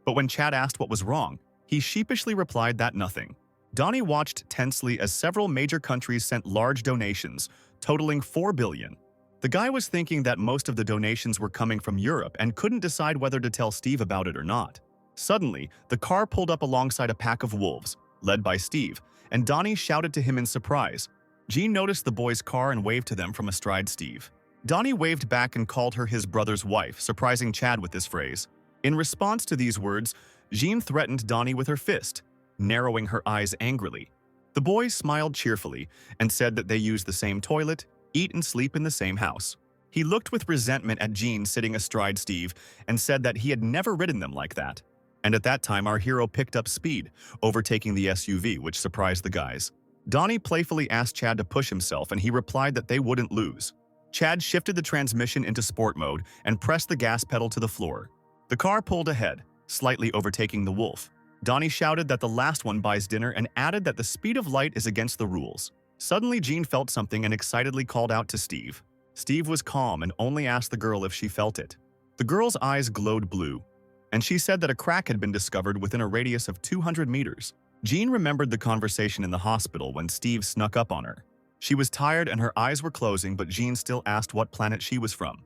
but when Chad asked what was wrong, he sheepishly replied that nothing. Donnie watched tensely as several major countries sent large donations, totaling 4 billion. The guy was thinking that most of the donations were coming from Europe and couldn't decide whether to tell Steve about it or not. Suddenly, the car pulled up alongside a pack of wolves, led by Steve, and Donnie shouted to him in surprise. Jean noticed the boy's car and waved to them from astride Steve. Donnie waved back and called her his brother's wife, surprising Chad with this phrase. In response to these words, Jean threatened Donnie with her fist, narrowing her eyes angrily. The boy smiled cheerfully and said that they use the same toilet, eat and sleep in the same house. He looked with resentment at Jean sitting astride Steve and said that he had never ridden them like that. And at that time, our hero picked up speed, overtaking the SUV, which surprised the guys. Donnie playfully asked Chad to push himself, and he replied that they wouldn't lose. Chad shifted the transmission into sport mode and pressed the gas pedal to the floor. The car pulled ahead, slightly overtaking the wolf. Donnie shouted that the last one buys dinner and added that the speed of light is against the rules. Suddenly, Jean felt something and excitedly called out to Steve. Steve was calm and only asked the girl if she felt it. The girl's eyes glowed blue, and she said that a crack had been discovered within a radius of 200 meters. Jean remembered the conversation in the hospital when Steve snuck up on her. She was tired and her eyes were closing, but Jean still asked what planet she was from.